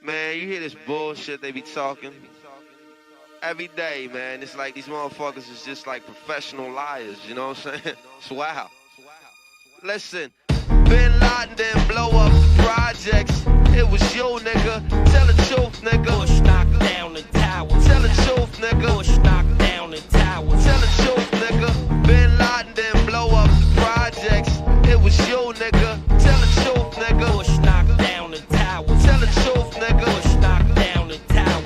Man, you hear this bullshit they be talking every day, man. It's like these motherfuckers is just like professional liars, you know what I'm saying? It's wild. Listen, Bin Laden didn't blow up the projects. It was you, nigga. Tell the truth, nigga. Bush knocked down the towers. Tell the truth, nigga. Bush knocked down the towers. Tell the truth, nigga. Bin Laden didn't blow up the projects. It was you, nigga. Tell the truth, nigga. Bush knocked down the towers. Tell the truth, nigga. Bush knocked down the towers.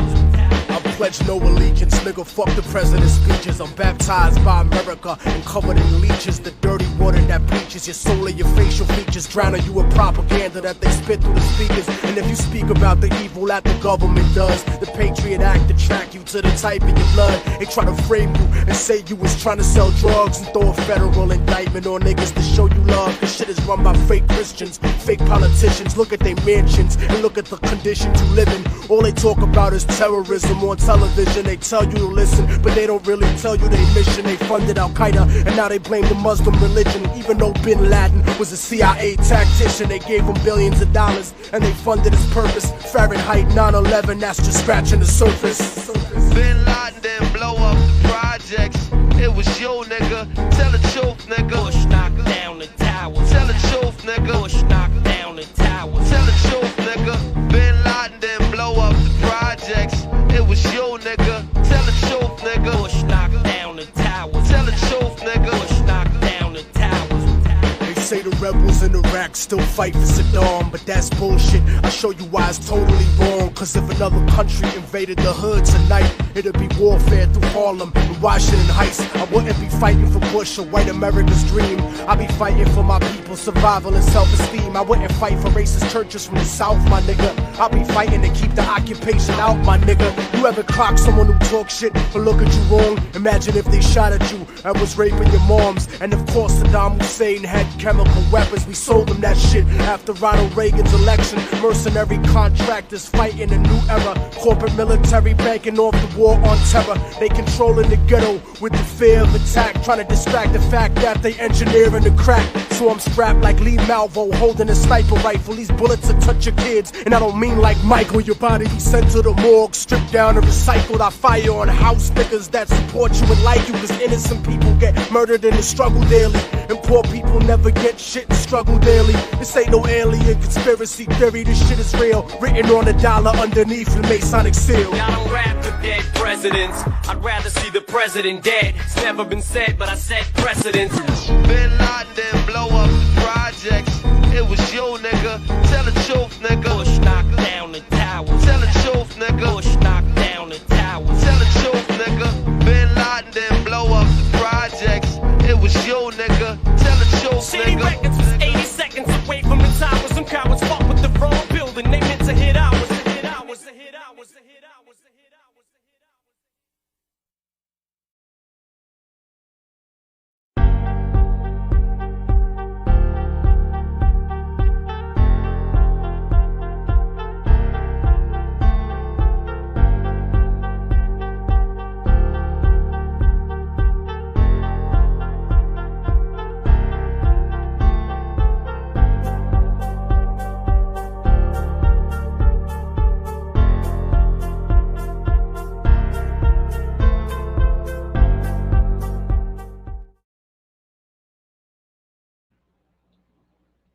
Pledge no allegiance, nigga, fuck the president's speeches. I'm baptized by America and covered in leeches. The dirty water that bleaches your soul and your facial features, drowning you in propaganda that they spit through the speakers. And if you speak about the evil that the government does, the Patriot Act attract you to the type of your blood. They try to frame you and say you was trying to sell drugs and throw a federal indictment on niggas to show you love. This shit is run by fake Christians, fake politicians. Look at their mansions and look at the conditions you live in. All they talk about is terrorism on television. They tell you to listen, but they don't really tell you their mission. They funded Al-Qaeda, and now they blame the Muslim religion. Even though Bin Laden was a CIA tactician, they gave him billions of dollars, and they funded his purpose. Fahrenheit 9/11, that's just scratching the surface. Bin Laden didn't blow up the projects. It was you, nigga. Tell the truth, nigga. Bush knocked down the towers. Tell the truth, nigga. Bush knocked down the towers. Tell the truth, nigga. Bin Laden didn't blow up the projects. It was you, nigga. Tell the truth, nigga. Bush knocked down the towers. Tell the truth, nigga. Bush knocked down the towers. They say the rebels in Iraq still fight for Saddam, but that's bullshit. I'll show you why it's totally wrong. Cause if another country invaded the hood tonight, it'd be warfare through Harlem and Washington Heights. I wouldn't be fighting for Bush or white America's dream. I'd be fighting for my people's survival and self-esteem. I wouldn't fight for racist churches from the South, my nigga. I'll be fighting to keep the occupation out, my nigga. You ever clock someone who talk shit or look at you wrong? Imagine if they shot at you and was raping your moms. And of course Saddam Hussein had chemical weapons. We sold them that shit after Ronald Reagan's election. Mercenary contractors fighting a new era. Corporate military banking off the war on terror. They controlling the ghetto with the fear of attack, trying to distract the fact that they engineering the crack. So I'm strapped like Lee Malvo, holding a sniper rifle. These bullets will touch your kids, and I don't mean like Michael. Your body be sent to the morgue, stripped down and recycled. I fire on house niggas that support you and like you, cause innocent people get murdered in the struggle daily, and poor people never get shit and struggle daily. This ain't no alien conspiracy theory, this shit is real, written on a dollar underneath the Masonic seal. I don't rap for dead presidents, I'd rather see the president dead. It's never been said, but I set precedents. Bin Laden didn't blow up the projects. It was you, nigga. Tell the truth, nigga. Bush knocked down the towers. Tell the truth, nigga. Bush knocked down the towers. Tell the truth, nigga. Bin Laden didn't blow up the projects. It was you, nigga. Tell the truth, City nigga. Records was 80 seconds away from the towers. Some cowards fought with the wrong building. They meant to hit ours. Hit ours. Hit ours. Hit ours. Hit ours.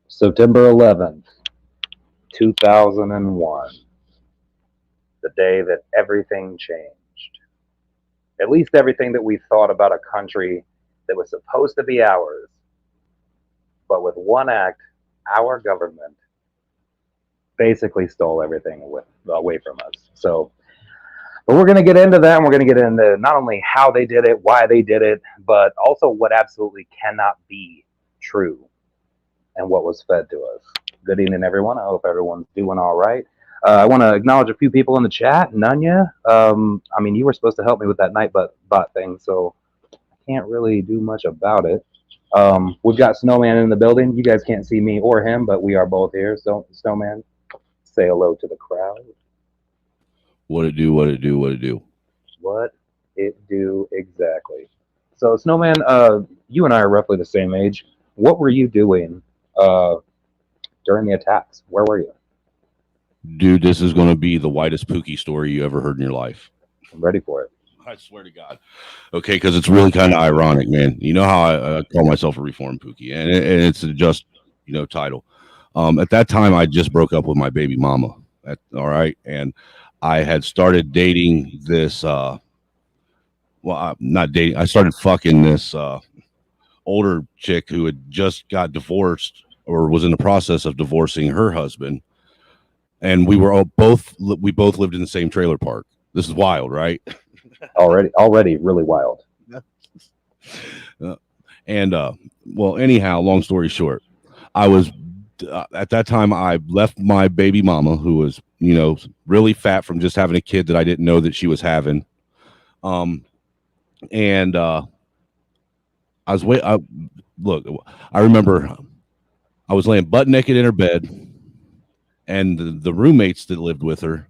September 11th, 2001, the day that everything changed. At least everything that we thought about a country that was supposed to be ours. But with one act, our government basically stole everything away from us. But we're going to get into that, and we're going to get into not only how they did it, why they did it, but also what absolutely cannot be true and what was fed to us. Good evening, everyone. I hope everyone's doing all right. I want to acknowledge a few people in the chat. Nunya, I mean, you were supposed to help me with that Nightbot thing, so I can't really do much about it. We've got Snowman in the building. You guys can't see me or him, but we are both here. So, Snowman, say hello to the crowd. What it do, what it do, what it do. What it do exactly. So, Snowman, you and I are roughly the same age. What were you doing during the attacks? Where were you? Dude, this is going to be the whitest Pookie story you ever heard in your life. I'm ready for it. I swear to God. Okay, because it's really kind of ironic, man. You know how I call myself a reformed Pookie, and it's a just, title. At that time, I just broke up with my baby mama. All right, and I had started dating this. Not dating. I started fucking this older chick who had just got divorced or was in the process of divorcing her husband, and we both lived in the same trailer park. This is wild, right? Already really wild. Well, anyhow, long story short, I was at that time I left my baby mama, who was really fat from just having a kid that I didn't know that she was having. And I remember I was laying butt naked in her bed, and the roommates that lived with her,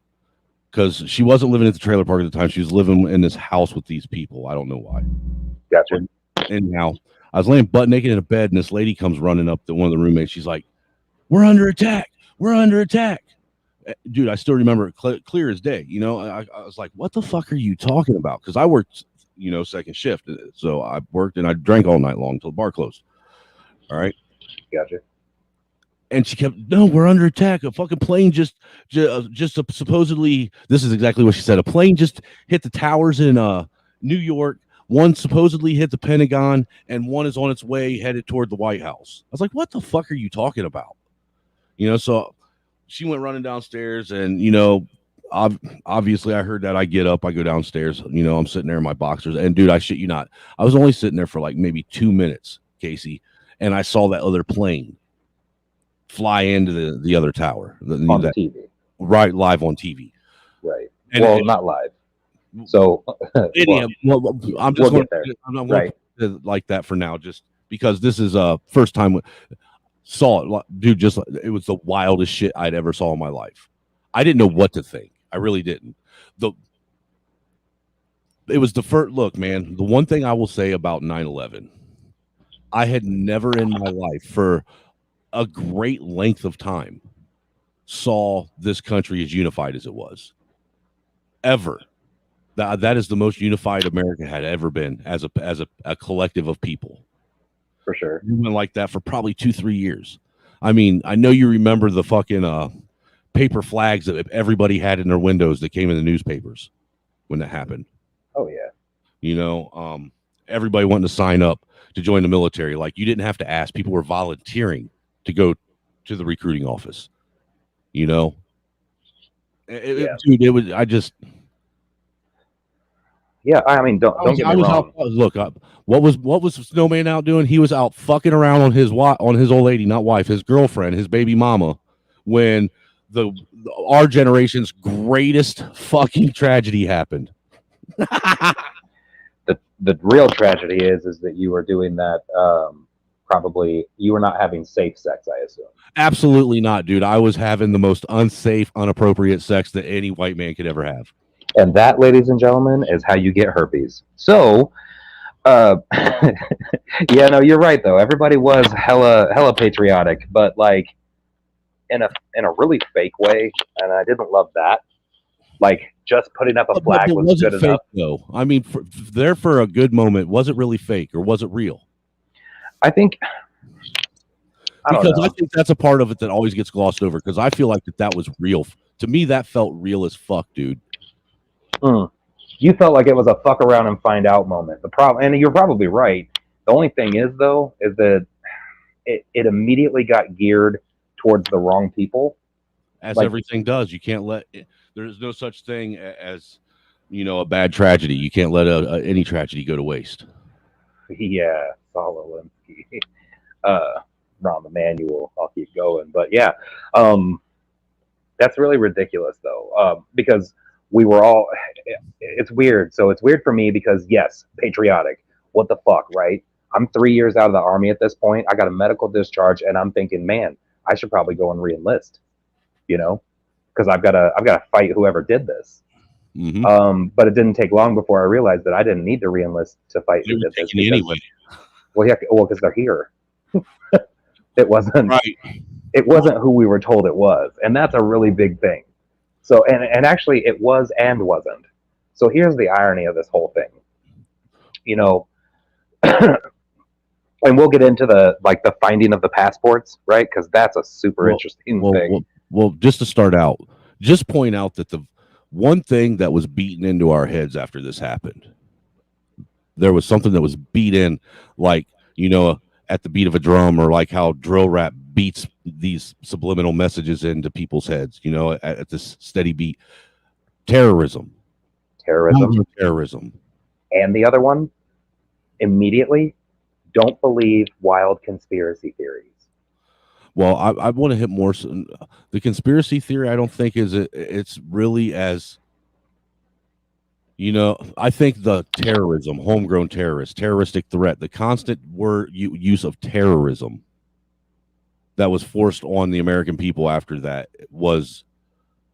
because she wasn't living at the trailer park at the time, she was living in this house with these people. I don't know why. Gotcha. Anyhow, I was laying butt naked in a bed, and this lady comes running up to one of the roommates. She's like, "We're under attack. We're under attack." Dude, I still remember it clear as day. I was like, "What the fuck are you talking about?" Because I worked, second shift. So I worked and I drank all night long until the bar closed. All right. Gotcha. And she kept, "No, we're under attack. A fucking plane just supposedly," this is exactly what she said. "A plane just hit the towers in New York. One supposedly hit the Pentagon, and one is on its way headed toward the White House." I was like, "What the fuck are you talking about?" So she went running downstairs, and obviously I heard that. I get up, I go downstairs. I'm sitting there in my boxers, and dude, I shit you not, I was only sitting there for like maybe 2 minutes, Casey, and I saw that other plane fly into the other tower on the TV, right, live on TV, right? And not live. So I'm just going to like that for now, just because this is first time saw it, dude. Just it was the wildest shit I'd ever saw in my life. I didn't know what to think. I really didn't. It was the first look, man. The one thing I will say about 9/11, I had never in my life for a great length of time saw this country as unified as it was. Ever. That is the most unified America had ever been as a collective of people. For sure. We went like that for probably 2-3 years. I mean, I know you remember the fucking paper flags that everybody had in their windows that came in the newspapers when that happened. Oh yeah. Everybody wanted to sign up to join the military. Like, you didn't have to ask. People were volunteering to go to the recruiting office. Dude, it was, yeah, I mean, don't get me wrong. What was Snowman out doing? He was out fucking around on his old lady, not wife, his girlfriend, his baby mama, when our generation's greatest fucking tragedy happened. The real tragedy is that you were doing that. Probably you were not having safe sex, I assume. Absolutely not, dude. I was having the most unsafe, inappropriate sex that any white man could ever have. And that, ladies and gentlemen, is how you get herpes. So, yeah, no, you're right though. Everybody was hella patriotic, but like in a really fake way, and I didn't love that. Like, just putting up a flag was good fake, enough. Though. I mean, for a good moment, was it really fake or was it real? I think. I think that's a part of it that always gets glossed over, because I feel like that was real. To me, that felt real as fuck, dude. You felt like it was a fuck around and find out moment. The problem, and you're probably right. The only thing is, though, is that it immediately got geared towards the wrong people. As everything does. You can't let there's no such thing as a bad tragedy. You can't let any tragedy go to waste. Yeah, Saul Alinsky. Rahm Emanuel. I'll keep going, but yeah, that's really ridiculous though, because we were all. It's weird. So it's weird for me because yes, patriotic. What the fuck, right? I'm 3 years out of the army at this point. I got a medical discharge, and I'm thinking, man, I should probably go and re-enlist. Because I've got to fight whoever did this. Mm-hmm. But it didn't take long before I realized that I didn't need to re-enlist to fight who did this. Anyway. Well, yeah, because they're here. It wasn't right. It wasn't who we were told it was, and that's a really big thing. So, and actually, it was and wasn't. So here's the irony of this whole thing. You know, and we'll get into the finding of the passports, right? Because that's a super interesting thing. Well, just to start out, just point out that the one thing that was beaten into our heads after this happened, there was something that was beat in, like, you know, at the beat of a drum, or like how drill rap beats these subliminal messages into people's heads, you know, at this steady beat. Terrorism. And the other one, immediately, don't believe wild conspiracy theories. Well, I want to hit more. The conspiracy theory, I don't think it's really as, you know, I think the terrorism, homegrown terrorist, terroristic threat, the constant use of terrorism that was forced on the American people after that was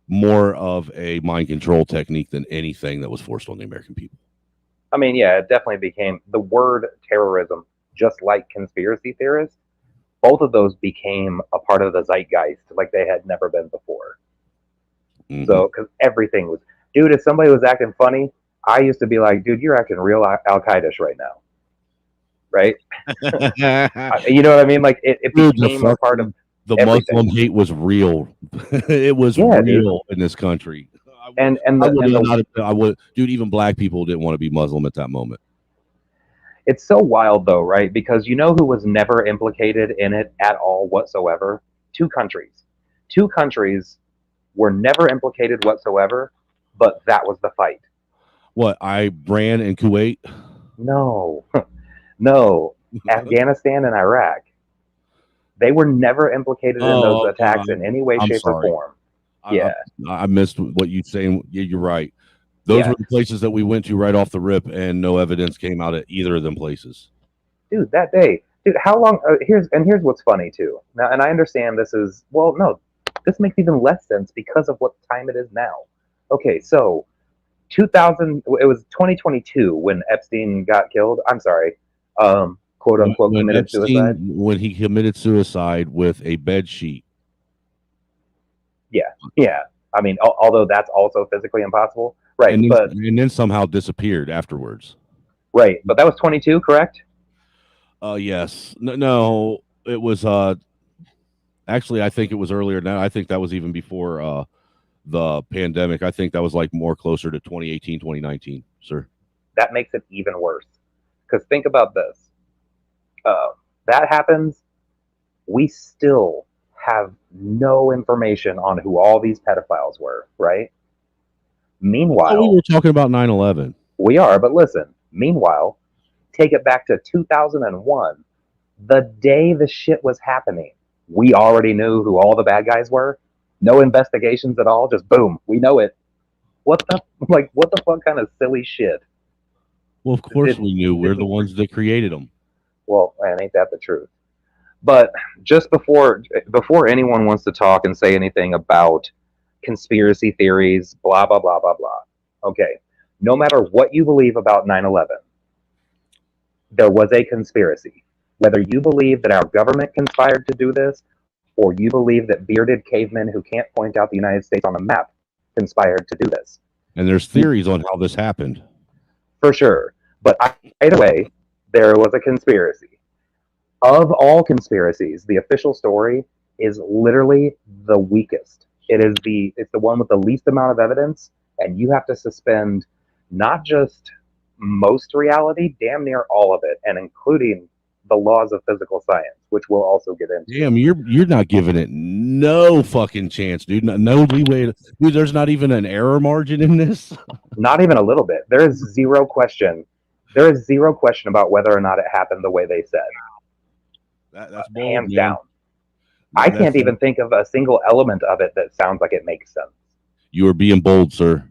more of a mind control technique than anything that was forced on the American people. I mean, yeah, it definitely became the word terrorism, just like conspiracy theorists. Both of those became a part of the zeitgeist like they had never been before. Mm-hmm. So, because everything was, dude, if somebody was acting funny, I used to be like, dude, you're acting real Al-Qaeda-ish right now. Right? You know what I mean? Like, it became a part of the everything. Muslim hate was real. It was real, dude. In this country. I would, dude, even black people didn't want to be Muslim at that moment. It's so wild, though, right? Because you know who was never implicated in it at all whatsoever? Two countries. Two countries were never implicated whatsoever, but that was the fight. What, Iran and Kuwait? No. Afghanistan and Iraq. They were never implicated in those attacks in any way, shape, or form. Yeah. I missed what you're saying. Yeah, you're right. Those were the places that we went to right off the rip, and no evidence came out at either of them places. Dude, that day. Dude, how long? Here's what's funny, too. Now, and I understand this is, well, no, this makes even less sense because of what time it is now. Okay, so 2000, it was 2022 when Epstein got killed. I'm sorry. Quote unquote, committed suicide. When he committed suicide with a bed sheet. Yeah. I mean, although that's also physically impossible. Right, and then somehow disappeared afterwards. Right, but that was 22, correct? Yes. No, it was. Actually, I think it was earlier now. I think that was even before the pandemic. I think that was like more closer to 2018, 2019, sir. That makes it even worse. Because think about this. That happens. We still have no information on who all these pedophiles were, right? Meanwhile, we were talking about 9/11. We are, but listen. Meanwhile, take it back to 2001. The day the shit was happening, we already knew who all the bad guys were. No investigations at all. Just boom, we know it. What the fuck kind of silly shit? Well, of course we knew. We're the ones that created them. Well, man, ain't that the truth? But just before anyone wants to talk and say anything about conspiracy theories, blah, blah, blah, blah, blah. Okay, no matter what you believe about 9/11, there was a conspiracy. Whether you believe that our government conspired to do this, or you believe that bearded cavemen who can't point out the United States on a map conspired to do this. And there's theories on how this happened. For sure. But either way, there was a conspiracy. Of all conspiracies, the official story is literally the weakest. It's the one with the least amount of evidence, and you have to suspend not just most reality, damn near all of it, and including the laws of physical science, which we'll also get into. Damn, you're not giving it no fucking chance, dude. No leeway. Dude, there's not even an error margin in this. Not even a little bit. There is zero question. There is zero question about whether or not it happened the way they said. That's bold, hands down. I can't even think of a single element of it that sounds like it makes sense. You are being bold, sir.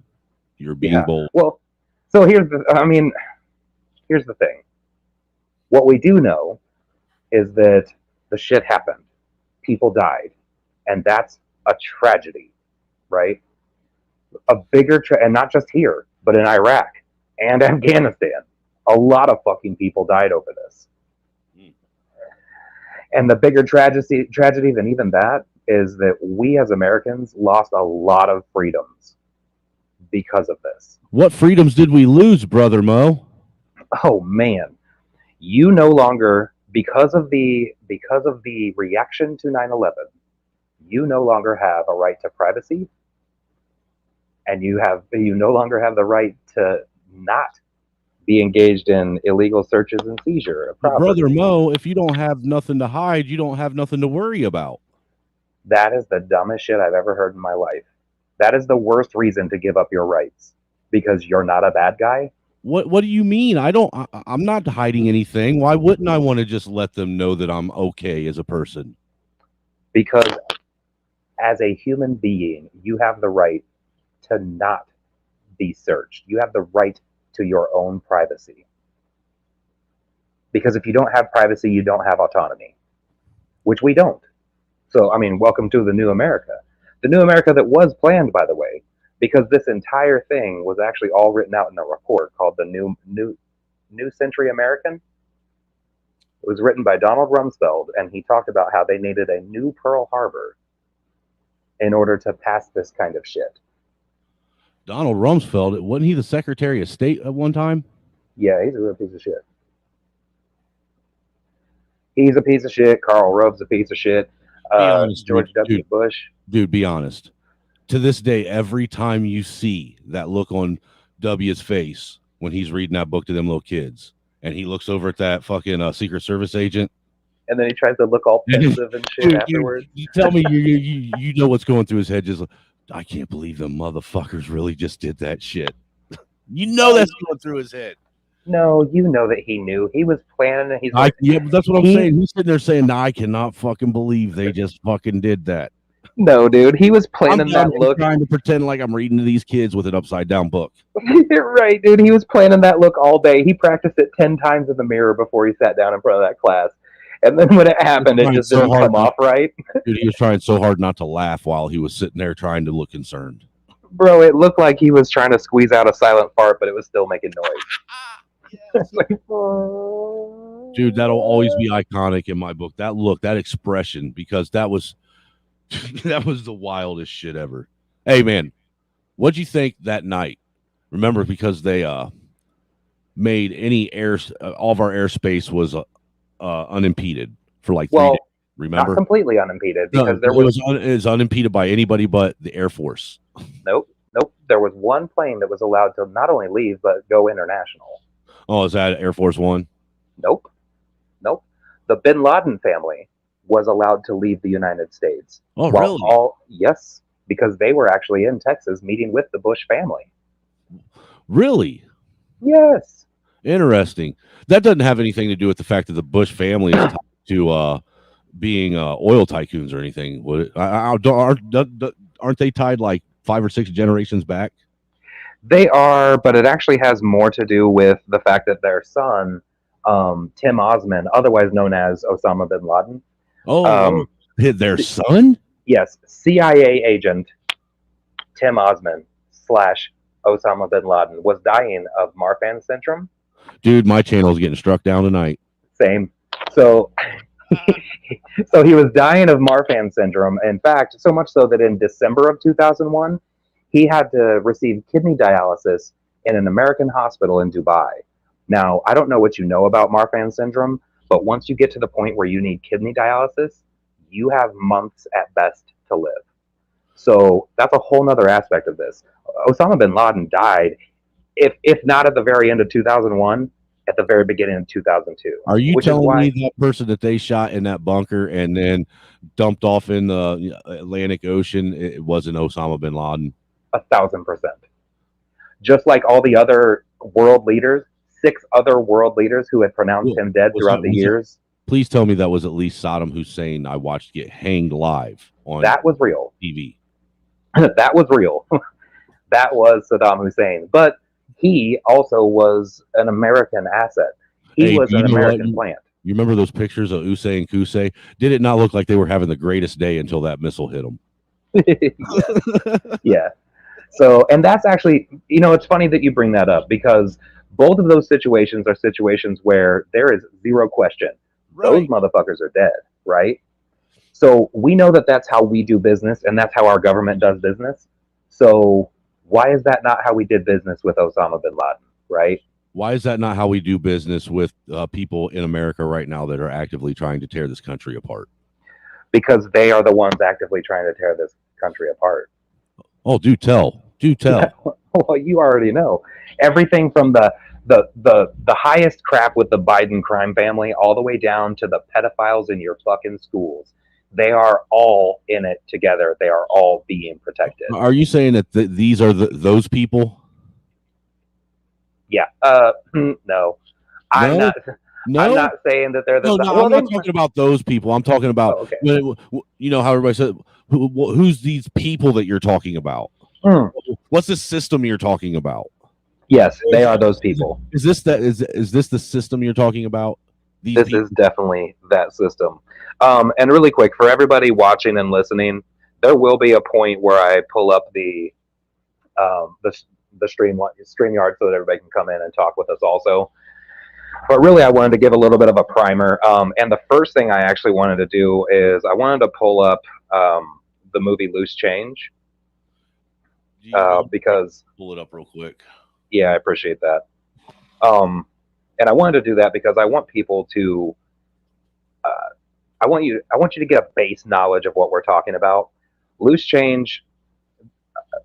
You're being bold. Well, so here's the thing. What we do know is that the shit happened. People died. And that's a tragedy, right? A bigger and not just here, but in Iraq and Afghanistan. A lot of fucking people died over this. And the bigger tragedy than even that is that we as Americans lost a lot of freedoms because of this. What freedoms did we lose, brother Mo? Oh man, you no longer, because of the reaction to 9/11, you no longer have a right to privacy, and you no longer have the right to not be engaged in illegal searches and seizure of property. Brother Mo, if you don't have nothing to hide, you don't have nothing to worry about. That is the dumbest shit I've ever heard in my life. That is the worst reason to give up your rights, because you're not a bad guy. What do you mean? I'm not hiding anything. Why wouldn't I want to just let them know that I'm okay as a person? Because as a human being, you have the right to not be searched. You have the right to your own privacy. Because if you don't have privacy, you don't have autonomy, which we don't. So, I mean, welcome to the new America. The new America that was planned, by the way, because this entire thing was actually all written out in a report called the New Century American. It was written by Donald Rumsfeld, and he talked about how they needed a new Pearl Harbor in order to pass this kind of shit. Donald Rumsfeld, wasn't he the Secretary of State at one time? Yeah, he's a real piece of shit. He's a piece of shit. Karl Rove's a piece of shit. George W. Bush. Dude, be honest. To this day, every time you see that look on W's face when he's reading that book to them little kids, and he looks over at that fucking Secret Service agent, and then he tries to look all pensive and shit afterwards. You tell me you know what's going through his head. Just, I can't believe them motherfuckers really just did that shit. You know that's going through his head. No, you know that he knew. He was planning it. Yeah, but that's what I'm saying. He's sitting there saying, "No, I cannot fucking believe they just fucking did that." No, dude, he was planning that look. Trying to pretend like I'm reading to these kids with an upside down book. Right, dude. He was planning that look all day. He practiced it 10 times in the mirror before he sat down in front of that class. And then when it happened, it just didn't come off right. Dude, he was trying so hard not to laugh while he was sitting there trying to look concerned. Bro, it looked like he was trying to squeeze out a silent fart, but it was still making noise. Dude, that'll always be iconic in my book. That look, that expression, because that was that was the wildest shit ever. Hey, man, what'd you think that night? Remember, because they made any all of our airspace was unimpeded for like 3 days. Remember, not completely unimpeded, because it was unimpeded by anybody but the Air Force. Nope. There was one plane that was allowed to not only leave but go international. Oh, is that Air Force One? Nope. The Bin Laden family was allowed to leave the United States. Oh, really? Yes, because they were actually in Texas meeting with the Bush family. Really? Yes. Interesting. That doesn't have anything to do with the fact that the Bush family is tied to being oil tycoons or anything. Would it? Aren't they tied like 5 or 6 generations back? They are, but it actually has more to do with the fact that their son, Tim Osman, otherwise known as Osama bin Laden. Oh, their son? Yes, CIA agent Tim Osman / Osama bin Laden was dying of Marfan syndrome. Dude, my channel is getting struck down tonight. Same. So he was dying of Marfan syndrome. In fact, so much so that in December of 2001, he had to receive kidney dialysis in an American hospital in Dubai. Now, I don't know what you know about Marfan syndrome, but once you get to the point where you need kidney dialysis, you have months at best to live. So that's a whole nother aspect of this. Osama bin Laden died, if not at the very end of 2001, at the very beginning of 2002. Are you telling me that person that they shot in that bunker and then dumped off in the Atlantic Ocean, it wasn't Osama bin Laden? 1,000%. Just like all the other world leaders, 6 other world leaders who had pronounced him dead throughout the years. Please tell me that was at least Saddam Hussein I watched get hanged live on that was real TV. That was real. That was Saddam Hussein. But he also was an American asset. He was an American plant. You remember those pictures of Usay and Kusay? Did it not look like they were having the greatest day until that missile hit them? Yeah. So, and that's actually, it's funny that you bring that up, because both of those situations are situations where there is zero question. Right. Those motherfuckers are dead. right? So we know that that's how we do business, and that's how our government does business. So why is that not how we did business with Osama bin Laden, right? Why is that not how we do business with people in America right now that are actively trying to tear this country apart? Because they are the ones actively trying to tear this country apart. Oh, do tell. Well, you already know. Everything from the highest crap with the Biden crime family all the way down to the pedophiles in your fucking schools. They are all in it together. They are all being protected. Are you saying that these are those people? Yeah. No. I'm not. No, I'm not saying that they're the. I'm not talking about those people. I'm talking about you know how everybody said who's these people that you're talking about? What's the system you're talking about? Yes, they are those people. Is this the system you're talking about? This is definitely that system. And really quick, for everybody watching and listening, there will be a point where I pull up the Streamyard so that everybody can come in and talk with us also. But really, I wanted to give a little bit of a primer. And the first thing I actually wanted to do is I wanted to pull up the movie Loose Change. Because pull it up real quick. Yeah, I appreciate that. And I wanted to do that because I want people to I want you to get a base knowledge of what we're talking about. Loose Change,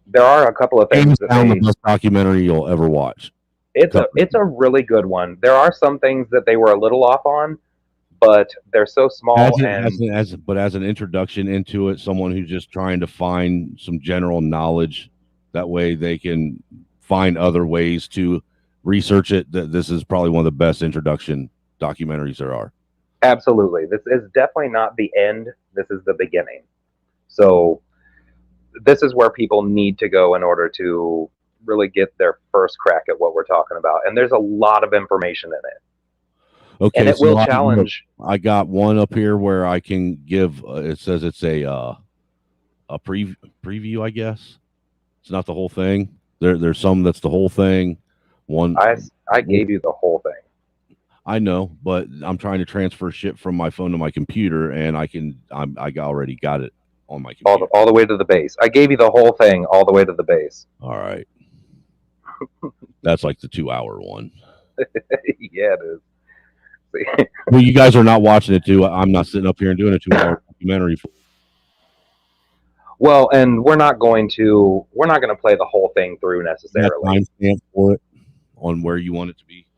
there are a couple of things that the best documentary you'll ever watch. It's a really good one. There are some things that they were a little off on, but they're so small. But as an introduction into it, someone who's just trying to find some general knowledge, that way they can find other ways to research it. This is probably one of the best introduction documentaries there are. Absolutely. This is definitely not the end. This is the beginning. So this is where people need to go in order to really get their first crack at what we're talking about. And there's a lot of information in it. Okay. And it will challenge. I got one up here where I can give, it says it's a preview, I guess. It's not the whole thing. There's some that's the whole thing. I gave you the whole thing. I know, but I'm trying to transfer shit from my phone to my computer, and I already got it on my computer. All the way to the base. I gave you the whole thing all the way to the base. All right. That's like the 2-hour one. Yeah, it is. Well, you guys are not watching it too. I'm not sitting up here and doing a 2-hour documentary. Well, and we're not going to play the whole thing through necessarily. Timestamp for it on where you want it to be.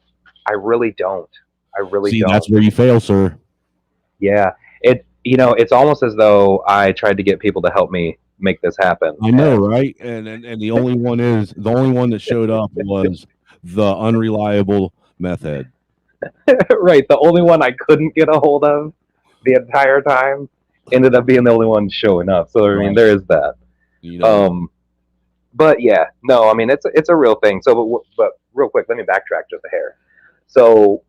I really don't. See, that's where you fail, sir. Yeah. It's almost as though I tried to get people to help me make this happen. I know, right? And the only one that showed up was the unreliable meth head. Right. The only one I couldn't get a hold of the entire time ended up being the only one showing up. So I mean, there is that. But yeah, no, I mean it's a real thing. So, but real quick, let me backtrack just a hair. So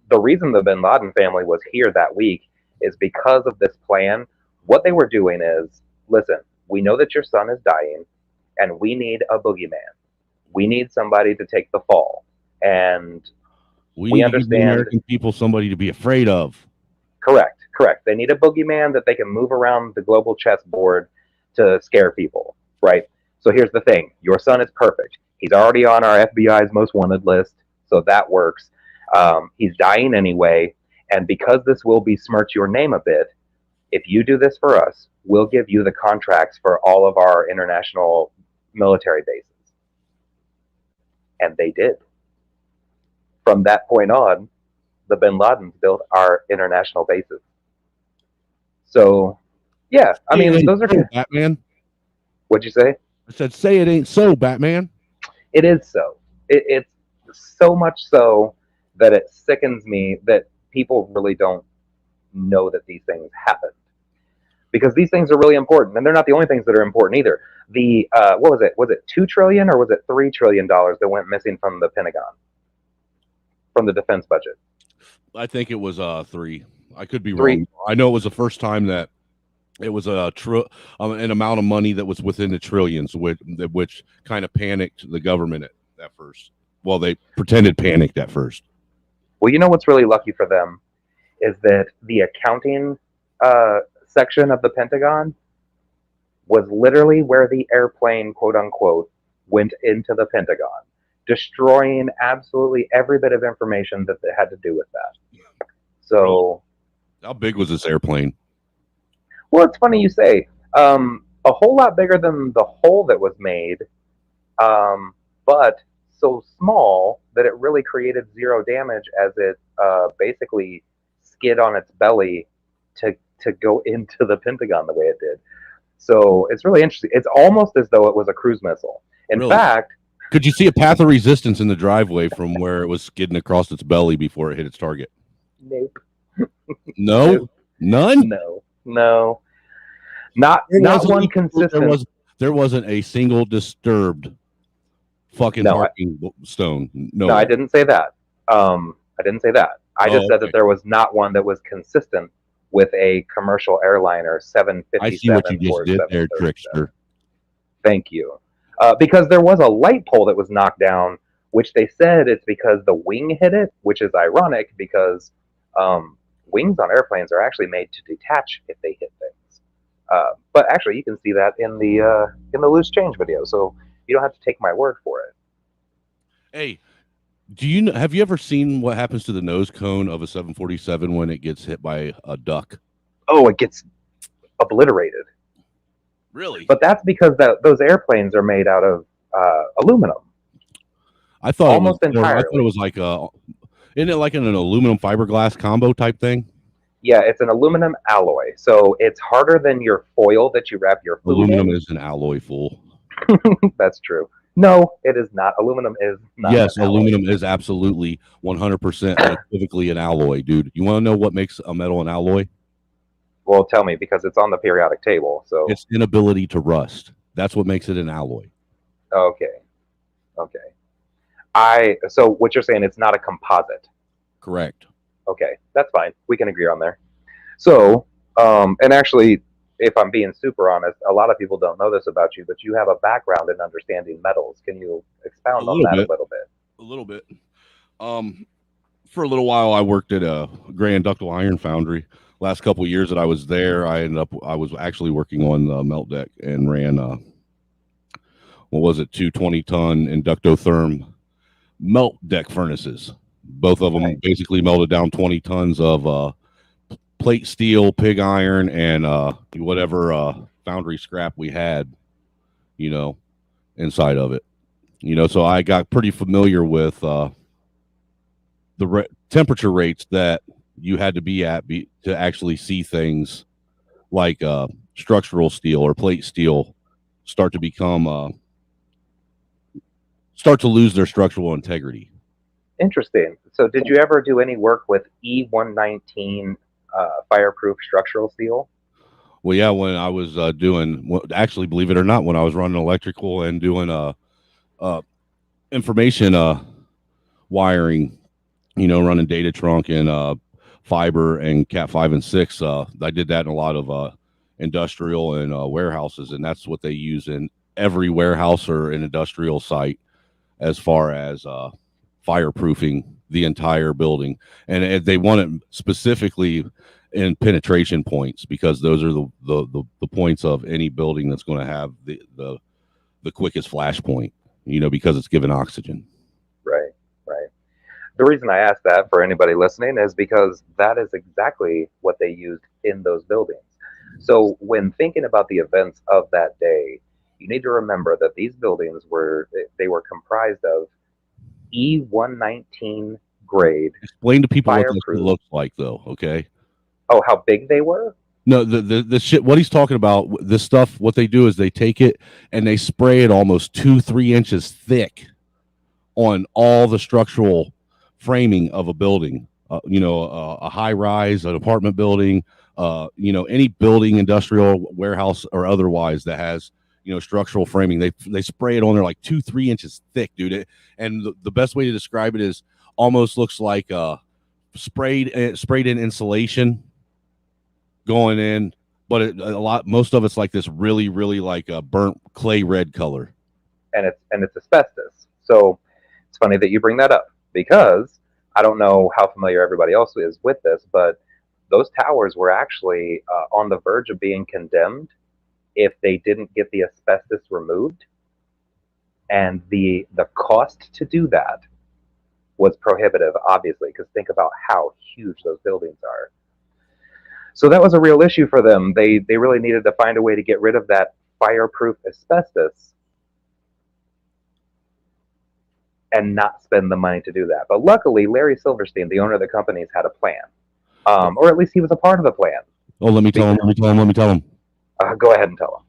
the reason the Bin Laden family was here that week is because of this plan. What they were doing is, listen, we know that your son is dying, and we need a boogeyman. We need somebody to take the fall, and we understand American people somebody to be afraid of. Correct. They need a boogeyman that they can move around the global chessboard to scare people, right? So here's the thing. Your son is perfect. He's already on our FBI's most wanted list, so that works. He's dying anyway, and because this will besmirch your name a bit, if you do this for us, we'll give you the contracts for all of our international military bases. And they did. From that point on, the Bin Ladens built our international bases. So, yeah, I mean, those are Batman. What'd you say? I said, say it ain't so, Batman. It is so. It's so much so that it sickens me that people really don't know that these things happened. Because these things are really important, and they're not the only things that are important either. The what was it? Was it $2 trillion or was it $3 trillion that went missing from the Pentagon, from the defense budget? I think it was 3. I could be wrong. I know it was the first time that it was an amount of money that was within the trillions, which kind of panicked the government at first. Well, they pretended panicked at first. Well, you know what's really lucky for them is that the accounting section of the Pentagon was literally where the airplane, quote unquote, went into the Pentagon, destroying absolutely every bit of information that had to do with that. So, how big was this airplane? well, it's funny you say. A whole lot bigger than the hole that was made, but so small that it really created zero damage as it basically skid on its belly to go into the Pentagon the way it did. So it's really interesting. It's almost as though it was a cruise missile. In Really? fact, Could you see a path of resistance in the driveway from where it was skidding across its belly before it hit its target? nope. No, Nope. none. No. Not one consistent. There wasn't a single disturbed fucking No, parking stone. No, No, I didn't say that. I didn't say that. I just said that there was not one that was consistent with a commercial airliner 757. I see what you just or did there, 737. trickster. Thank you. Because there was a light pole that was knocked down, which they said it's because the wing hit it, which is ironic because wings on airplanes are actually made to detach if they hit things. But actually, you can see that in the loose change video, so you don't have to take my word for it. Hey, have you ever seen what happens to the nose cone of a 747 when it gets hit by a duck? Oh, it gets obliterated. Really? But that's because those airplanes are made out of aluminum. I thought almost I thought entirely. it was like isn't it like an aluminum fiberglass combo type thing? Yeah, it's an aluminum alloy, so it's harder than your foil that you wrap your food Aluminum in. is an alloy, fool. That's true. No, it is not. Aluminum is not. Yes, an alloy. aluminum is absolutely 100% unequivocally an alloy, dude. You want to know what makes a metal an alloy? Well, tell me, because it's on the periodic table. So Its inability to rust. That's what makes it an alloy. okay. So what you're saying, it's not a composite. Correct. Okay, that's fine. We can agree on there. So, and actually, if I'm being super honest, a lot of people don't know this about you, but you have a background in understanding metals. Can you expound on that a little bit? A little bit. For a little while, I worked at a gray and ductile iron foundry. Last couple of years that I was there, I was actually working on the melt deck and ran what was it, 220-ton Inductotherm melt deck furnaces. Both of them basically melted down 20 tons of plate steel, pig iron, and whatever foundry scrap we had, inside of it. So I got pretty familiar with the temperature rates that you had to be at to actually see things like structural steel or plate steel start to lose their structural integrity. Interesting. So did you ever do any work with E119 fireproof structural steel? Well, yeah, when I was actually, believe it or not, when I was running electrical and doing information wiring, running data trunk and fiber and Cat 5 and 6, I did that in a lot of industrial and warehouses, and that's what they use in every warehouse or an industrial site as far as fireproofing the entire building. And they want it specifically in penetration points because those are the points of any building that's going to have the quickest flash point, because it's given oxygen. Right. The reason I asked that for anybody listening is because that is exactly what they used in those buildings. So when thinking about the events of that day, you need to remember that these buildings were comprised of E119 grade. Explain to people what this looks like, though. Okay. Oh, how big they were? No, the shit. What he's talking about, this stuff. What they do is they take it and they spray it almost 2-3 inches thick on all the structural framing of a building. A high rise, an apartment building. Any building, industrial, warehouse, or otherwise that has structural framing. They spray it on there like 2-3 inches thick, dude. And the best way to describe it is almost looks like sprayed in insulation going in, but most of it's like this really, really like a burnt clay red color. And it's asbestos. So it's funny that you bring that up because I don't know how familiar everybody else is with this, but those towers were actually on the verge of being condemned if they didn't get the asbestos removed, and the cost to do that was prohibitive, obviously, because think about how huge those buildings are. So that was a real issue for them. They really needed to find a way to get rid of that fireproof asbestos and not spend the money to do that. But luckily, Larry Silverstein, the owner of the companies, had a plan, or at least he was a part of the plan. Oh, let me tell him. Go ahead and tell him.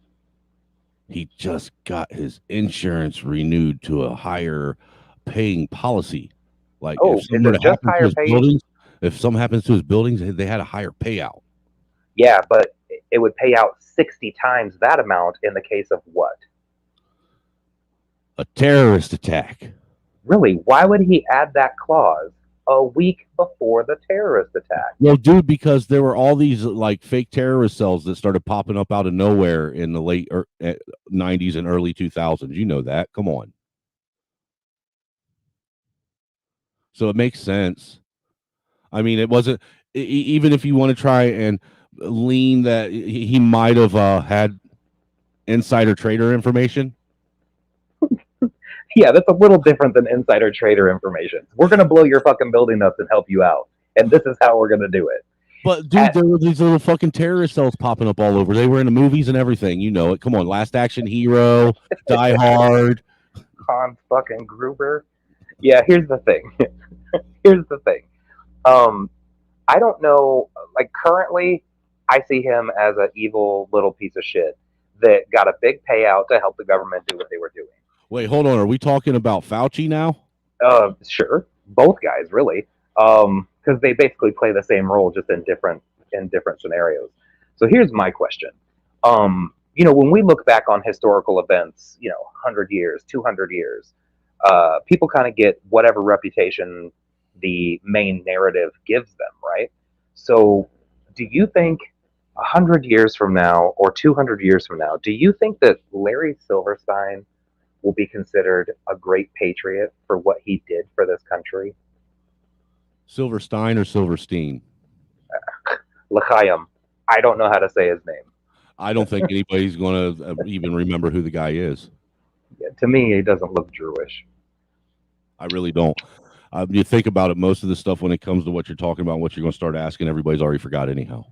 He just got his insurance renewed to a higher paying policy. Like, if something happens to his buildings, they had a higher payout. Yeah, but it would pay out 60 times that amount in the case of what? A terrorist attack. Really? Why would he add that clause a week before the terrorist attack? Well, dude, because there were all these like fake terrorist cells that started popping up out of nowhere in the late 90s and early 2000s. You know that. Come on. So it makes sense. I mean, it wasn't, even if you want to try and lean that he might have had insider trader information. Yeah, that's a little different than insider trader information. We're going to blow your fucking building up and help you out. And this is how we're going to do it. But, dude, there were these little fucking terrorist cells popping up all over. They were in the movies and everything. You know it. Come on. Last Action Hero, Die Hard. Hans fucking Gruber. Yeah, here's the thing. I don't know. Like, currently, I see him as an evil little piece of shit that got a big payout to help the government do what they were doing. Wait, hold on. Are we talking about Fauci now? Sure. Both guys, really. Because they basically play the same role, just in different scenarios. So here's my question. When we look back on historical events, 100 years, 200 years, people kind of get whatever reputation the main narrative gives them, right? So do you think 100 years from now or 200 years from now, do you think that Larry Silverstein will be considered a great patriot for what he did for this country? Silverstein or Silverstein? L'chaim. I don't know how to say his name. I don't think anybody's going to even remember who the guy is. Yeah, to me, he doesn't look Jewish. I really don't. You think about it, most of the stuff when it comes to what you're talking about, what you're going to start asking, everybody's already forgot anyhow.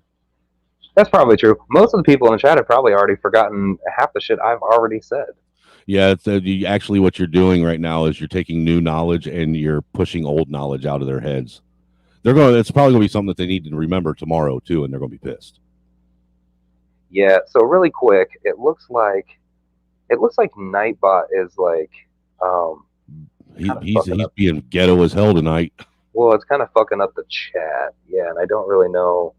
That's probably true. Most of the people in the chat have probably already forgotten half the shit I've already said. Yeah, actually what you're doing right now is you're taking new knowledge and you're pushing old knowledge out of their heads. It's probably going to be something that they need to remember tomorrow too, and they're going to be pissed. Yeah. So really quick, it looks like Nightbot is like he's being ghetto as hell tonight. Well, it's kind of fucking up the chat. Yeah, and I don't really know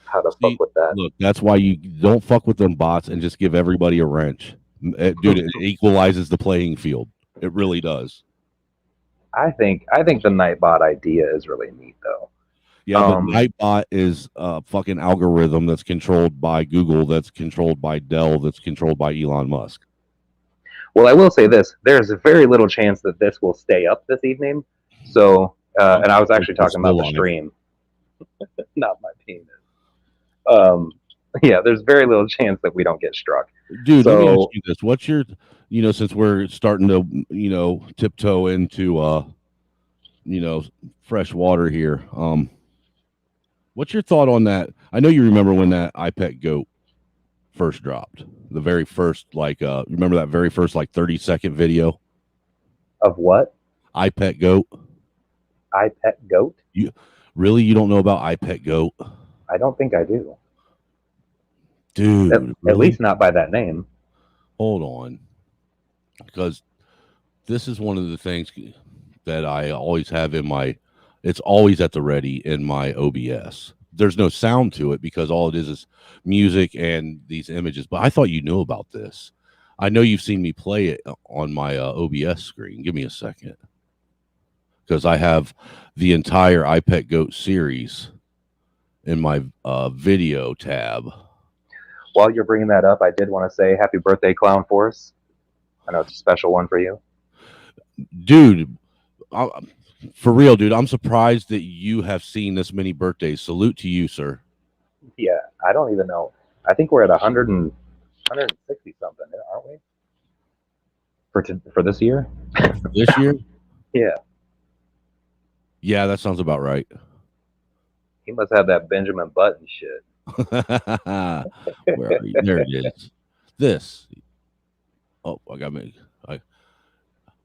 how to fuck with that. Look, that's why you don't fuck with them bots and just give everybody a wrench. Dude, it equalizes the playing field. It really does. I think the Nightbot idea is really neat, though. Yeah, but Nightbot is a fucking algorithm that's controlled by Google, that's controlled by Dell, that's controlled by Elon Musk. Well, I will say this. There's a very little chance that this will stay up this evening. So, and I was actually talking about the stream. Not my penis. Yeah, there's very little chance that we don't get struck. Dude, let me ask you this. What's your, since we're starting to, tiptoe into, fresh water here. What's your thought on that? I know you remember when that iPet Goat first dropped. The very first, remember that very first, 30-second video? Of what? iPet Goat. iPet Goat? You don't know about iPet Goat? I don't think I do. Dude. At least not by that name. Hold on. Because this is one of the things that I always have it's always at the ready in my OBS. There's no sound to it because all it is music and these images. But I thought you knew about this. I know you've seen me play it on my OBS screen. Give me a second. Because I have the entire iPet Goat series in my video tab. While you're bringing that up, I did want to say happy birthday, Clown Force. I know it's a special one for you. Dude, for real, dude, I'm surprised that you have seen this many birthdays. Salute to you, sir. Yeah, I don't even know. I think we're at 160 something, aren't we? For this year? This year? Yeah, Yeah, that sounds about right. he must have that Benjamin Button shit. Where are you? There it is. This. Oh, I got me.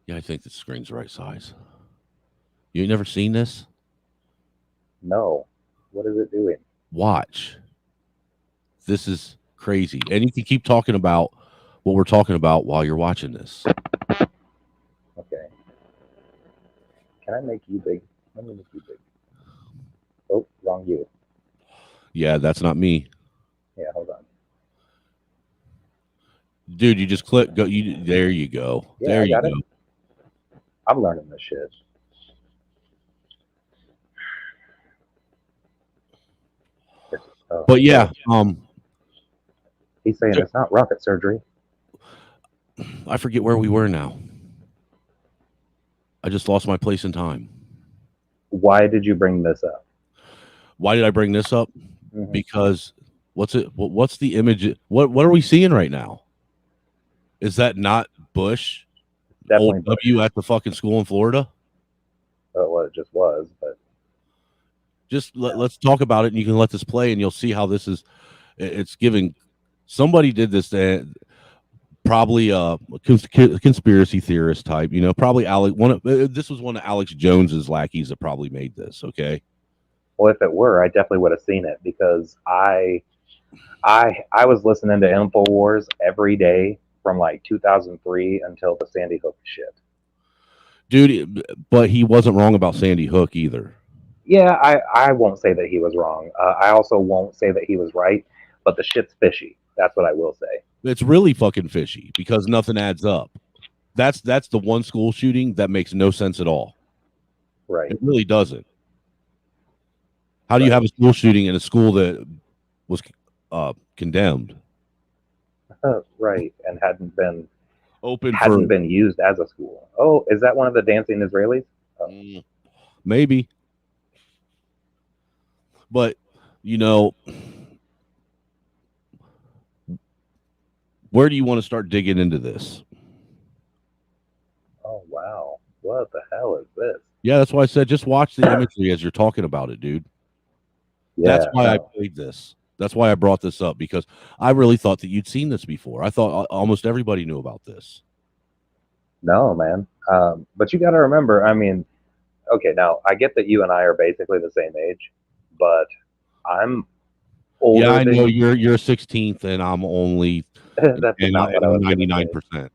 Yeah, I think the screen's the right size. You ain't never seen this? No, what is it doing? Watch. This is crazy. And you can keep talking about what we're talking about while you're watching this. Okay. Can I make you big? Let me make you big. Oh, wrong you. Yeah, that's not me. Yeah, hold on. Dude, you just click go there you go. Yeah, there I you got go. it. I'm learning this shit. But yeah, he's saying it's not rocket surgery. I forget where we were now. I just lost my place in time. Why did you bring this up? Why did I bring this up? Mhm. Because what's the image? What are we seeing right now? Is that not Bush? Definitely Old W at the fucking school in Florida? Well, it just was, but Just let's talk about it, and you can let this play, and you'll see how this is. It's giving. Somebody did this. Probably a conspiracy theorist type. You know, probably Alex. This was one of Alex Jones's lackeys that probably made this. Okay. well, if it were, I definitely would have seen it because I was listening to InfoWars every day from like 2003 until the Sandy Hook shit. Dude, but he wasn't wrong about Sandy Hook either. Yeah, I won't say that he was wrong. I also won't say that he was right, but the shit's fishy. That's what I will say. It's really fucking fishy because nothing adds up. That's the one school shooting that makes no sense at all. Right. It really doesn't. How do you have a school shooting in a school that was condemned? Right, and hadn't been used as a school. Oh, is that one of the dancing Israelis? Oh. Maybe. But, you know, where do you want to start digging into this? Oh, wow. What the hell is this? Yeah, that's why I said just watch the imagery as you're talking about it, dude. Yeah, that's why I played this. That's why I brought this up, because I really thought that you'd seen this before. I thought almost everybody knew about this. No, man. But you got to remember, I mean, okay, now I get that you and I are basically the same age, but I'm older. Yeah, I know you're 16th, and I'm only that's not what I was 99%.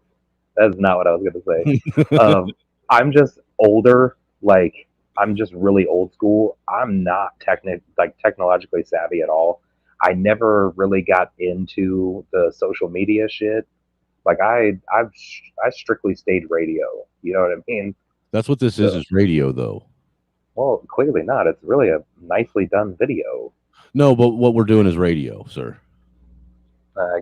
That's not what I was going to say. I'm just older. Like, I'm just really old school. I'm not technologically savvy at all. I never really got into the social media shit. Like I strictly stayed radio. You know what I mean? That's what this is radio, though. Well, clearly not. It's really a nicely done video. No, but what we're doing is radio, sir. I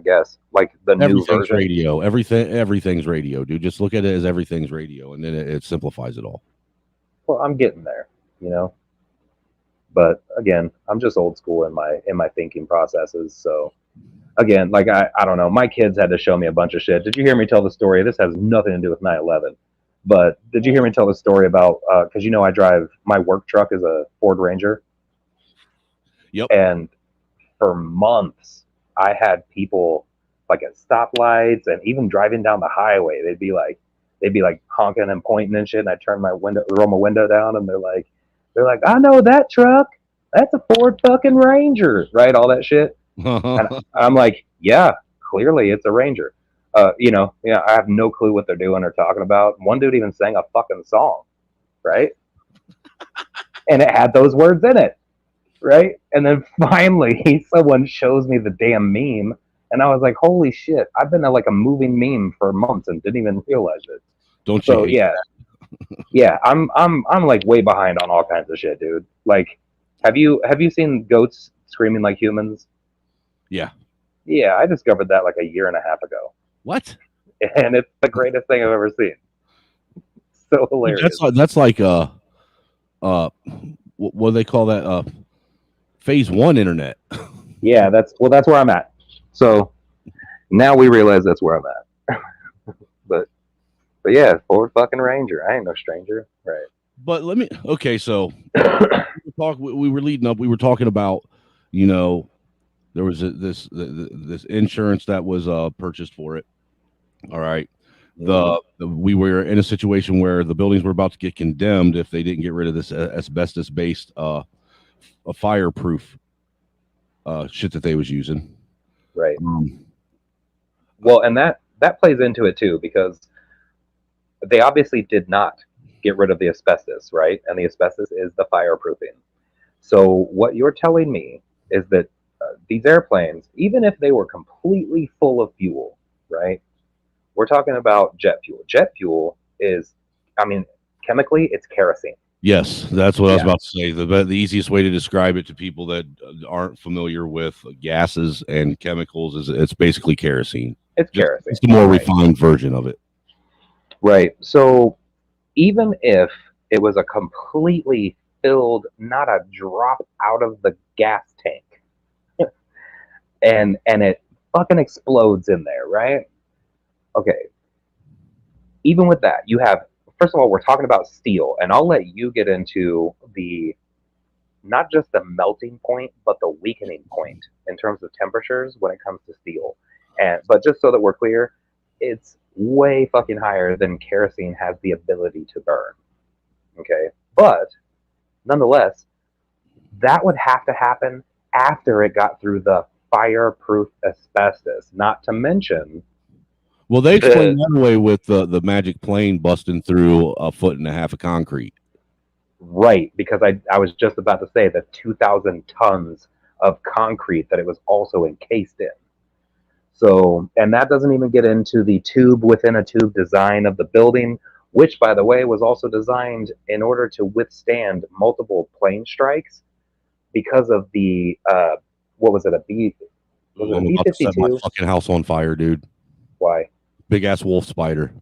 guess like the new version. Radio. Everything's radio, dude. Just look at it as everything's radio, and then it simplifies it all. Well, I'm getting there, you know. But again, I'm just old school in my thinking processes. So again, like I don't know. My kids had to show me a bunch of shit. Did you hear me tell the story? This has nothing to do with 9/11. But did you hear me tell the story about because I drive my work truck is a Ford Ranger. Yep. And for months, I had people like at stoplights and even driving down the highway. They'd be like honking and pointing and shit. And I roll my window down, and they're like, I know that truck. That's a Ford fucking Ranger, right? All that shit. And I'm like, yeah, clearly it's a Ranger. I have no clue what they're doing or talking about. One dude even sang a fucking song, right? And it had those words in it, right? And then finally, someone shows me the damn meme, and I was like, holy shit! I've been like a moving meme for months and didn't even realize it. Don't you? So yeah, yeah, I'm like way behind on all kinds of shit, dude. Like, have you seen goats screaming like humans? Yeah. Yeah, I discovered that like a year and a half ago. What? And it's the greatest thing I've ever seen. So hilarious. That's like what do they call that? phase 1 internet. Yeah, that's where I'm at. So now we realize that's where I'm at. but yeah, Ford fucking Ranger. I ain't no stranger, right? But so we were leading up. We were talking about, there was this insurance that was purchased for it. All right. We were in a situation where the buildings were about to get condemned if they didn't get rid of this asbestos based a fireproof shit that they was using. Right. Well, and that plays into it too, because they obviously did not get rid of the asbestos, right? And the asbestos is the fireproofing. So what you're telling me is that these airplanes, even if they were completely full of fuel, right? We're talking about jet fuel. Jet fuel is, chemically, it's kerosene. Yes, that's what I was about to say. The easiest way to describe it to people that aren't familiar with gases and chemicals is it's basically kerosene. It's kerosene. It's the more refined version of it. Right. So even if it was a completely filled, not a drop out of the gas tank, and it fucking explodes in there, right? Okay. Even with that, you have, first of all, we're talking about steel, and I'll let you get into not just the melting point, but the weakening point in terms of temperatures when it comes to steel. But just so that we're clear, it's way fucking higher than kerosene has the ability to burn. Okay? But nonetheless, that would have to happen after it got through the fireproof asbestos, not to mention. Well, they explained that way with the magic plane busting through 1.5 feet of concrete. Right, because I was just about to say the 2,000 tons of concrete that it was also encased in. So, and that doesn't even get into the tube within a tube design of the building, which, by the way, was also designed in order to withstand multiple plane strikes because of the, what was it, a B-52? Set my fucking house on fire, dude. Why? Big ass wolf spider.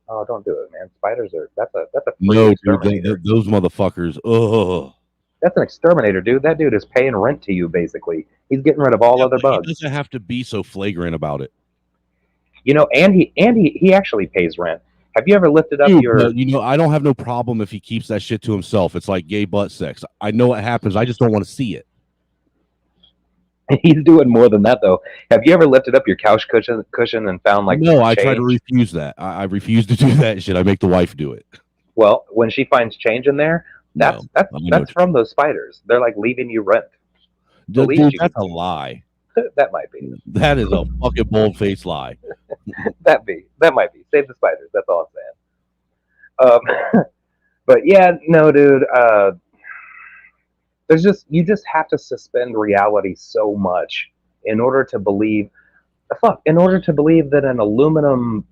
Oh, don't do it, man. Spiders are, that's a no, dude, those motherfuckers. Ugh. That's an exterminator, dude. That dude is paying rent to you, basically. He's getting rid of all other bugs. He doesn't have to be so flagrant about it. And he actually pays rent. Have you ever lifted up your? I don't have no problem if he keeps that shit to himself. It's like gay butt sex. I know it happens. I just don't want to see it. He's doing more than that, though. Have you ever lifted up your couch cushion and found like? No, I try to refuse that. I refuse to do that shit. I make the wife do it. Well, when she finds change in there, that's from those spiders. They're like leaving you rent. Dude, that's a lie. That might be. That is a fucking bold-faced lie. That might be. Save the spiders. That's all I'm saying. But yeah, no, dude. You just have to suspend reality so much in order to believe. In order to believe that an aluminum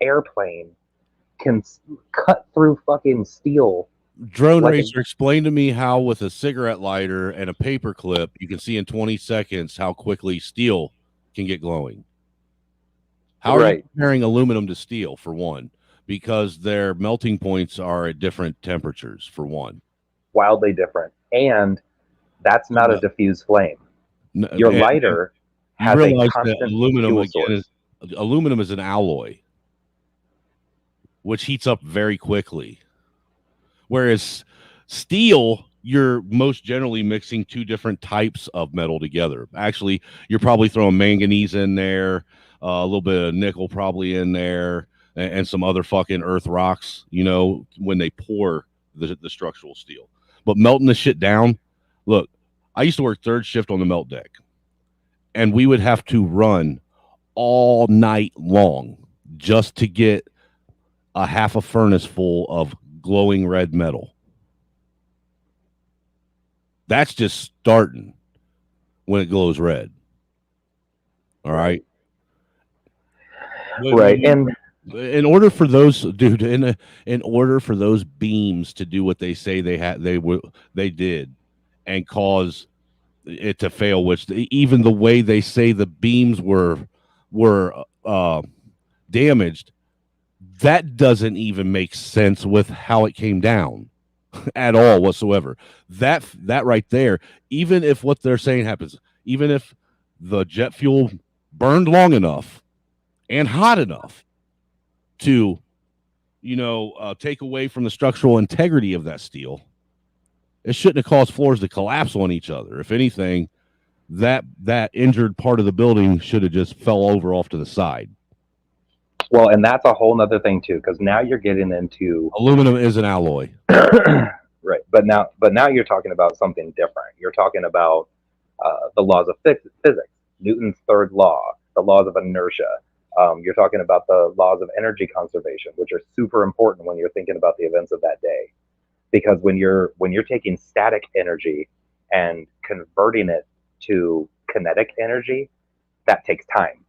airplane can cut through fucking steel. Drone Racer, explain to me how with a cigarette lighter and a paper clip, you can see in 20 seconds how quickly steel can get glowing. How are you comparing aluminum to steel, for one? Because their melting points are at different temperatures, for one. Wildly different. And that's not a diffused flame. Your lighter has a constant aluminum source. Aluminum is an alloy, which heats up very quickly. Whereas steel, you're most generally mixing two different types of metal together. Actually, you're probably throwing manganese in there, a little bit of nickel probably in there, and some other fucking earth rocks, when they pour the structural steel. But melting the shit down, look, I used to work third shift on the melt deck, and we would have to run all night long just to get a half a furnace full of glowing red metal. That's just starting when it glows red. All right. Right. And in order for those in order for those beams to do what they say they did and cause it to fail, which even the way they say the beams were damaged, that doesn't even make sense with how it came down. at all whatsoever. That right there, even if what they're saying happens, even if the jet fuel burned long enough and hot enough to, take away from the structural integrity of that steel, it shouldn't have caused floors to collapse on each other. If anything, that injured part of the building should have just fell over off to the side. Well, and that's a whole nother thing too, because now you're getting into aluminum is an alloy. Right, but now you're talking about something different. You're talking about the laws of physics, Newton's third law, the laws of inertia. You're talking about the laws of energy conservation, which are super important when you're thinking about the events of that day, because when you're taking static energy and converting it to kinetic energy, that takes time,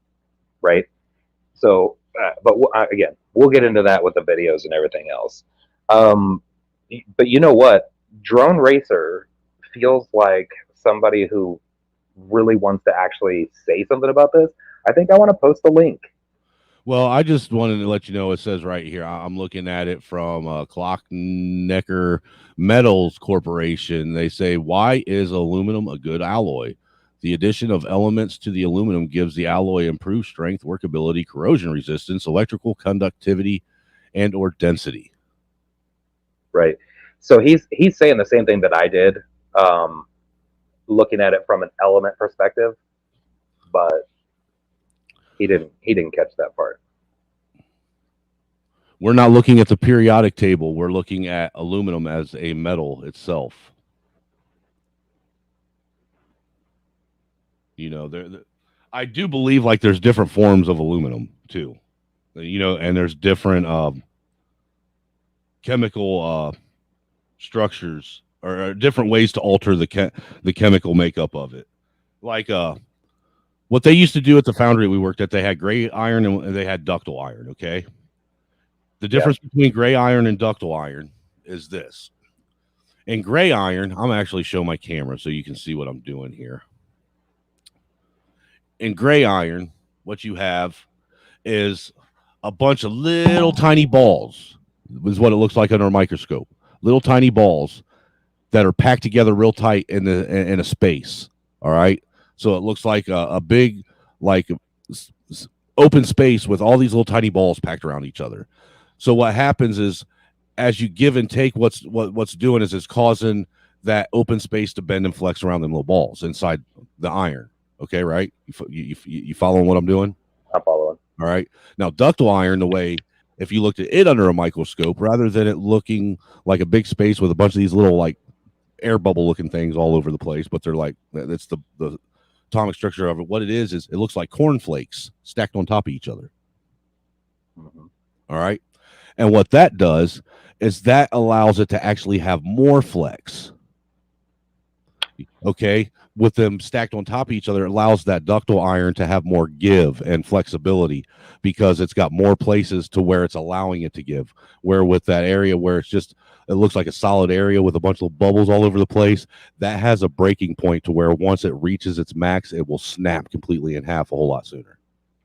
right? So, again, we'll get into that with the videos and everything else. But you know what? Drone Racer feels like somebody who really wants to actually say something about this. I think I want to post the link. Well, I just wanted to let you know, it says right here, I'm looking at it from Klocknecker Metals Corporation. They say, why is aluminum a good alloy? The addition of elements to the aluminum gives the alloy improved strength, workability, corrosion resistance, electrical conductivity, and or density. Right. So he's saying the same thing that I did, looking at it from an element perspective, but he didn't catch that part. We're not looking at the periodic table. We're looking at aluminum as a metal itself. I do believe like there's different forms of aluminum too, and there's different chemical structures or different ways to alter the chemical makeup of it. Like what they used to do at the foundry we worked at, they had gray iron and they had ductile iron. Okay, the difference between gray iron and ductile iron is this. In gray iron, I'm actually show my camera so you can see what I'm doing here. In gray iron, what you have is a bunch of little tiny balls. Is what it looks like under a microscope. Little tiny balls that are packed together real tight in a space. All right, so it looks like a big open space with all these little tiny balls packed around each other. So what happens is, as you give and take, what's doing is it's causing that open space to bend and flex around them little balls inside the iron. Okay, right? You following what I'm doing? I'm following. All right. Now, ductile iron, the way, if you looked at it under a microscope, rather than it looking like a big space with a bunch of these little like air bubble looking things all over the place, but they're like, that's the atomic structure of it. What it is it looks like cornflakes stacked on top of each other. Mm-hmm. All right. And what that does is that allows it to actually have more flex. Okay. With them stacked on top of each other, it allows that ductile iron to have more give and flexibility because it's got more places to where it's allowing it to give. Where with that area where it looks like a solid area with a bunch of bubbles all over the place, that has a breaking point to where once it reaches its max, it will snap completely in half a whole lot sooner.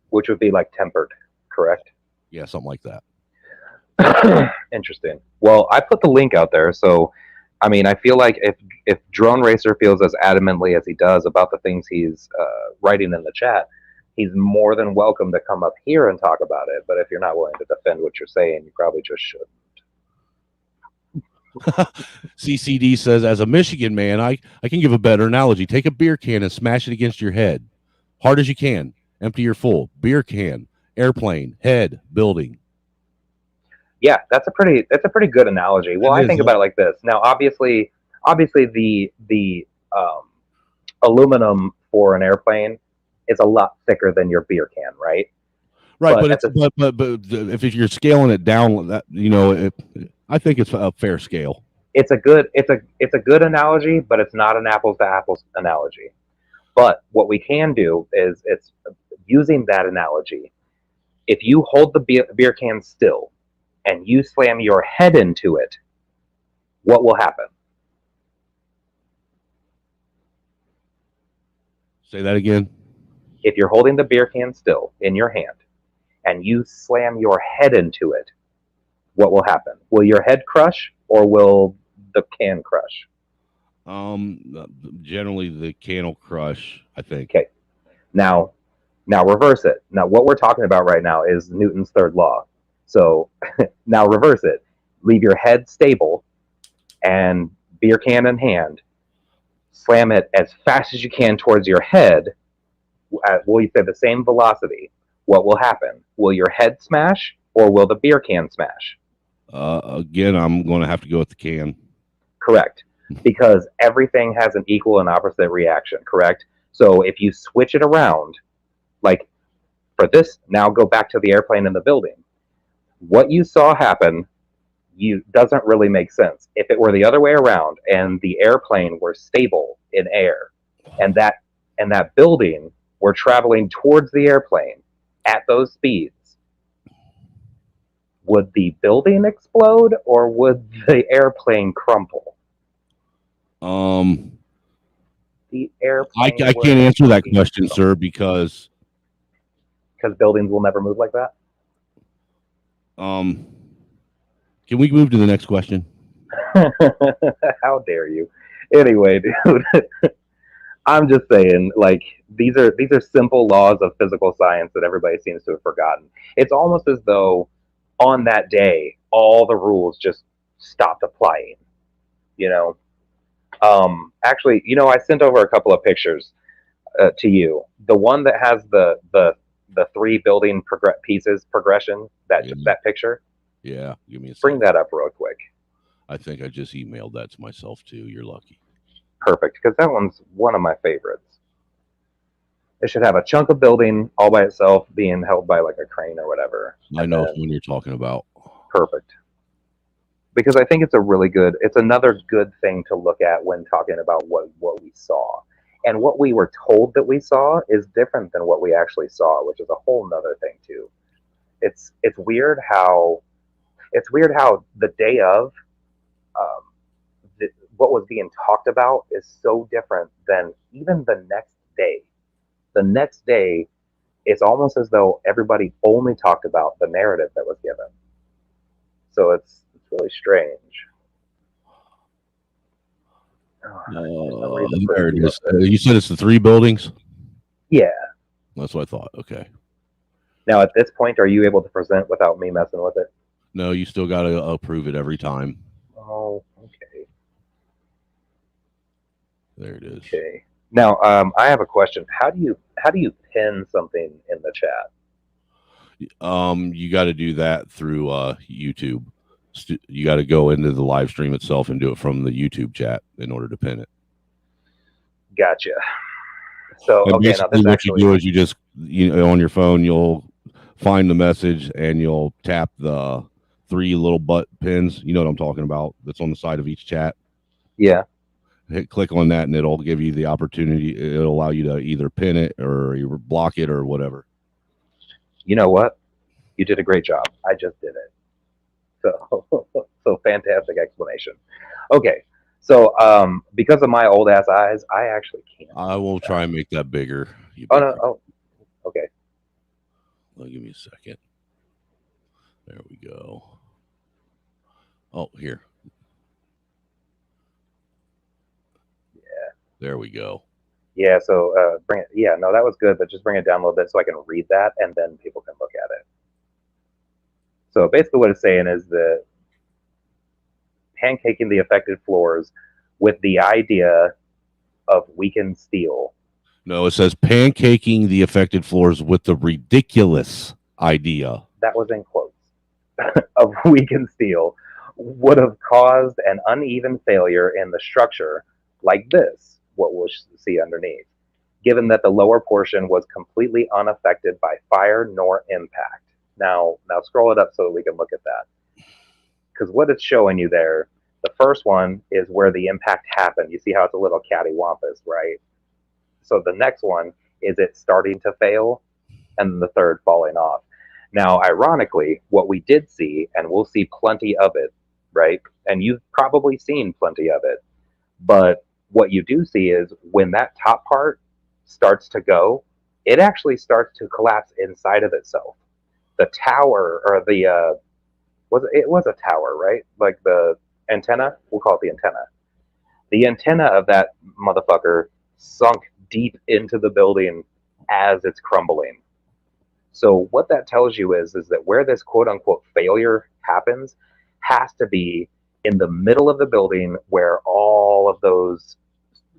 Which would be like tempered, correct? Yeah, something like that. Interesting. Well, I put the link out there, so I mean, I feel like if Drone Racer feels as adamantly as he does about the things he's writing in the chat, he's more than welcome to come up here and talk about it. But if you're not willing to defend what you're saying, you probably just shouldn't. CCD says, as a Michigan man, I can give a better analogy. Take a beer can and smash it against your head. Hard as you can. Empty or full. Beer can, airplane, head, building. Yeah, that's a pretty good analogy. Well, I think about it like this. Now, obviously, the aluminum for an airplane is a lot thicker than your beer can, right? Right, but if you're scaling it down, that I think it's a fair scale. It's a good analogy, but it's not an apples to apples analogy. But what we can do is it's using that analogy. If you hold the beer can still and you slam your head into it, what will happen? Say that again. If you're holding the beer can still in your hand and you slam your head into it, what will happen? Will your head crush, or will the can crush? Generally the can will crush, I think. Okay. Now reverse it. Now what we're talking about right now is Newton's third law. So now reverse it. Leave your head stable and beer can in hand. Slam it as fast as you can towards your head. Will you say the same velocity? What will happen? Will your head smash or will the beer can smash? Again, I'm going to have to go with the can. Correct. Because everything has an equal and opposite reaction, correct? So if you switch it around, like for this, now go back to the airplane in the building. What you saw happen doesn't really make sense. If it were the other way around and the airplane were stable in air and that building were traveling towards the airplane at those speeds, would the building explode or would the airplane crumple? The airplane. I can't answer that question, sir, because buildings will never move like that. Can we move to the next question? How dare you? Anyway, dude, I'm just saying, like, these are simple laws of physical science that everybody seems to have forgotten. It's almost as though on that day all the rules just stopped applying. Actually, I sent over a couple of pictures to you. The one that has the three building pieces progression, that picture. Yeah, give me a second. Bring that up real quick. I think I just emailed that to myself too. You're lucky. Perfect, because that one's one of my favorites. It should have a chunk of building all by itself being held by like a crane or whatever. I know when you're talking about. Perfect. Because I think it's another good thing to look at when talking about what we saw. And what we were told that we saw is different than what we actually saw, which is a whole nother thing too. It's weird how the day of what was being talked about is so different than even the next day. The next day, it's almost as though everybody only talked about the narrative that was given. So it's really strange. There it is. You said it's the three buildings? Yeah. That's what I thought. Okay. Now, at this point, are you able to present without me messing with it? No, you still got to approve it every time. Oh, okay. There it is. Okay. Now, I have a question. How do you pin something in the chat? You got to do that through YouTube. You got to go into the live stream itself and do it from the YouTube chat in order to pin it. Gotcha. So, and okay, now this what actually... you do is you just on your phone you'll find the message and you'll tap the three little butt pins. You know what I'm talking about? That's on the side of each chat. Yeah. Click on that and it'll give you the opportunity. It'll allow you to either pin it or block it or whatever. You know what? You did a great job. I just did it. So fantastic explanation. Okay. So because of my old ass eyes, I actually can't. I will try and make that bigger. No. Okay. Well, give me a second. There we go. Oh, here. Yeah. There we go. Yeah, so bring it. Yeah, no, that was good, but just bring it down a little bit so I can read that and then people can look at it. So basically what it's saying is that pancaking the affected floors with the idea of weakened steel. No, it says pancaking the affected floors with the ridiculous idea. That was in quotes. Of weakened steel would have caused an uneven failure in the structure like this, what we'll see underneath, given that the lower portion was completely unaffected by fire nor impact. Now scroll it up so that we can look at that. Because what it's showing you there, the first one is where the impact happened. You see how it's a little cattywampus, right? So the next one is it starting to fail, and then the third falling off. Now, ironically, what we did see, and we'll see plenty of it, right? And you've probably seen plenty of it. But what you do see is when that top part starts to go, it actually starts to collapse inside of itself. The tower, or it was a tower, right? Like the antenna. We'll call it the antenna. The antenna of that motherfucker sunk deep into the building as it's crumbling. So what that tells you is that where this quote unquote failure happens has to be in the middle of the building where all of those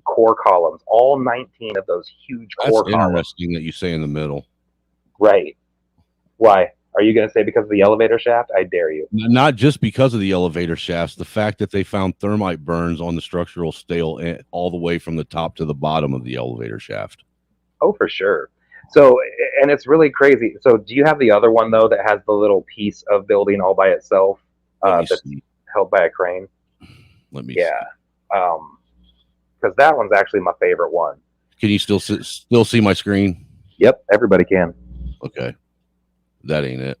core columns, all 19 of those huge core columns. Interesting that you say in the middle. Right. Why? Are you going to say because of the elevator shaft? I dare you. Not just because of the elevator shafts. The fact that they found thermite burns on the structural steel all the way from the top to the bottom of the elevator shaft. Oh, for sure. So, and it's really crazy. So do you have the other one, though, that has the little piece of building all by itself that's held by a crane? Let me see. Because that one's actually my favorite one. Can you still see my screen? Yep, everybody can. Okay. That ain't it.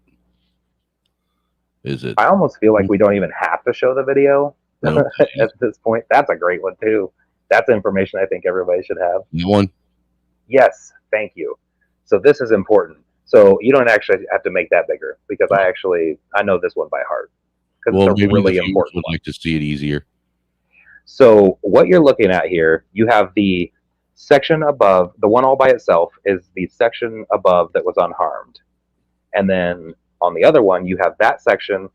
Is it? I almost feel like we don't even have to show the video Nope. at this point. That's a great one, too. That's information I think everybody should have. You one? Yes, thank you. So this is important. So you don't actually have to make that bigger because I know this one by heart. Well, it's a maybe really the viewers important would one. like to see it easier. So what you're looking at here, you have the section above, the one all by itself is the section above that was unharmed. And then on the other one, you have that section,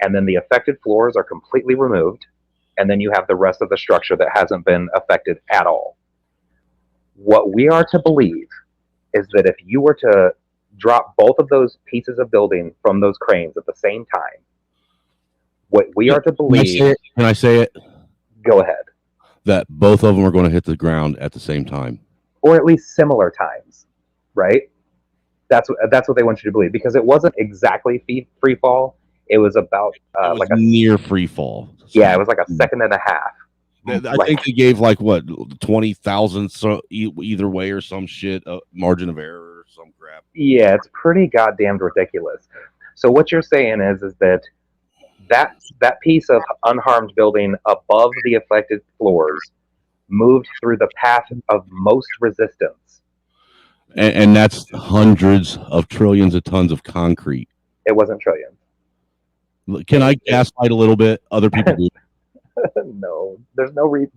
and then the affected floors are completely removed. And then you have the rest of the structure that hasn't been affected at all. What we are to believe is that if you were to drop both of those pieces of building from those cranes at the same time, what we are to believe... Can I say it? Go ahead. That both of them are going to hit the ground at the same time. Or at least similar times, right? That's what they want you to believe, because it wasn't exactly free fall. It was about like a near free fall. Yeah, it was like a second and a half. I think they gave like what 20,000 either way or some shit, margin of error or some crap. Yeah, it's pretty goddamn ridiculous. So what you're saying is that piece of unharmed building above the affected floors moved through the path of most resistance. And that's hundreds of trillions of tons of concrete. It wasn't trillions. Can I gaslight a little bit? Other people do. No, there's no reason.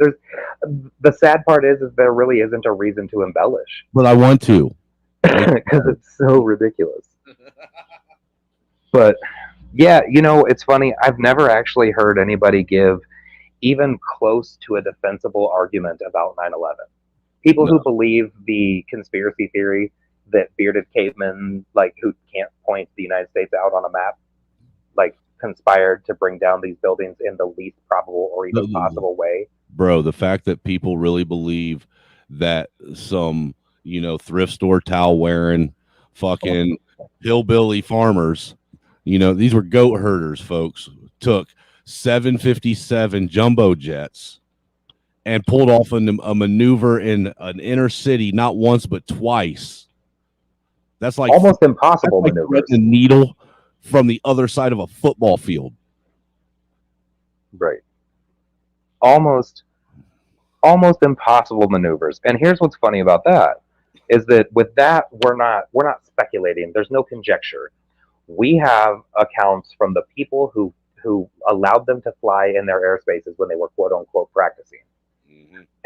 The sad part is there really isn't a reason to embellish. But I want to. Because it's so ridiculous. But yeah, it's funny. I've never actually heard anybody give even close to a defensible argument about 9/11. People who believe the conspiracy theory that bearded cavemen, like who can't point the United States out on a map, like conspired to bring down these buildings in the least probable or even possible way. Bro, the fact that people really believe that some, thrift store towel wearing fucking hillbilly farmers, these were goat herders, folks, took 757 jumbo jets and pulled off a maneuver in an inner city, not once, but twice. That's like almost impossible maneuvers. Like the needle from the other side of a football field. Right. Almost impossible maneuvers. And here's what's funny about that is that with that, we're not speculating. There's no conjecture. We have accounts from the people who allowed them to fly in their airspaces when they were quote unquote practicing.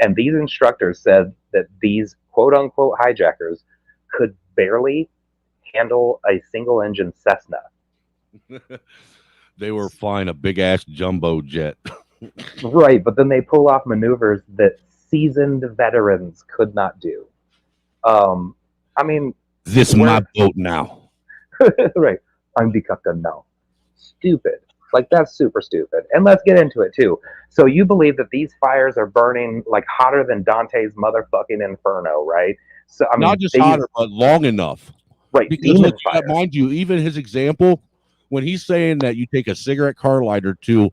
And these instructors said that these quote-unquote hijackers could barely handle a single-engine Cessna. They were flying a big-ass jumbo jet. Right, but then they pull off maneuvers that seasoned veterans could not do. This is my boat now. Right, I'm the captain now. Stupid. Like, that's super stupid. And let's get into it, too. So you believe that these fires are burning, like, hotter than Dante's motherfucking Inferno, right? So not just hotter, but long enough. Right. Because, mind you, even his example, when he's saying that you take a cigarette car lighter to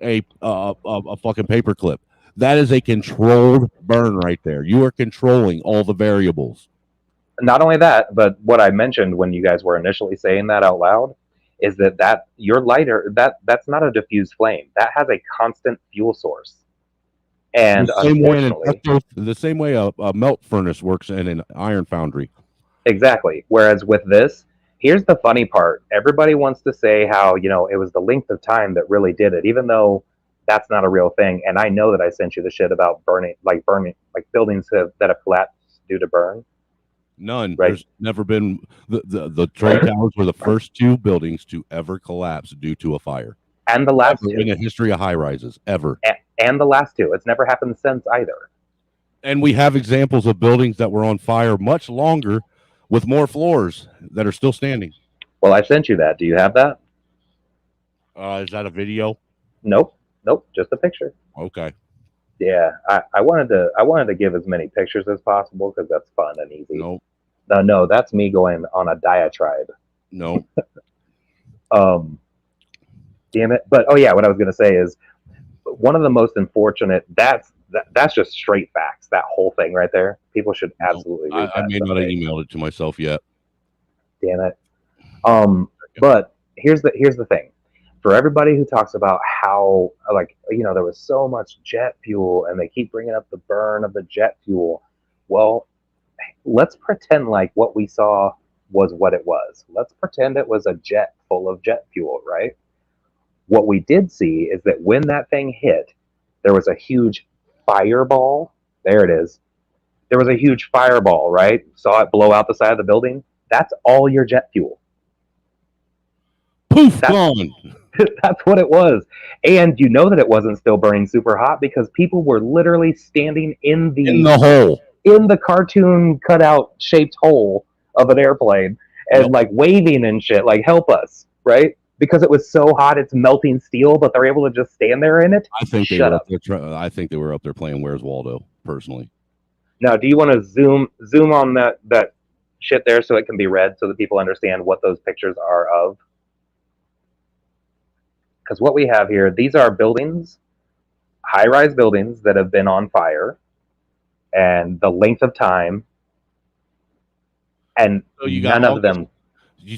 a fucking paper clip, that is a controlled burn right there. You are controlling all the variables. Not only that, but what I mentioned when you guys were initially saying that out loud, is that your lighter, that's not a diffused flame. That has a constant fuel source. And the same way a melt furnace works in an iron foundry. Exactly. Whereas with this, here's the funny part. Everybody wants to say how, it was the length of time that really did it, even though that's not a real thing. And I know that I sent you the shit about burning buildings that have collapsed due to burn. None. Right. There's never been the trade towers were the first 2 buildings to ever collapse due to a fire. And the last ever 2 in the history of high rises ever. And the last 2. It's never happened since either. And we have examples of buildings that were on fire much longer with more floors that are still standing. Well, I sent you that. Do you have that? Is that a video? Nope, just a picture. Okay. Yeah, I wanted to give as many pictures as possible because that's fun and easy. Nope. No, that's me going on a diatribe. No. Damn it. But what I was gonna say is one of the most unfortunate. That's just straight facts. That whole thing right there. People should absolutely. Read I may not have emailed it to myself yet. Damn it. But here's the thing. For everybody who talks about how, there was so much jet fuel and they keep bringing up the burn of the jet fuel. Well, let's pretend like what we saw was what it was. Let's pretend it was a jet full of jet fuel, right? What we did see is that when that thing hit, there was a huge fireball. There it is. There was a huge fireball, right? Saw it blow out the side of the building. That's all your jet fuel. Poof, gone. That's what it was. And you know that it wasn't still burning super hot because people were literally standing in the hole. In the cartoon cutout shaped hole of an airplane and waving and shit, help us, right? Because it was so hot, it's melting steel, but they're able to just stand there in it. I think they were up there playing Where's Waldo, personally. Now, do you want to zoom on that shit there so it can be read so that people understand what those pictures are of? Because what we have here, these are buildings, high-rise buildings that have been on fire, and the length of time, and so none of them.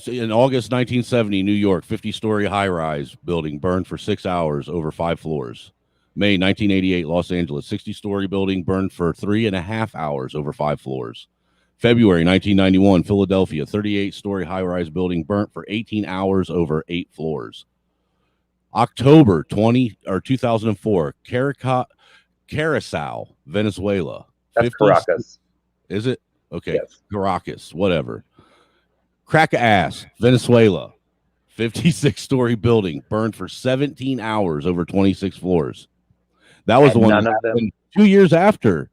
In August 1970, New York, 50-story high-rise building burned for 6 hours over 5 floors. May 1988, Los Angeles, 60-story building burned for 3.5 hours over 5 floors. February 1991, Philadelphia, 38-story high-rise building burnt for 18 hours over 8 floors. October 2004, Curacao, Venezuela. That's Caracas. Is it? Okay. Yes. Caracas, whatever. Caracas, Venezuela. 56-story building burned for 17 hours over 26 floors. That was the one that happened 2 years after.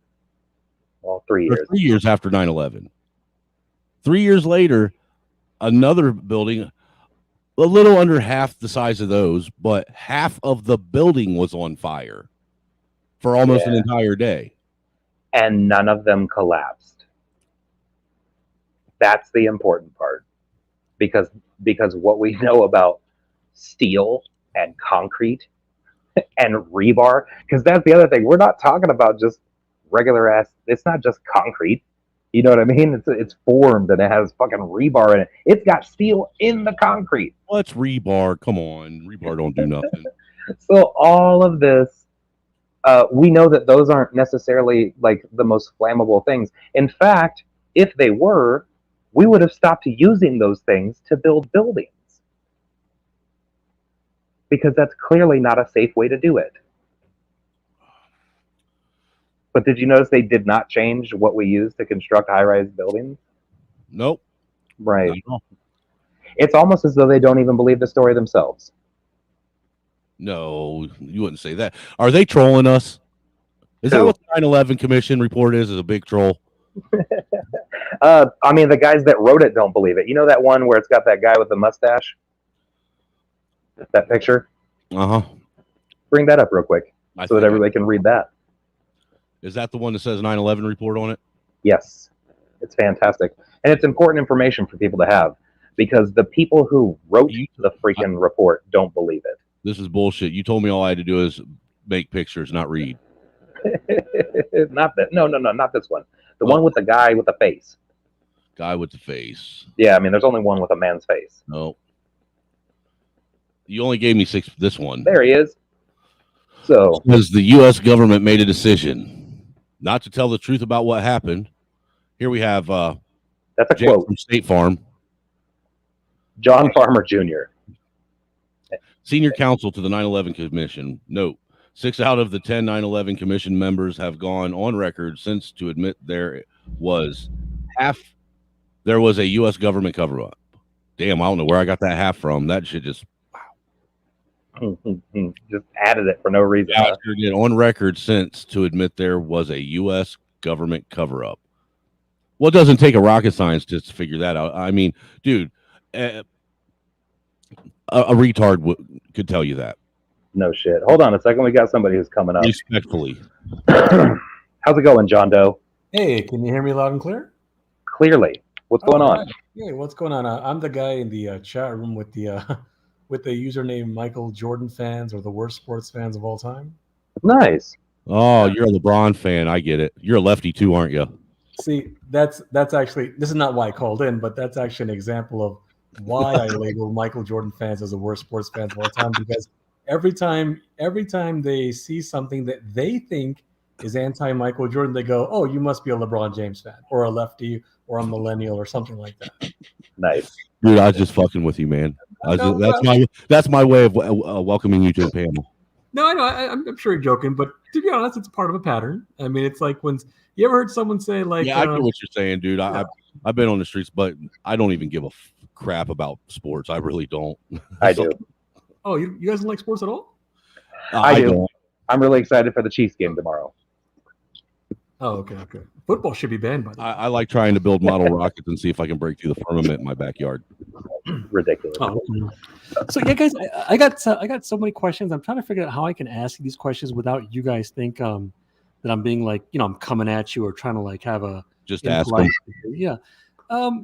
Well, 3 years. 3 years after 9/11. 3 years later, another building, a little under half the size of those, but half of the building was on fire for almost an entire day. And none of them collapsed. That's the important part. Because what we know about steel and concrete and rebar, because that's the other thing. We're not talking about just regular ass, it's not just concrete. You know what I mean? It's formed and it has fucking rebar in it. It's got steel in the concrete. What's rebar? Come on. Rebar don't do nothing. So all of this, we know that those aren't necessarily the most flammable things. In fact, if they were, we would have stopped using those things to build buildings. Because that's clearly not a safe way to do it. But did you notice they did not change what we use to construct high-rise buildings? Nope. Right. It's almost as though they don't even believe the story themselves. No, you wouldn't say that. Are they trolling us? Is that what the 9/11 Commission report is a big troll? I mean, the guys that wrote it don't believe it. You know that one where it's got that guy with the mustache? That picture? Uh-huh. Bring that up real quick so that everybody can read that. Is that the one that says 9/11 report on it? Yes. It's fantastic. And it's important information for people to have because the people who wrote the freaking report don't believe it. This is bullshit. You told me all I had to do is make pictures, not read. Not that. No, not this one. The one with the guy with the face. Guy with the face. Yeah, I mean, there's only one with a man's face. No. You only gave me 6. This one. There he is. So, because the U.S. government made a decision not to tell the truth about what happened. Here we have that's a Jake quote from State Farm. John Farmer Jr. Senior counsel to the 9/11 Commission. Note, 6 out of the 10 9/11 Commission members have gone on record since to admit there was a U.S. government cover-up. Damn, I don't know where I got that half from. That shit just just added it for no reason. On record since to admit there was a U.S. government cover-up. Well, it doesn't take a rocket scientist to figure that out. I mean, dude, a retard could tell you that. No shit. Hold on a second. We got somebody who's coming up. Respectfully. How's it going, John Doe? Hey, can you hear me loud and clear? Clearly. What's going on? Right. Hey, what's going on? I'm the guy in the chat room with the username Michael Jordan fans, or the worst sports fans of all time. Nice. Oh, you're a LeBron fan. I get it. You're a lefty too, aren't you? See, that's actually, this is not why I called in, but that's actually an example of why I label Michael Jordan fans as the worst sports fans of all time, because every time they see something that they think is anti-Michael Jordan, they go, "Oh, you must be a LeBron James fan, or a lefty, or a millennial, or something like that." Nice, dude. I was just fucking with you, man. That's my way of welcoming you to the panel. No, I know. I'm sure you're joking, but to be honest, it's part of a pattern. I mean, it's like when you ever heard someone say, like, "Yeah, I get what you're saying, dude." Yeah. I've been on the streets, but I don't even give a crap about sports. I really don't. I do. Oh, you guys don't like sports at all? I do. I'm really excited for the Chiefs game tomorrow. Oh, okay. Football should be banned by the way. I like trying to build model rockets and see if I can break through the firmament in my backyard. Ridiculous. Oh, so yeah, guys, I got so many questions. I'm trying to figure out how I can ask these questions without you guys think that I'm being like, I'm coming at you or trying to like have a just ask them. Yeah.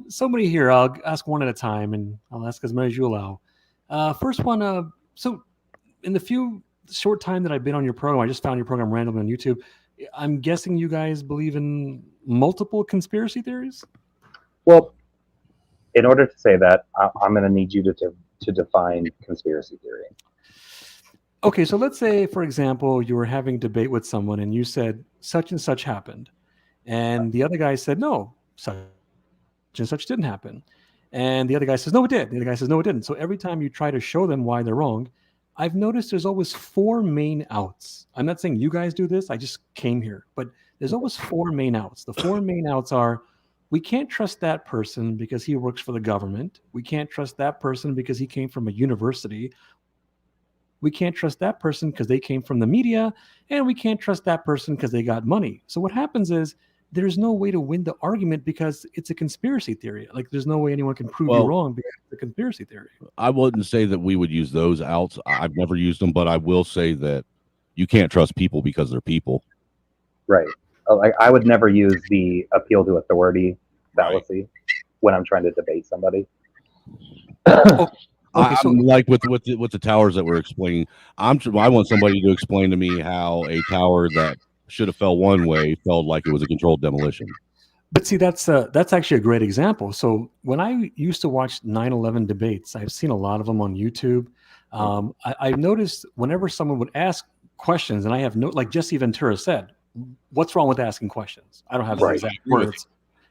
So many here. I'll ask one at a time, and I'll ask as many as you allow. First one. So in the short time that I've been on your program, I just found your program randomly on YouTube. I'm guessing you guys believe in multiple conspiracy theories? Well, in order to say that, I'm going to need you to define conspiracy theory. Okay, so let's say, for example, you were having a debate with someone and you said such and such happened. And the other guy said, no, such and such didn't happen. And the other guy says, no, it did. The other guy says, no, it didn't. So every time you try to show them why they're wrong, I've noticed there's always 4 main outs. I'm not saying you guys do this. I just came here. But there's always 4 main outs. The 4 main outs are, we can't trust that person because he works for the government. We can't trust that person because he came from a university. We can't trust that person because they came from the media. And we can't trust that person because they got money. So what happens is there's no way to win the argument because it's a conspiracy theory. Like there's no way anyone can prove you wrong because it's a conspiracy theory. I wouldn't say that we would use those outs. I've never used them, but I will say that you can't trust people because they're people. Right. Like I would never use the appeal to authority fallacy when I'm trying to debate somebody. Okay, so like with the towers that we're explaining, I want somebody to explain to me how a tower that should have fell one way felt like it was a controlled demolition. But see, that's actually a great example. So when I used to watch 9/11 debates, I've seen a lot of them on YouTube. I noticed whenever someone would ask questions, and I have like Jesse Ventura said, what's wrong with asking questions? I don't have the exact words.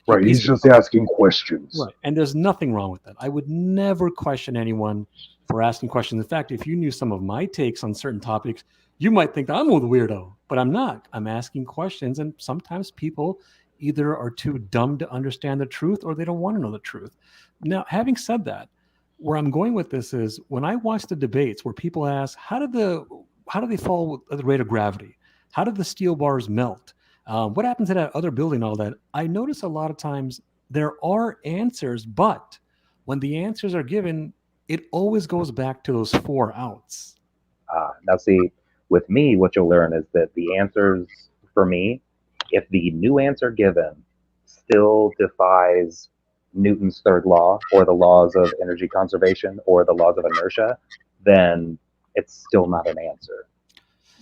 Right, he's just asking questions. Right, and there's nothing wrong with that. I would never question anyone for asking questions. In fact, if you knew some of my takes on certain topics, you might think that I'm a weirdo, but I'm not. I'm asking questions, and sometimes people either are too dumb to understand the truth or they don't want to know the truth. Now, having said that, where I'm going with this is when I watch the debates where people ask, how do they fall at the rate of gravity? How did the steel bars melt? What happened to that other building, all that? I notice a lot of times there are answers, but when the answers are given, it always goes back to those 4 outs. Now, see, with me, what you'll learn is that the answers for me, if the new answer given still defies Newton's third law or the laws of energy conservation or the laws of inertia, then it's still not an answer.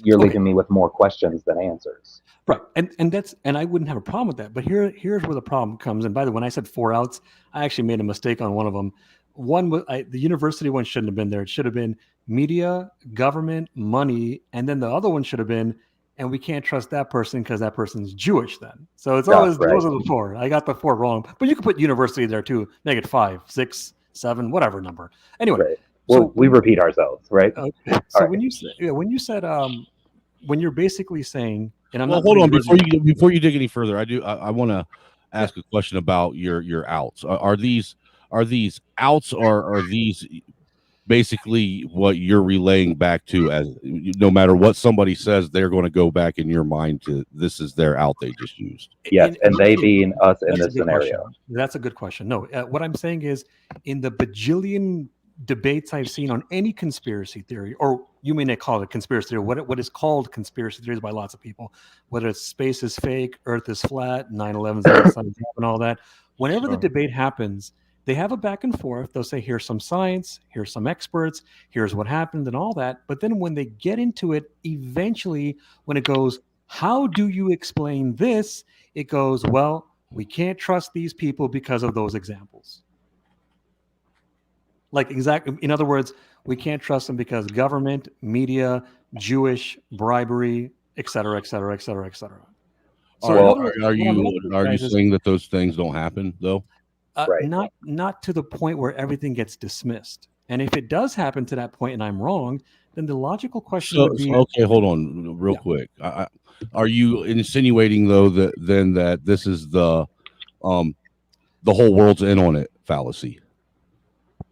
You're leaving me with more questions than answers. Right, and I wouldn't have a problem with that. But here's where the problem comes. And by the way, when I said 4 outs, I actually made a mistake on one of them. One was the university one shouldn't have been there. It should have been media, government, money, and then the other one should have been, and we can't trust that person because that person's Jewish. Then, so it's always those are the 4. I got the 4 wrong, but you could put university there too. Make it 5, 6, 7, whatever number. Anyway, well, we repeat ourselves, right? Okay. So when you said when you're basically saying, and I'm Well, not hold on putting before you dig any further. I want to ask a question about your outs. Are these outs, or are these basically what you're relaying back to, as no matter what somebody says, they're going to go back in your mind to this is their out they just used? Yes, and they being us in That's a this good scenario. question. That's a good question. No, what I'm saying is, in the bajillion debates I've seen on any conspiracy theory, or you may not call it a conspiracy theory, what is called conspiracy theories by lots of people, whether it's space is fake, Earth is flat, 9/11's the sun, and all that. Whenever the debate happens, they have a back and forth. They'll say, here's some science, here's some experts, here's what happened, and all that. But then when they get into it, eventually, when it goes, how do you explain this? It goes, well, we can't trust these people because of those examples. Like, exactly. In other words, we can't trust them because government, media, Jewish, bribery, et cetera, et cetera, et cetera, et cetera. So Well, are you saying that those things don't happen though? Right. Not to the point where everything gets dismissed. And if it does happen to that point and I'm wrong, then the logical question would be, okay, hold on real quick. Are you insinuating though that this is the whole world's in on it fallacy?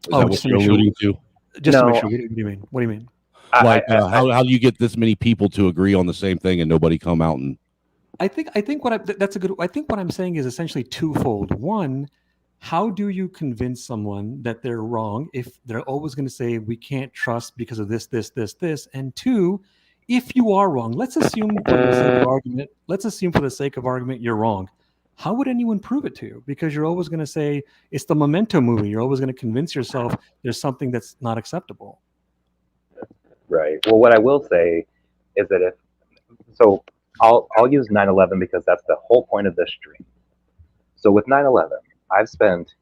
Is that what you're alluding to? Just to make sure. What do you mean? What do you mean? Like, how do you get this many people to agree on the same thing and nobody come out and? I think that's a good. I think what I'm saying is essentially twofold. One, how do you convince someone that they're wrong if they're always going to say we can't trust because of this, this, this, this? And two, if you are wrong, let's assume for the sake of argument. Let's assume for the sake of argument you're wrong. How would anyone prove it to you? Because you're always going to say it's the Memento movie. You're always going to convince yourself there's something that's not acceptable. Right. Well, what I will say is that I'll use 9/11 because that's the whole point of this stream. So with 9/11, I've spent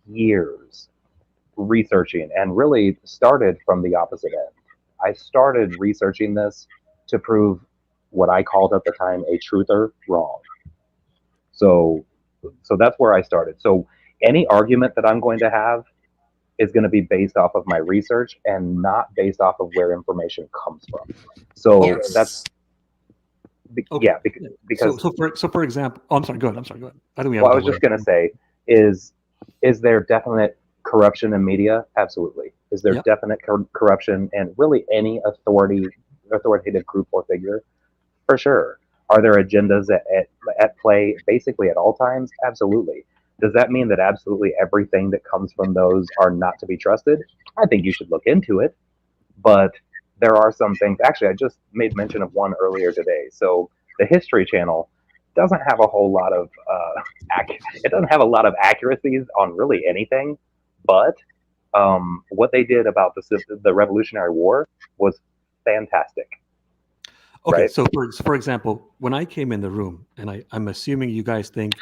years researching and really started from the opposite end. I started researching this to prove what I called at the time a truther wrong. So that's where I started. So any argument that I'm going to have is going to be based off of my research and not based off of where information comes from. So that's because so for example, I'm sorry. Go ahead. I think I was just going to say is there definite corruption in media? Absolutely. Is there definite corruption in really any authoritative group or figure? For sure. Are there agendas at play basically at all times? Absolutely. Does that mean that absolutely everything that comes from those are not to be trusted? I think you should look into it. But there are some things. Actually, I just made mention of one earlier today. So the History Channel doesn't have a whole lot of accuracies on really anything. But what they did about the Revolutionary War was fantastic. Okay, right? so for example, when I came in the room, and I'm assuming you guys think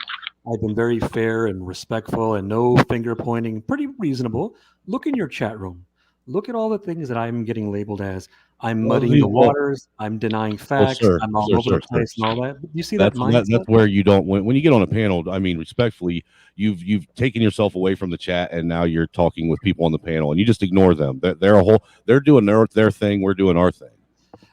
I've been very fair and respectful and no finger pointing, pretty reasonable. Look in your chat room. Look at all the things that I'm getting labeled as. I'm muddying the waters. I'm denying facts. I'm all over the place and all that. You see that mindset? That's where you don't. When you get on a panel, I mean, respectfully, you've taken yourself away from the chat, and now you're talking with people on the panel, and you just ignore them. They're doing their thing. We're doing our thing.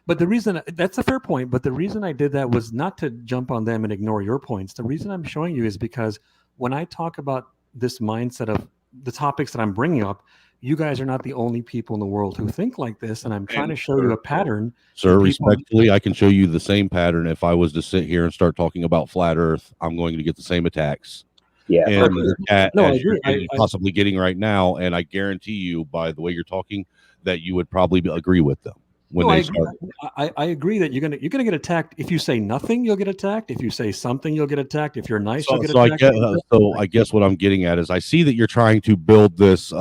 But the reason, that's a fair point, but the reason I did that was not to jump on them and ignore your points. The reason I'm showing you is because when I talk about this mindset of the topics that I'm bringing up, you guys are not the only people in the world who think like this, and I'm trying to show you a pattern. Sir, respectfully, I can show you the same pattern. If I was to sit here and start talking about flat Earth, I'm going to get the same attacks. Yeah, and you're possibly getting right now, and I guarantee you, by the way you're talking, that you would probably agree with them. I agree that you're gonna get attacked. If you say nothing, you'll get attacked. If you say something, you'll get attacked. If you're nice, you'll get attacked. I guess what I'm getting at is I see that you're trying to build this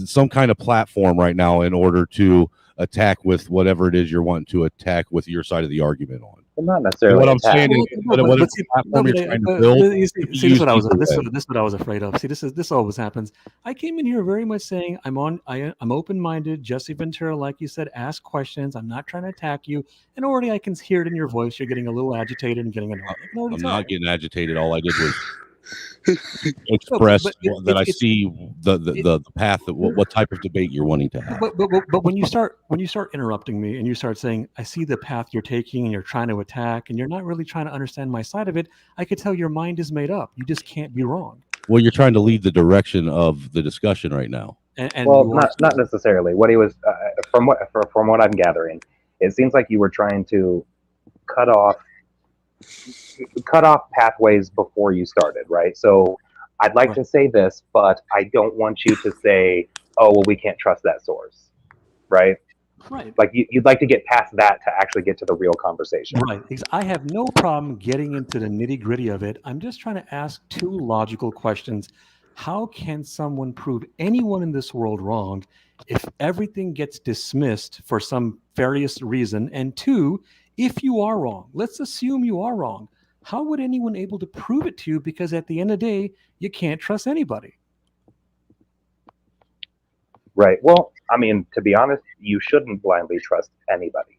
some kind of platform right now in order to attack with whatever it is you're wanting to attack with your side of the argument on. Well, not necessarily. What I'm saying is, platform you're trying to build. This is what I was afraid of. See, this always happens. I came in here very much saying I'm open-minded. Jesse Ventura, like you said, ask questions. I'm not trying to attack you. And already I can hear it in your voice. You're getting a little agitated and getting annoyed. I'm not getting agitated. All I did was express that I it's see the path that what type of debate you're wanting to have. but when you start interrupting me and you start saying, I see the path you're taking and you're trying to attack and you're not really trying to understand my side of it, I could tell your mind is made up. You just can't be wrong. Well, you're trying to lead the direction of the discussion right now. And Well, you are not necessarily. What he was, from what I'm gathering, it seems like you were trying to cut off pathways before you started, right? So I'd like to say this, but I don't want you to say, oh, well, we can't trust that source, right? right. Like you'd like to get past that to actually get to the real conversation. Right. I have no problem getting into the nitty gritty of it. I'm just trying to ask two logical questions. How can someone prove anyone in this world wrong if everything gets dismissed for some various reason? And two, if you are wrong, let's assume you are wrong. How would anyone able to prove it to you? Because at the end of the day, you can't trust anybody. Right. Well, I mean, to be honest, you shouldn't blindly trust anybody.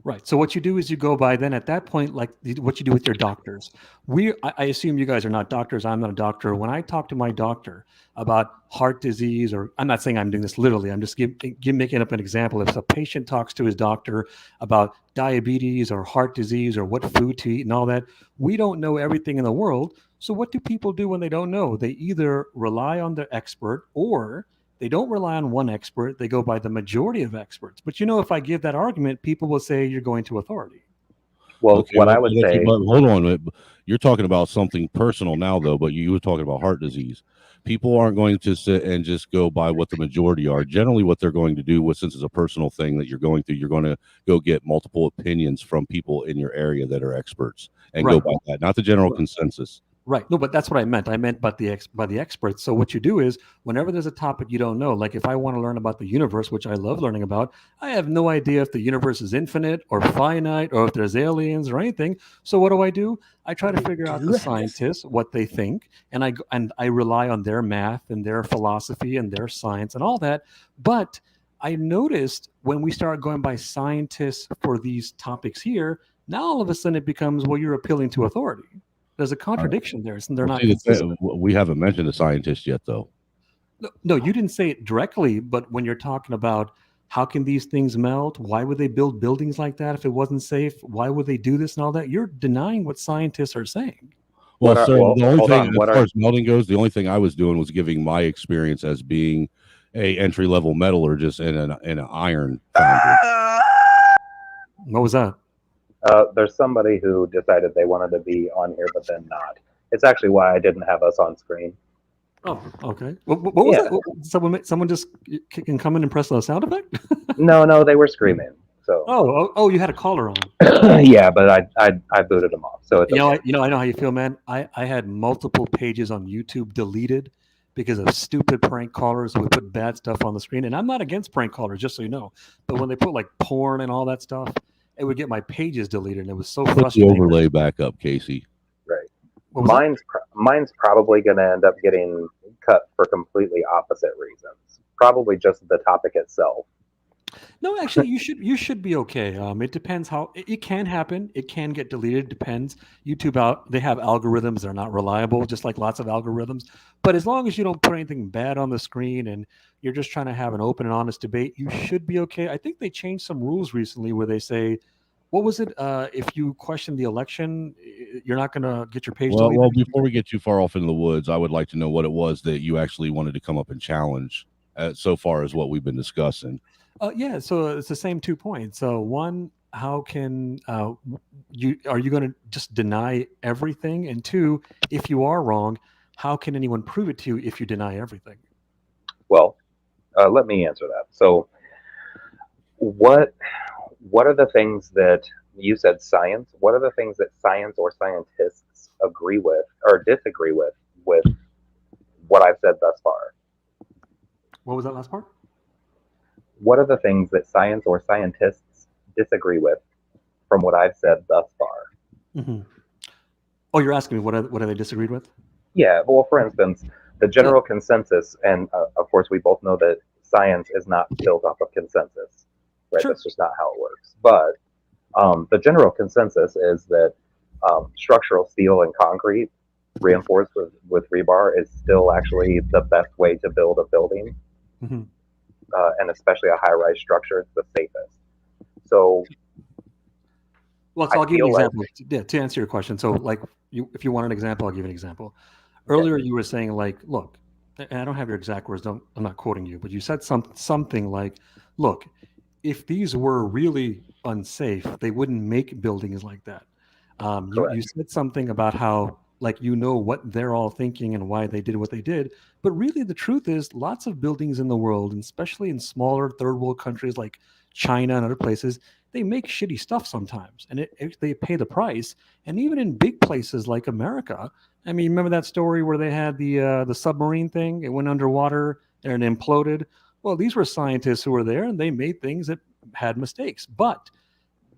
Right. So what you do is you go by then at that point, like what you do with your doctors. I assume you guys are not doctors. I'm not a doctor. When I talk to my doctor about heart disease, or I'm not saying I'm doing this literally, I'm just making up an example. If a patient talks to his doctor about diabetes or heart disease or what food to eat and all that, we don't know everything in the world. So what do people do when they don't know? They either rely on their expert or they don't rely on one expert. They go by the majority of experts. But if I give that argument, people will say you're going to authority. Well, okay, what I would say... Hold on. You're talking about something personal now, though, but you were talking about heart disease. People aren't going to sit and just go by what the majority are. Generally, what they're going to do, since it's a personal thing that you're going through, you're going to go get multiple opinions from people in your area that are experts and go by that, not the general consensus. Right. No, but that's what I meant. I meant by the experts. So what you do is whenever there's a topic you don't know, like if I want to learn about the universe, which I love learning about, I have no idea if the universe is infinite or finite or if there's aliens or anything. So what do? I try to figure out the scientists, what they think, and I rely on their math and their philosophy and their science and all that. But I noticed when we start going by scientists for these topics here, now all of a sudden it becomes, well, you're appealing to authority. There's a contradiction there. They're not. We haven't mentioned a scientist yet, though. No, you didn't say it directly, but when you're talking about how can these things melt, why would they build buildings like that if it wasn't safe? Why would they do this and all that? You're denying what scientists are saying. Well, the only thing, as far as melting goes, the only thing I was doing was giving my experience as being a entry-level metallurgist in an iron foundry. What was that? There's somebody who decided they wanted to be on here, but then not. It's actually why I didn't have us on screen. Oh, okay. What was that? Someone just can come in and press a sound effect? No, they were screaming. So. Oh, you had a caller on. Yeah, but I booted them off. So it's okay. I know how you feel, man. I had multiple pages on YouTube deleted because of stupid prank callers who would put bad stuff on the screen. And I'm not against prank callers, just so you know. But when they put like porn and all that stuff, it would get my pages deleted, and it was so frustrating. Put the overlay back up, Casey. Right. Mine's probably going to end up getting cut for completely opposite reasons. Probably just the topic itself. No, actually, you should be okay. It depends how it can happen. It can get deleted. Depends. YouTube they have algorithms. They're not reliable, just like lots of algorithms. But as long as you don't put anything bad on the screen and you're just trying to have an open and honest debate, you should be okay. I think they changed some rules recently where they say, what was it? If you question the election, you're not going to get your page deleted. Well, before we get too far off into the woods, I would like to know what it was that you actually wanted to come up and challenge so far as what we've been discussing. Yeah, so it's the same 2 points. So one, how can are you going to just deny everything? And two, if you are wrong, how can anyone prove it to you if you deny everything? Well, let me answer that. So what are the things that you said science? What are the things that science or scientists agree with or disagree with what I've said thus far? What was that last part? What are the things that science or scientists disagree with from what I've said thus far? Mm-hmm. Oh, you're asking me what are they disagreed with? Yeah. Well, for instance, the general consensus, and of course, we both know that science is not built off of consensus, right? Sure. That's just not how it works. But the general consensus is that structural steel and concrete reinforced with rebar is still actually the best way to build a building, and especially a high-rise structure. It's the safest. So, well, so I'll give you an feel like- example. To answer your question, so like, if you want an example, I'll give you an example. Earlier, you were saying like, look, and I don't have your exact words. I'm not quoting you, but you said something like, look, if these were really unsafe, they wouldn't make buildings like that. You said something about how, like, you know what they're all thinking and why they did what they did. But really, the truth is, lots of buildings in the world, and especially in smaller third world countries like China and other places, they make shitty stuff sometimes, and they pay the price. And even in big places like America, I mean, remember that story where they had the submarine thing? It went underwater and imploded. Well, these were scientists who were there, and they made things that had mistakes. But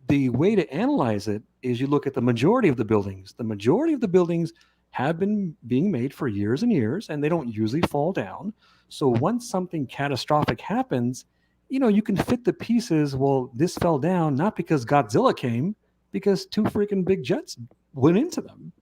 the way to analyze it is you look at the majority of the buildings. The majority of the buildings have been being made for years and years, and they don't usually fall down. So once something catastrophic happens, you can fit the pieces. Well, this fell down not because Godzilla came, because two freaking big jets went into them.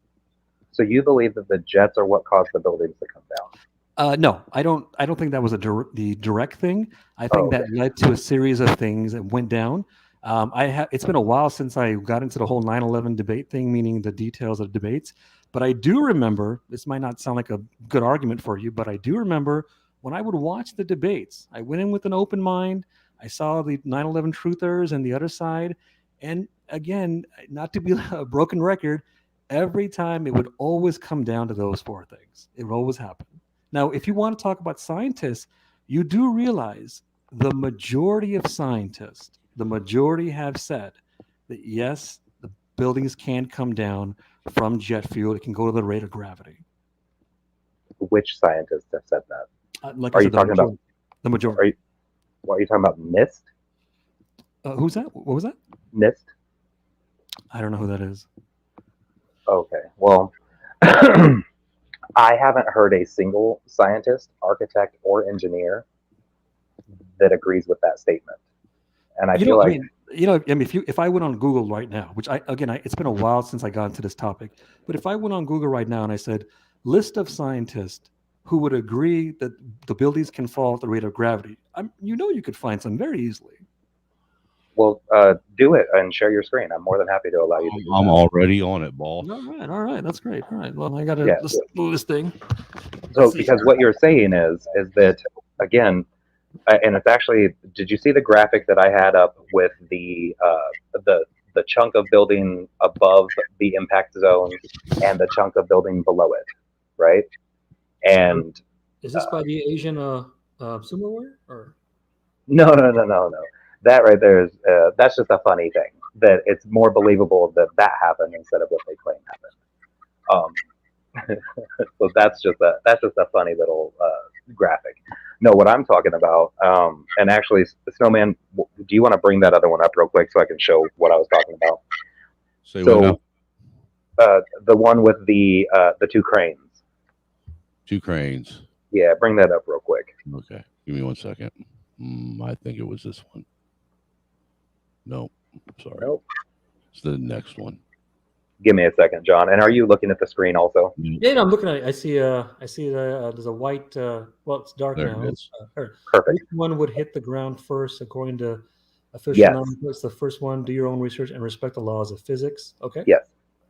So you believe that the jets are what caused the buildings to come down? No, I don't. I don't think that was the direct thing. I think that led to a series of things that went down. It's been a while since I got into the whole 9/11 debate thing, meaning the details of debates. But I do remember, this might not sound like a good argument for you, but I do remember when I would watch the debates, I went in with an open mind. I saw the 9/11 truthers and the other side. And again, not to be a broken record, every time it would always come down to those four things. It would always happen. Now, if you want to talk about scientists, you do realize the majority of scientists, the majority have said that yes, the buildings can come down from jet fuel. It can go to the rate of gravity. Which scientists have said that? Are you talking about the majority? Are you talking about NIST? Who's that? What was that? NIST? I don't know who that is. Okay. Well, I haven't heard a single scientist, architect, or engineer that agrees with that statement. And I feel like, if I went on Google right now, which it's been a while since I got into this topic, but if I went on Google right now and I said, list of scientists who would agree that the buildings can fall at the rate of gravity, you could find some very easily. Well, do it and share your screen. I'm more than happy to allow you to do I'm that. already on it, boss. All right, that's great. All right, well, I got to move this thing. So, because what you're saying is that, again, and it's actually, did you see the graphic that I had up with the chunk of building above the impact zone and the chunk of building below it, right? And is this by the Asian sumo or? No. That right there is that's just a funny thing. That it's more believable that happened instead of what they claim happened. So that's just a funny little graphic. No, what I'm talking about, and actually, Snowman, do you want to bring that other one up real quick so I can show what I was talking about? The one with the two cranes. Two cranes. Yeah, bring that up real quick. Okay, give me 1 second. I think it was this one. Nope. Sorry. Nope. It's the next one. Give me a second, John. And are you looking at the screen also? Yeah, no, I'm looking at it. I see there's a white. Well, it's dark There now. it is. Perfect. Which one would hit the ground first, according to official Yes. numbers? What's the first one? Do your own research and respect the laws of physics. Okay. Yes.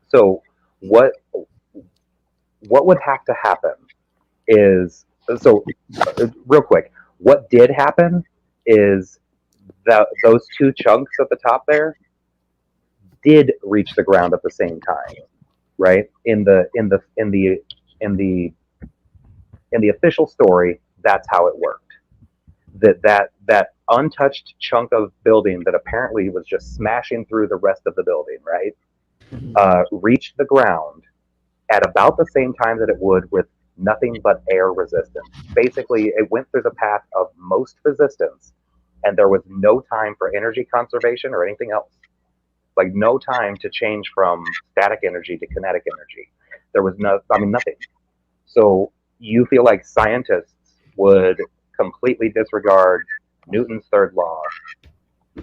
So what would have to happen is real quick. What did happen is that those two chunks at the top there did reach the ground at the same time, right? In the official story, that's how it worked. That untouched chunk of building that apparently was just smashing through the rest of the building, right? Reached the ground at about the same time that it would with nothing but air resistance. Basically, it went through the path of most resistance, and there was no time for energy conservation or anything else. Like no time to change from static energy to kinetic energy. There was nothing. So you feel like scientists would completely disregard Newton's third law,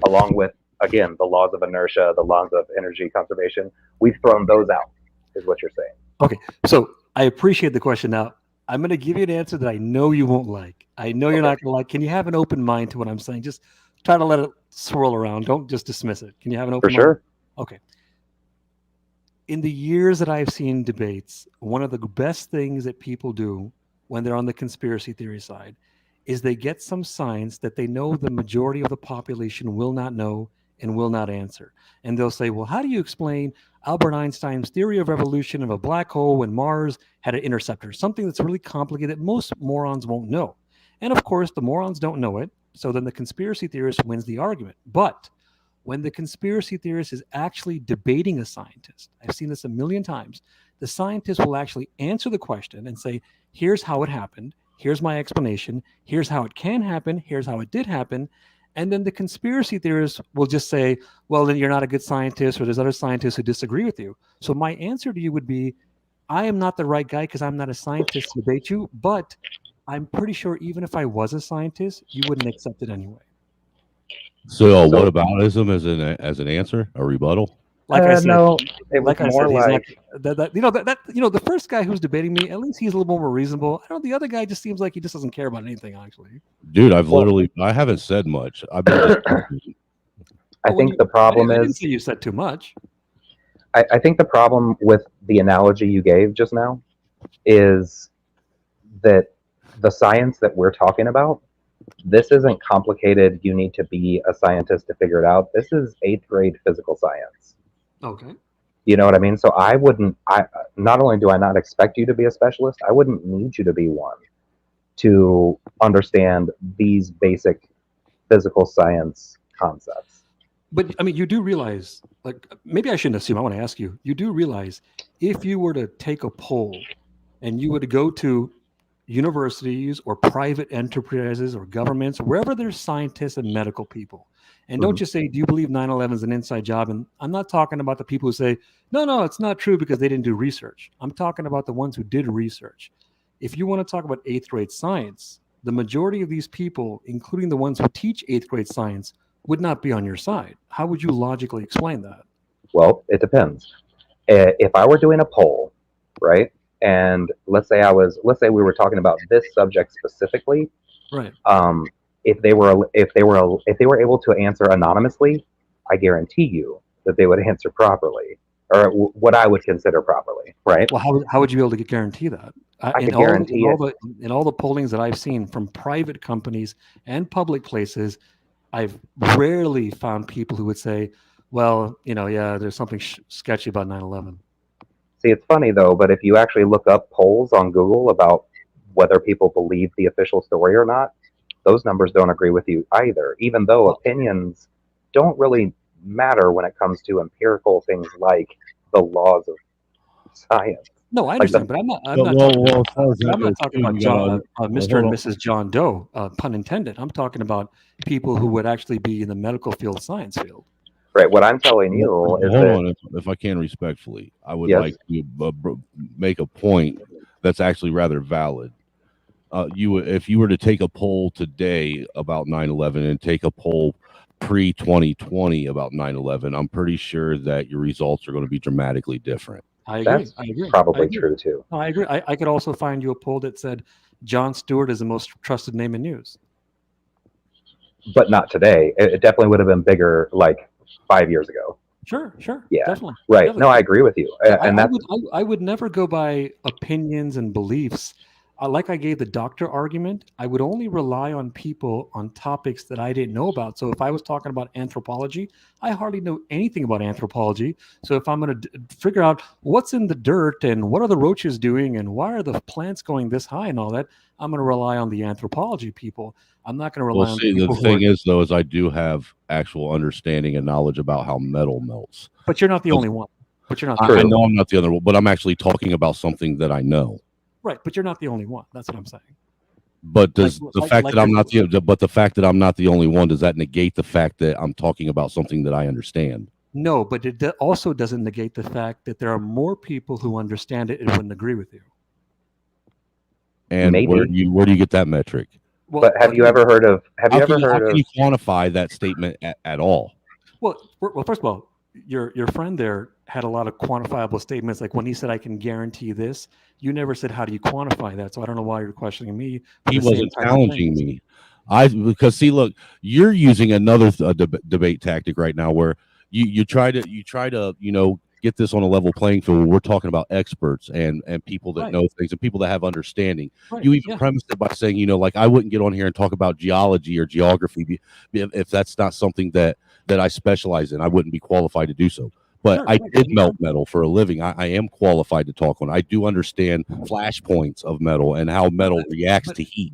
along with, again, the laws of inertia, the laws of energy conservation. We've thrown those out, is what you're saying. Okay, so I appreciate the question. Now, I'm going to give you an answer that I know you won't like. I know you're not going to like. Can you have an open mind to what I'm saying? Just try to let it swirl around. Don't just dismiss it. Can you have an open For mind? sure. Okay. In the years that I've seen debates, one of the best things that people do when they're on the conspiracy theory side is they get some science that they know the majority of the population will not know and will not answer. And they'll say, well, how do you explain Albert Einstein's theory of evolution of a black hole when Mars had an interceptor? Something that's really complicated that most morons won't know. And of course, the morons don't know it. So then the conspiracy theorist wins the argument. But when the conspiracy theorist is actually debating a scientist, I've seen this a million times, the scientist will actually answer the question and say, here's how it happened. Here's my explanation. Here's how it can happen. Here's how it did happen. And then the conspiracy theorist will just say, well, then you're not a good scientist, or there's other scientists who disagree with you. So my answer to you would be, I am not the right guy because I'm not a scientist to debate you, but I'm pretty sure even if I was a scientist, you wouldn't accept it anyway. So what aboutism as an answer, a rebuttal? Like I said, no, it was like I more said, like the first guy who's debating me, at least he's a little more reasonable. I don't know, the other guy just seems like he just doesn't care about anything, actually. Dude, I haven't said much. I've been I think the problem I didn't is say you said too much. I think the problem with the analogy you gave just now is that the science that we're talking about, this isn't complicated. You need to be a scientist to figure it out. This is 8th grade physical science. Okay. You know what I mean? So I not only do I not expect you to be a specialist, I wouldn't need you to be one to understand these basic physical science concepts. But I mean, you do realize, like, maybe I shouldn't assume, I want to ask you, you do realize if you were to take a poll and you were to go to universities or private enterprises or governments, wherever there's scientists and medical people, and don't just say, do you believe 9/11 is an inside job? And I'm not talking about the people who say, no, it's not true because they didn't do research. I'm talking about the ones who did research. If you want to talk about 8th grade science, the majority of these people, including the ones who teach 8th grade science, would not be on your side. How would you logically explain that? Well, it depends. If I were doing a poll, right, and let's say we were talking about this subject specifically, right? If they were able to answer anonymously, I guarantee you that they would answer properly, or what I would consider properly, right? Well, how would you be able to guarantee that? I could guarantee it. In all the pollings that I've seen from private companies and public places, I've rarely found people who would say, well, yeah, there's something sketchy about 9/11. See, it's funny though, but if you actually look up polls on Google about whether people believe the official story or not, those numbers don't agree with you either, even though opinions don't really matter when it comes to empirical things like the laws of science. No, I understand, but I'm not talking about Mr. and Mrs. John Doe, pun intended. I'm talking about people who would actually be in the medical field, science field. Right. What I'm telling you is that, if I can respectfully, I would yes. like to make a point that's actually rather valid. If you were to take a poll today about 9/11 and take a poll pre-2020 about 9/11, I'm pretty sure that your results are going to be dramatically different. I agree. That's probably true too. No, I agree. I could also find you a poll that said Jon Stewart is the most trusted name in news. But not today. It definitely would have been bigger like 5 years ago. Sure. Yeah. Definitely. Right. Definitely. No, I agree with you. And I would never go by opinions and beliefs. Like I gave the doctor argument, I would only rely on people on topics that I didn't know about. So if I was talking about anthropology, I hardly know anything about anthropology. So if I'm going to figure out what's in the dirt and what are the roaches doing and why are the plants going this high and all that, I'm going to rely on the anthropology people. I'm not going to rely on people. The thing is, though, is I do have actual understanding and knowledge about how metal melts. But you're not the only one. I know I'm not the other one, but I'm actually talking about something that I know. Right, but you're not the only one. That's what I'm saying. But does the fact that I'm not the only one, does that negate the fact that I'm talking about something that I understand? No, but it also doesn't negate the fact that there are more people who understand it and wouldn't agree with you. And maybe. where do you get that metric? Well, but have you ever heard of? How can you quantify that statement at all? Well, first of all, your friend there had a lot of quantifiable statements. Like when he said, "I can guarantee this," you never said, "How do you quantify that?" So I don't know why you're questioning me. He wasn't challenging me. Because see, look, you're using another debate tactic right now where you try to get this on a level playing field where we're talking about experts and people that know things and people that have understanding. You even premised it by saying, like I wouldn't get on here and talk about geology or geography if that's not something that I specialize in. I wouldn't be qualified to do so. But I did melt metal for a living. I am qualified to talk on. I do understand flashpoints of metal and how metal reacts to heat.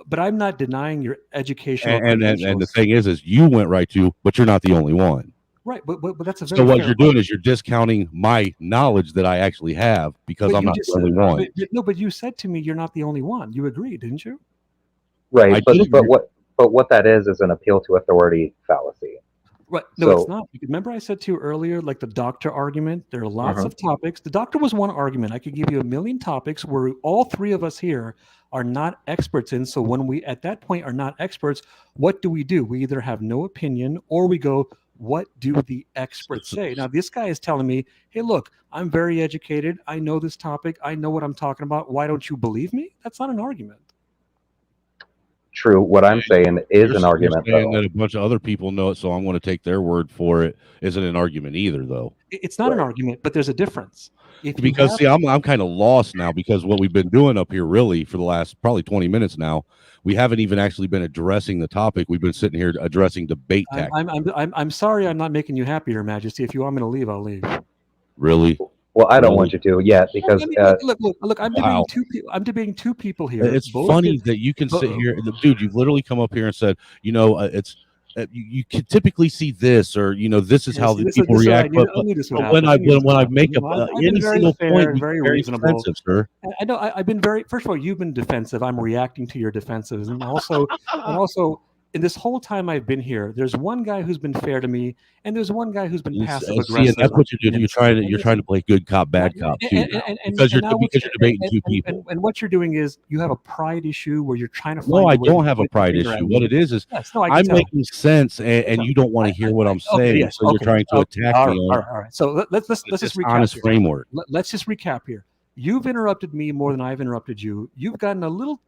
But I'm not denying your educational and the thing is you went right to, but you're not the only one. Right, but that's a very so what you're doing is you're discounting my knowledge that I actually have because I'm not the only one. But you said to me you're not the only one. You agreed, didn't you? Right, but what that is an appeal to authority fallacy. Right. No, it's not. Remember I said to you earlier, like the doctor argument, there are lots of topics. The doctor was one argument. I could give you a million topics where all three of us here are not experts in. So when we, at that point, are not experts, what do? We either have no opinion or we go, what do the experts say? Now, this guy is telling me, hey, look, I'm very educated. I know this topic. I know what I'm talking about. Why don't you believe me? That's not an argument. True. What I'm saying is an argument. Saying that a bunch of other people know it, so I'm going to take their word for it. Isn't an argument either, though. It's not an argument, but there's a difference. Because see, I'm kind of lost now because what we've been doing up here really for the last probably 20 minutes now, we haven't even actually been addressing the topic. We've been sitting here addressing debate tactics. I'm sorry, I'm not making you happy, Your Majesty. If you want me to leave, I'll leave. Really? Well, I don't want you to yet because look. I'm debating two people. I'm debating two people here. It's funny that you can sit here, dude. You've literally come up here and said, it's. You can typically see this, or this is how the people react. But when I make any single point, very reasonable, defensive, sir. I know I've been very. First of all, you've been defensive. I'm reacting to your defensives, and also in this whole time I've been here, there's one guy who's been fair to me, and there's one guy who's been passive aggressive. That's what you're doing. You're trying to play good cop, bad cop too, because you're debating two people. And what you're doing is you have a pride issue where you're trying to find. No, I don't have a pride issue. What it is I'm making sense, and you don't want to hear what I'm saying, so you're trying to attack me. All right. So let's just recap. Honest framework. Let's just recap here. You've interrupted me more than I've interrupted you. You've gotten a little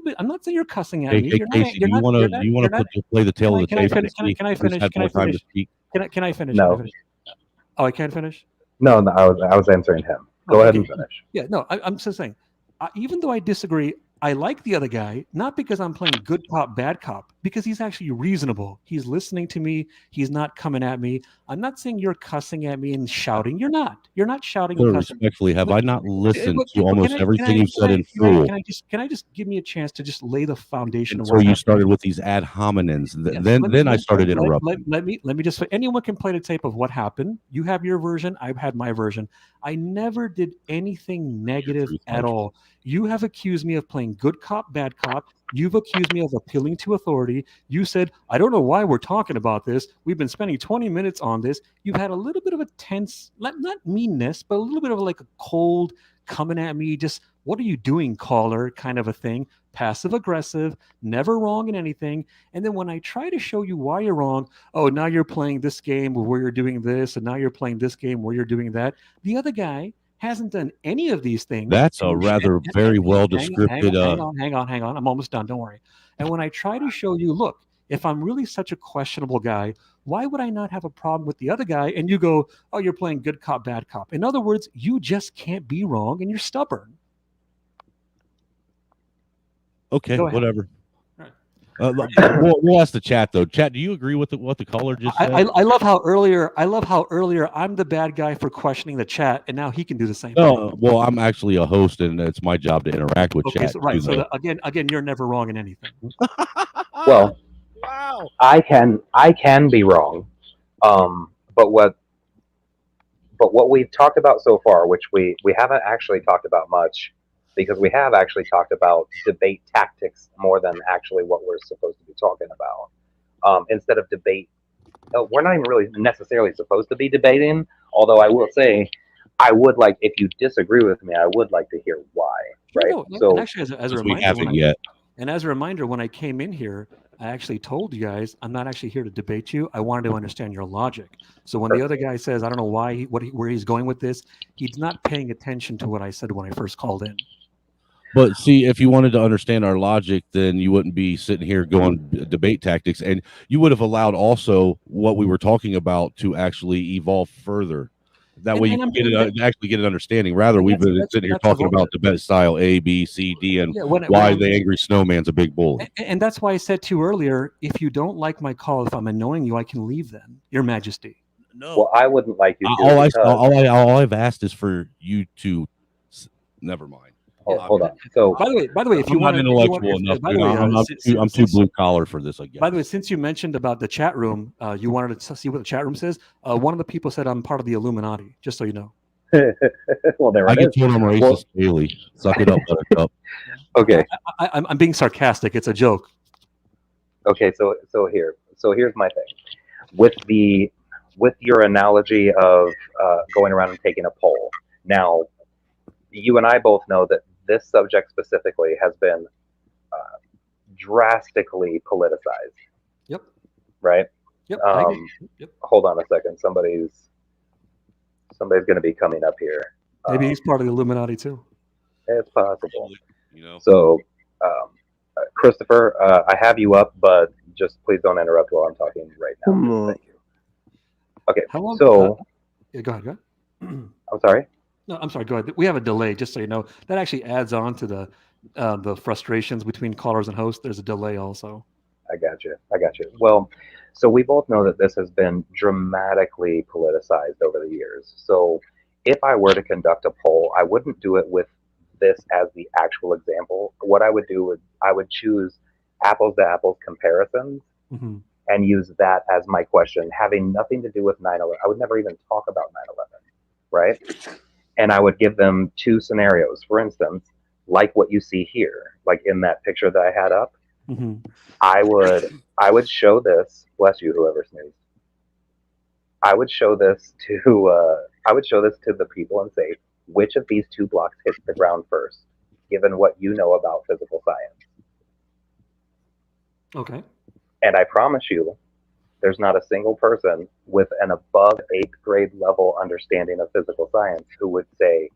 bit. I'm not saying you're cussing at me. Casey, do you want to play the tail of the tape? Can I finish? Can I finish? No. Oh, I can't finish? No, I was answering him. Go ahead and finish. Yeah, no, I'm just saying. Even though I disagree, I like the other guy, not because I'm playing good cop, bad cop, because he's actually reasonable. He's listening to me. He's not coming at me. I'm not saying you're cussing at me and shouting. You're not shouting and cussing. Respectfully, have I not listened to almost everything you've said in full? Can I just give me a chance to just lay the foundation? Until you started with these ad hominems. Then I started interrupting. Let me just say, anyone can play the tape of what happened. You have your version. I've had my version. I never did anything negative at all. You have accused me of playing good cop, bad cop. You've accused me of appealing to authority. You said, I don't know why we're talking about this. We've been spending 20 minutes on this. You've had a little bit of a tense, not meanness, but a little bit of like a cold coming at me. Just, what are you doing, caller, kind of a thing. Passive aggressive, never wrong in anything. And then when I try to show you why you're wrong, oh, now you're playing this game where you're doing this, and now you're playing this game where you're doing that. The other guy hasn't done any of these things. That's a rather very well descripted. Hang on. I'm almost done. Don't worry. And when I try to show you, look, if I'm really such a questionable guy, why would I not have a problem with the other guy? And you go, oh, you're playing good cop, bad cop. In other words, you just can't be wrong and you're stubborn. Okay, whatever. We'll ask the chat though. Chat, do you agree with what the caller just said? I love how earlier I'm the bad guy for questioning the chat, and now he can do the same. No, well, I'm actually a host, and it's my job to interact with chat. So again, you're never wrong in anything. Well, wow. I can be wrong, but what we've talked about so far, which we haven't actually talked about much. Because we have actually talked about debate tactics more than actually what we're supposed to be talking about. Instead of debate, we're not even really necessarily supposed to be debating. Although I will say, I would like, if you disagree with me, I would like to hear why. Right? No, so actually, as a reminder, we haven't yet. And as a reminder, when I came in here, I actually told you guys I'm not actually here to debate you. I wanted to understand your logic. So when the other guy says I don't know why where he's going with this, he's not paying attention to what I said when I first called in. But see, if you wanted to understand our logic, then you wouldn't be sitting here going debate tactics, and you would have allowed also what we were talking about to actually evolve further. That way, you can actually get an understanding. Rather, we've been sitting here talking about debate style A, B, C, D, and why the angry snowman's a big bully. And that's why I said to you earlier, if you don't like my call, if I'm annoying you, I can leave then, Your Majesty. No. Well, I wouldn't like you to. All I've asked is for you to. Never mind. Hold on. So, by the way, if you want, intellectual enough, I'm too blue collar for this. I guess. By the way, since you mentioned about the chat room, you wanted to see what the chat room says. One of the people said I'm part of the Illuminati. Just so you know. Well, there I get told I'm racist daily. Suck it up, buttercup. Okay. I'm being sarcastic. It's a joke. Okay, so here's my thing with your analogy of going around and taking a poll. Now, you and I both know that this subject specifically has been drastically politicized. Yep. Right? Yep. Yep. Hold on a second. Somebody's going to be coming up here. Maybe he's part of the Illuminati too. It's possible. So, Christopher, I have you up, but just please don't interrupt while I'm talking right now. Thank you. Okay. How long? So, yeah, go ahead. I'm sorry. No, I'm sorry. Go ahead. We have a delay, just so you know. That actually adds on to the frustrations between callers and hosts. There's a delay also. I got you. Well, so we both know that this has been dramatically politicized over the years. So if I were to conduct a poll, I wouldn't do it with this as the actual example. What I would do is I would choose apples to apples comparisons and use that as my question, having nothing to do with 9/11. I would never even talk about 9/11, right? And I would give them two scenarios. For instance, like what you see here, like in that picture that I had up, I would show this. Bless you, whoever sneezed. I would show this to the people and say, which of these two blocks hits the ground first, given what you know about physical science. Okay. And I promise you, there's not a single person with an above 8th grade level understanding of physical science who would say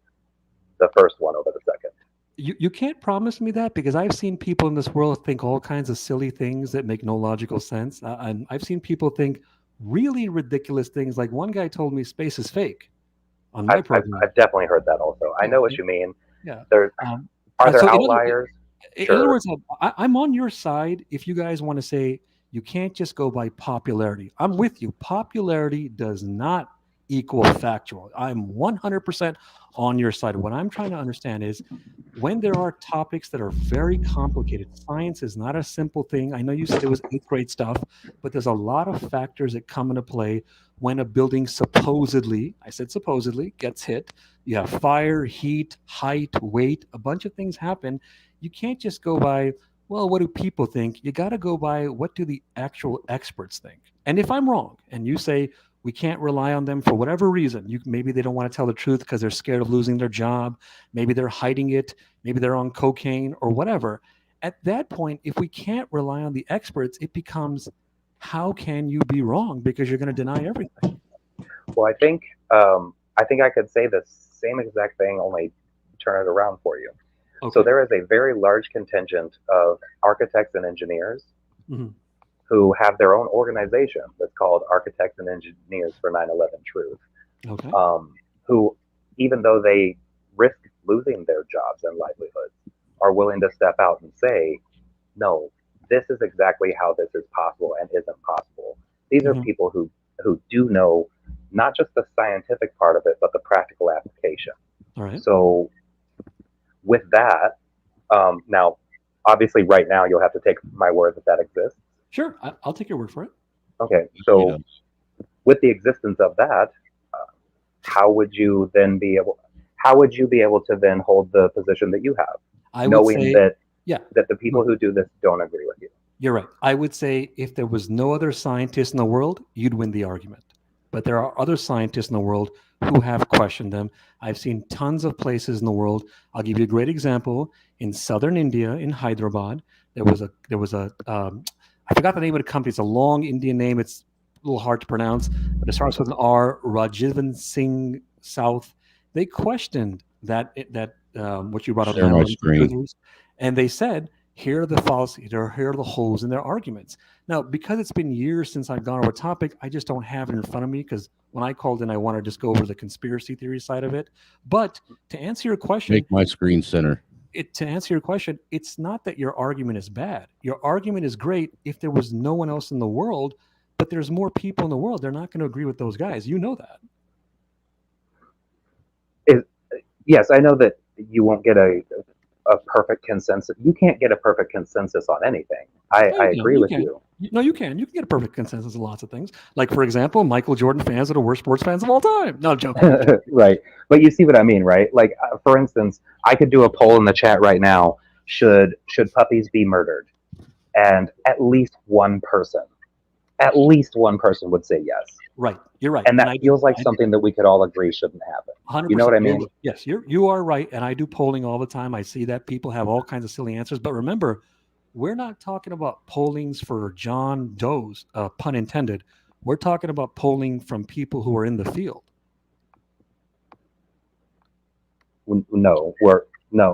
the first one over the second. You can't promise me that, because I've seen people in this world think all kinds of silly things that make no logical sense. And I've seen people think really ridiculous things. Like one guy told me space is fake on my program. I've definitely heard that also. I know what you mean. Yeah. Are there outliers? In other words, I'm on your side if you guys want to say you can't just go by popularity. I'm with you. Popularity does not equal factual. I'm 100% on your side. What I'm trying to understand is when there are topics that are very complicated, science is not a simple thing. I know you said it was 8th grade stuff, but there's a lot of factors that come into play when a building supposedly, I said supposedly, gets hit. You have fire, heat, height, weight, a bunch of things happen. You can't just go by, well, what do people think? You got to go by what do the actual experts think? And if I'm wrong and you say we can't rely on them for whatever reason, maybe they don't want to tell the truth because they're scared of losing their job, maybe they're hiding it, maybe they're on cocaine or whatever. At that point, if we can't rely on the experts, it becomes, how can you be wrong? Because you're going to deny everything. Well, I think I could say the same exact thing, only turn it around for you. Okay. So there is a very large contingent of architects and engineers who have their own organization that's called Architects and Engineers for 9/11 Truth. Okay. Who, even though they risk losing their jobs and livelihoods, are willing to step out and say, no, this is exactly how this is possible and isn't possible. These are people who do know not just the scientific part of it, but the practical application. All right. So with that, now, obviously right now you'll have to take my word that exists. Sure, I'll take your word for it. Okay, so with the existence of that, how would you be able to then hold the position that you have, knowing that the people who do this don't agree with you? You're right. I would say if there was no other scientists in the world, you'd win the argument. But there are other scientists in the world who have questioned them. I've seen tons of places in the world. I'll give you a great example. In southern India, in Hyderabad, there was a I forgot the name of the company. It's a long Indian name. It's a little hard to pronounce, but it starts with an R. Rajivan Singh South. They questioned that what you brought up, Share my screen. and they said, here are the fallacies, here are the holes in their arguments. Now, because it's been years since I've gone over a topic, I just don't have it in front of me, because when I called in, I wanted to just go over the conspiracy theory side of it. But to answer your question, Make my screen center. to answer your question, it's not that your argument is bad. Your argument is great if there was no one else in the world, but there's more people in the world. They're not going to agree with those guys. You know that. Yes, I know that you won't get a perfect consensus. You can't get a perfect consensus on anything. I agree with you. No, you can. You can get a perfect consensus on lots of things. Like, for example, Michael Jordan fans are the worst sports fans of all time. No, I'm joking. Right. But you see what I mean, right? Like, for instance, I could do a poll in the chat right now. Should puppies be murdered? And at least one person would say yes. Right. You're right. And that feels like something that we could all agree shouldn't happen. 100%. You know what I mean? Yes, you are right. And I do polling all the time. I see that people have all kinds of silly answers. But remember, we're not talking about pollings for John Doe's, pun intended. We're talking about polling from people who are in the field. No,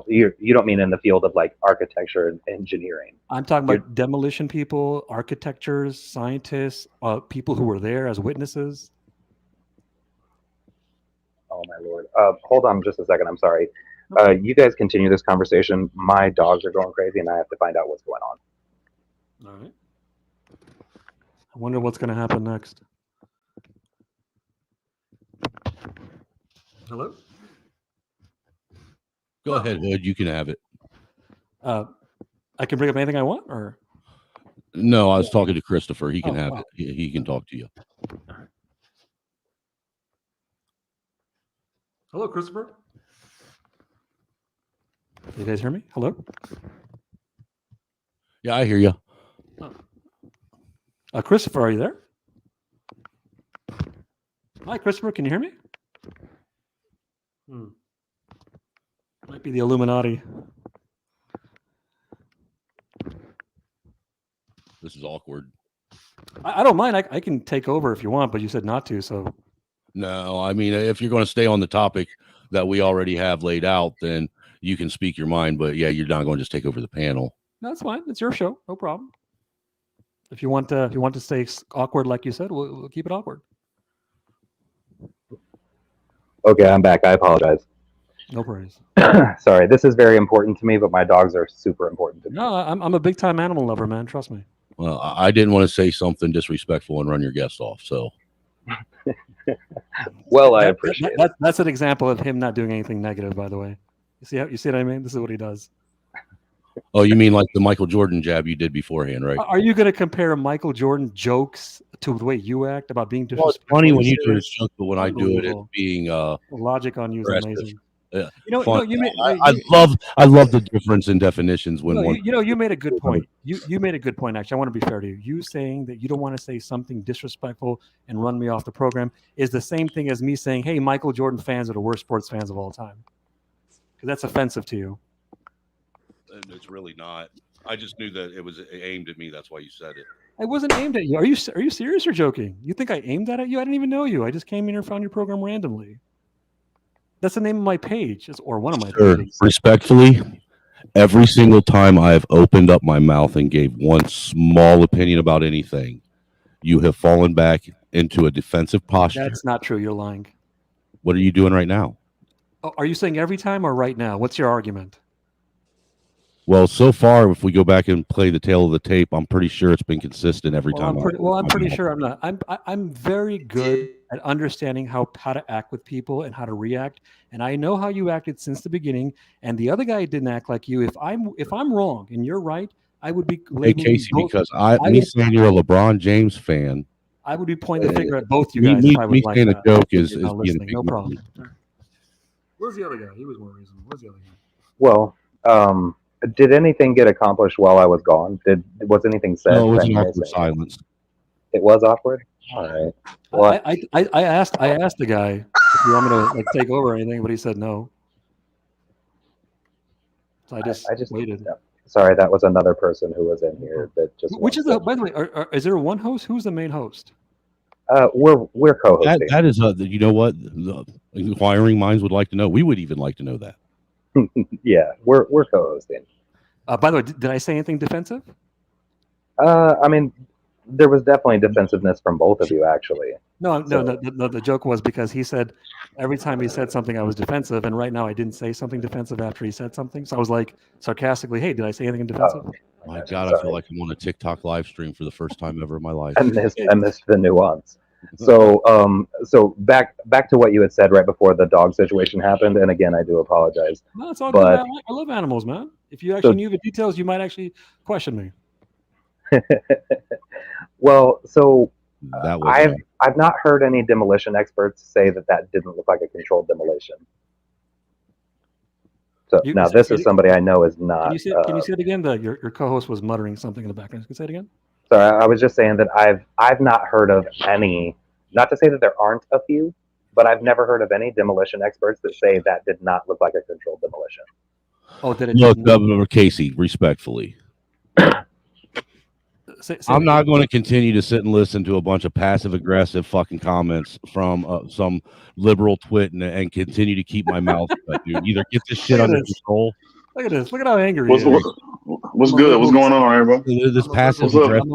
you don't mean in the field of like architecture and engineering. I'm talking about demolition people, architectures, scientists, people who were there as witnesses. Oh my Lord. Hold on just a second. I'm sorry. You guys continue this conversation. My dogs are going crazy and I have to find out what's going on. All right. I wonder what's going to happen next. Hello? Go ahead, Hood. You can have it. I can bring up anything I want, or? No, I was talking to Christopher. He can have it. He can talk to you. All right. Hello, Christopher. You guys hear me? Hello? Yeah, I hear you. Christopher, are you there? Hi, Christopher. Can you hear me? Might be the Illuminati. This is awkward. I don't mind. I can take over if you want, but you said not to, so. No, I mean, if you're going to stay on the topic that we already have laid out, then you can speak your mind. But yeah, you're not going to just take over the panel. No, that's fine. It's your show. No problem. If you want to stay awkward, like you said, we'll keep it awkward. Okay, I'm back. I apologize. No worries. Sorry, this is very important to me, but my dogs are super important to me. No, I'm a big time animal lover, man. Trust me. Well, I didn't want to say something disrespectful and run your guest off. So. Well, I appreciate it. That's an example of him not doing anything negative, by the way. You see what I mean? This is what he does. Oh, you mean like the Michael Jordan jab you did beforehand, right? Are you going to compare Michael Jordan jokes to the way you act about being disrespectful? Well, it's funny when you do it, but when I do it, it's being logic on you is amazing. Yeah, I love the difference in definitions when you made a good point. You made a good point. Actually, I want to be fair to you. You saying that you don't want to say something disrespectful and run me off the program is the same thing as me saying, "Hey, Michael Jordan fans are the worst sports fans of all time," because that's offensive to you. It's really not. I just knew that it was aimed at me. That's why you said it. I wasn't aimed at you. Are you serious or joking? You think I aimed that at you? I didn't even know you. I just came in and found your program randomly. That's the name of my page, or one of my pages. Respectfully, every single time I have opened up my mouth and gave one small opinion about anything, you have fallen back into a defensive posture. That's not true. You're lying. What are you doing right now? Oh, are you saying every time or right now? What's your argument? Well, so far, if we go back and play the tail of the tape, I'm pretty sure it's been consistent every time. I'm pretty sure I'm not. I'm very good at understanding how to act with people and how to react, and I know how you acted since the beginning. And the other guy didn't act like you. If I'm wrong and you're right, I would be. Hey Casey, because saying you're a LeBron James fan, I would be pointing the finger at both you guys. Me saying a joke is being no problem. Where's the other guy? He was more reasonable. Where's the other guy? Well, did anything get accomplished while I was gone? Was anything said? No, it was an awkward silence. It was awkward. All right. Well, I asked the guy if you want me to take over or anything, but he said no. So I just waited. Sorry, that was another person who was in here that just. Which is by the way, is there one host? Who's the main host? We're co-hosting. That is you know what the inquiring minds would like to know. We would even like to know that. Yeah, we're co-hosting. By the way, did I say anything defensive? I mean, there was definitely defensiveness from both of you, actually. No. The joke was because he said every time he said something, I was defensive, and right now I didn't say something defensive after he said something. So I was like sarcastically, "Hey, did I say anything defensive?" My God, I feel like I'm on a TikTok live stream for the first time ever in my life. I missed the nuance. So back to what you had said right before the dog situation happened, and again, I do apologize. No, it's all good. Man. I love animals, man. If you actually knew the details, you might actually question me. Well, so that was I've not heard any demolition experts say that didn't look like a controlled demolition. So now this is somebody I know is not. Can you say it again? Your co-host was muttering something in the background. Can you say it again? Sorry, I was just saying that I've not heard of any. Not to say that there aren't a few, but I've never heard of any demolition experts that say that did not look like a controlled demolition. Oh, did it? Look, Governor Casey, respectfully. I'm not going to continue to sit and listen to a bunch of passive-aggressive fucking comments from some liberal twit and continue to keep my mouth shut, dude. Either get this shit under control. Look at this. Look at how angry he is. What's good? What's going on, everybody? This passive-aggressive I'm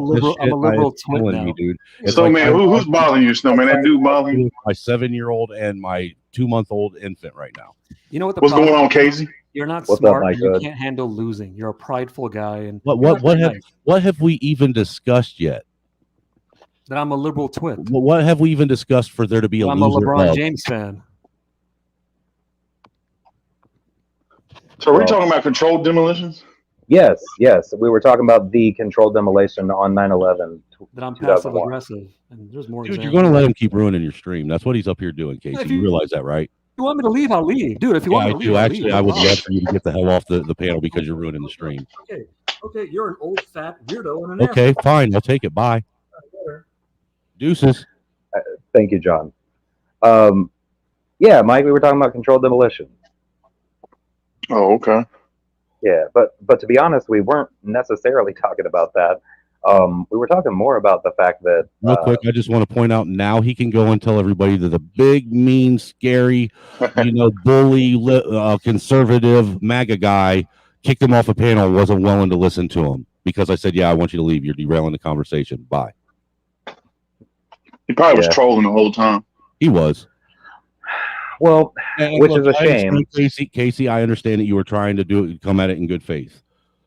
a liberal twit now. me, dude. Snowman, who's bothering you, Snowman? That dude bothering you? My 7-year-old and my 2-month-old infant right now. You know what? What's going on, Casey? You're not smart. And you can't handle losing. You're a prideful guy. And what have we even discussed yet? That I'm a liberal twit. What have we even discussed for there to be a I'm loser a LeBron of? James fan. So are we talking about controlled demolitions? Yes. We were talking about the controlled demolition on 9/11. That I'm passive aggressive, and there's more. Dude, you're going to let him keep ruining your stream. That's what he's up here doing, Casey. You realize that, right? If you want me to leave, I'll leave, dude. If you want me to leave, actually, leave. I would love for you to get the hell off the panel because you're ruining the stream. Okay, you're an old fat weirdo and an Okay, fine, I'll take it. Bye. Deuces. Thank you, John. Yeah, Mike, we were talking about controlled demolition. Oh, okay. Yeah, but to be honest, we weren't necessarily talking about that. We were talking more about the fact that real quick, I just want to point out now he can go and tell everybody that the big, mean, scary, bully, conservative MAGA guy kicked him off a panel and wasn't willing to listen to him because I said, "Yeah, I want you to leave. You're derailing the conversation. Bye." He probably was trolling the whole time. He was. Well, which is a shame. Casey, I understand that you were trying to come at it in good faith.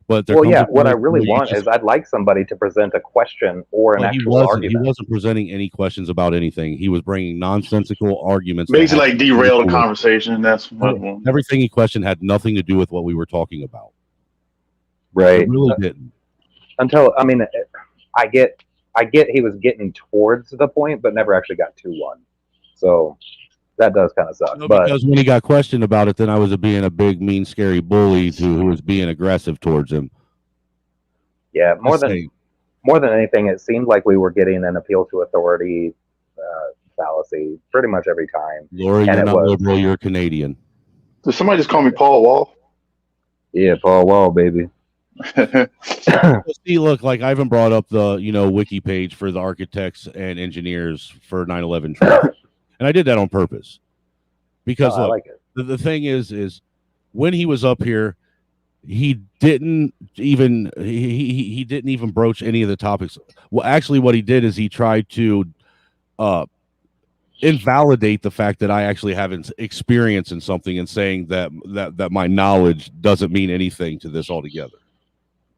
But what I really want is I'd like somebody to present a question or an actual argument. He wasn't presenting any questions about anything. He was bringing nonsensical arguments. Basically, like derail the conversation. That's what everything he questioned had nothing to do with what we were talking about. Right. It really didn't. Until I get he was getting towards the point, but never actually got to one. So that does kind of suck. Because when he got questioned about it, then I was being a big, mean, scary bully who was being aggressive towards him. Yeah, more than anything, it seemed like we were getting an appeal to authority fallacy pretty much every time. Lori, you're not liberal, you're Canadian. Did somebody just call me Paul Wall? Yeah, Paul Wall, baby. See, look, like I haven't brought up the wiki page for the architects and engineers for 9/11 truth. And I did that on purpose because I like it. The thing is when he was up here, he didn't even he didn't even broach any of the topics. Well, actually, what he did is he tried to invalidate the fact that I actually have experience in something and saying that my knowledge doesn't mean anything to this altogether.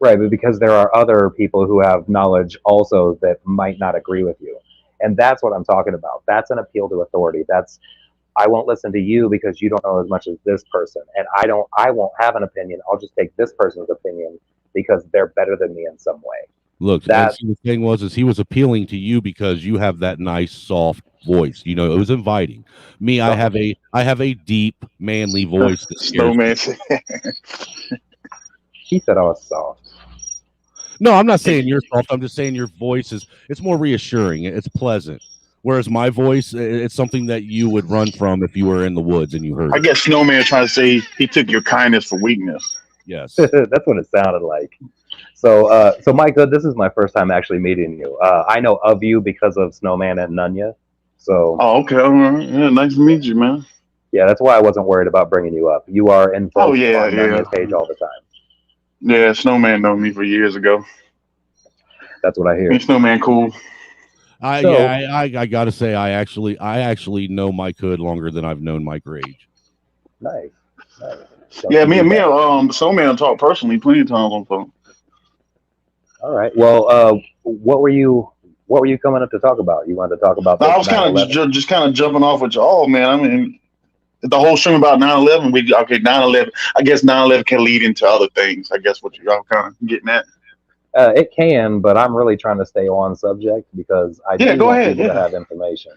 Right, but because there are other people who have knowledge also that might not agree with you. And that's what I'm talking about. That's an appeal to authority. I won't listen to you because you don't know as much as this person. And I won't have an opinion. I'll just take this person's opinion because they're better than me in some way. Look, the thing was he was appealing to you because you have that nice, soft voice. It was inviting. Me, I have a deep, manly voice. Snowman. He said I was soft. No, I'm not saying you're soft. I'm just saying your voice it's more reassuring. It's pleasant. Whereas my voice, it's something that you would run from if you were in the woods and you heard. I guess Snowman trying to say he took your kindness for weakness. Yes. That's what it sounded like. So Micah, this is my first time actually meeting you. I know of you because of Snowman and Nunya. So Oh, okay. All right. Yeah, nice to meet you, man. yeah, that's why I wasn't worried about bringing you up. You are Oh invoked yeah, on yeah, Nunya's page all the time. yeah. Snowman known me for years ago. That's what I hear. Me and Snowman cool. I gotta say, I actually know Mike Hood longer than I've known Mike Rage. Nice. Don't Yeah, you me do and that. Snowman talked personally plenty of times on phone. All right. Well, what were you coming up to talk about? You wanted to talk about Now, the I was kind of 9/11? just kind of jumping off with you. Oh man, I mean, the whole stream about 9/11. We okay, 9/11. I guess 9/11 can lead into other things. I guess what y'all kind of getting at. It can, but I'm really trying to stay on subject because I Yeah, do go want ahead. people to Yeah, have information.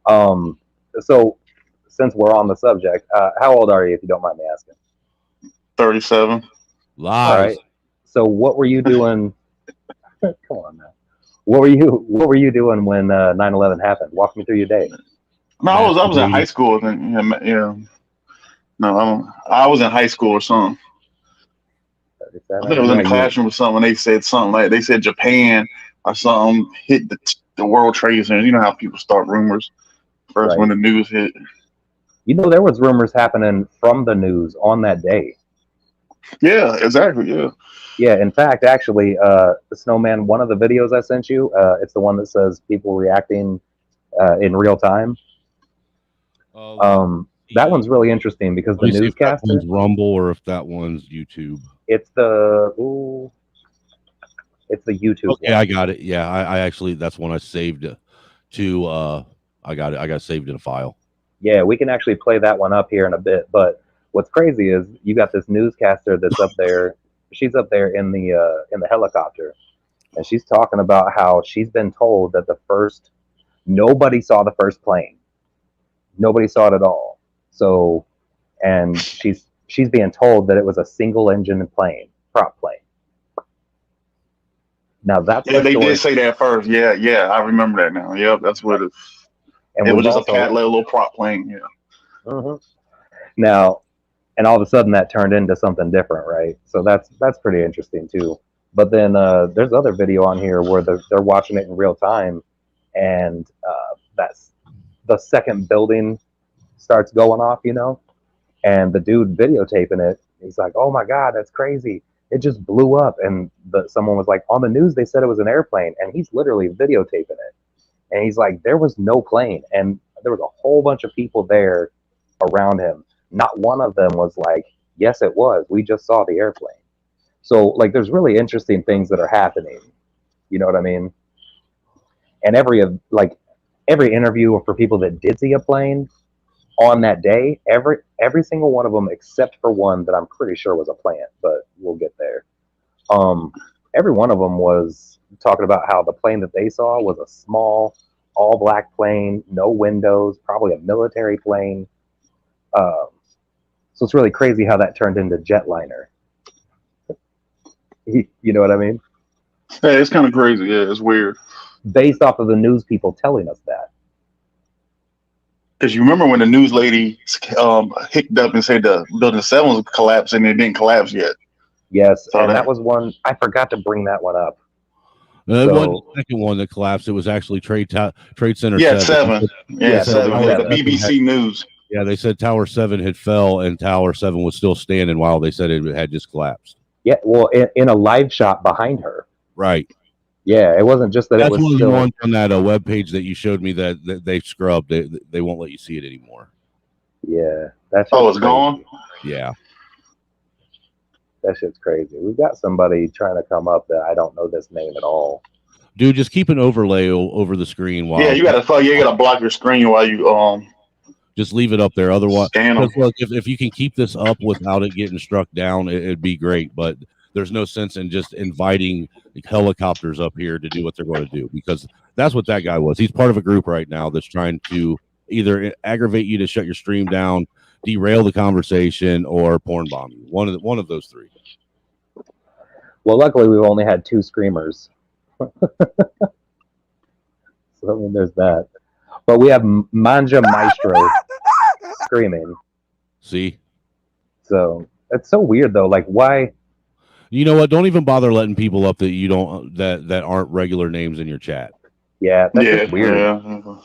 Um, so since we're on the subject, how old are you, if you don't mind me asking? 37. All Lies. right. So what were you doing? Come on now. What were you doing when 9/11 happened? Walk me through your day. No, I was in high Masturbating. school. Then yeah. No, I was in high school or something. I think I was in Yeah, the you. classroom or something. They said something like they said Japan or something hit the World Trade Center. You know how people start rumors first when Right. the news hit. There was rumors happening from the news on that day. Yeah, exactly. Yeah. Yeah, in fact, actually, the Snowman, one of the videos I sent you, it's the one that says people reacting in real time. That one's really interesting because Let the me see if that newscaster, one's Rumble or if that one's YouTube. it's it's the YouTube Okay, one. I got it. Yeah, I actually that's one I saved to. I got it. I got it saved in a file. Yeah, we can actually play that one up here in a bit. But what's crazy is you got this newscaster that's up there. She's up there in the helicopter, and she's talking about how she's been told that nobody saw the first plane. Nobody saw it at all. So, and she's being told that it was a single engine plane, prop plane. Now that's Yeah, the they did story. say that first. Yeah, yeah, I remember that now. Yep, that's what And it was we've just a also little prop plane. Yeah. Mhm. Now, and all of a sudden that turned into something different, right? So that's pretty interesting too. But then there's other video on here where they're watching it in real time, and that's the second building starts going off, and the dude videotaping it, he's like, "Oh my God, that's crazy! It just blew up." And someone was like, "On the news, they said it was an airplane," and he's literally videotaping it, and he's like, "There was no plane," and there was a whole bunch of people there around him. Not one of them was like, "Yes, it was. We just saw the airplane." So, like, there's really interesting things that are happening. You know what I mean? And every interview for people that did see a plane on that day, every single one of them except for one that I'm pretty sure was a plant, but we'll get there. Um, every one of them was talking about how the plane that they saw was a small, all black plane, no windows, probably a military plane. Um, so it's really crazy how that turned into jetliner. You know what I mean? Hey, it's kind of crazy. Yeah, it's weird. Based off of the news people telling us that. Because you remember when the news lady hicked up and said the building 7 was collapsing and it didn't collapse yet. Yes, So and that was one I forgot to bring that one up. It wasn't So the second one that collapsed. It was actually Trade Center yeah, 7. 7. Yeah, Yeah, so 7. they Yeah, said the BBC News. Yeah, they said Tower 7 had fell and Tower 7 was still standing while they said it had just collapsed. yeah, well, in a live shot behind her. Right. Yeah, it wasn't just that That's it was one of the still. ones on that web page that you showed me that they scrubbed. They won't let you see it anymore. Yeah, that's. Oh, it's gone? Yeah. That shit's crazy. We've got somebody trying to come up that I don't know this name at all. Dude, just keep an overlay over the screen while Yeah, you gotta block your screen while you just leave it up there. Otherwise, scan them. look, if you can keep this up without it getting struck down, it'd be great. But there's no sense in just inviting helicopters up here to do what they're going to do, because that's what that guy was. He's part of a group right now that's trying to either aggravate you to shut your stream down, derail the conversation, or porn bomb you. One of those three. Well, luckily we've only had 2 screamers. So I mean, there's that. But we have Manja Maestro screaming. See? So It's so weird though. Like, why? You know what? Don't even bother letting people up that you don't that aren't regular names in your chat. Yeah, that's just weird. Yeah.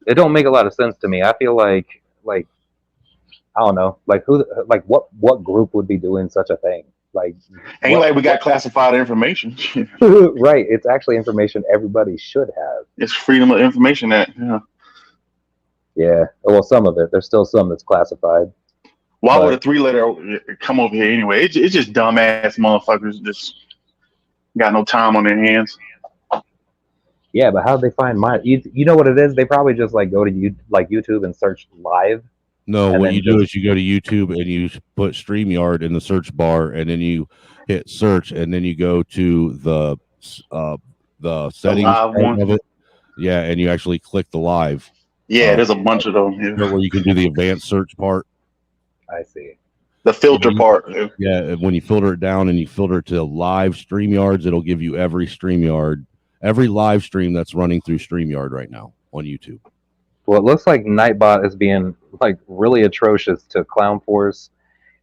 It don't make a lot of sense to me. I feel like I don't know, like what group would be doing such a thing? Like, Ain't like we got classified information. right? It's actually information everybody should have. It's Freedom of Information Act. Yeah. Yeah. Well, some of it. There's still some that's classified. Why would a 3-letter come over here anyway? It's just dumbass motherfuckers just got no time on their hands. Yeah, but how did they find mine? You know what it is? They probably just like go to YouTube and search live. No, what you do is you go to YouTube and you put StreamYard in the search bar, and then you hit search, and then you go to the settings of it. Yeah, and you actually click the live. Yeah, there's a bunch of them. Yeah. Where you can do the advanced search part. I see. The filter part. Yeah, when you filter it down and you filter it to live StreamYards, it'll give you every live stream that's running through StreamYard right now on YouTube. Well, it looks like Nightbot is being like really atrocious to Clown Force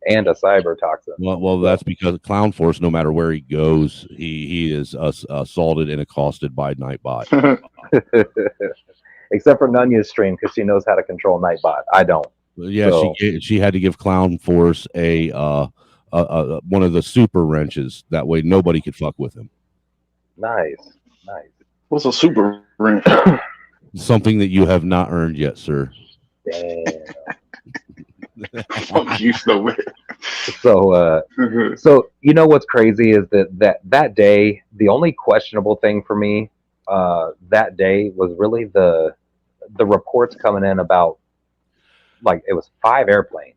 and a cyber toxin. Well, that's because Clown Force, no matter where he goes, he is assaulted and accosted by Nightbot. Except for Nunya's stream, because she knows how to control Nightbot. I don't. Yeah, so she had to give Clown Force a one of the super wrenches. That way, nobody could fuck with him. Nice. What's a super wrench? Something that you have not earned yet, sir. Damn. Fuck you, so so you know what's crazy is that day, the only questionable thing for me that day was really the reports coming in about, like, it was 5 airplanes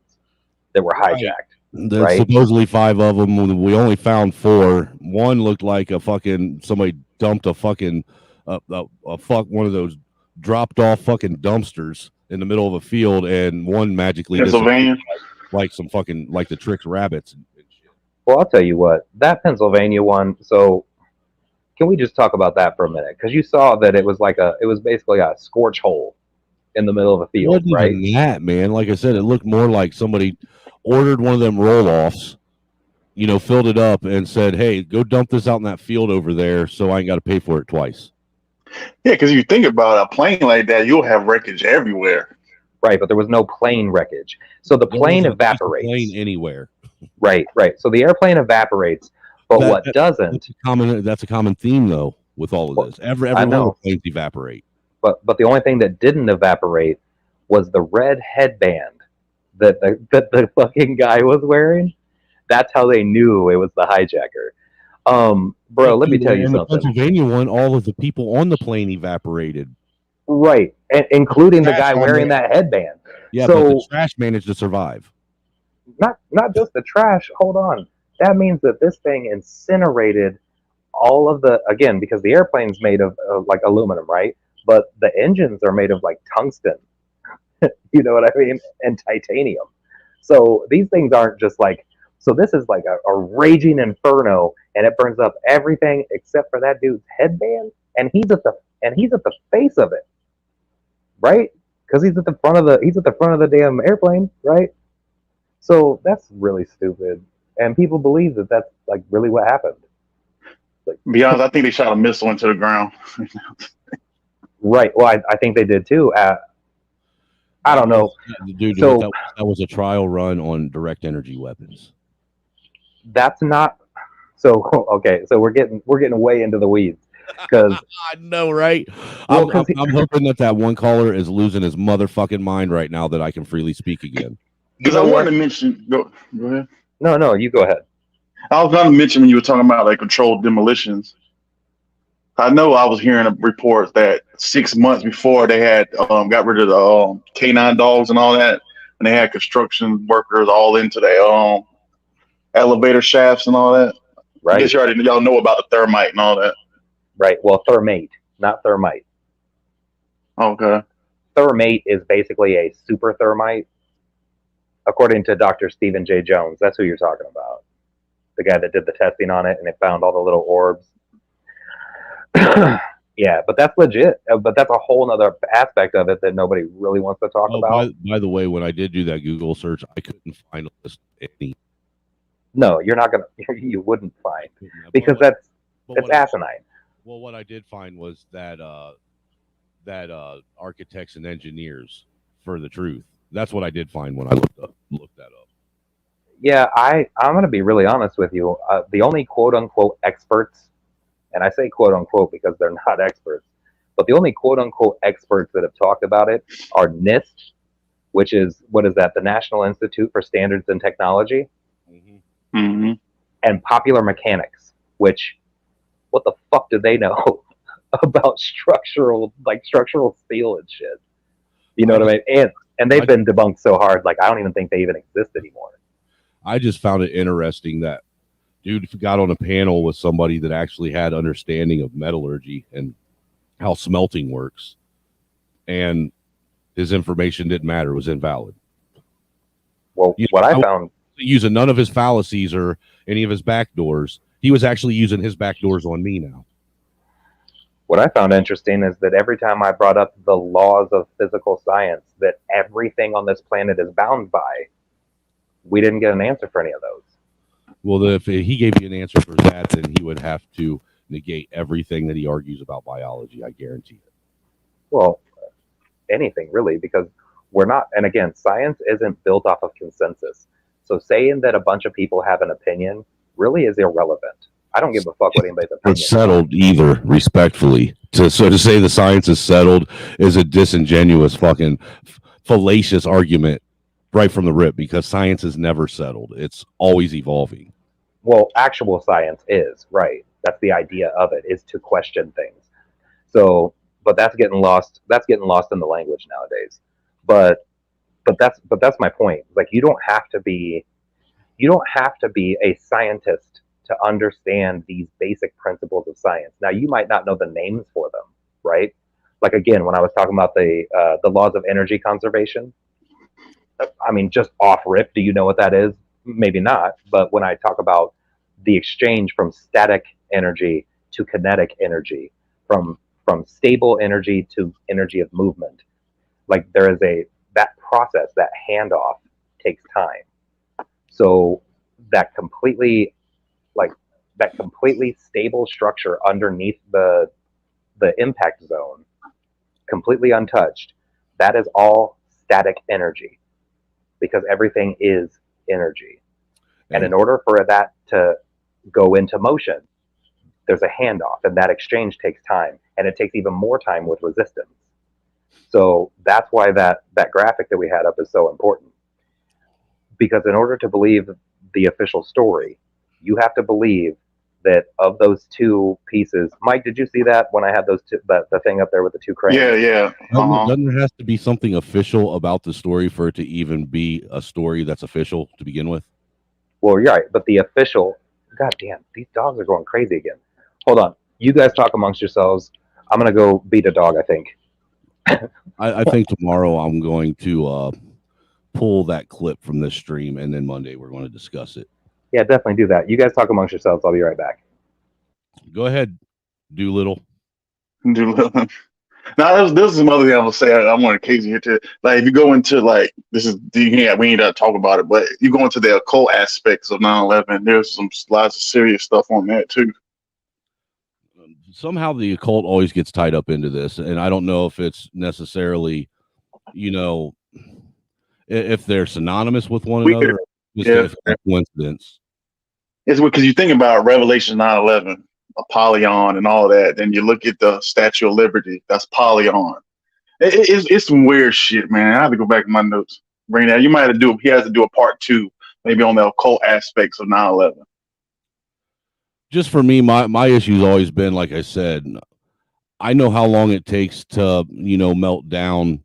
that were hijacked. There's supposedly 5 of them. We only found 4. One looked like somebody dumped a fucking one of those dropped off fucking dumpsters in the middle of a field, and one magically Pennsylvania, like some fucking like the Trix rabbits and shit. Well, I'll tell you what, that Pennsylvania one. So, can we just talk about that for a minute? Because you saw that it was basically a scorch hole in the middle of a field, Wasn't right? even that, man. Like I said, it looked more like somebody ordered one of them roll-offs, filled it up and said, "Hey, go dump this out in that field over there, so I ain't got to pay for it twice." Yeah, because you think about a plane like that, you'll have wreckage everywhere. Right, but there was no plane wreckage. So the plane evaporates. Plane anywhere. Right. So the airplane evaporates, but what doesn't? That's a common theme, though, with all of this. Every one of the planes evaporate. But the only thing that didn't evaporate was the red headband that the fucking guy was wearing. That's how they knew it was the hijacker. Bro, let me tell you something. The Pennsylvania one, all of the people on the plane evaporated. Right, and including the guy wearing that headband. Yeah, so, but the trash managed to survive. Not just the trash. Hold on. That means that this thing incinerated all of again, because the airplane's made of like aluminum, right? But the engines are made of like tungsten. You know what I mean? And titanium. So these things aren't just like. So this is like a raging inferno, and it burns up everything except for that dude's headband, and he's at the face of it, right? Because he's at the front of the damn airplane, right? So that's really stupid, and people believe that that's like really what happened. Like, be honest, I think they shot a missile into the ground. Right. Well, I think they did too. I don't know. Dude, so that was a trial run on direct energy weapons. That's not so okay. So we're getting way into the weeds because I know, right? I'm hoping that one caller is losing his motherfucking mind right now that I can freely speak again. Because I wanted to mention. Go ahead. No, you go ahead. I was going to mention when you were talking about like controlled demolitions. I know I was hearing a report that 6 months before they had got rid of the canine dogs and all that, and they had construction workers all into their elevator shafts and all that. Right. I guess y'all know about the thermite and all that. Right. Well, thermate, not thermite. Okay. Thermate is basically a super thermite, according to Dr. Stephen J. Jones. That's who you're talking about. The guy that did the testing on it and it found all the little orbs. Yeah, but that's legit. But that's a whole other aspect of it that nobody really wants to talk Oh, about. by the way, when I did do that Google search, I couldn't find a list of any. No, you're not gonna. You wouldn't find But because what, but that's what I, asinine. well, what I did find was that architects and engineers for the truth. That's what I did find when I looked that up. Yeah, I'm gonna be really honest with you. The only quote unquote experts, and I say quote unquote because they're not experts, but the only quote unquote experts that have talked about it are NIST, which is what is that? The National Institute for Standards and Technology, Mm-hmm. and Popular Mechanics, which what the fuck do they know about structural steel and shit? You know what I mean? And they've been debunked so hard, like I don't even think they even exist anymore. I just found it interesting that dude got on a panel with somebody that actually had understanding of metallurgy and how smelting works, and his information didn't matter; it was invalid. Well, what I found using none of his fallacies or any of his backdoors, he was actually using his backdoors on me now. What I found interesting is that every time I brought up the laws of physical science that everything on this planet is bound by, we didn't get an answer for any of those. Well, if he gave you an answer for that, then he would have to negate everything that he argues about biology. I guarantee it. Well, anything really, because we're not, and again, science isn't built off of consensus. So saying that a bunch of people have an opinion really is irrelevant. I don't give a fuck what anybody's opinion is. Settled either, respectfully. To say the science is settled is a disingenuous, fucking fallacious argument right from the rip, because science is never settled. It's always evolving. Well, actual science is, right. That's the idea of it, is to question things. So, but that's getting lost. That's getting lost in the language nowadays. But that's my point. Like you don't have to be a scientist to understand these basic principles of science. Now, you might not know the names for them, right? Like again, when I was talking about the laws of energy conservation, I mean, just off rip, do you know what that is? Maybe not. But when I talk about the exchange from static energy to kinetic energy, from stable energy to energy of movement, like there is that process, that handoff takes time. So that completely stable structure underneath the impact zone, completely untouched, that is all static energy, because everything is energy. And in order for that to go into motion, there's a handoff, and that exchange takes time, and it takes even more time with resistance. So that's why that graphic that we had up is so important, because in order to believe the official story, you have to believe that of those two pieces. Mike, did you see that when I had those two, the thing up there with the two cranes? Yeah. Doesn't there have to be something official about the story for it to even be a story that's official to begin with? Well, you're right, but the official, goddamn, these dogs are going crazy again. Hold on, you guys talk amongst yourselves. I'm gonna go beat a dog, I think. I think tomorrow I'm going to pull that clip from this stream, and then Monday we're going to discuss it. Yeah, definitely do that. You guys talk amongst yourselves. I'll be right back. Go ahead, Doolittle. Doolittle. Now, there's some other thing I will say. I want to case here too. Like, if you go into like this is we ain't to talk about it, but you go into the occult aspects of 9/11. There's some lots of serious stuff on that too. Somehow the occult always gets tied up into this, and I don't know if it's necessarily, if they're synonymous with one another. Just a coincidence. It's because you think about Revelation 9/11, Apollyon, and all that. Then you look at the Statue of Liberty. That's Polyon. It's some weird shit, man. I have to go back to my notes. Bring that. You might have to do. He has to do a part 2, maybe on the occult aspects of 9/11. Just for me, my issue's always been, like I said, I know how long it takes to melt down,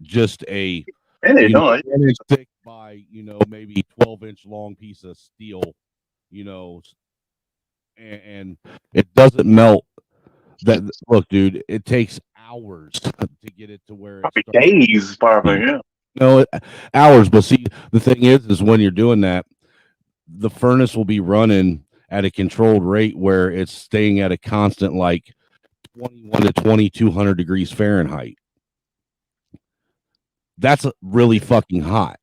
just a inch thick by maybe 12-inch long piece of steel, and it doesn't melt. That look, dude, it takes hours to get it to where it's days, probably. Yeah. No, hours. But see, the thing is when you're doing that, the furnace will be running at a controlled rate where it's staying at a constant, like 21 to 2200 degrees Fahrenheit. That's really fucking hot.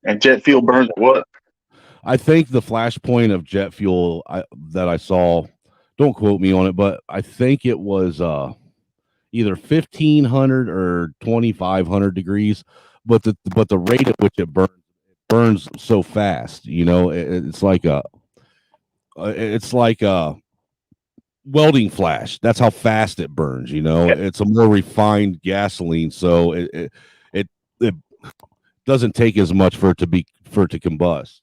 And jet fuel burns at what? I think the flashpoint of jet fuel that I saw, don't quote me on it, but I think it was either 1500 or 2500 degrees. But the rate at which it burns so fast, you know, it's like a welding flash. That's how fast it burns. You know, it's a more refined gasoline, so it doesn't take as much for it to combust.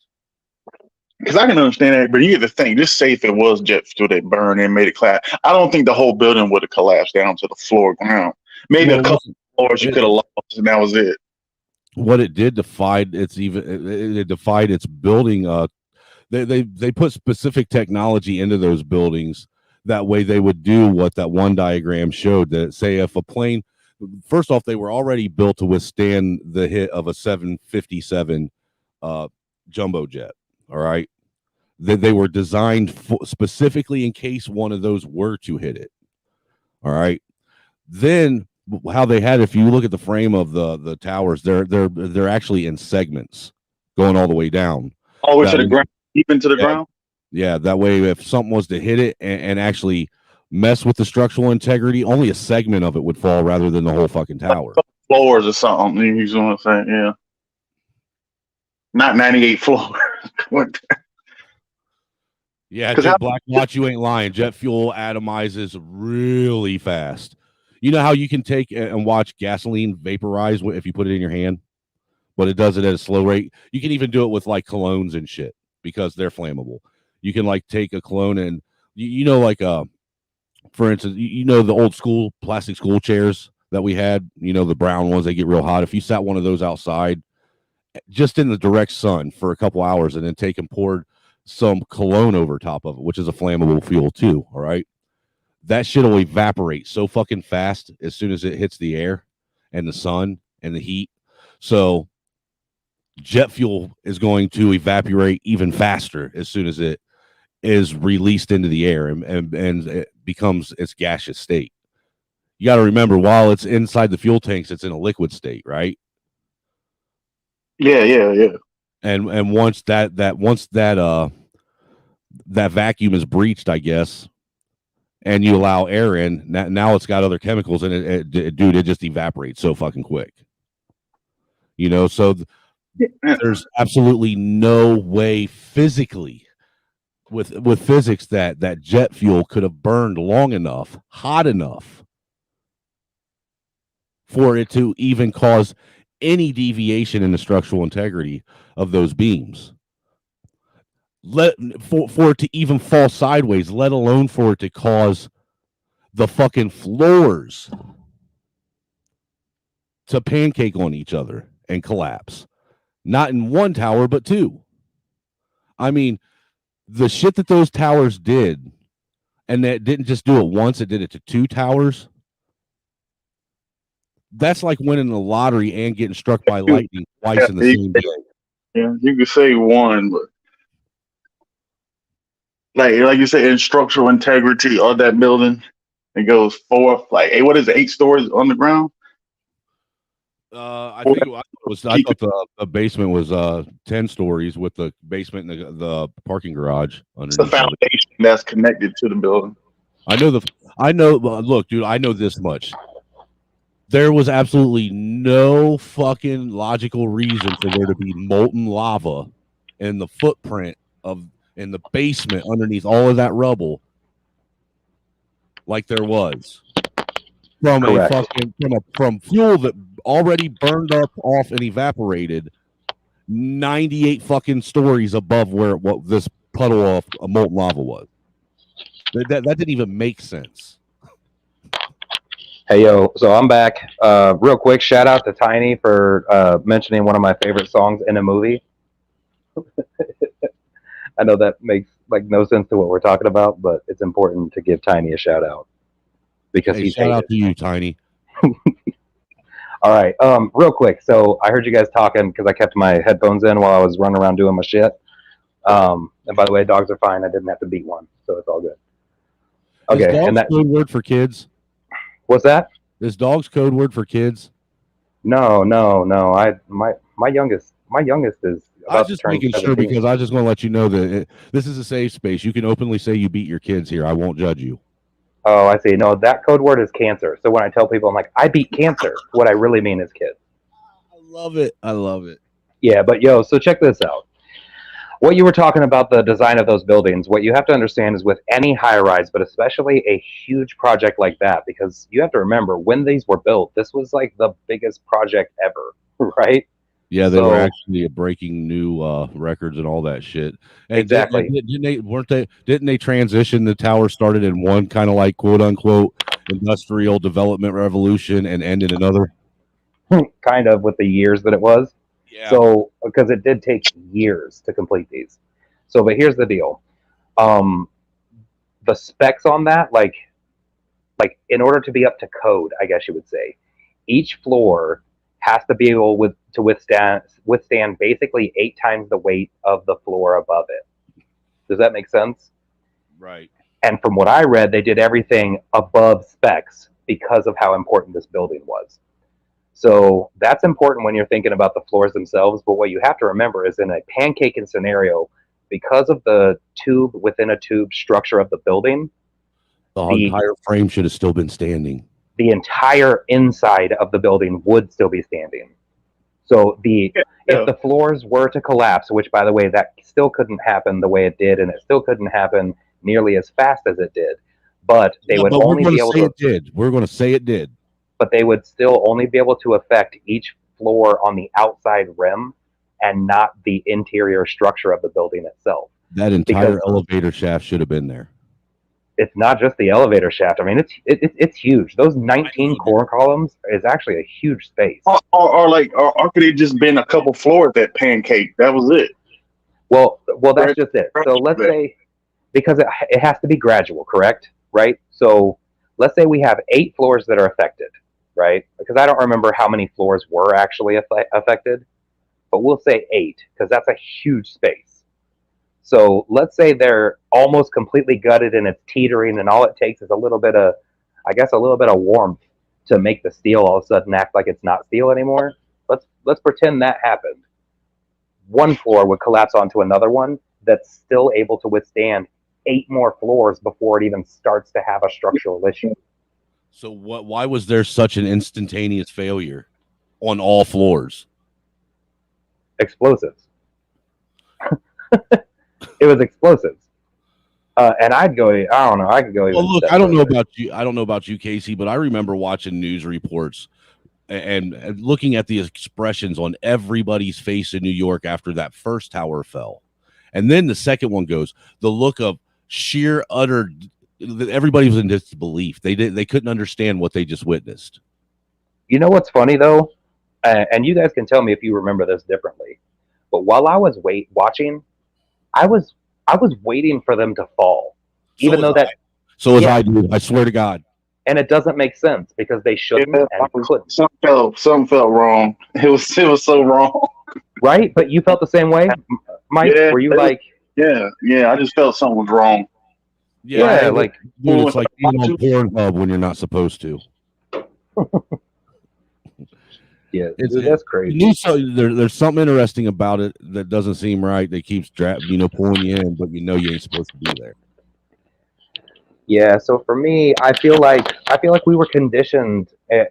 Because I can understand that, but you get to think, just say if it was jet fuel that burned and made it collapse, I don't think the whole building would have collapsed down to the floor ground. Maybe a couple floors you could have lost, and that was it. What it did defied its building. They put specific technology into those buildings. That way they would do what that one diagram showed. That say if a plane, first off, they were already built to withstand the hit of a 757 jumbo jet. All right. They were designed specifically in case one of those were to hit it. All right. Then how they had, if you look at the frame of the towers, they're actually in segments going all the way down. All the way to the ground, deep into the ground? Yeah, that way if something was to hit it and actually mess with the structural integrity, only a segment of it would fall rather than the whole fucking tower. Floors or something, you know what I'm saying? Yeah. Not 98 floors. Yeah, Jet Black Watch, you ain't lying. Jet fuel atomizes really fast. You know how you can take and watch gasoline vaporize if you put it in your hand, but it does it at a slow rate. You can even do it with like colognes and shit because they're flammable. You can like take a cologne and you know, like for instance, you know the old school plastic school chairs that we had. You know the brown ones, they get real hot. If you sat one of those outside, just in the direct sun for a couple hours, and then take and poured some cologne over top of it, which is a flammable fuel too. All right. That shit will evaporate so fucking fast as soon as it hits the air and the sun and the heat. So jet fuel is going to evaporate even faster as soon as it is released into the air and it becomes its gaseous state. You got to remember, while it's inside the fuel tanks, it's in a liquid state, right? Yeah. And once that vacuum is breached, I guess, and you allow air in, now it's got other chemicals in it. Dude, it just evaporates so fucking quick. You know, so there's absolutely no way physically with physics that jet fuel could have burned long enough, hot enough for it to even cause any deviation in the structural integrity of those beams. For it to even fall sideways, let alone for it to cause the fucking floors to pancake on each other and collapse. Not in one tower, but two. I mean, the shit that those towers did, and that didn't just do it once, it did it to two towers. That's like winning the lottery and getting struck by lightning twice in the same day. Yeah, you could say one, but like you said, in structural integrity of that building, it goes four, like, hey, what is it, 8 stories underground? I thought the basement was 10 stories with the basement and the parking garage underneath. It's the foundation that's connected to the building. Look, dude, I know this much. There was absolutely no fucking logical reason for there to be molten lava in the footprint in the basement underneath all of that rubble, like there was from fuel that already burned up, off, and evaporated 98 fucking stories above what this puddle of molten lava was. That didn't even make sense. Hey, yo, so I'm back. Real quick, shout out to Tiny for mentioning one of my favorite songs in a movie. I know that makes like no sense to what we're talking about, but it's important to give Tiny a shout out because he's shout out to you, Tiny. All right, real quick. So I heard you guys talking because I kept my headphones in while I was running around doing my shit. And by the way, dogs are fine. I didn't have to beat one, so it's all good. Okay, and that code word for kids. What's that? Is dogs code word for kids? No. My youngest is I was about to just turn making sure 17. because I just want to let you know that this is a safe space. You can openly say you beat your kids here. I won't judge you. Oh, I see. No, that code word is cancer. So when I tell people I'm like, I beat cancer, what I really mean is kids. I love it. I love it. Yeah, but yo, so check this out. What you were talking about, the design of those buildings, what you have to understand is with any high rise, but especially a huge project like that, because you have to remember when these were built, this was like the biggest project ever, right? Yeah, they were So actually breaking new records and all that shit. And exactly. didn't they transition? The tower started in one kind of like quote unquote industrial development revolution and ended another. Kind of with the years that it was. Yeah. So because it did take years to complete these. So but here's the deal. The specs on that, like in order to be up to code, I guess you would say, each floor has to be able to withstand basically 8 times the weight of the floor above it. Does that make sense? Right. And from what I read, they did everything above specs because of how important this building was. So that's important when you're thinking about the floors themselves. But what you have to remember is in a pancaking scenario, because of the tube within a tube structure of the building, The entire frame should have still been standing. The entire inside of the building would still be standing. So if the floors were to collapse, which by the way, that still couldn't happen the way it did, and it still couldn't happen nearly as fast as it did, but they would only be able to. It did. We're going to say it did. But they would still only be able to affect each floor on the outside rim and not the interior structure of the building itself. That entire elevator shaft should have been there. It's not just the elevator shaft. I mean, it's huge. Those 19 core columns is actually a huge space. Or could it just been a couple floors that pancake? That was it. Well, that's just it. So let's say, because it has to be gradual, correct? Right? So let's say we have 8 floors that are affected, right? Because I don't remember how many floors were actually affected, but we'll say 8 because that's a huge space. So let's say they're almost completely gutted and it's teetering, and all it takes is a little bit of warmth to make the steel all of a sudden act like it's not steel anymore. Let's pretend that happened. One floor would collapse onto another one that's still able to withstand 8 more floors before it even starts to have a structural issue. So why was there such an instantaneous failure on all floors? Explosives. It was explosives. And I'd go, I don't know, I could go even. Well, look, I don't know about you, Casey, but I remember watching news reports and looking at the expressions on everybody's face in New York after that first tower fell. And then the second one goes, the look of sheer utter, everybody was in disbelief. They couldn't understand what they just witnessed. You know what's funny though? And you guys can tell me if you remember this differently. But while I was watching, I was waiting for them to fall. Even though that so as I do, I swear to God. And it doesn't make sense because they shouldn't and couldn't. Something felt wrong. It was so wrong. Right? But you felt the same way, Mike? Yeah, were you like? Yeah. I just felt something was wrong. Yeah, like dude, it's like being on Pornhub when you're not supposed to. Yeah, that's crazy. There's something interesting about it that doesn't seem right. That keeps pulling you in, but you ain't supposed to be there. Yeah, so for me, I feel like we were conditioned, and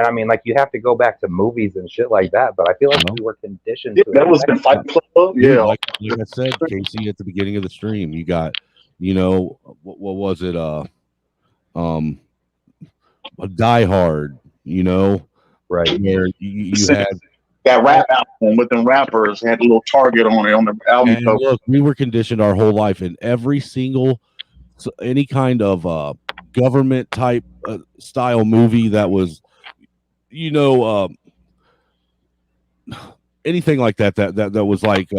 I mean, like you have to go back to movies and shit like that. But I feel like we were conditioned. That was the Fight Club. Yeah, like I said, Casey, at the beginning of the stream, you got, what was it? A Die Hard, right? Where you had that rap album with them rappers had a little target on it on the album. And look, we were conditioned our whole life in every single any kind of government type style movie that was, anything like that was like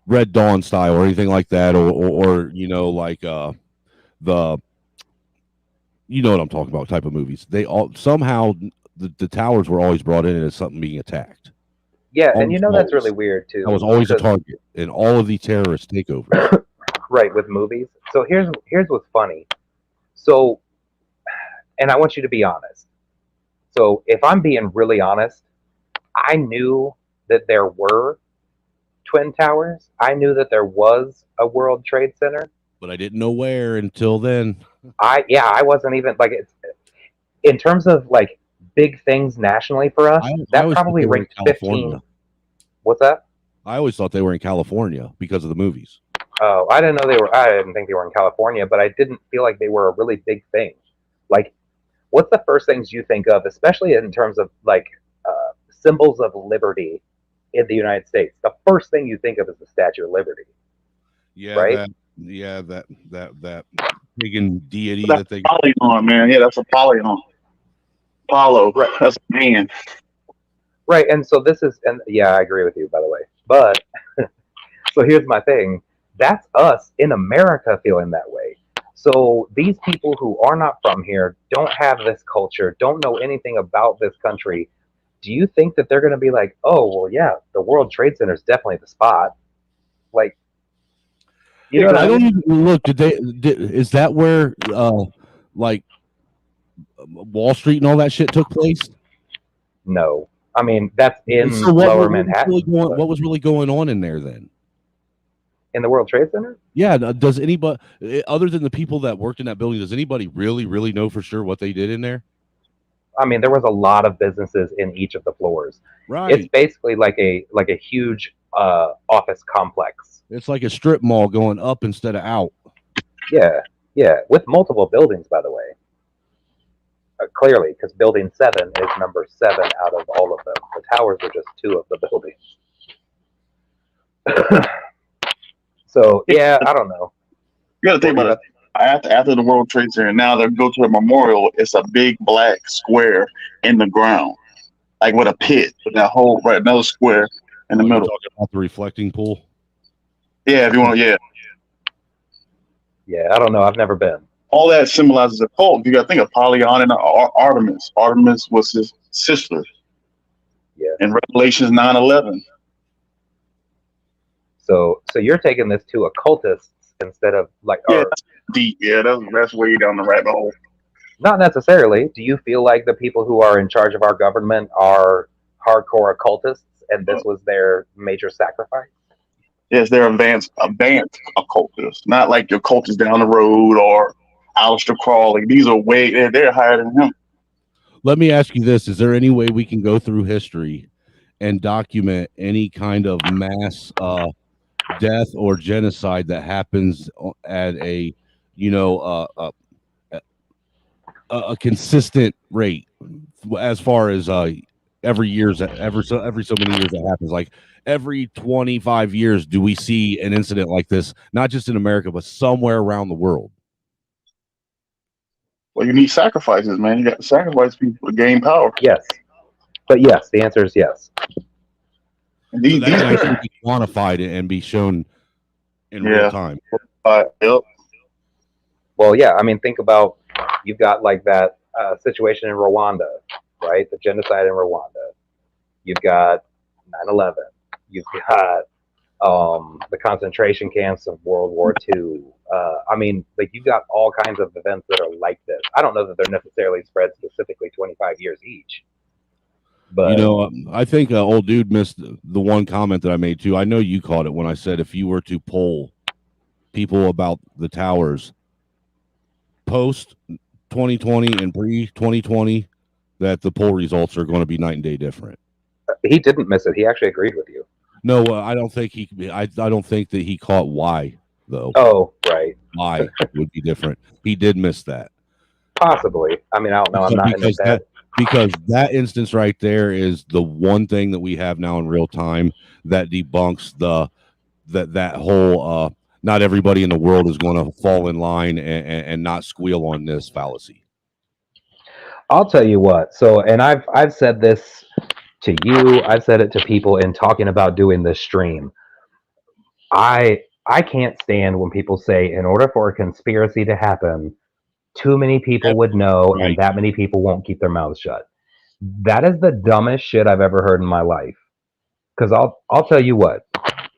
Red Dawn style or anything like that, or like the what I'm talking about type of movies. They all somehow the towers were always brought in as something being attacked. Yeah, and that's really weird too. That was always a target in all of the terrorist takeovers. Right, with movies. So here's what's funny. So and I want you to be honest. So if I'm being really honest, I knew that there were Twin Towers. I knew that there was a World Trade Center. But I didn't know where until then. I wasn't even like it's in terms of like big things nationally for us. That probably ranked 15. What's that? I always thought they were in California because of the movies. Oh, I didn't know they were. I didn't think they were in California, but I didn't feel like they were a really big thing. Like, what's the first things you think of, especially in terms of like symbols of liberty in the United States? The first thing you think of is the Statue of Liberty. Yeah, right. That pagan deity That's that they Polygon, man. Yeah, that's a Polygon. Apollo, right? That's a man. Right, and so this is, and yeah, I agree with you, by the way. But so here's my thing: that's us in America feeling that way. So these people who are not from here, don't have this culture, don't know anything about this country. Do you think that they're going to be like, oh, well, yeah, the World Trade Center is definitely the spot? Like, you know what I don't mean? even look. Is that where like Wall Street and all that shit took place? No, I mean that's in So Lower Manhattan. What was really going on in there then? In the World Trade Center? Yeah. Does anybody, other than the people that worked in that building, does anybody really know for sure what they did in there? I mean, there was a lot of businesses in each of the floors. Right. It's basically like a huge office complex. It's like a strip mall going up instead of out. Yeah, with multiple buildings, by the way. Clearly, because Building 7 is number 7 out of all of them. The towers are just 2 of the buildings. So yeah, I don't know. You got to think about it. After the World Trade Center, now they go to a memorial. It's a big black square in the ground, like with a pit, with that whole another square in the middle. Talking about the reflecting pool. Yeah, if you want, yeah. Yeah, I don't know. I've never been. All that symbolizes a cult. You got to think of Polygon and Artemis. Artemis was his sister. Yeah. In Revelations 9:11. So you're taking this to occultists instead of like. Yeah, that's deep. Yeah, that's way down the rabbit hole. Not necessarily. Do you feel like the people who are in charge of our government are hardcore occultists, and this was their major sacrifice? Yes, they're advanced occultists, not like your occultists down the road or Aleister Crowley. These are they're higher than him. Let me ask you this: is there any way we can go through history and document any kind of mass death or genocide that happens at a consistent rate, as far as every so many years that happens? Like every 25 years, do we see an incident like this, not just in America, but somewhere around the world? Well, you need sacrifices, man. You got to sacrifice people to gain power. Yes. But yes, the answer is yes. So that can actually be quantified and be shown in real time. Yep. Well, yeah. I mean, think about, you've got like that situation in Rwanda, right? The genocide in Rwanda. You've got 9/11. You've got the concentration camps of World War II. I mean, like, you've got all kinds of events that are like this. I don't know that they're necessarily spread specifically 25 years each. But I think old dude missed the one comment that I made too. I know you caught it when I said if you were to poll people about the towers post 2020 and pre 2020, that the poll results are going to be night and day different. He didn't miss it. He actually agreed with you. No, I don't think he. I don't think that he caught why though. Oh, right. Why would be different. He did miss that. Possibly. I mean, I don't know. I'm not in that. Because that instance right there is the one thing that we have now in real time that debunks that whole not everybody in the world is going to fall in line and not squeal on this fallacy. I'll tell you what. So, and I've said this to you. I've said it to people in talking about doing this stream. I can't stand when people say, in order for a conspiracy to happen, too many people would know, and that many people won't keep their mouths shut. That is the dumbest shit I've ever heard in my life. Because I'll tell you what,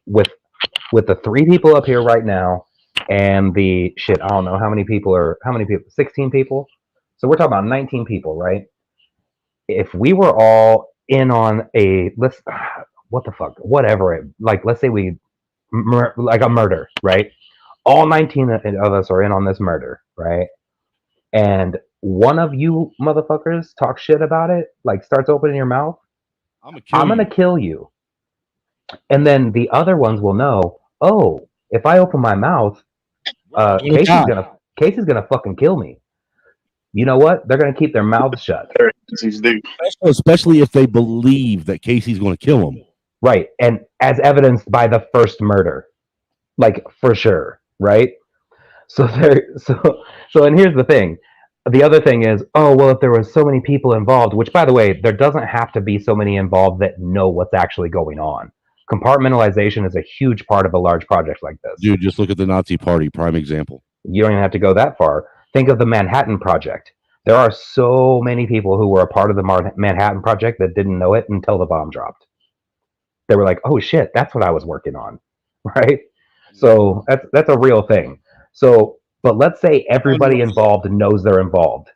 with the 3 people up here right now, and the shit, I don't know how many people, 16 people. So we're talking about 19 people, right? If we were all in on what the fuck, whatever, like let's say like a murder, right? All 19 of us are in on this murder, right? And one of you motherfuckers talks shit about it, like starts opening your mouth, I'm gonna kill you. And then the other ones will know, oh, if I open my mouth, Casey's gonna fucking kill me. You know what? They're gonna keep their mouths shut. Especially if they believe that Casey's going to kill them. Right. And as evidenced by the first murder. Like for sure, right? So and here's the thing. The other thing is, oh, well, if there was so many people involved, which by the way, there doesn't have to be so many involved that know what's actually going on. Compartmentalization is a huge part of a large project like this. Dude, just look at the Nazi Party, prime example. You don't even have to go that far. Think of the Manhattan Project. There are so many people who were a part of the Manhattan Project that didn't know it until the bomb dropped. They were like, oh shit, that's what I was working on, right? So that's a real thing. So, but let's say everybody involved knows they're involved.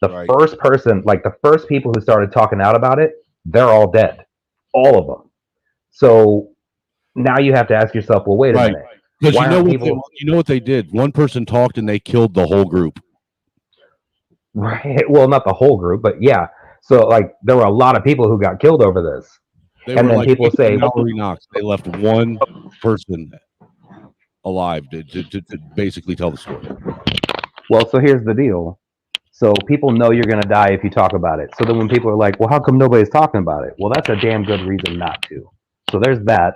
The first person, like the first people who started talking out about it, they're all dead. All of them. So now you have to ask yourself, well, wait a minute. Because you know what they did? One person talked and they killed the whole group. Right. Well, not the whole group, but yeah. So like there were a lot of people who got killed over this. And then people say they left one person alive to basically tell the story. Well, so here's the deal. So people know you're going to die if you talk about it. So then when people are like, well, how come nobody's talking about it? Well, that's a damn good reason not to. So there's that.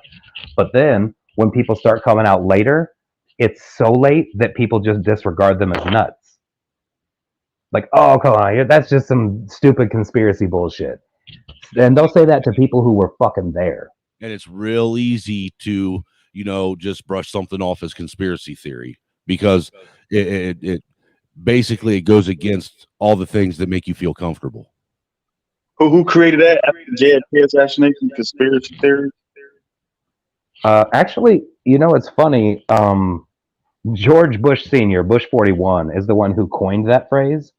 But then when people start coming out later, it's so late that people just disregard them as nuts. Like, oh, come on, that's just some stupid conspiracy bullshit. And they'll say that to people who were fucking there. And it's real easy to, just brush something off as conspiracy theory because it basically it goes against all the things that make you feel comfortable. Who created that after the JFK assassination? Conspiracy theory? Actually, it's funny. George Bush Sr., Bush 41, is the one who coined that phrase.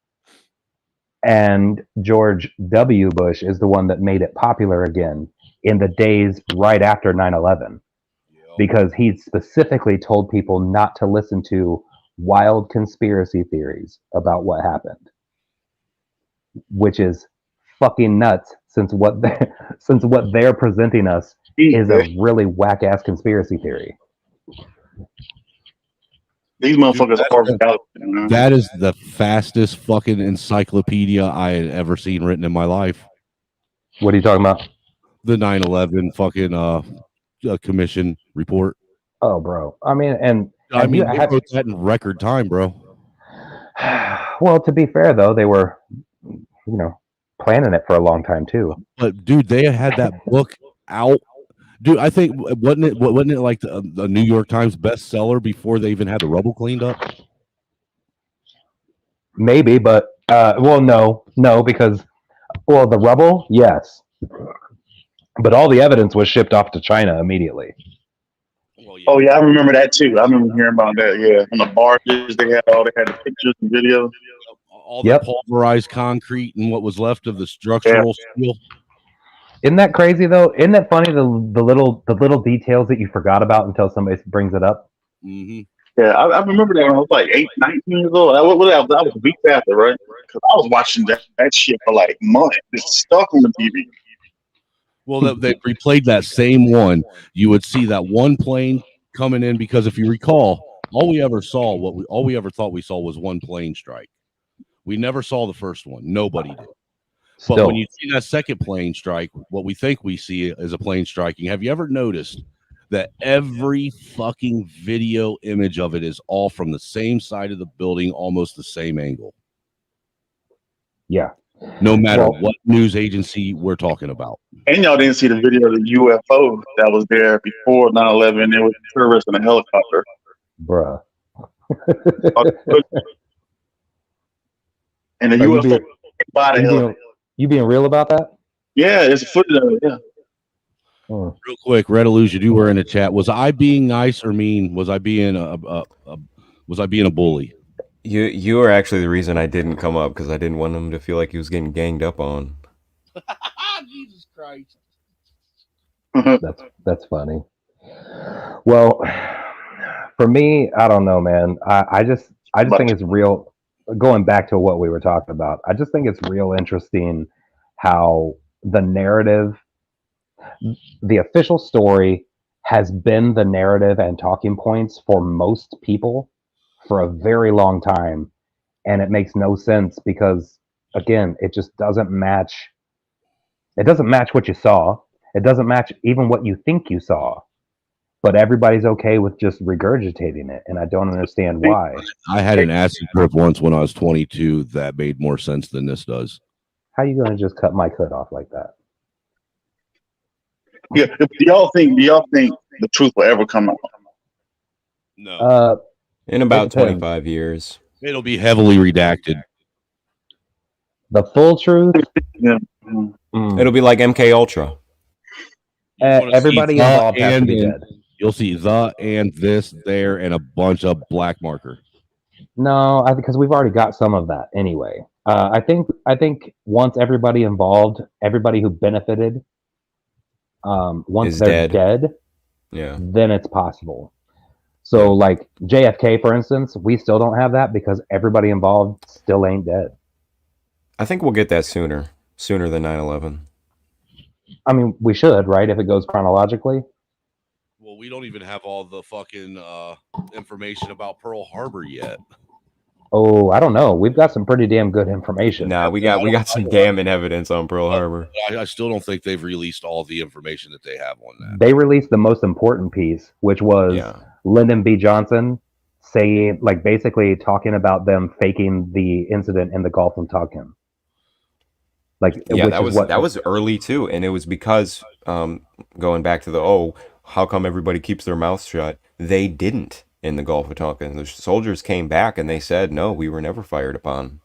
And George W. Bush is the one that made it popular again in the days right after 9/11. Because he specifically told people not to listen to wild conspiracy theories about what happened. Which is fucking nuts since what they're presenting us is a really whack-ass conspiracy theory. These motherfuckers are that is the fastest fucking encyclopedia I had ever seen written in my life. What are you talking about? The 9/11 fucking commission report. Oh, bro. I mean, they wrote that in record time, bro. Well, to be fair, though, they were, planning it for a long time too. But dude, they had that book out. Dude, I think wasn't it like the New York Times bestseller before they even had the rubble cleaned up? Maybe, but no, because the rubble, yes, but all the evidence was shipped off to China immediately. Well, yeah. Oh yeah, I remember that too. I remember hearing about that. Yeah, on the barges they had the pictures and videos. All the pulverized concrete and what was left of the structural steel. Isn't that crazy though? Isn't that funny? The little details that you forgot about until somebody brings it up. Mm-hmm. Yeah, I remember that when I was like 19 years old. I was weeks after, right? Because I was watching that shit for like months. It's stuck on the TV. Well, they replayed that same one. You would see that one plane coming in because if you recall, all we ever thought we saw was one plane strike. We never saw the first one. Nobody did. But when you see that second plane strike, what we think we see is a plane striking. Have you ever noticed that every fucking video image of it is all from the same side of the building, almost the same angle? Yeah. No matter what news agency we're talking about. And y'all didn't see the video of the UFO that was there before 9/11. It was a tourist in a helicopter. Bruh. And the UFO by the hill. You being real about that? Yeah, it's a footage of it, yeah. Real quick, Red Illusion, you were in a chat. Was I being nice or mean? Was I being a bully? You are actually the reason I didn't come up because I didn't want him to feel like he was getting ganged up on. Jesus Christ. That's funny. Well, for me, I don't know, man. I just think it's real. Going back to what we were talking about, I just think it's real interesting how the narrative, the official story, has been the narrative and talking points for most people for a very long time, and it makes no sense because, again, it just doesn't match. It doesn't match what you saw. It doesn't match even what you think you saw. But everybody's okay with just regurgitating it, and I don't understand why. I had an acid trip once when I was 22 that made more sense than this does. How you gonna just cut my cut off like that? Yeah. Do y'all think the truth will ever come out? No. In about 25 years. It'll be heavily redacted. The full truth? Yeah. It'll be like MK Ultra. Everybody involved has to be dead. You'll see the and this, there, and a bunch of black marker. No, because we've already got some of that anyway. I think once everybody involved, everybody who benefited, once they're dead, yeah, then it's possible. So, like JFK, for instance, we still don't have that because everybody involved still ain't dead. I think we'll get that sooner than 9/11. I mean, we should, right? If it goes chronologically. Well, we don't even have all the fucking information about Pearl Harbor yet. Oh, I don't know. We've got some pretty damn good information. Nah, we got some damning evidence on Pearl Harbor. I still don't think they've released all the information that they have on that. They released the most important piece, which was Lyndon B. Johnson saying, like, basically talking about them faking the incident in the Gulf of Tonkin. Like, yeah, that was early too, and it was because going back to how come everybody keeps their mouths shut? They didn't in the Gulf of Tonkin. The soldiers came back and they said, no, we were never fired upon.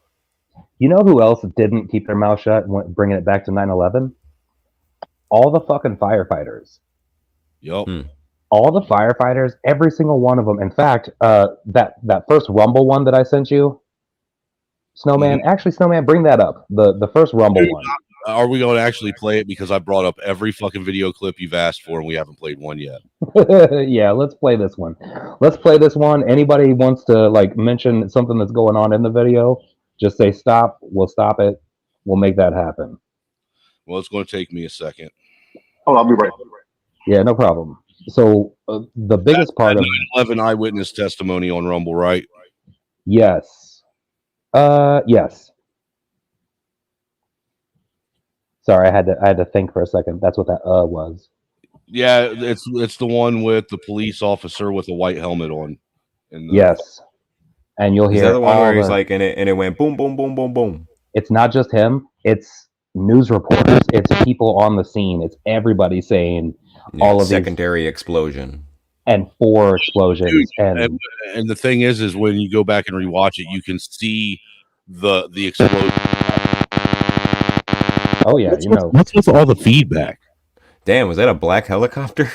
You know who else didn't keep their mouth shut, bringing it back to 9/11? All the fucking firefighters. Yep. All the firefighters, every single one of them. In fact, that first Rumble one that I sent you, Snowman, actually, Snowman, bring that up. The first Rumble one. Are we going to actually play it? Because I brought up every fucking video clip you've asked for, and we haven't played one yet. Yeah, let's play this one. Anybody wants to mention something that's going on in the video, just say stop. We'll stop it. We'll make that happen. Well, it's going to take me a second. Oh, I'll be right. Yeah, no problem. So the biggest part of 9/11 eyewitness testimony on Rumble, right? Yes. Yes. Sorry, I had to think for a second. That's what that was. Yeah, it's the one with the police officer with a white helmet on. Yes. And you'll hear the one where he's like, and it went boom, boom, boom, boom, boom. It's not just him. It's news reporters. It's people on the scene. It's everybody saying all of secondary explosion and 4 explosions. Dude, and the thing is when you go back and rewatch it, you can see the explosion. Oh yeah, what's with all the feedback? Damn, was that a black helicopter?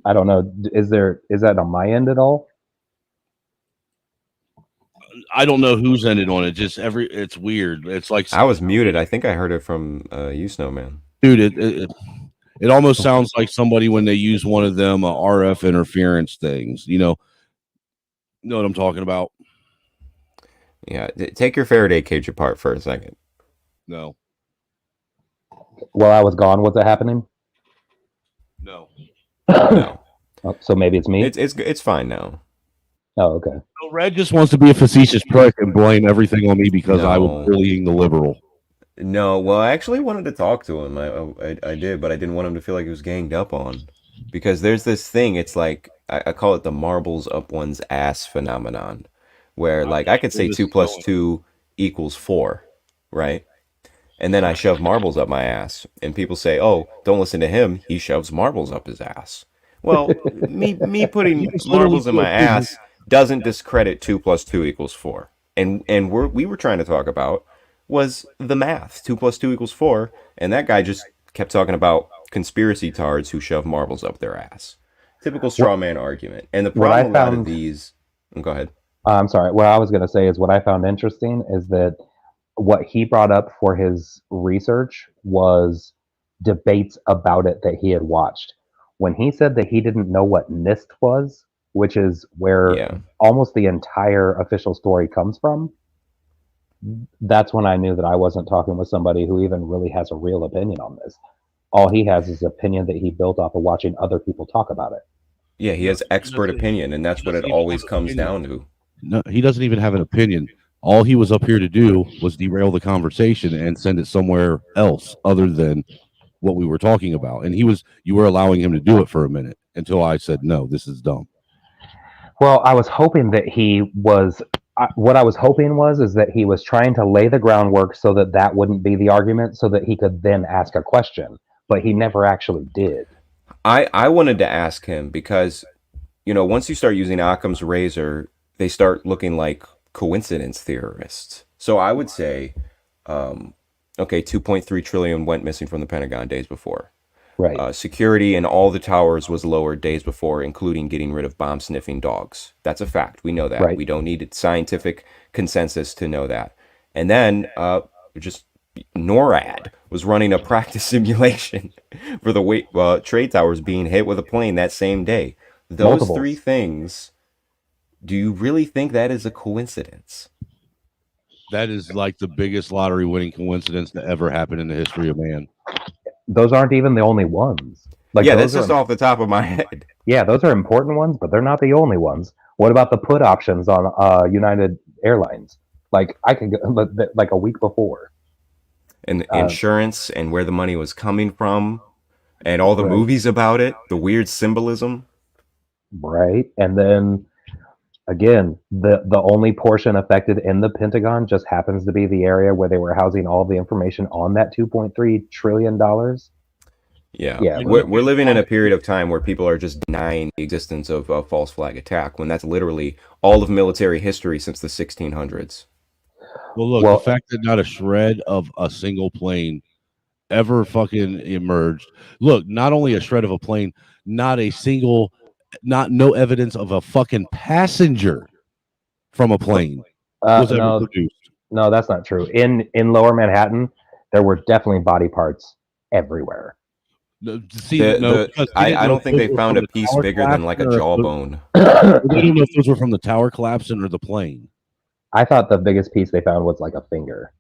I don't know. Is that on my end at all? I don't know who's ended on it. It's weird. It's like I was muted. I think I heard it from you, Snowman. Dude, it almost sounds like somebody when they use one of them RF interference things. You know what I'm talking about? Yeah, take your Faraday cage apart for a second. No. While I was gone, was it happening? No. No. Oh, so maybe it's me. It's fine now. Oh, okay. So Red just wants to be a facetious prick and blame everything on me because I was bullying the liberal. No, well, I actually wanted to talk to him. I did, but I didn't want him to feel like he was ganged up on. Because there's this thing, it's like, I call it the marbles up one's ass phenomenon. Where, I could say 2 + 2 = 4, right? And then I shove marbles up my ass. And people say, oh, don't listen to him. He shoves marbles up his ass. Well, me putting marbles in my ass doesn't discredit 2 + 2 = 4. And we were trying to talk about was the math. 2 + 2 = 4. And that guy just kept talking about conspiracy tards who shove marbles up their ass. Typical straw man argument. And the problem with a lot of these... Go ahead. I'm sorry. What I was going to say is what I found interesting is that what he brought up for his research was debates about it that he had watched. When he said that he didn't know what NIST was, which is where Yeah. almost the entire official story comes from, that's when I knew that I wasn't talking with somebody who even really has a real opinion on this. All he has is opinion that he built off of watching other people talk about it. Yeah, he has expert opinion, and that's what it always comes down to. No, he doesn't even have an opinion. All he was up here to do was derail the conversation and send it somewhere else other than what we were talking about. And you were allowing him to do it for a minute until I said, no, this is dumb. Well, I was hoping that he was. What I was hoping is that he was trying to lay the groundwork so that that wouldn't be the argument, so that he could then ask a question. But he never actually did. I wanted to ask him because, once you start using Occam's razor, they start looking like coincidence theorists. So I would say, okay, 2.3 trillion went missing from the Pentagon days before. Right. Security in all the towers was lowered days before, including getting rid of bomb-sniffing dogs. That's a fact. We know that. Right. We don't need scientific consensus to know that. And then just NORAD was running a practice simulation for the trade towers being hit with a plane that same day. Those Multiples. three things, do you really think that is a coincidence? That is like the biggest lottery winning coincidence that ever happened in the history of man. Those aren't even the only ones. Yeah, that's just off the top of my head. Yeah, those are important ones, but they're not the only ones. What about the put options on United Airlines? Like I could go like a week before. And insurance and where the money was coming from and all the movies about it, the weird symbolism. Right. And then again, the only portion affected in the Pentagon just happens to be the area where they were housing all the information on that $2.3 trillion. Yeah. We're living in a period of time where people are just denying the existence of a false flag attack when that's literally all of military history since the 1600s. Well, look, the fact that not a shred of a single plane ever fucking emerged. Look, not only a shred of a plane, no evidence of a fucking passenger from a plane was ever produced. No, that's not true. In Lower Manhattan, there were definitely body parts everywhere. I don't think they found a piece bigger than like a jawbone. I don't know if those were from the tower collapsing or the plane. I thought the biggest piece they found was like a finger,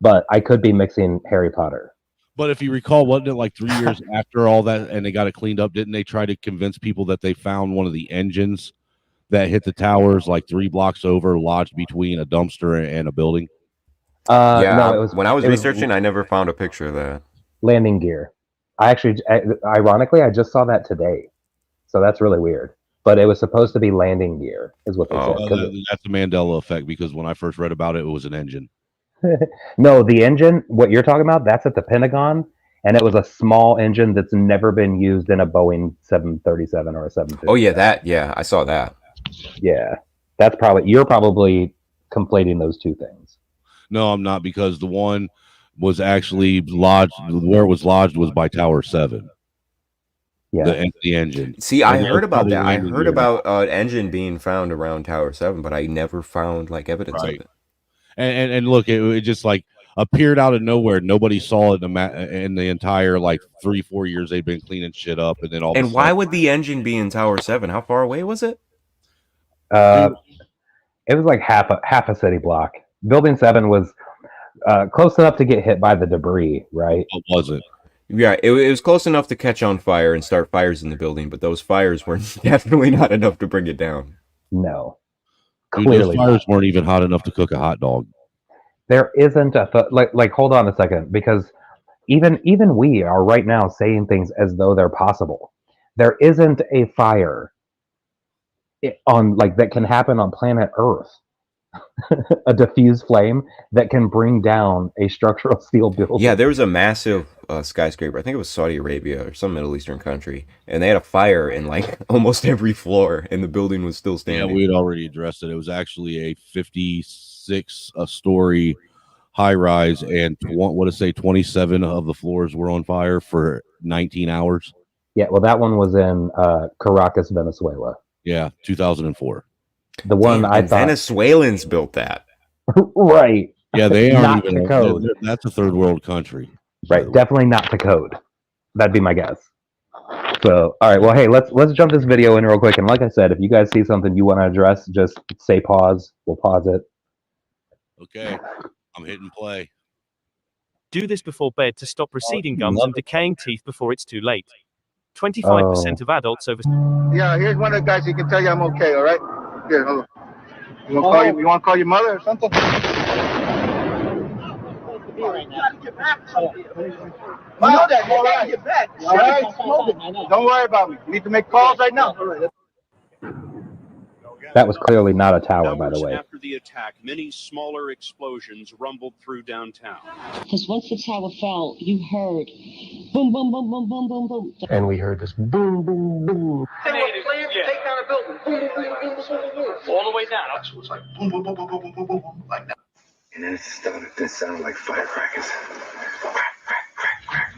but I could be mixing Harry Potter. But if you recall, wasn't it like 3 years after all that and they got it cleaned up? Didn't they try to convince people that they found one of the engines that hit the towers like 3 blocks over, lodged between a dumpster and a building? No, when I was researching, I never found a picture of that. Landing gear. Ironically, I just saw that today. So that's really weird. But it was supposed to be landing gear, is what they said. That's the Mandela effect, because when I first read about it, it was an engine. No, the engine, what you're talking about, that's at the Pentagon, and it was a small engine that's never been used in a Boeing 737 or a 750. Oh, yeah, I saw that. Yeah, you're probably conflating those two things. No, I'm not, because the one was actually lodged, where it was lodged was by Tower 7. Yeah, the engine. See, I heard about that. I heard about an engine being found around Tower 7, but I never found like evidence of it. And look, it just like appeared out of nowhere. Nobody saw it in the entire like 3-4 years they've been cleaning shit up, and then all. And why would the engine be in Tower 7? How far away was it? It was like half a city block. Building 7 was close enough to get hit by the debris, right? It wasn't. Yeah, it was close enough to catch on fire and start fires in the building, but those fires were definitely not enough to bring it down. No. Dude, those fires weren't even hot enough to cook a hot dog. There isn't like hold on a second, because even we are right now saying things as though they're possible. There isn't a fire that can happen on planet Earth. A diffused flame that can bring down a structural steel building. Yeah, there was a massive skyscraper. I think it was Saudi Arabia or some Middle Eastern country, and they had a fire in like almost every floor, and the building was still standing. Yeah, we had already addressed it. It was actually a 56-story high rise, and 27 of the floors were on fire for 19 hours. Yeah, well, that one was in Caracas, Venezuela. Yeah, 2004. The one I thought Venezuelans built that. right. Yeah, they aren't Not even to code. That's a third world country. Right, definitely not to code. That'd be my guess. So, all right, well, hey, let's jump this video in real quick. And like I said, if you guys see something you want to address, just say pause. We'll pause it. Okay, I'm hitting play. Do this before bed to stop receding gums and decaying teeth before it's too late. 25% of adults over. Yeah, here's one of the guys who can tell you I'm okay. All right. Here, hold on. You want to call your mother or something? I know that. All right. Get back. All right. Don't worry about me. You need to make calls right now. That was clearly not a tower, by the way. After the attack, many smaller explosions rumbled through downtown. Because once the tower fell, you heard boom, boom, boom, boom, boom, boom, boom. And we heard this boom, boom, boom. They were planning to take down a building. Boom, boom, boom, boom, boom, boom. All the way down. So it was like boom, boom, boom, boom, boom, boom, boom, boom, like that. And then it started to sound like firecrackers. Crack, crack, crack, crack,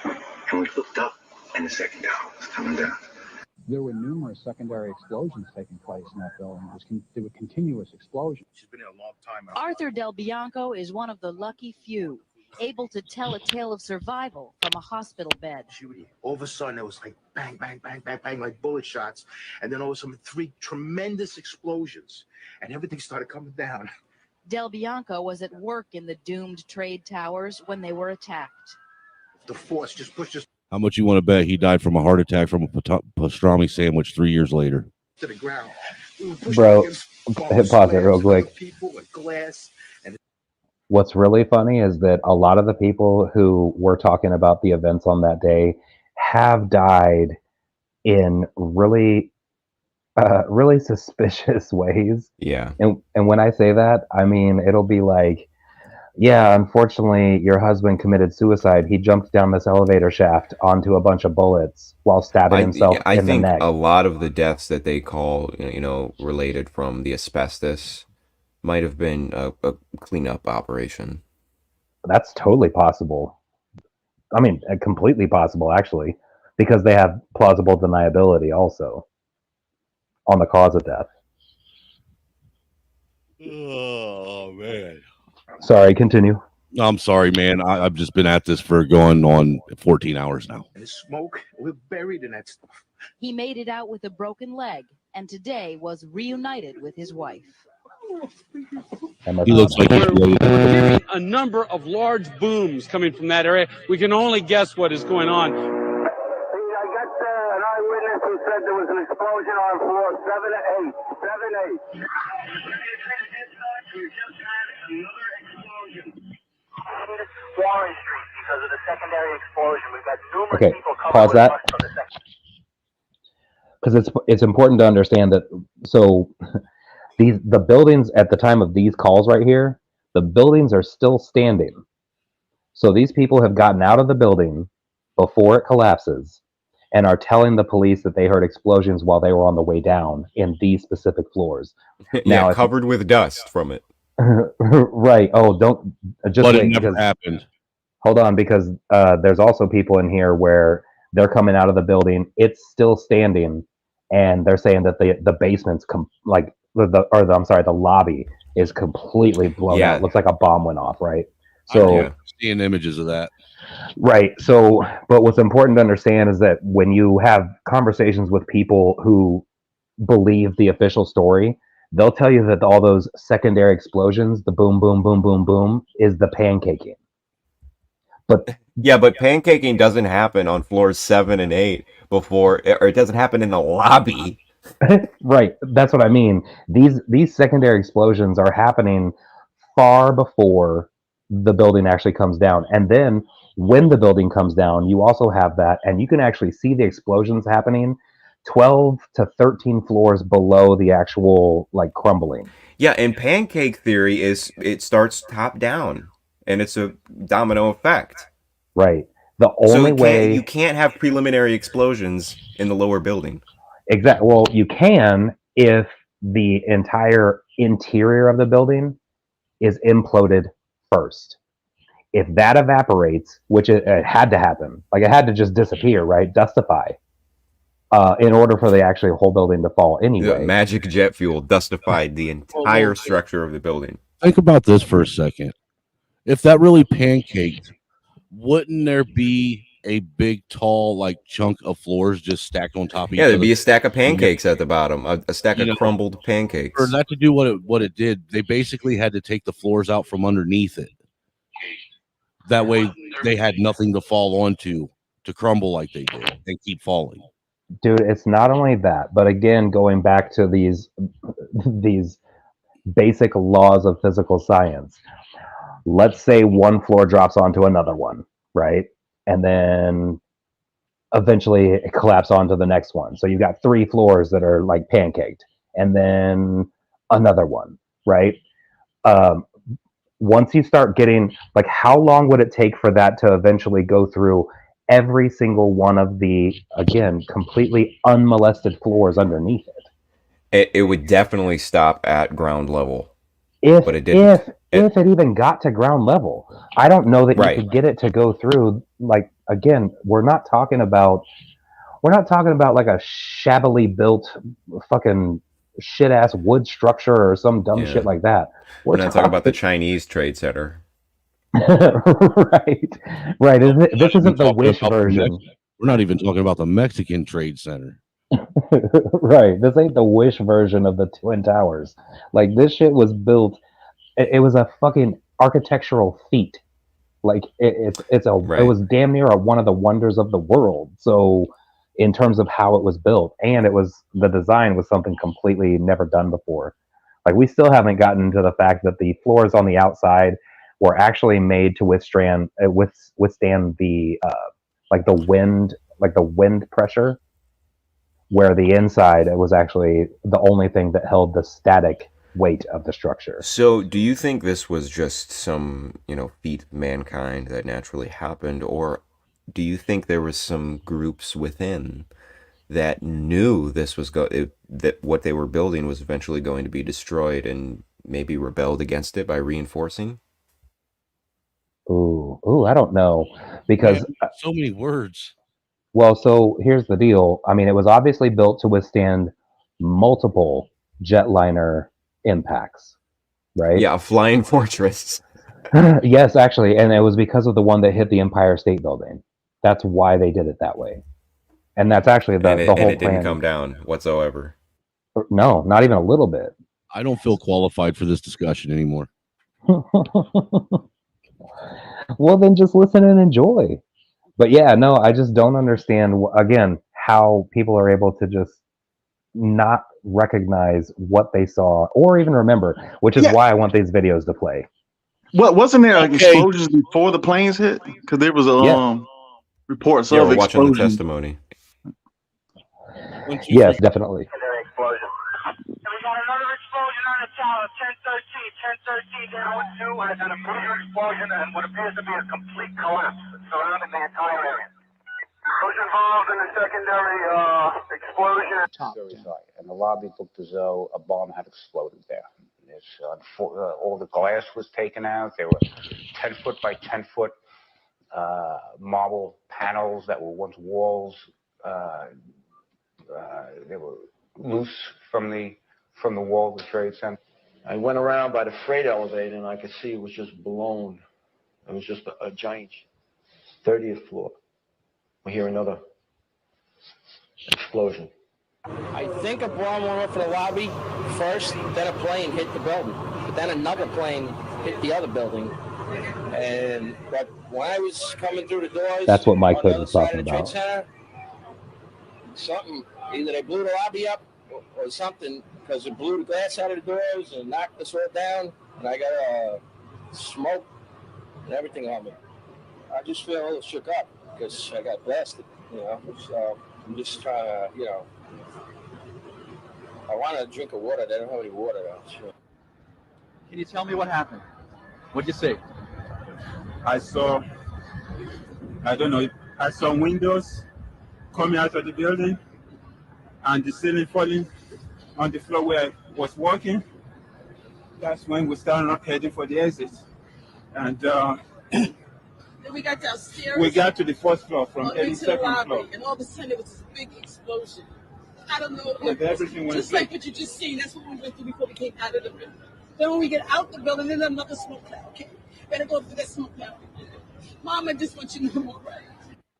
crack. And we looked up, and the second tower was coming down. There were numerous secondary explosions taking place in that building. There were continuous explosions. She's been here a long time. Arthur Del Bianco is one of the lucky few able to tell a tale of survival from a hospital bed. All of a sudden, it was like bang, bang, bang, bang, bang, like bullet shots. And then all of a sudden, 3 tremendous explosions. And everything started coming down. Del Bianco was at work in the doomed trade towers when they were attacked. The force just pushed us How much you want to bet he died from a heart attack from a pastrami sandwich 3 years later? to the ground. Bro, hit pause it real quick. People with glass. And What's really funny is that a lot of the people who were talking about the events on that day have died in really suspicious ways. Yeah. And when I say that, I mean, it'll be like, yeah, unfortunately, your husband committed suicide. He jumped down this elevator shaft onto a bunch of bullets while stabbing himself I in the think neck. a lot of the deaths that they call, related from the asbestos might have been a cleanup operation. That's totally possible. I mean, completely possible, actually, because they have plausible deniability also on the cause of death. Oh, man. Sorry, continue. I'm sorry, man. I've just been at this for going on 14 hours now. the smoke, we're buried in that stuff. He made it out with a broken leg and today was reunited with his wife. He looks like hearing a number of large booms coming from that area. We can only guess what is going on. I got an eyewitness who said there was an explosion on floor 7 8. 7 8. Warren Street because of the secondary explosion. We've got numerous Okay, people coming pause with that. us from the second. Because it's important to understand that. So the buildings at the time of these calls right here, the buildings are still standing. So these people have gotten out of the building before it collapses and are telling the police that they heard explosions while they were on the way down in these specific floors. Now, covered with dust from it. Right. Oh, don't just But wait, it never because- happened. Hold on, because there's also people in here where they're coming out of the building, it's still standing, and they're saying that the basement's the lobby is completely blown out. It looks like a bomb went off, right? So Seeing images of that. right. So, but what's important to understand is that when you have conversations with people who believe the official story, they'll tell you that all those secondary explosions, the boom, boom, boom, boom, boom, is the pancaking. But pancaking doesn't happen on floors 7 and 8 or it doesn't happen in the lobby. Right, that's what I mean. These secondary explosions are happening far before the building actually comes down, and then when the building comes down, you also have that, and you can actually see the explosions happening 12 to 13 floors below the actual crumbling. Yeah, and pancake theory is it starts top down, and it's a domino effect. Right. The only way you can't have preliminary explosions in the lower building. Exactly. Well, you can if the entire interior of the building is imploded first. If that evaporates, which it had to happen, it had to just disappear, right? Dustify. in order for the actually whole building to fall anyway. The magic jet fuel dustified the entire structure of the building. Think about this for a second. If that really pancaked, wouldn't there be a big, tall, like chunk of floors just stacked on top of each other? Yeah, there'd be a stack of pancakes at the bottom, a stack of crumbled pancakes. For that to do what it did, they basically had to take the floors out from underneath it. That way, they had nothing to fall onto to crumble like they did and keep falling. Dude, it's not only that, but again, going back to these basic laws of physical science. Let's say one floor drops onto another one, right? And then eventually it collapses onto the next one. So you've got 3 floors that are like pancaked, and then another one, right? Once you start getting, like, how long would it take for that to eventually go through every single one of the, again, completely unmolested floors underneath it? It would definitely stop at ground level. But it didn't. If it even got to ground level, I don't know that you could get it to go through. Like, again, we're not talking about like a shabbily built fucking shit ass wood structure or some dumb shit like that. We're not talking about the Chinese Trade Center. right. This isn't the Wish version. We're not even talking about the Mexican Trade Center. Right. This ain't the Wish version of the Twin Towers. Like, this shit was built. It was a fucking architectural feat. Like, it was damn near one of the wonders of the world. So, in terms of how it was built, and the design was something completely never done before. Like, we still haven't gotten to the fact that the floors on the outside were actually made to withstand the wind pressure, where the inside, it was actually the only thing that held the static weight of the structure. So do you think this was just some, feat of mankind that naturally happened, or do you think there was some groups within that knew this was that what they were building was eventually going to be destroyed and maybe rebelled against it by reinforcing? Ooh, I don't know, because so many words. Well, so here's the deal. I mean, it was obviously built to withstand multiple jetliner impacts, right? Yeah, a flying fortress. Yes, actually, and it was because of the one that hit the Empire State Building. That's why they did it that way, and that's actually the whole plan. And it didn't come down whatsoever. No, not even a little bit. I don't feel qualified for this discussion anymore. Well, then just listen and enjoy. But yeah, no, I just don't understand, again, how people are able to just not recognize what they saw or even remember, which is why I want these videos to play. What wasn't there like explosions before the planes hit? Because there was reports of we're watching the explosions. testimony. Yes, definitely. Tower, 1013 down with 2, and it's an major explosion and what appears to be a complete collapse surrounding the entire area. Who's involved in the secondary explosion? And the lobby looked as though a bomb had exploded there. All the glass was taken out. There were 10 foot by 10 foot marble panels that were once walls. They were loose from the wall of the Trade Center. I went around by the freight elevator and I could see it was just blown. It was just a giant 30th floor. We hear another explosion. I think a bomb went off in the lobby first, then a plane hit the building. But then another plane hit the other building. But when I was coming through the doors, that's what Mike Hood was talking about. Center, something, either they blew the lobby up or something, because it blew the glass out of the doors and knocked us all down, and I got smoke and everything on me. I just feel a little shook up because I got blasted, so I'm just trying to, I want a drink of water. They don't have any water though. Sure. Can you tell me what happened? What'd you see? I saw windows coming out of the building and the ceiling falling on the floor where I was walking. That's when we started up heading for the exit. And And we got downstairs. We got to the first floor from the second floor. And all of a sudden there was this big explosion. I don't know. Everything went just like what you just seen. That's what we went through before we came out of the building. Then when we get out the building, then another smoke cloud came. Better go for that smoke cloud. Mom, I just want you to know I'm all right.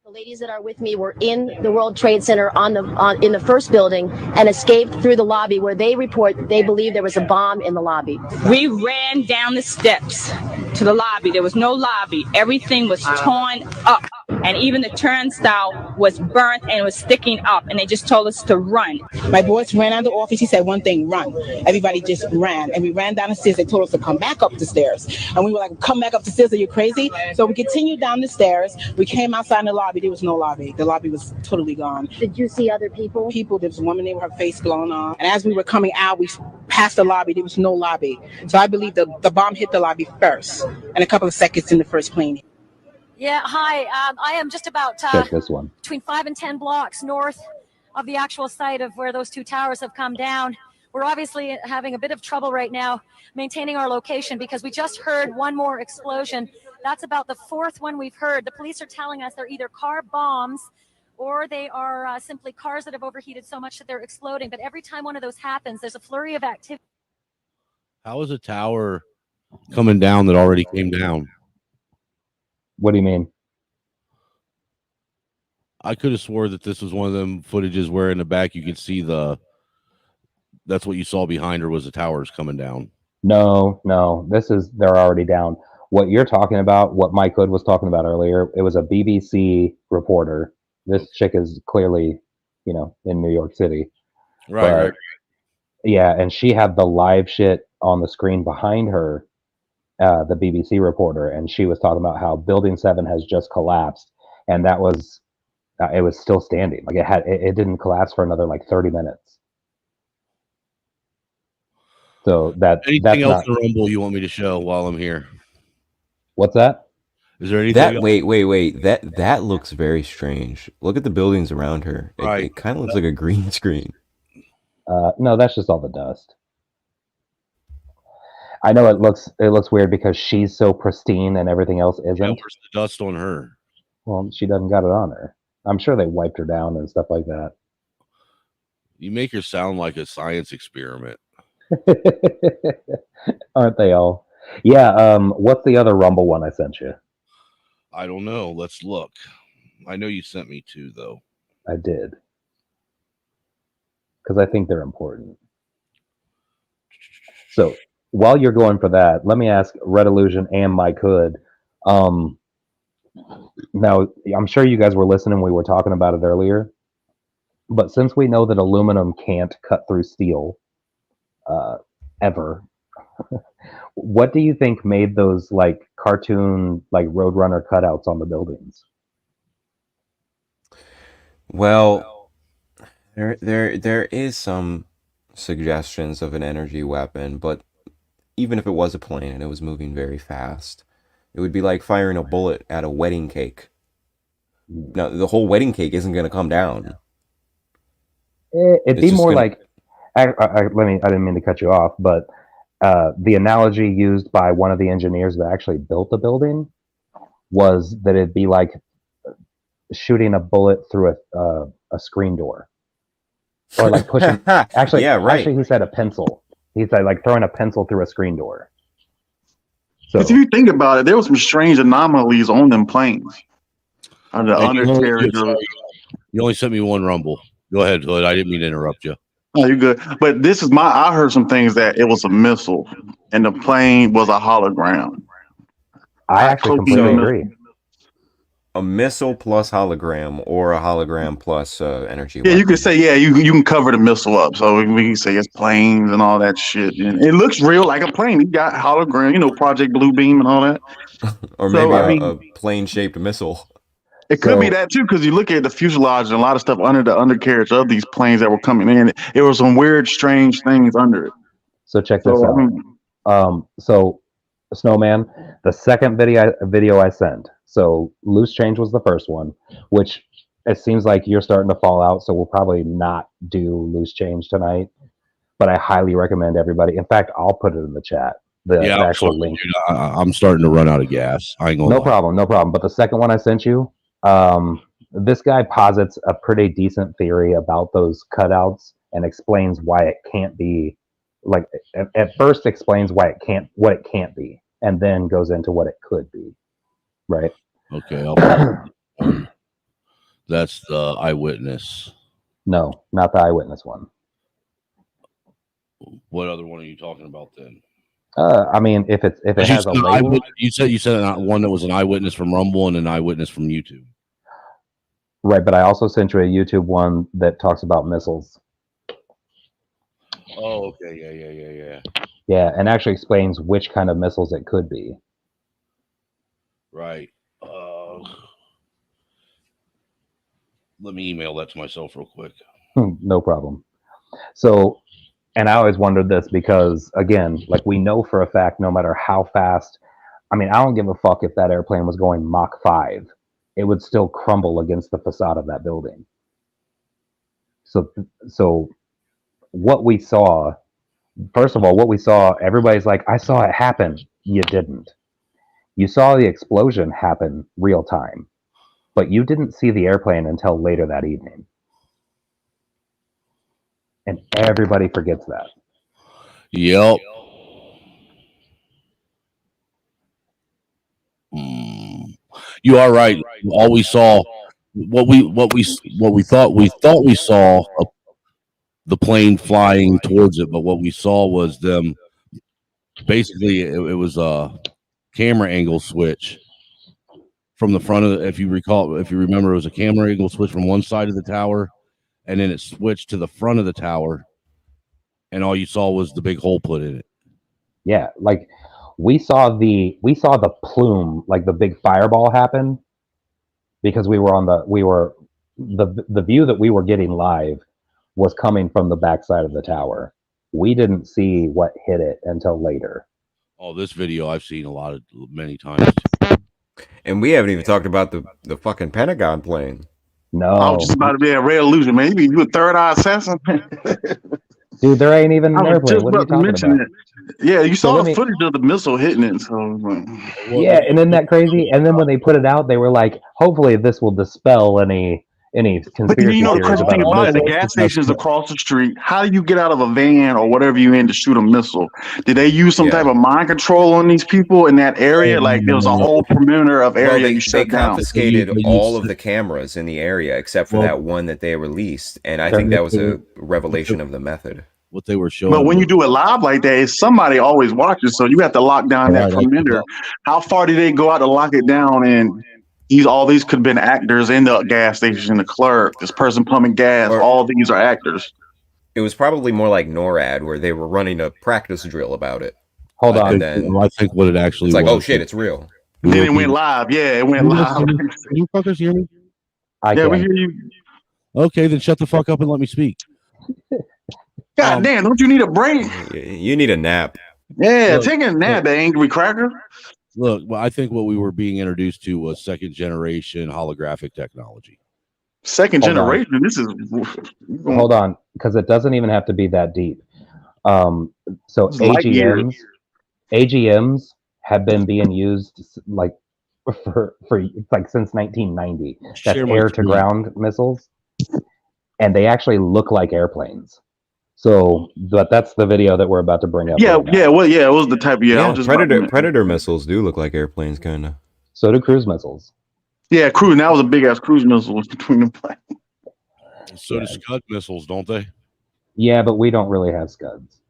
The ladies that are with me were in the World Trade Center in the first building and escaped through the lobby where they report they believe there was a bomb in the lobby. We ran down the steps to the lobby. There was no lobby. Everything was torn up. And even the turnstile was burnt and it was sticking up. And they just told us to run. My boss ran out of the office. He said one thing, run. Everybody just ran. And we ran down the stairs. They told us to come back up the stairs. And we were like, come back up the stairs. Are you crazy? So we continued down the stairs. We came outside in the lobby. There was no lobby. The lobby was totally gone. Did you see other people? People. There was a woman there with her face blown off. And as we were coming out, we passed the lobby. There was no lobby. So I believe the bomb hit the lobby first. And a couple of seconds in the first plane. Yeah, hi. I am just about this one. between 5 and 10 blocks north of the actual site of where those two towers have come down. We're obviously having a bit of trouble right now maintaining our location because we just heard one more explosion. That's about the fourth one we've heard. The police are telling us they're either car bombs or they are simply cars that have overheated so much that they're exploding. But every time one of those happens, there's a flurry of activity. How is a tower coming down that already came down? What do you mean? I could have swore that this was one of them footages where in the back you could see that's what you saw behind her was the towers coming down. No, they're already down. What you're talking about, what Mike Hood was talking about earlier, it was a BBC reporter. This chick is clearly, in New York City. Right. Yeah, and she had the live shit on the screen behind her, the BBC reporter, and she was talking about how Building 7 has just collapsed, and that was, it was still standing. Like it didn't collapse for another like 30 minutes. So anything else in Rumble you want me to show while I'm here? What's that? Is there anything else? Wait. That looks very strange. Look at the buildings around her. It kind of looks like a green screen. No, that's just all the dust. I know it looks weird because she's so pristine and everything else isn't. Yeah, where's the dust on her? Well, she doesn't got it on her. I'm sure they wiped her down and stuff like that. You make her sound like a science experiment. Aren't they all? Yeah, what's the other Rumble one I sent you? I don't know. Let's look. I know you sent me two, though. I did. Because I think they're important. So, while you're going for that, let me ask Red Illusion and Mike Hood. Now, I'm sure you guys were listening. We were talking about it earlier. But since we know that aluminum can't cut through steel, ever, what do you think made those like cartoon, like Roadrunner cutouts on the buildings? Well, there is some suggestions of an energy weapon, but even if it was a plane and it was moving very fast, it would be like firing a bullet at a wedding cake. Now, the whole wedding cake isn't going to come down. It'd be more like, I didn't mean to cut you off, but the analogy used by one of the engineers that actually built the building was that it'd be like shooting a bullet through a screen door, or like pushing. Actually, Actually, he said a pencil. He said like throwing a pencil through a screen door. So if you think about it, there were some strange anomalies on them planes. You only sent me one Rumble. Go ahead, Hood. I didn't mean to interrupt you. Oh, you're good. But I heard some things that it was a missile and the plane was a hologram. I actually completely agree. A missile plus hologram, or a hologram plus energy Yeah, weapon. you could say, you can cover the missile up. So we can say it's planes and all that shit. And it looks real like a plane. You got hologram, Project Blue Beam and all that. Or maybe a plane-shaped missile. It could be that too, because you look at the fuselage and a lot of stuff under the undercarriage of these planes that were coming in. It was some weird, strange things under it. So check this out. So Snowman, the second video I sent. So Loose Change was the first one, which it seems like you're starting to fall out. So we'll probably not do Loose Change tonight. But I highly recommend everybody. In fact, I'll put it in the chat. The I'm actual sorry, link. dude, I'm starting to run out of gas. I ain't gonna No lie. problem, no problem. But the second one I sent you, this guy posits a pretty decent theory about those cutouts and explains why it can't be. Like at first explains why what it can't be, and then goes into what it could be. Right. Okay, I'll find one. That's the eyewitness. No, not the eyewitness one. What other one are you talking about then? I mean, if it has a label, you said one that was an eyewitness from Rumble and an eyewitness from YouTube. right? But I also sent you a YouTube one that talks about missiles. Oh, okay, yeah. Yeah, and actually explains which kind of missiles it could be. Right. Let me email that to myself real quick. No problem. So, and I always wondered this because, again, like we know for a fact, no matter how fast, I mean, I don't give a fuck if that airplane was going Mach 5, it would still crumble against the facade of that building. So what we saw, first of all, everybody's like, I saw it happen. You didn't. You saw the explosion happen real time, but you didn't see the airplane until later that evening. And everybody forgets that. Yep. You are right. All we saw, what we thought we saw the plane flying towards it, but what we saw was them. Basically, it was a camera angle switch from the front of the, if you remember, it was a camera angle switch from one side of the tower, and then it switched to the front of the tower, and all you saw was the big hole put in it. Yeah, like we saw the plume, like the big fireball happen, because the view that we were getting live was coming from the backside of the tower. We didn't see what hit it until later. Oh, this video I've seen many times. And we haven't even talked about the fucking Pentagon plane. No, I was just about to be a Ray Illusion. Maybe you a third eye assassin. Dude, there ain't even an I was airplane. just What are you about to talking mention about? it. Yeah, you So saw let the me- footage of the missile hitting it. So Yeah, and isn't that crazy? And then when they put it out, they were like, hopefully this will dispel any But conspiracy you know the theories crazy about thing a about it, the missile. gas station's across the street. How do you get out of a van or whatever you in to shoot a missile? Did they use some type of mind control on these people in that area? Like there was a whole perimeter of area Well, you they shut down. confiscated all of the cameras in the area except for that one that they released, and I think that was a revelation of the method. What they were showing. But when you do it live like that, it's somebody always watches, so you have to lock down that perimeter. How far did they go out to lock it down? And all these could have been actors in the gas station, the clerk, this person pumping gas. All these are actors. It was probably more like NORAD, where they were running a practice drill about it. Hold on. And then I think what it actually it's like, was. oh shit, it's real. Then it went live. Yeah, it went live. Can you fuckers hear me? Yeah, we hear you. Okay, then shut the fuck up and let me speak. God damn, don't you need a break? You need a nap. Yeah, Look, take a nap, the angry cracker. Look, well, I think what we were being introduced to was second generation holographic technology. Second Hold on. generation. This is. Hold on, because it doesn't even have to be that deep. So It's light years. AGMs have been being used like for like since 1990. That's Share my air to screen. ground missiles, and they actually look like airplanes. So, but that's the video that we're about to bring up. Yeah, right now. yeah, well, yeah, it was the type of I was just about to mention. Predator missiles do look like airplanes, kind of. So do cruise missiles. Yeah, cruise. That was a big ass cruise missile between the planes. So do Scud missiles, don't they? Yeah, but we don't really have Scuds.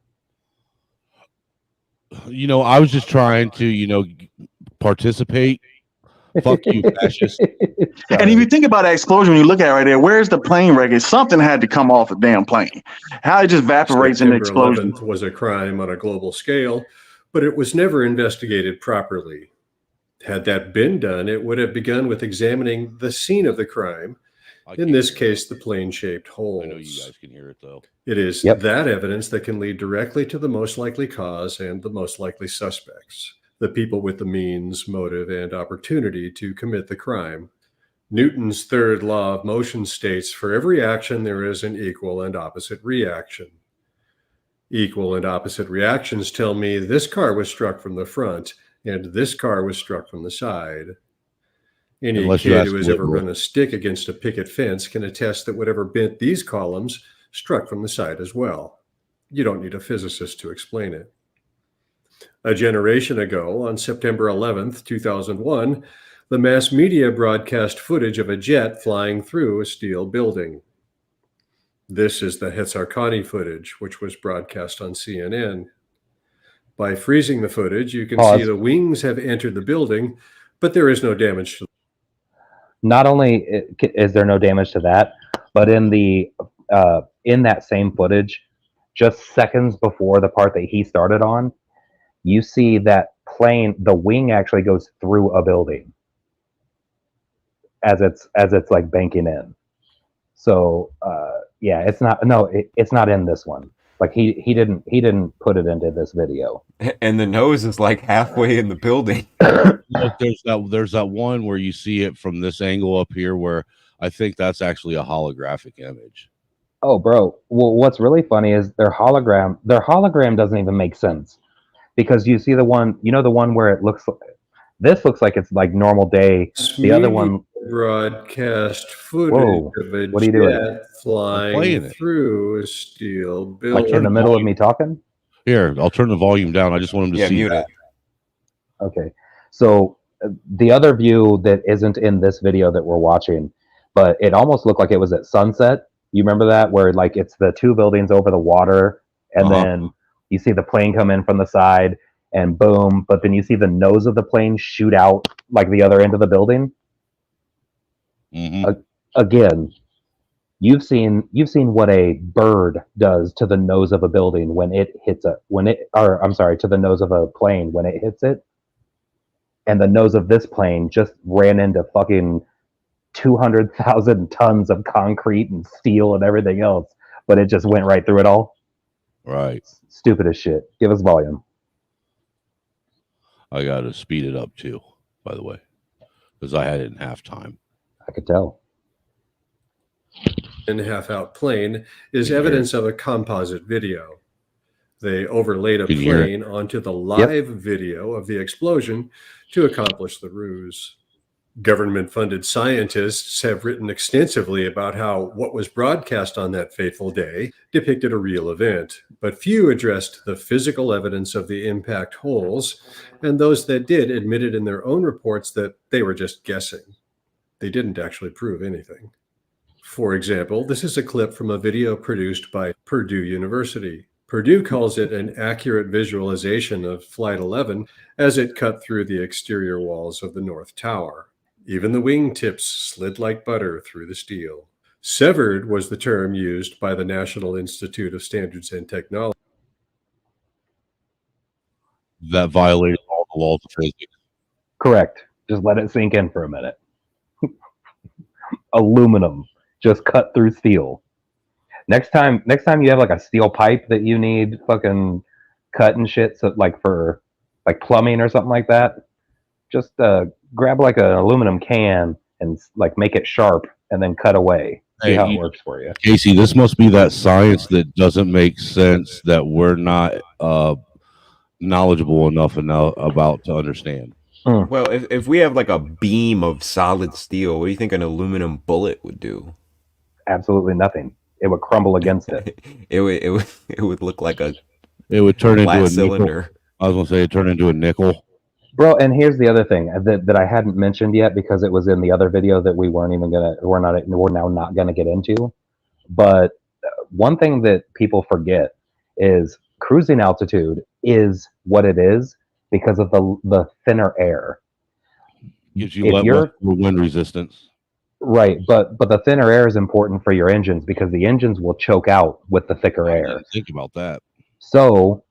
You know, I was just trying to, participate. Fuck you, fascist. And if you think about that explosion, when you look at it right there, where's the plane wreckage? Something had to come off the damn plane. How it just evaporates in the September explosion. 11th was a crime on a global scale, but it was never investigated properly. Had that been done, it would have begun with examining the scene of the crime. In this case, the plane-shaped holes. I know you guys can hear it, though. It is that evidence that can lead directly to the most likely cause and the most likely suspects, the people with the means, motive, and opportunity to commit the crime. Newton's third law of motion states, for every action there is an equal and opposite reaction. Equal and opposite reactions tell me this car was struck from the front and this car was struck from the side. Any Unless you kid ask who has a ever liberal. run a stick against a picket fence can attest that whatever bent these columns struck from the side as well. You don't need a physicist to explain it. A generation ago, on September 11th, 2001, the mass media broadcast footage of a jet flying through a steel building. This is the Hetsarkani footage, which was broadcast on CNN. By freezing the footage, you can Pause. see the wings have entered the building, but there is no damage to Not only is there no damage to that, but in that same footage, just seconds before the part that he started on, you see that plane, the wing actually goes through a building as it's like banking in. So yeah, it's not in this one. Like he didn't put it into this video. And the nose is like halfway in the building. Look, there's that one where you see it from this angle up here where I think that's actually a holographic image. Oh, bro. Well, what's really funny is their hologram doesn't even make sense, because you see the one where this looks like it's like normal day. The other one broadcast footage Whoa, of a what are you doing? jet flying playing it. through a steel Like building. in the middle of me talking? Here, I'll turn the volume down. I just want him to see mute that. it. Okay. So the other view that isn't in this video that we're watching, but it almost looked like it was at sunset. You remember that, where like it's the two buildings over the water, and then you see the plane come in from the side and boom, but then you see the nose of the plane shoot out like the other end of the building. Again, you've seen what a bird does to the nose of a building when it hits to the nose of a plane when it hits it. And the nose of this plane just ran into fucking 200,000 tons of concrete and steel and everything else, but it just went right through it all. Right. Stupid as shit. Give us volume. I got to speed it up too, by the way, because I had it in halftime. I could tell. And half-out plane is evidence of a composite video. They overlaid a Can you hear it? plane onto the live video of the explosion to accomplish the ruse. Government-funded scientists have written extensively about how what was broadcast on that fateful day depicted a real event, but few addressed the physical evidence of the impact holes, and those that did admitted in their own reports that they were just guessing. They didn't actually prove anything. For example, this is a clip from a video produced by Purdue University. Purdue calls it an accurate visualization of Flight 11 as it cut through the exterior walls of the North Tower. Even the wingtips slid like butter through the steel. Severed was the term used by the National Institute of Standards and Technology. That violated all the laws of physics. Correct. Just let it sink in for a minute. Aluminum just cut through steel. Next time you have like a steel pipe that you need fucking cut and shit, so like for like plumbing or something like that, just grab like an aluminum can and like make it sharp and then cut away. See how it works for you. Casey, this must be that science that doesn't make sense that we're not knowledgeable enough about to understand. Well, if we have like a beam of solid steel, what do you think an aluminum bullet would do? Absolutely nothing. It would crumble against it. It would look like it would turn into a cylinder. Nickel. I was gonna say it turned into a nickel. Bro, and here's the other thing that I hadn't mentioned yet because it was in the other video that we're now not gonna get into. But one thing that people forget is cruising altitude is what it is because of the thinner air. Gives you less wind resistance. Right, but the thinner air is important for your engines because the engines will choke out with the thicker air. Think about that. So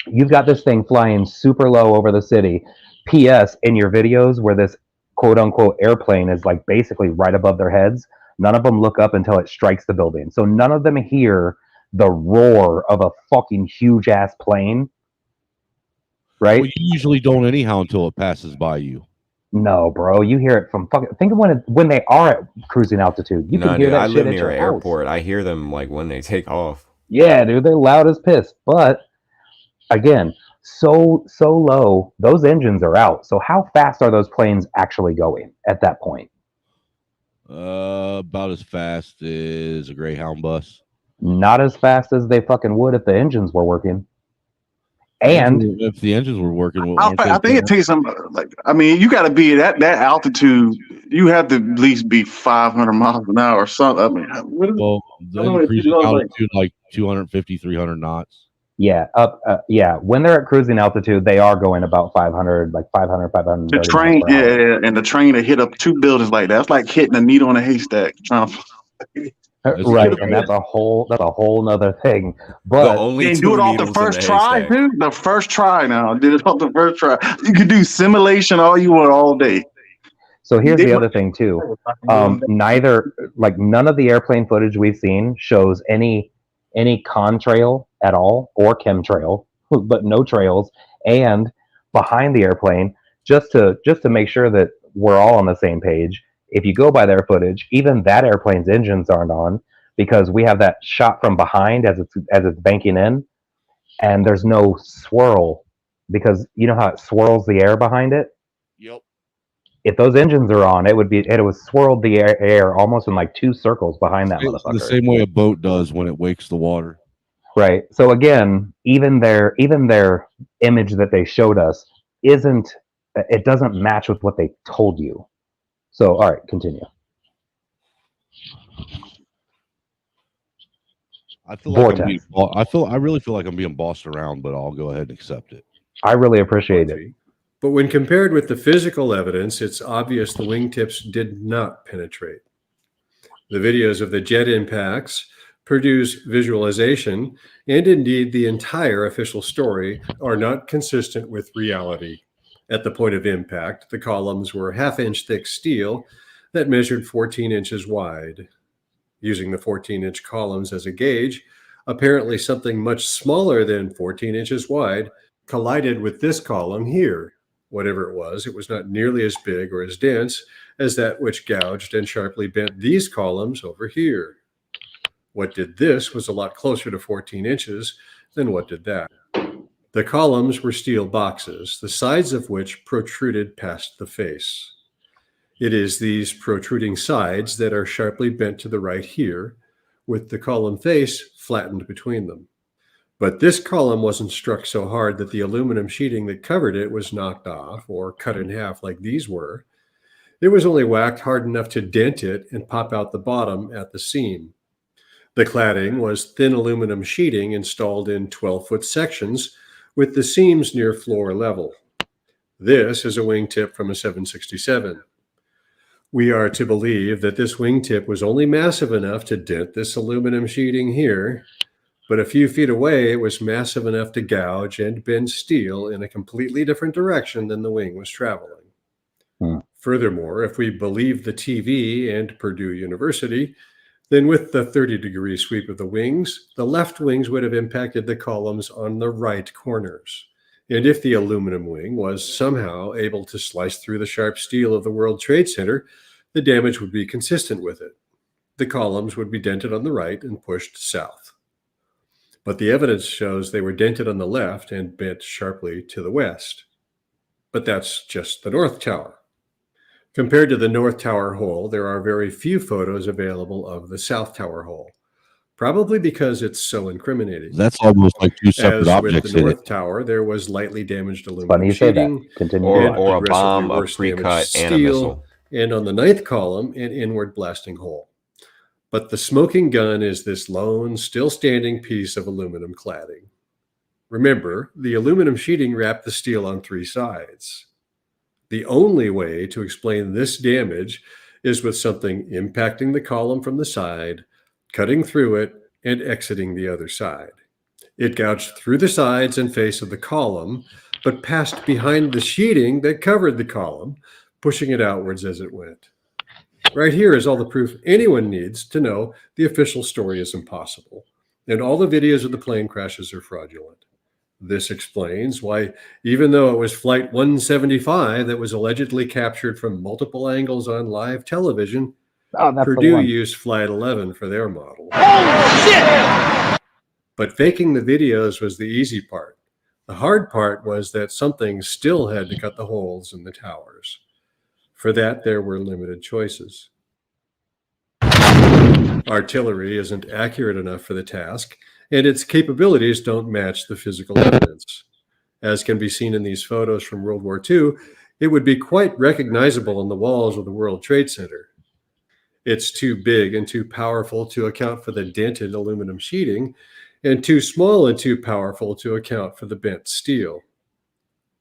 you've got this thing flying super low over the city. P.S. in your videos where this quote unquote airplane is like basically right above their heads, none of them look up until it strikes the building. So none of them hear the roar of a fucking huge ass plane. Right? Well, you usually don't anyhow until it passes by you. No, bro, you hear it from fucking. Think of when they are at cruising altitude. You can hear that I shit live at near your an house. airport. I hear them like when they take off. Yeah, dude, they're loud as piss. But again, so low, those engines are out. So how fast are those planes actually going at that point? About as fast as a Greyhound bus. Not as fast as they fucking would if the engines were working. And if the engines were working, I think it takes some. Like, I mean, you got to be at that altitude. You have to at least be 500 miles an hour or something. I mean, what is, well, I don't know then if cruising you know, altitude like 250, 300 knots. yeah, yeah. When they're at cruising altitude, they are going about 500, like 500, 530 the train, miles per hour. yeah, and the train to hit up two buildings like that. It's like hitting a needle in a haystack. Trying to, Right, and that's a whole nother thing. But and do it off the first try, dude. The first try now. Did it off the first try. You can do simulation all you want all day. So here's the other thing too. None of the airplane footage we've seen shows any contrail at all or chemtrail, but no trails. And behind the airplane, just to make sure that we're all on the same page, if you go by their footage, even that airplane's engines aren't on because we have that shot from behind as it's banking in, and there's no swirl because you know how it swirls the air behind it. Yep. If those engines are on, it would swirled the air almost in like two circles behind that motherfucker. The same way a boat does when it wakes the water. Right. So again, even their image that they showed us doesn't match with what they told you. So all right, continue. I feel like I really feel like I'm being bossed around, but I'll go ahead and accept it. I really appreciate it. But when compared with the physical evidence, it's obvious the wingtips did not penetrate. The videos of the jet impacts produce visualization, and indeed the entire official story are not consistent with reality. At the point of impact, the columns were half-inch thick steel that measured 14 inches wide. Using the 14-inch columns as a gauge, apparently something much smaller than 14 inches wide collided with this column here. Whatever it was not nearly as big or as dense as that which gouged and sharply bent these columns over here. What did this was a lot closer to 14 inches than what did that. The columns were steel boxes, the sides of which protruded past the face. It is these protruding sides that are sharply bent to the right here, with the column face flattened between them. But this column wasn't struck so hard that the aluminum sheeting that covered it was knocked off or cut in half like these were. It was only whacked hard enough to dent it and pop out the bottom at the seam. The cladding was thin aluminum sheeting installed in 12-foot sections with the seams near floor level. This is a wingtip from a 767. We are to believe that this wingtip was only massive enough to dent this aluminum sheeting here, but a few feet away it was massive enough to gouge and bend steel in a completely different direction than the wing was traveling. Furthermore, if we believe the TV and Purdue University, then with the 30-degree sweep of the wings, the left wings would have impacted the columns on the right corners. And if the aluminum wing was somehow able to slice through the sharp steel of the World Trade Center, the damage would be consistent with it. The columns would be dented on the right and pushed south. But the evidence shows they were dented on the left and bent sharply to the west. But that's just the North Tower. Compared to the North Tower hole, there are very few photos available of the South Tower hole, probably because it's so incriminating. That's almost like two separate As objects with the in North it. Tower, there was lightly damaged Funny aluminum you say that. sheeting, Continue. Or a progressively bomb, a worse pre-cut, damaged and a steel, missile. and on the ninth column, an inward blasting hole. But the smoking gun is this lone, still standing piece of aluminum cladding. Remember, the aluminum sheeting wrapped the steel on three sides. The only way to explain this damage is with something impacting the column from the side, cutting through it, and exiting the other side. It gouged through the sides and face of the column, but passed behind the sheeting that covered the column, pushing it outwards as it went. Right here is all the proof anyone needs to know the official story is impossible, and all the videos of the plane crashes are fraudulent. This explains why, even though it was Flight 175 that was allegedly captured from multiple angles on live television, Oh, that's the Purdue one. used Flight 11 for their model. Holy shit! But faking the videos was the easy part. The hard part was that something still had to cut the holes in the towers. For that, there were limited choices. Artillery isn't accurate enough for the task, and its capabilities don't match the physical evidence. As can be seen in these photos from World War II, it would be quite recognizable on the walls of the World Trade Center. It's too big and too powerful to account for the dented aluminum sheeting, and too small and too powerful to account for the bent steel.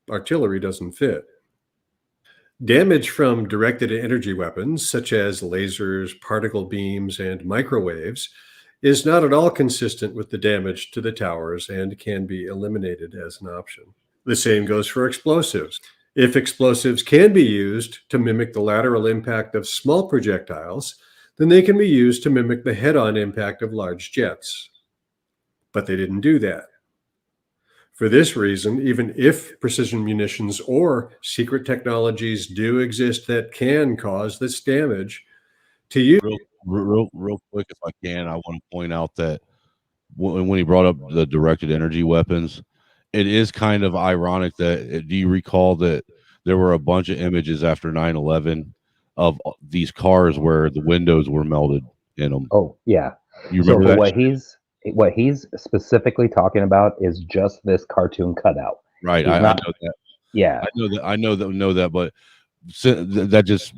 Artillery doesn't fit. Damage from directed energy weapons, such as lasers, particle beams, and microwaves, is not at all consistent with the damage to the towers and can be eliminated as an option. The same goes for explosives. If explosives can be used to mimic the lateral impact of small projectiles, then they can be used to mimic the head-on impact of large jets. But they didn't do that. For this reason, even if precision munitions or secret technologies do exist that can cause this damage, to use Real quick, if I can, I want to point out that when he brought up the directed energy weapons, it is kind of ironic that, do you recall that there were a bunch of images after 9/11 of these cars where the windows were melted in them? Oh, yeah. You So remember for that? what he's specifically talking about is just this cartoon cutout. Right. He's I not- know that. Yeah. I know that, but that just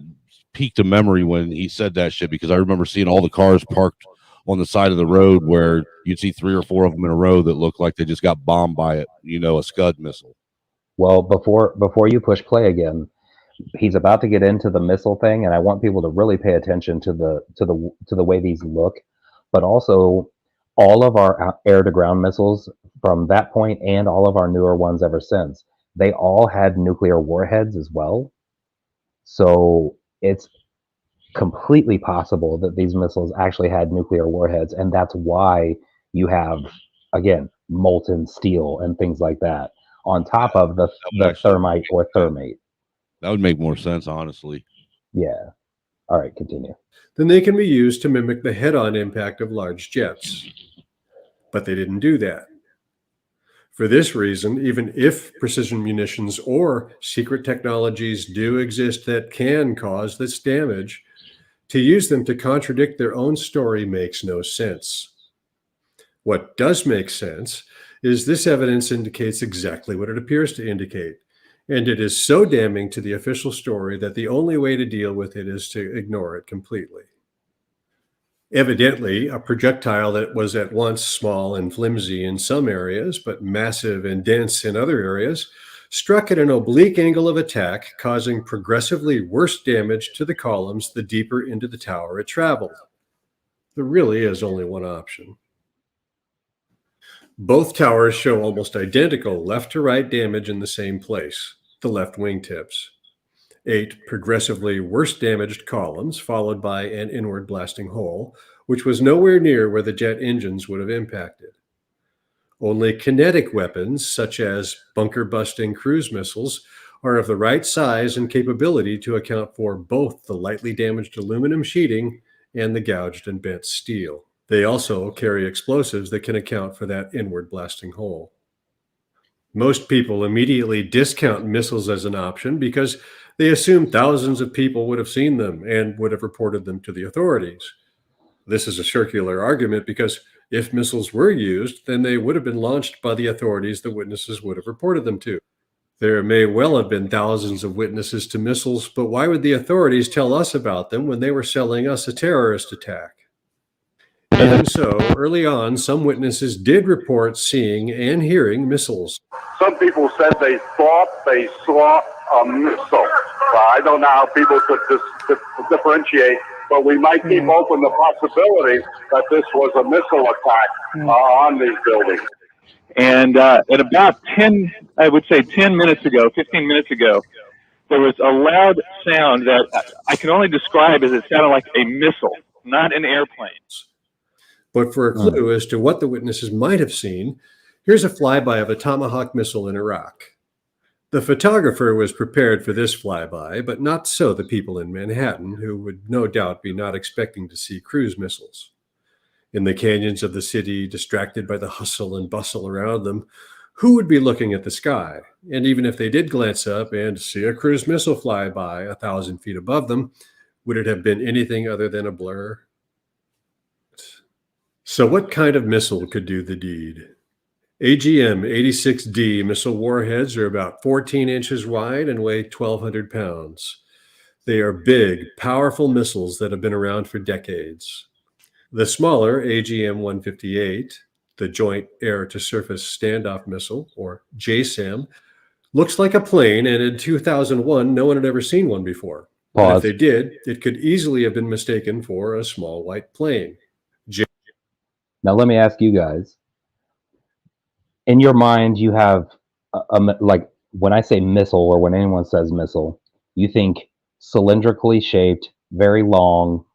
piqued a memory when he said that shit, because I remember seeing all the cars parked on the side of the road where you'd see 3 or 4 of them in a row that looked like they just got bombed by a Scud missile. Well, before you push play again, he's about to get into the missile thing, and I want people to really pay attention to the way these look, but also all of our air-to-ground missiles from that point and all of our newer ones ever since, they all had nuclear warheads as well. So it's completely possible that these missiles actually had nuclear warheads, and that's why you have, again, molten steel and things like that on top of the thermite or thermate. That would make more sense, honestly. Yeah. All right, continue. Then they can be used to mimic the head-on impact of large jets. But they didn't do that. For this reason, even if precision munitions or secret technologies do exist that can cause this damage, to use them to contradict their own story makes no sense. What does make sense is this evidence indicates exactly what it appears to indicate, and it is so damning to the official story that the only way to deal with it is to ignore it completely. Evidently, a projectile that was at once small and flimsy in some areas, but massive and dense in other areas, struck at an oblique angle of attack, causing progressively worse damage to the columns the deeper into the tower it traveled. There really is only one option. Both towers show almost identical left-to-right damage in the same place, the left wingtips. 8 progressively worse damaged columns, followed by an inward blasting hole, which was nowhere near where the jet engines would have impacted. Only kinetic weapons, such as bunker-busting cruise missiles, are of the right size and capability to account for both the lightly damaged aluminum sheeting and the gouged and bent steel. They also carry explosives that can account for that inward blasting hole. Most people immediately discount missiles as an option because they assume thousands of people would have seen them and would have reported them to the authorities. This is a circular argument because if missiles were used, then they would have been launched by the authorities the witnesses would have reported them to. There may well have been thousands of witnesses to missiles, but why would the authorities tell us about them when they were selling us a terrorist attack? Even so, early on, some witnesses did report seeing and hearing missiles. Some people said they thought they saw a missile. I don't know how people could differentiate, but we might keep open the possibility that this was a missile attack on these buildings. And at about 10 minutes ago, 15 minutes ago, there was a loud sound that I can only describe as it sounded like a missile, not an airplane. But for a clue as to what the witnesses might have seen, here's a flyby of a Tomahawk missile in Iraq. The photographer was prepared for this flyby, but not so the people in Manhattan, who would no doubt be not expecting to see cruise missiles. In the canyons of the city, distracted by the hustle and bustle around them, who would be looking at the sky? And even if they did glance up and see a cruise missile fly by 1,000 feet above them, would it have been anything other than a blur? So what kind of missile could do the deed? AGM-86D missile warheads are about 14 inches wide and weigh 1,200 pounds. They are big, powerful missiles that have been around for decades. The smaller AGM-158, the Joint Air-to-Surface Standoff Missile, or JSAM, looks like a plane, and in 2001, no one had ever seen one before. But if Pause. they did, it could easily have been mistaken for a small white plane. Now let me ask you guys. In your mind, you have like when I say missile, or when anyone says missile, you think cylindrically shaped, very long,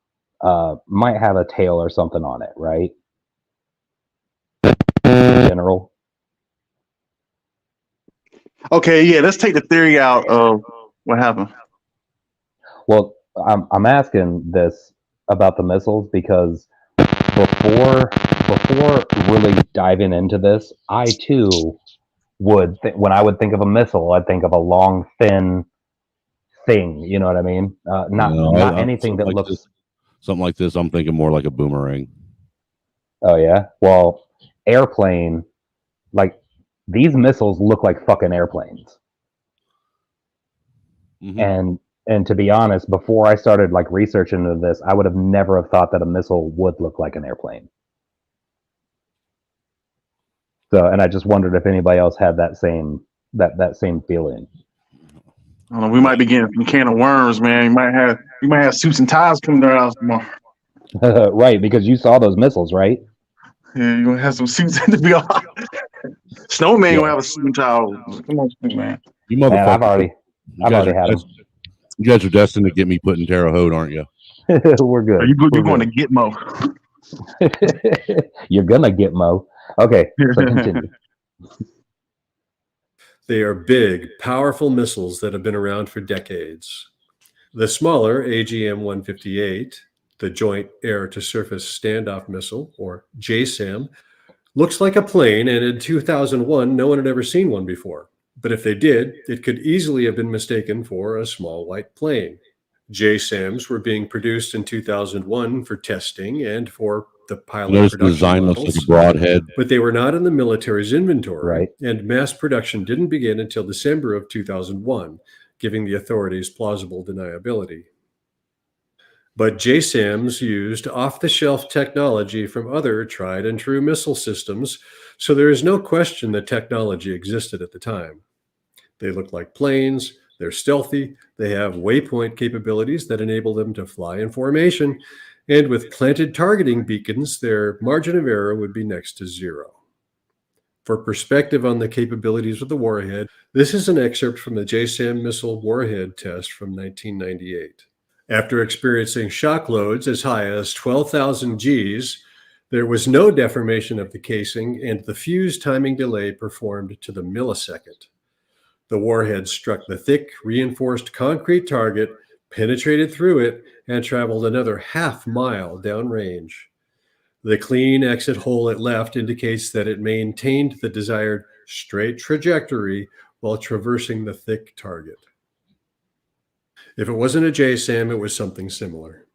might have a tail or something on it, right? In general. Okay, yeah, let's take the theory out of what happened. Well, I'm asking this about the missiles because before really diving into this, I too would when I would think of a missile, I'd think of a long, thin thing. You know what I mean? Not anything that looks something like this. I'm thinking more like a boomerang. Oh yeah. Well, airplane, like these missiles look like fucking airplanes. Mm-hmm. And to be honest, before I started like researching into this, I would have never have thought that a missile would look like an airplane. So, and I just wondered if anybody else had that same feeling. I don't know, we might be getting a can of worms, man. You might have suits and ties coming to our house tomorrow. Right, because you saw those missiles, right? Yeah, you're gonna have some suits to be on. Snowman gonna have a suit and tie. Come on, man. You motherfucker. Man, I've already had them. You guys are destined to get me put in Terre Haute, aren't you? We're good. You're going to get Mo. You're gonna get Mo. Okay, so continue. They are big, powerful missiles that have been around for decades. The smaller AGM-158, the Joint Air-to-Surface Standoff Missile, or JSAM, looks like a plane, and in 2001, no one had ever seen one before. But if they did, it could easily have been mistaken for a small white plane. JSAMs were being produced in 2001 for testing and for the pilot Notice the production design looks models, like a broadhead. but they were not in the military's inventory, Right. and mass production didn't begin until December of 2001, giving the authorities plausible deniability. But JSAMs used off-the-shelf technology from other tried-and-true missile systems, so there is no question that technology existed at the time. They look like planes, they're stealthy, they have waypoint capabilities that enable them to fly in formation, and with planted targeting beacons, their margin of error would be next to zero. For perspective on the capabilities of the warhead, this is an excerpt from the JSAM missile warhead test from 1998. After experiencing shock loads as high as 12,000 Gs, there was no deformation of the casing, and the fuse timing delay performed to the millisecond. The warhead struck the thick, reinforced concrete target, penetrated through it, and traveled another half-mile downrange. The clean exit hole it left indicates that it maintained the desired straight trajectory while traversing the thick target. If it wasn't a JSAM, it was something similar.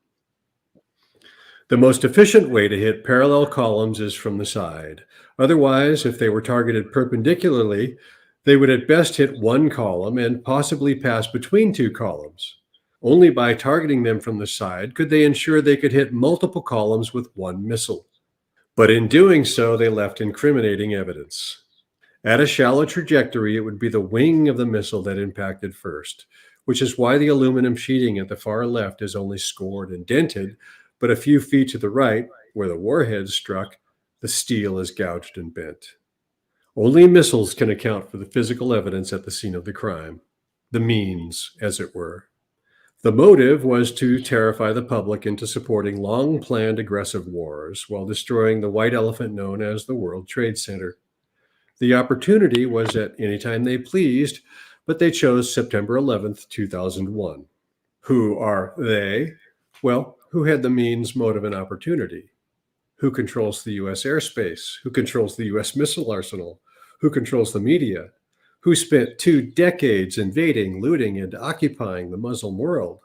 The most efficient way to hit parallel columns is from the side. Otherwise, if they were targeted perpendicularly, they would at best hit one column and possibly pass between two columns. Only by targeting them from the side could they ensure they could hit multiple columns with one missile. But in doing so, they left incriminating evidence. At a shallow trajectory, it would be the wing of the missile that impacted first, which is why the aluminum sheeting at the far left is only scored and dented, but a few feet to the right, where the warhead struck, the steel is gouged and bent. Only missiles can account for the physical evidence at the scene of the crime, the means, as it were. The motive was to terrify the public into supporting long-planned aggressive wars while destroying the white elephant known as the World Trade Center. The opportunity was at any time they pleased, but they chose September 11th, 2001. Who are they? Well, who had the means, motive, and opportunity? Who controls the U.S. airspace? Who controls the U.S. missile arsenal? Who controls the media? Who spent 2 decades invading, looting, and occupying the Muslim world?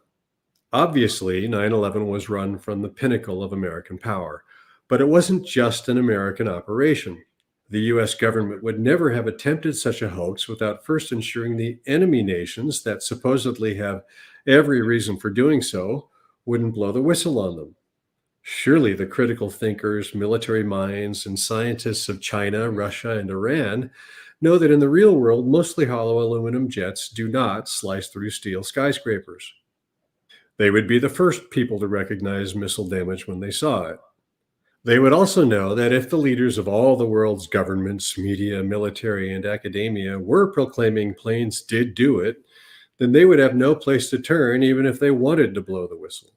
Obviously, 9/11 was run from the pinnacle of American power, but it wasn't just an American operation. The U.S. government would never have attempted such a hoax without first ensuring the enemy nations that supposedly have every reason for doing so wouldn't blow the whistle on them. Surely the critical thinkers, military minds, and scientists of China, Russia, and Iran know that in the real world, mostly hollow aluminum jets do not slice through steel skyscrapers. They would be the first people to recognize missile damage when they saw it. They would also know that if the leaders of all the world's governments, media, military, and academia were proclaiming planes did do it, then they would have no place to turn even if they wanted to blow the whistle.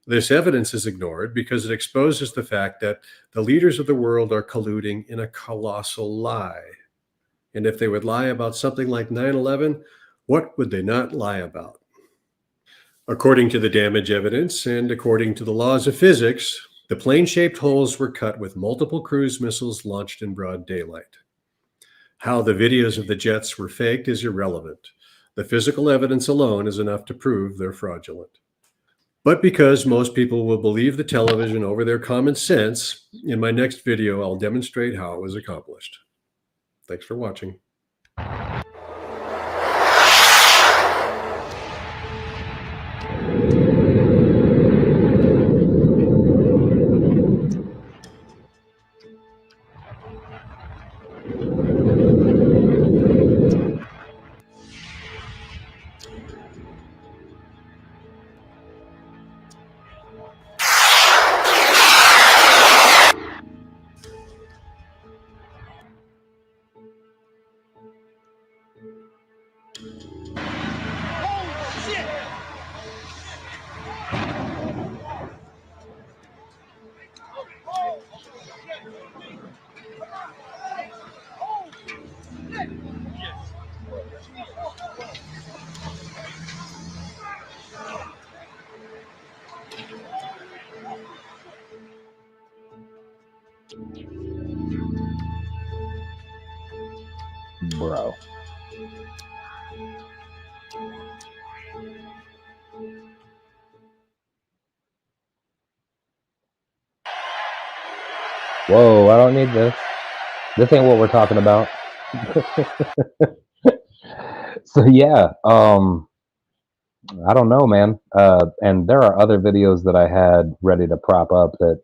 This evidence is ignored because it exposes the fact that the leaders of the world are colluding in a colossal lie. And if they would lie about something like 9/11, what would they not lie about? According to the damage evidence and according to the laws of physics, the plane-shaped holes were cut with multiple cruise missiles launched in broad daylight. How the videos of the jets were faked is irrelevant. The physical evidence alone is enough to prove they're fraudulent. But because most people will believe the television over their common sense, in my next video, I'll demonstrate how it was accomplished. Thanks for watching. Bro. Whoa, I don't need this. This ain't what we're talking about. So yeah, I don't know, man. And there are other videos that I had ready to prop up that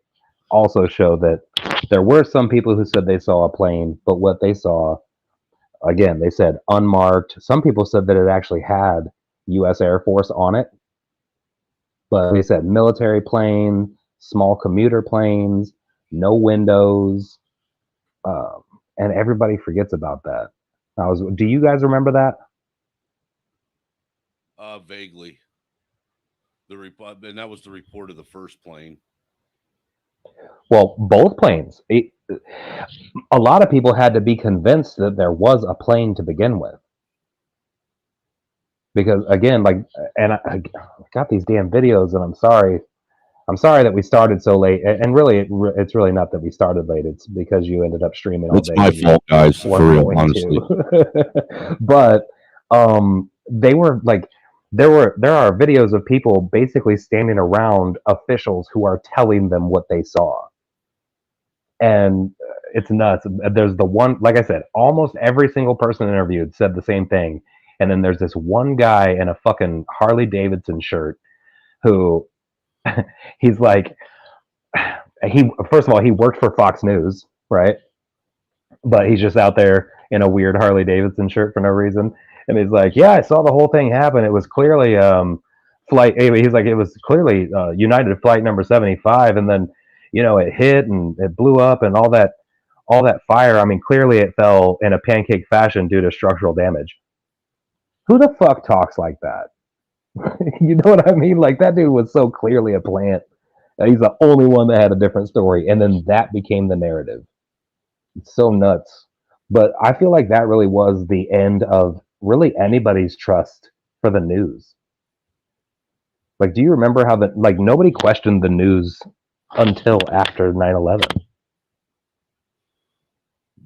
also show that there were some people who said they saw a plane, but what they saw, again, they said unmarked. Some people said that it actually had U.S. Air Force on it, but they said military plane, small commuter planes, no windows, and everybody forgets about that. Do you guys remember that? Vaguely. And that was the report of the first plane. Well, both planes. A lot of people had to be convinced that there was a plane to begin with. Because again, and I got these damn videos, and I'm sorry that we started so late. And really, it's really not that we started late. It's because you ended up streaming all day. It's my fault, guys, for real, honestly. But they were like, there are videos of people basically standing around officials who are telling them what they saw. And it's nuts. There's the one, like I said, almost every single person interviewed said the same thing. And then there's this one guy in a fucking Harley Davidson shirt who he's like, first of all, he worked for Fox News, right? But he's just out there in a weird Harley Davidson shirt for no reason. And he's like, yeah, I saw the whole thing happen. It was clearly he's like, it was clearly United flight number 75. And then, it hit and it blew up and all that fire. I mean, clearly it fell in a pancake fashion due to structural damage. Who the fuck talks like that? You know what I mean? Like, that dude was so clearly a plant. He's the only one that had a different story. And then that became the narrative. It's so nuts. But I feel like that really was the end of really anybody's trust for the news. Like, do you remember how nobody questioned the news until after 9/11.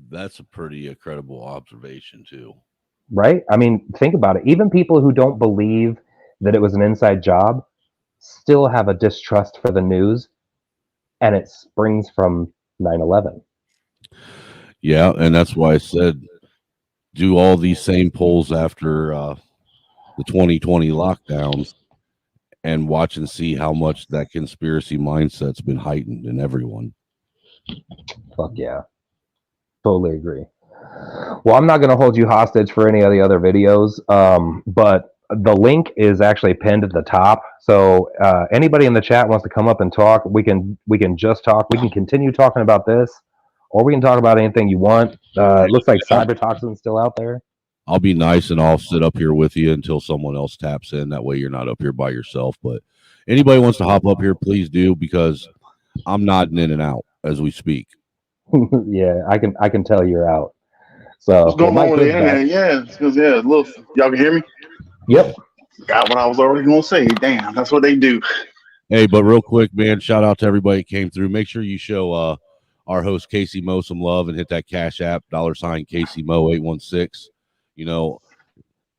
That's a pretty credible observation too. Right? I mean, think about it. Even people who don't believe that it was an inside job still have a distrust for the news, and it springs from 9/11. Yeah, and that's why I said do all these same polls after the 2020 lockdowns and watch and see how much that conspiracy mindset's been heightened in everyone. Fuck yeah. Totally agree. Well, I'm not going to hold you hostage for any of the other videos, but the link is actually pinned at the top. So anybody in the chat wants to come up and talk, we can just talk. We can continue talking about this, or we can talk about anything you want. It looks like cybertoxin's still out there. I'll be nice and I'll sit up here with you until someone else taps in. That way you're not up here by yourself. But anybody wants to hop up here, please do, because I'm nodding in and out as we speak. Yeah, I can tell you're out. So what's going on with the internet? Yeah, because look, y'all can hear me? Yep. Got what I was already gonna say. Damn, that's what they do. Hey, but real quick, man, shout out to everybody that came through. Make sure you show our host Casey Mo some love and hit that Cash App $ Casey Mo 816. You know,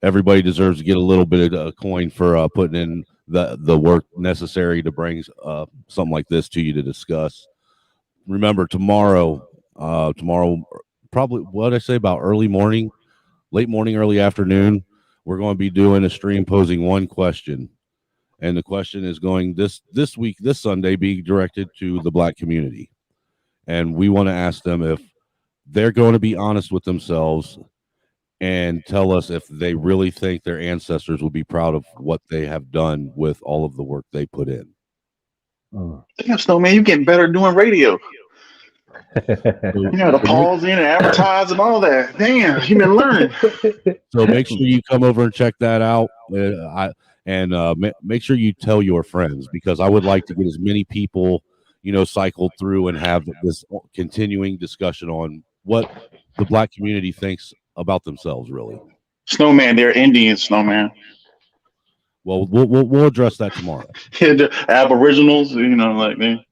everybody deserves to get a little bit of a coin for putting in the work necessary to bring something like this to you to discuss. Remember, tomorrow, probably what did I say about early morning, late morning, early afternoon, we're going to be doing a stream posing one question. And the question is going this week, this Sunday, be directed to the Black community. And we want to ask them if they're going to be honest with themselves and tell us if they really think their ancestors will be proud of what they have done with all of the work they put in. Damn, Snowman, you getting better doing radio. You know, the pause in and advertise and all that. Damn, you been learning. So make sure you come over and check that out. Make sure you tell your friends, because I would like to get as many people, cycled through and have this continuing discussion on what the Black community thinks about themselves, really. Snowman, they're Indians, Snowman. Well, we'll address that tomorrow. The Aboriginals, like me.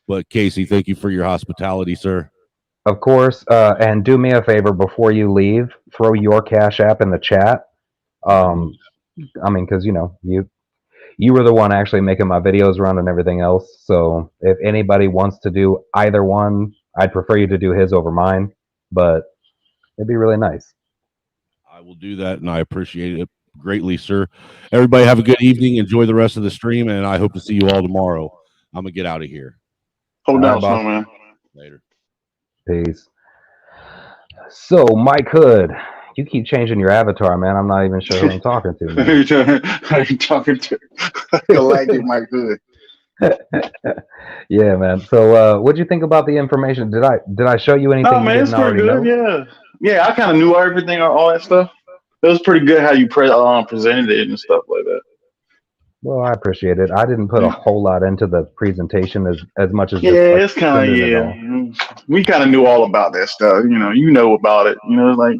But Casey, thank you for your hospitality, sir. Of course, and do me a favor before you leave, throw your Cash App in the chat. Because you were the one actually making my videos run and everything else. So if anybody wants to do either one, I'd prefer you to do his over mine, but it'd be really nice. I will do that, and I appreciate it greatly, sir. Everybody have a good evening. Enjoy the rest of the stream, and I hope to see you all tomorrow. I'm going to get out of here. Hold down, Snowman. Later. Peace. So, Mike Hood, you keep changing your avatar, man. I'm not even sure who I'm talking to. Man. Who are you talking to? I like it, Mike Hood. Yeah, man. So, what'd you think about the information? Did I show you anything? Oh, man, it's pretty good. Know? Yeah. I kind of knew everything, all that stuff. It was pretty good how you presented it and stuff like that. Well, I appreciate it. I didn't put a whole lot into the presentation as much as it's kind of we kind of knew all about that stuff. You know about it. Like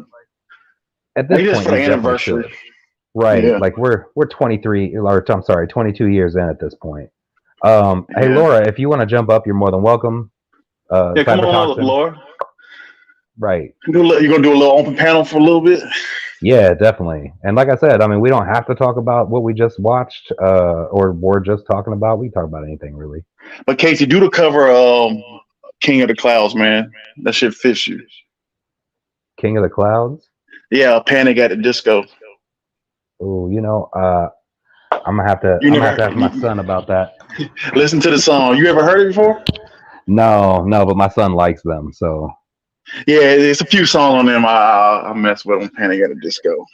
at this point, just for the anniversary, right? Yeah. Like we're 22 years in at this point. Hey, Laura, if you want to jump up, you're more than welcome. Come on, Laura. Right. You're gonna do a little open panel for a little bit. Yeah, definitely. And like I said, we don't have to talk about what we just watched or we're just talking about. We can talk about anything, really. But Casey, do the cover King of the Clouds, man. That shit fits you. King of the Clouds? Yeah, Panic at the Disco. Oh, I'm gonna have to ask my son about that. Listen to the song. You ever heard it before? No, but my son likes them, so. Yeah, there's a few songs on them I mess with on Panic at the Disco.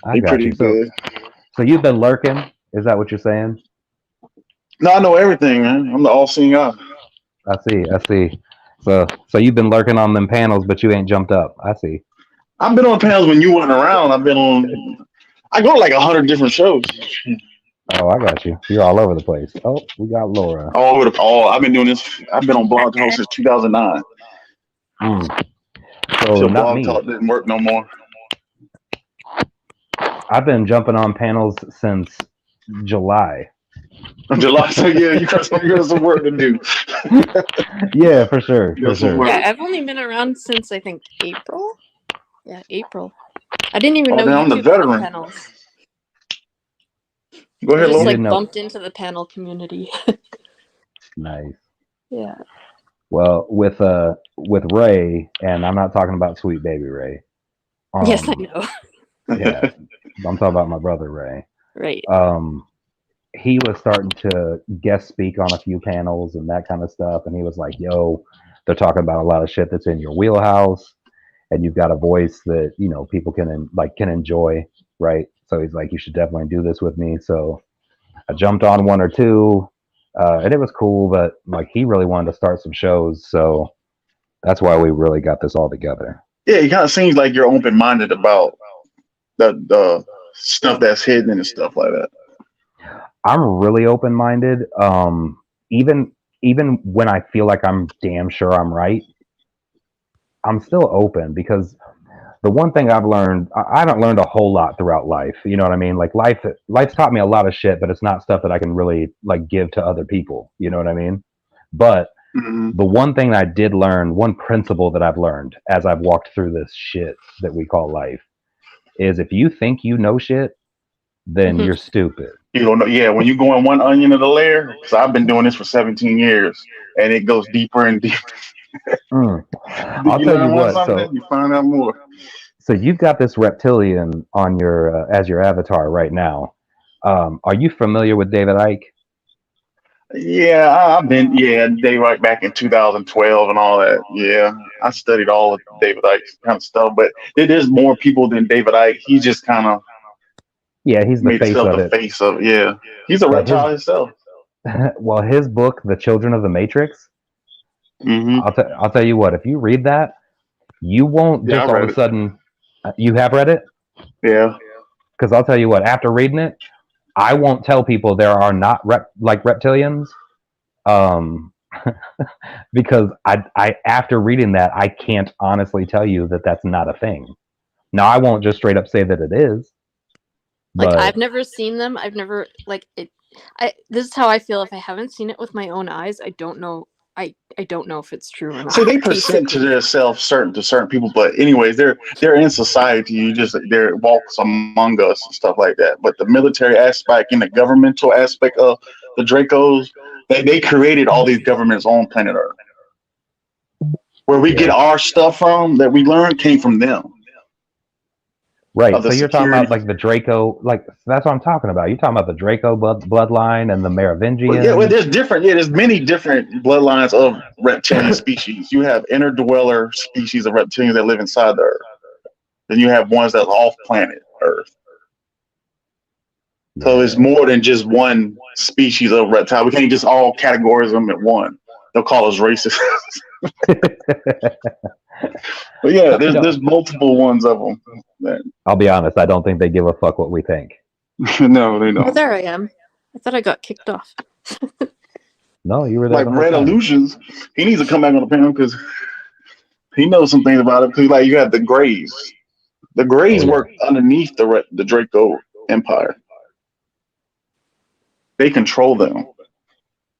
They're pretty good. So you've been lurking? Is that what you're saying? No, I know everything, man. I'm the all-seeing eye. I see. So you've been lurking on them panels, but you ain't jumped up. I see. I've been on panels when you weren't around. I go to like 100 different shows. Oh, I got you. You're all over the place. Oh, we got Laura. I've been doing this. I've been on Blog Talk since 2009. So not Blog me. Talk didn't work no more. I've been jumping on panels since July. July. So yeah, you got some work to do. Yeah, for sure. For sure. Yeah, I've only been around since I think April. Yeah, April. I didn't even know then I'm the YouTube had veteran. panels. Go I ahead, just Laura. like bumped into the panel community. Nice. Yeah. Well, with Ray, and I'm not talking about Sweet Baby Ray. Yes, I know. Yeah, I'm talking about my brother Ray. Right. He was starting to guest speak on a few panels and that kind of stuff, and he was like, "Yo, they're talking about a lot of shit that's in your wheelhouse, and you've got a voice that people can enjoy, right?" So he's like, "You should definitely do this with me." So I jumped on one or two, and it was cool. But like, he really wanted to start some shows, so that's why we really got this all together. Yeah, it kind of seems like you're open-minded about the stuff that's hidden and stuff like that. I'm really open-minded. Even when I feel like I'm damn sure I'm right, I'm still open, because the one thing I've learned, I haven't learned a whole lot throughout life. You know what I mean? Like life's taught me a lot of shit, but it's not stuff that I can really like give to other people. You know what I mean? But the one thing I did learn, one principle that I've learned as I've walked through this shit that we call life, is if you think you know shit, then you're stupid. You don't know. Yeah, when you go in one onion of the layer, because I've been doing this for 17 years, and it goes deeper and deeper. I'll tell you what. So you find out more. So you've got this reptilian on your as your avatar right now. Are you familiar with David Icke? Yeah, I've been David Icke back in 2012 and all that. Yeah, I studied all of David Icke's kind of stuff, but there's more people than David Icke. He just kind of he's the made face himself of the it. face of it. Yeah, he's a reptile himself. Well, his book, The Children of the Matrix. I'll tell you what. If you read that, you won't Yeah, just I all read of a it. sudden. You have read it? Yeah. Because I'll tell you what. After reading it, I won't tell people there are not reptilians. Because I after reading that, I can't honestly tell you that that's not a thing. Now, I won't just straight up say that it is. Like, But I've never seen them. I've never this is how I feel. If I haven't seen it with my own eyes, I don't know. I don't know if it's true or not. So they present to themselves to certain people, but anyways, they're in society. They're walks among us and stuff like that. But the military aspect and the governmental aspect of the Dracos, they created all these governments on planet Earth. Where we get our stuff from that we learned came from them. right, Of so the you're talking security. about like the Draco, like that's what I'm talking about. You're talking about the Draco bloodline and the Merovingians. Well, there's many different bloodlines of reptilian species. You have interdweller species of reptilians that live inside the Earth. Then you have ones that are off planet Earth. So it's more than just one species of reptile. We can't just all categorize them at one. They'll call us racist. But yeah, there's multiple ones of them. I'll be honest, I don't think they give a fuck what we think. No, they Oh, don't. there I am. I thought I got kicked off. No, you were there. Like the whole Red time. Illusions, he needs to come back on the panel because he knows some things about it. Because like you have the Greys. The Greys work underneath the Draco Empire. They control them.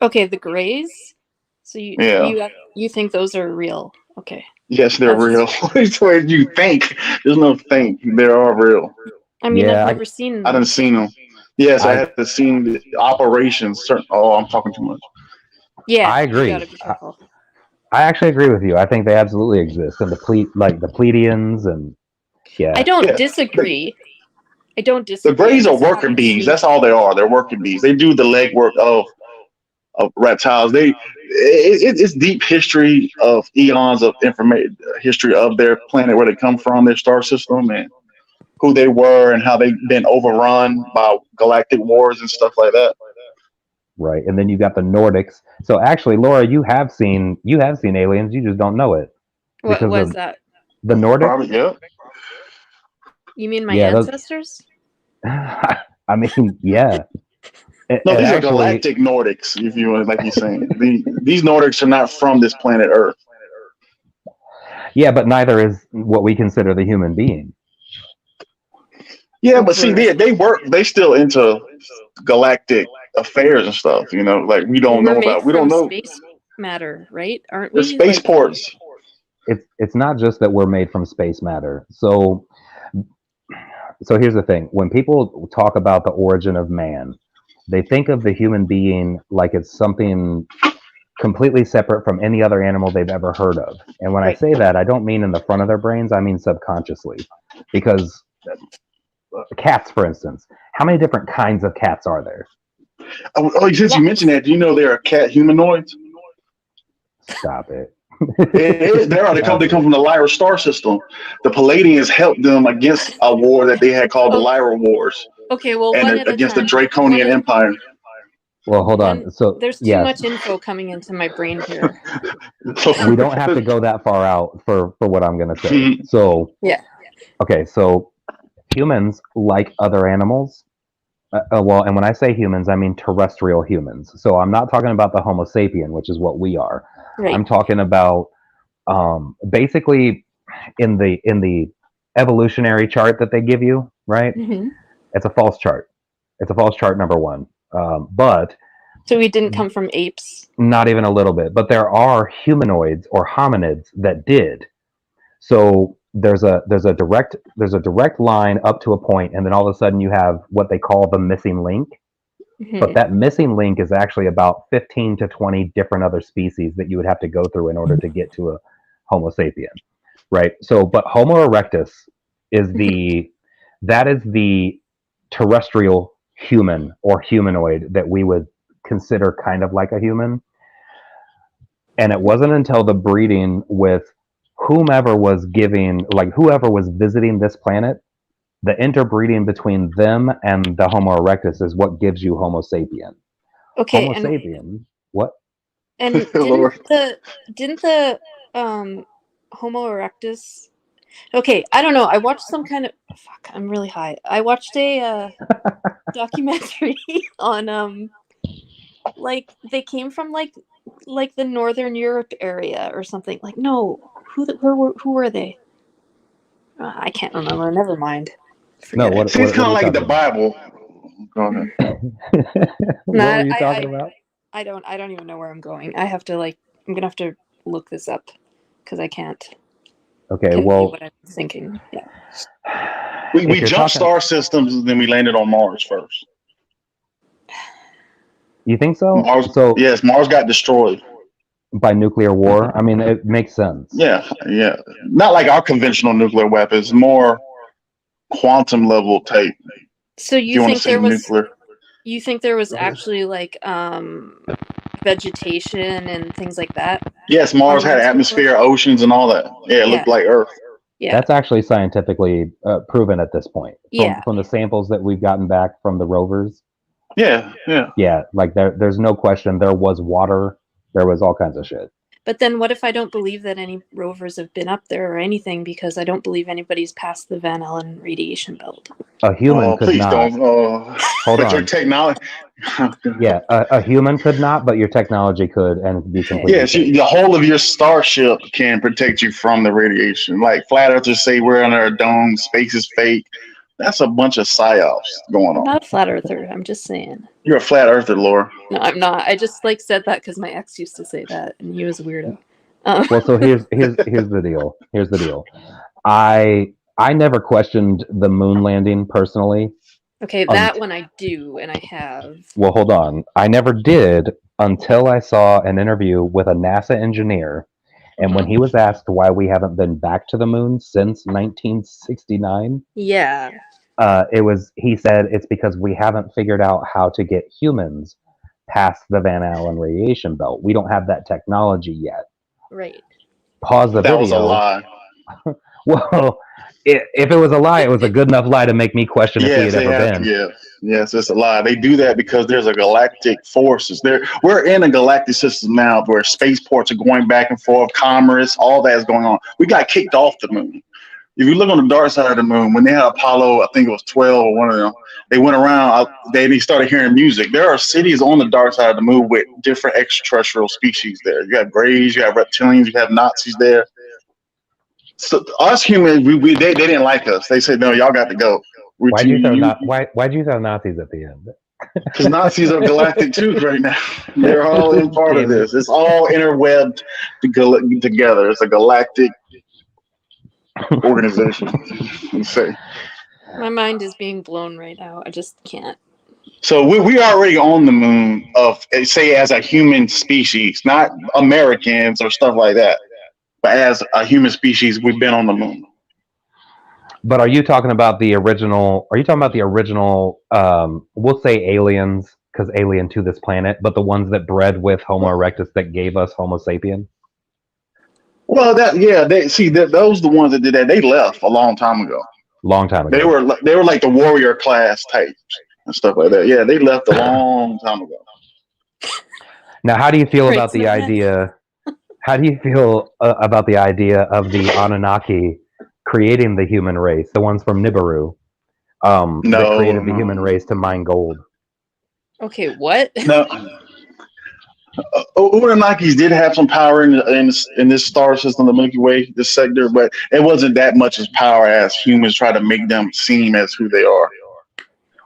Okay, the Greys. So you think those are real? Okay. Yes, they're real. So you think there's no think they are real. I mean, I've never seen them. I done seen them. Yes, I had to see the operations. I'm talking too much. Yeah, I agree. You gotta be careful. I actually agree with you. I think they absolutely exist, and the Pleiadians, and I don't disagree. I don't disagree. The Greys I are just worker haven't bees. seen- That's all they are. They're worker bees. They do the legwork of reptiles. It's deep history of eons of information, history of their planet, where they come from, their star system, and who they were, and how they've been overrun by galactic wars and stuff like that. right. And then you got the Nordics. So actually, Laura, you have seen aliens. You just don't know it. What because was of that? The Nordics. Probably, yeah. You mean my Yeah, those- ancestors? I mean, yeah. No, And these are actually- galactic Nordics, if you want, like you're saying. These Nordics are not from this planet Earth. Yeah, but neither is what we consider the human being. Yeah, but see, they work. They still into galactic affairs and stuff. You know, like we don't We're know made about. We don't from know space matter, right? Aren't the we? spaceports. It's not just that we're made from space matter. So here's the thing. When people talk about the origin of man, they think of the human being like it's something completely separate from any other animal they've ever heard of. And when I say that, I don't mean in the front of their brains, I mean subconsciously. Because cats, for instance, how many different kinds of cats are there? Oh, since you mentioned that, do you know there are cat humanoids? Stop it. There are. They come from the Lyra star system. The Palladians helped them against a war that they had called the Lyra Wars. Okay, well, and one at against a the time. Draconian Empire. Well, hold on. So There's too yes, much info coming into my brain here. we don't have to go that far out for what I'm going to say. So Yeah. okay, so humans, like other animals, well, and when I say humans, I mean terrestrial humans. So I'm not talking about the Homo sapien, which is what we are. Right. I'm talking about basically in the evolutionary chart that they give you, right? Mm-hmm. It's a false chart. It's a false chart, number one. But So we didn't come from apes. not even a little bit. But there are humanoids or hominids that did. So there's a direct line up to a point, and then all of a sudden you have what they call the missing link. Mhm. But that missing link is actually about 15 to 20 different other species that you would have to go through in order to get to a Homo sapien, right? So, but Homo erectus is the terrestrial human or humanoid that we would consider kind of like a human. And it wasn't until the breeding with whoever was visiting this planet, the interbreeding between them and the Homo erectus is what gives you Homo sapien. Okay, Homo and sapien, what? and didn't the Homo erectus? Okay, I don't know. I watched some kind of I'm really high. I watched a documentary on like they came from like the Northern Europe area or something. Like no, who were they? I can't remember. Never mind. No, Forget it. Seems kind of like the about? Bible. Go ahead. What Nah, were you talking about? I don't even know where I'm going. I'm gonna have to look this up because I can't. Okay, convey well, what I'm thinking. Yeah. We you're jumped talking- star systems and then we landed on Mars first. You think so? Mars, So yes, Mars got destroyed. by nuclear war? I mean, it makes sense. Yeah. Not like our conventional nuclear weapons, more quantum level type. So If you want to think say there was nuclear. you think there was actually like vegetation and things like that? Yes, Mars on had Mars atmosphere, before? oceans, and all that. Yeah, it looked like Earth. Yeah. That's actually scientifically proven at this point. From the samples that we've gotten back from the rovers. Yeah. Yeah, like there's no question there was water, there was all kinds of shit. But then what if I don't believe that any rovers have been up there or anything because I don't believe anybody's passed the Van Allen radiation belt? A human could please not. don't. Hold but on. your technology. Yeah, a human could not, but your technology could, and be completely Yes, the whole of your starship can protect you from the radiation. Like flat earthers say we're under a dome, space is fake. That's a bunch of psyops going I'm on. not a flat earther. I'm just saying. You're a flat earther, Laura. No, I'm not. I just said that because my ex used to say that, and he was a weirdo. Well, so here's the deal. Here's the deal. I never questioned the moon landing personally. Okay, that one I do, and I have. Well, hold on. I never did until I saw an interview with a NASA engineer, and when he was asked why we haven't been back to the moon since 1969, Yeah. he said it's because we haven't figured out how to get humans past the Van Allen radiation belt. We don't have that technology yet. Right. Pause the video. That was a lie. Well, if it was a lie, it was a good enough lie to make me question if we had ever been. Yes, it's a lie. They do that because there's a galactic forces there. We're in a galactic system now where spaceports are going back and forth, commerce, all that is going on. We got kicked off the moon. If you look on the dark side of the moon, when they had Apollo, I think it was 12 or one of them, they went around, they started hearing music. There are cities on the dark side of the moon with different extraterrestrial species there. You have Greys, you have reptilians, you have Nazis there. So us humans, they didn't like us. They said, no, y'all got to go. Why'd you throw Nazis at the end? Because Nazis are galactic too right now. They're all in part of this. It's all interwebbed together. It's a galactic organization. Let's say. My mind is being blown right now. I just can't. So we already on the moon of, say, as a human species, not Americans or stuff like that, but as a human species, we've been on the moon. But are you talking about the original? Are you talking about the original? We'll say aliens, because alien to this planet, but the ones that bred with Homo erectus that gave us Homo sapien. Well, those the ones that did that. They left a long time ago. Long time ago. They were like the warrior class types and stuff like that. Yeah, they left a long time ago. Now, how do you feel about the idea? How do you feel about the idea of the Anunnaki creating the human race, the ones from Nibiru, that created the human race to mine gold? Okay, what? No. Anunnakis did have some power in this star system, the Milky Way, this sector, but it wasn't that much as power as humans try to make them seem as who they are.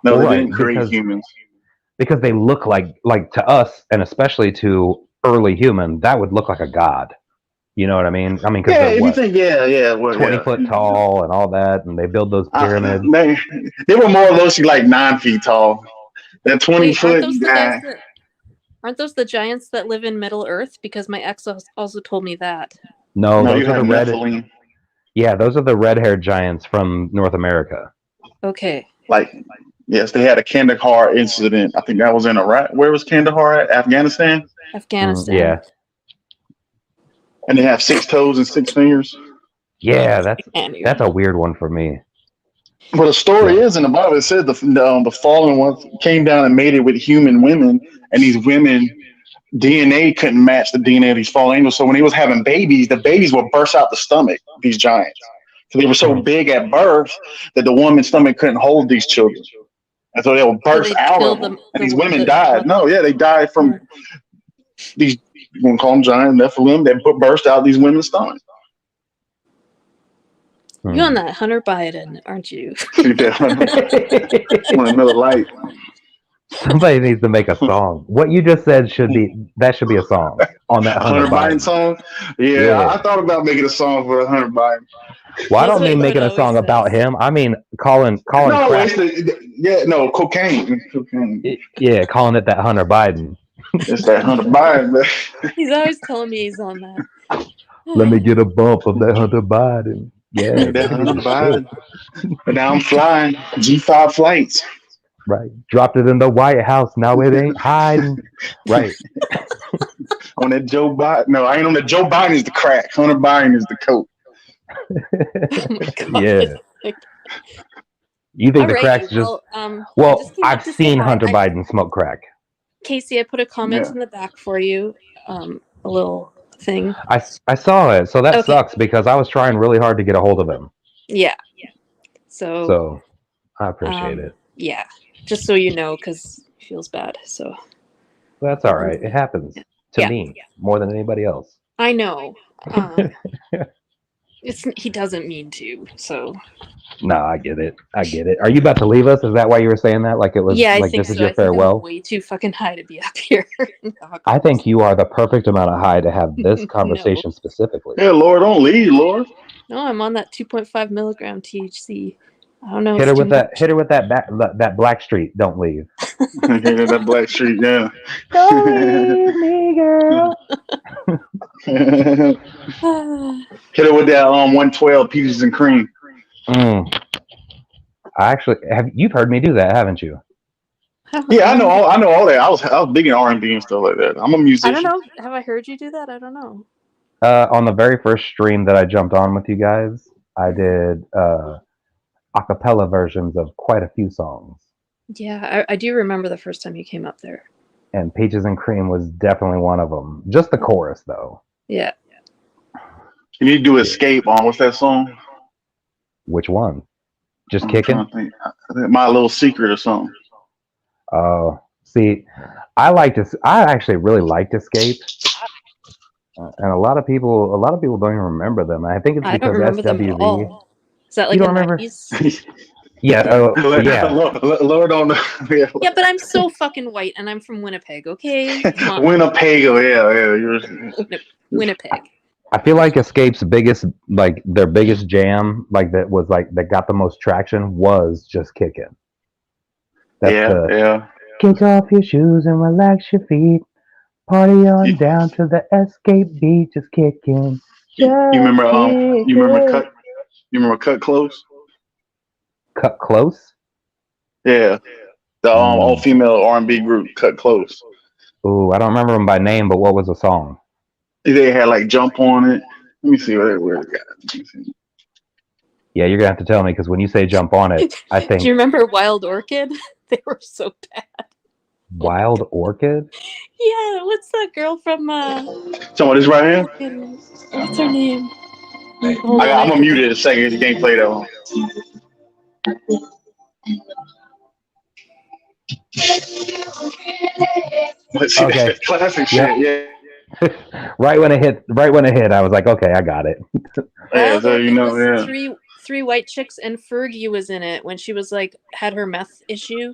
No, they didn't create humans. Because they look like to us, and especially to early human, that would look like a god. You know what I mean? I mean, because if you think, 20 foot tall and all that, and they build those pyramids. They were more or less like 9 feet tall. That 20-foot guy. Aren't those the giants that live in Middle Earth? Because my ex also told me that. No, those are the red. Yeah, those are the red-haired giants from North America. Okay. Yes, they had a Kandahar incident. I think that was in Iraq. Where was Kandahar at? Afghanistan? Afghanistan. Yeah. And they have 6 toes and 6 fingers. Yeah, that's a weird one for me. But the story is in the Bible. It said the fallen ones came down and mated with human women, and these women DNA couldn't match the DNA of these fallen angels. So when they was having babies, the babies would burst out the stomach. These giants, so they were so big at birth that the woman's stomach couldn't hold these children, and so they would burst out of them. And these women died. No, yeah, they died from these. You want to call them giant Nephilim that burst out these women's stomachs. You on that Hunter Biden, aren't you? Want another light? Somebody needs to make a song. What you just said should be a song on that Hunter Biden song. Yeah, I thought about making a song for Hunter Biden. Well, I don't mean making a song about him. I mean calling. No, crack. Cocaine. Yeah, calling it that Hunter Biden. It's that Hunter Biden. Man. He's always telling me he's on that. Let me get a bump of that Hunter Biden. Yeah, that Hunter Biden. And now I'm flying G5 flights. Right. Dropped it in the White House. Now it ain't hiding. Right. On that Joe Biden. No, I ain't on the Joe Biden is the crack. Hunter Biden is the coke. Yeah. You think the crack's just... Well, I've seen Hunter Biden smoke crack. Casey, I put a comment in the back for you. A little thing. I saw it. So that sucks because I was trying really hard to get a hold of him. Yeah. So I appreciate it. Yeah. Just so you know, because it feels bad. So that's all right. It happens to me more than anybody else. I know. He doesn't mean to. So. No, I get it. Are you about to leave us? Is that why you were saying that? Like it was I like think this is so. your farewell? I'm way too fucking high to be up here. I think you are the perfect amount of high to have this conversation specifically. Yeah, Lord, don't leave, Lord. No, I'm on that 2.5 milligram THC. I don't know. Hit her with that Black Street. Don't leave. That Black Street, yeah. Don't leave me, girl. Hit her with that 112 peaches and cream. I actually you've heard me do that, haven't you? Yeah, I know all that. I was big in R&B and stuff like that. I'm a musician. I don't know. Have I heard you do that? I don't know. On the very first stream that I jumped on with you guys, I did a cappella versions of quite a few songs. Yeah, I do remember the first time you came up there. And Peaches and Cream was definitely one of them. Just the chorus, though. Yeah. You need to do Escape on. What's that song? Which one? Just Kicking? My Little Secret or something. Oh, see, I actually really liked Escape. And a lot of people don't even remember them. I think it's because I don't remember them at SWV. all. Is that like You don't a remember? 90s? Yeah, yeah. Lord on the Yeah, but I'm so fucking white, and I'm from Winnipeg. Okay, come on. Winnipeg. Yeah. Winnipeg. I feel like Escape's biggest, like their biggest jam, like that was like that got the most traction was just Kickin'. Yeah. Kick off your shoes and relax your feet. Party on down to the Escape beat, just kicking. You remember Cut Close? Cut Close? Yeah. The all female R&B group Cut Close. Ooh, I don't remember them by name, but what was the song? They had like Jump on it. Let me see where it got. Yeah, you're gonna have to tell me because when you say Jump on it, I think Do you remember Wild Orchid? They were so bad. Wild Orchid. Yeah, what's that girl from? Someone this right here. What's her name? I'm gonna mute it in a second. You can't play that one. Let's see, Okay. that's classic shit. Yeah. right when it hit, I was like, okay, I got it. Yeah, so you know, yeah. Three white chicks, and Fergie was in it when she was like had her meth issue.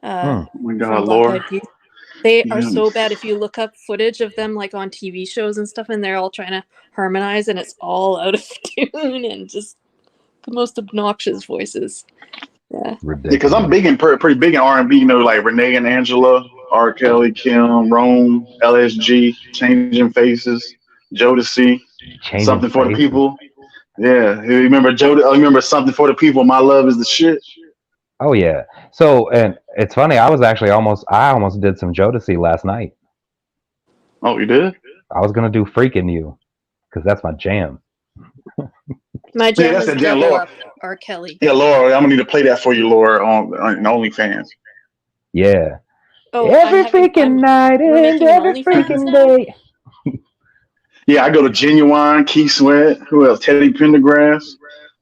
Oh my from God, Black Lord. Eyed Peas. They are Yeah. so bad. If you look up footage of them like on TV shows and stuff, and they're all trying to harmonize, and it's all out of tune and just the most obnoxious voices. Yeah. Because I'm pretty big in R&B. You know, like Renee and Angela, R. Kelly, Kim, Rome, LSG, Changing Faces, Jodeci, Changing Something for the Faces. People. Yeah, you remember remember Something for the People. My love is the shit. Oh yeah. So, and it's funny. I almost did some Jodeci last night. Oh, you did? I was gonna do "Freaking You" because that's my jam. My jam that's is that jam, Double Laura. Up, R. Kelly. Yeah, Laura, I'm gonna need to play that for you, Laura, on OnlyFans. Yeah. Oh, Every freaking night we're and making an every OnlyFans freaking now? day. Yeah, I go to Genuine, Key Sweat, who else? Teddy Pendergrass,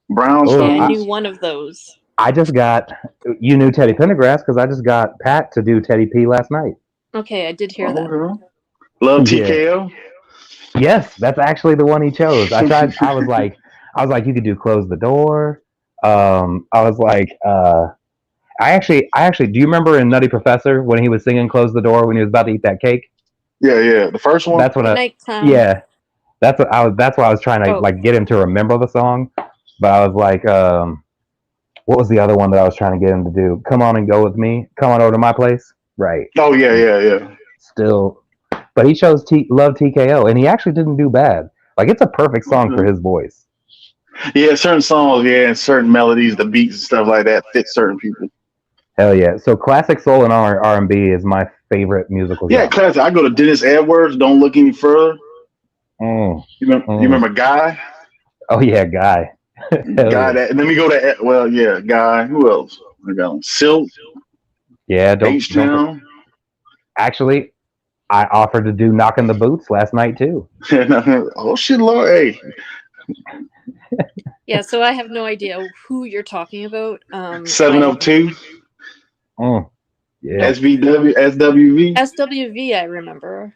Brownstone. Okay, I knew one of those. I just got. You knew Teddy Pendergrass because I just got Pat to do Teddy P last night. Okay, I did hear that. Love Yeah. TKO. Yes, that's actually the one he chose. I tried. I was like, you could do Close the Door. I was like, I actually. Do you remember in Nutty Professor when he was singing "Close the Door" when he was about to eat that cake? Yeah, the first one. That's what. Nighttime. Yeah, that's what I was. That's why I was trying to Oh. like get him to remember the song. But I was like, what was the other one that I was trying to get him to do? Come on and go with me. Come on over to my place. Right. Oh yeah. Still, but he chose Love TKO, and he actually didn't do bad. Like it's a perfect song for his voice. Yeah, certain songs, and certain melodies, the beats and stuff like that fit certain people. Hell yeah! So classic soul and R&B is my favorite musical. Yeah, classic. I go to Dennis Edwards. Don't look any further. You You remember Guy? Oh yeah, Guy. Guy. That. And then we go to Guy. Who else? I got Silk. Yeah, H-Town. Actually, I offered to do Knocking the Boots last night too. Oh shit, Lord, hey. Yeah, so I have no idea who you're talking about. 702. Yeah. SWV. SWV, I remember.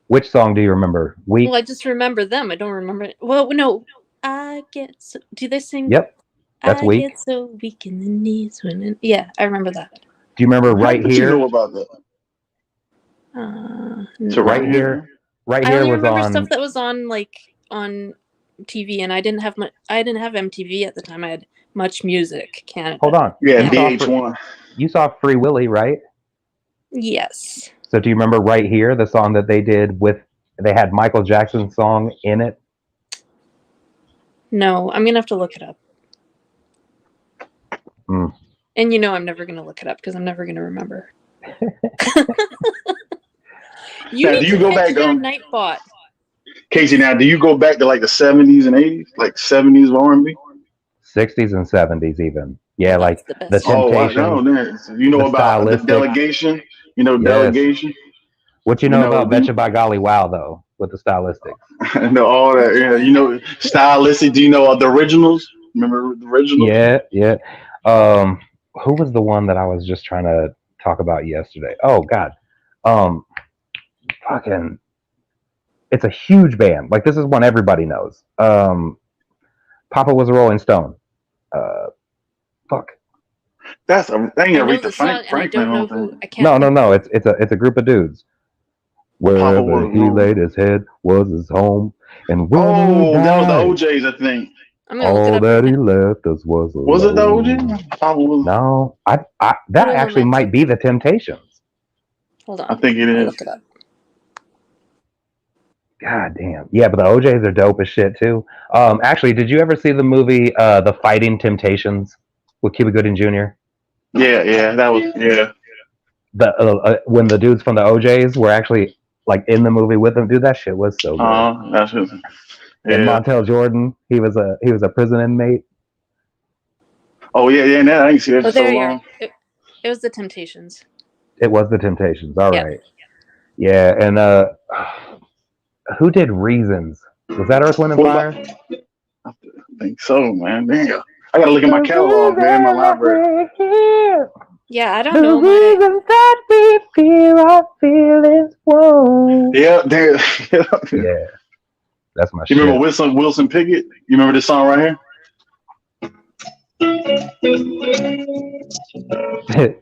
Which song do you remember? Weak. Well, I just remember them. I don't remember. Well, no, I get so. Do they sing? Yep, that's I Weak. get so weak in the knees when. Yeah, I remember that. Do you remember Right What Here? you know about that? No. Right Here. Right I Here only was remember on. stuff that was on on TV, and I didn't have MTV at the time. I had Much Music Canada. Hold on. Yeah, You saw VH1. You saw Free Willy, right? Yes. So do you remember Right Here, the song that they did with? They had Michael Jackson's song in it. No, I'm gonna have to look it up. Mm. And I'm never gonna look it up because I'm never gonna remember. You Now, need do you to go catch back that on Nightbot. Casey? Now, do you go back to like the 70s and 80s, like 70s R&B? 60s and 70s even. Yeah, like the the best. Temptations. Oh, I know that. You know the about the Stylistic. Delegation? You know Yes. Delegation? What you know about Betcha by Golly Wow though, with the Stylistics? I know all that. Yeah, you know Stylistic. Do you know the originals? Remember the originals? Yeah. Who was the one that I was just trying to talk about yesterday? Oh God. Fucking. It's a huge band. Like this is one everybody knows. Papa was a Rolling Stone. Fuck. That's a I thing. know Aretha the song, and I Franklin don't know on who. thing. I can't. No. It's a group of dudes. Papa Wherever was he wrong. laid his head was his home, and when he Oh, that was the died, OJ's, I think. I'm gonna look it all up. that he left us was alone. Was it the OJ? Papa was. No, that Put it on actually my might be the Temptations. Hold on. I think it I'll is. look it up. God damn. Yeah, but the OJs are dope as shit too. Actually, did you ever see the movie The Fighting Temptations with Cuba Gooding Jr.? Yeah, that was The when the dudes from the OJs were actually like in the movie with them, dude, that shit was so good. That's just, And yeah. Montel Jordan, he was a prison inmate. Oh yeah. Now I ain't seen that Oh, for so there you are. long. It was the Temptations. It was the Temptations. All Yeah. right. Yeah, and who did Reasons? Was that Earth, Wind, and What about? Fire? I think so, man. Damn. I gotta look at my catalog, man. My library. Yeah, I don't The know my. reason that we fear our feelings won't. Yeah, damn. Yeah, that's my You remember shit. Wilson Pickett? You remember this song right here?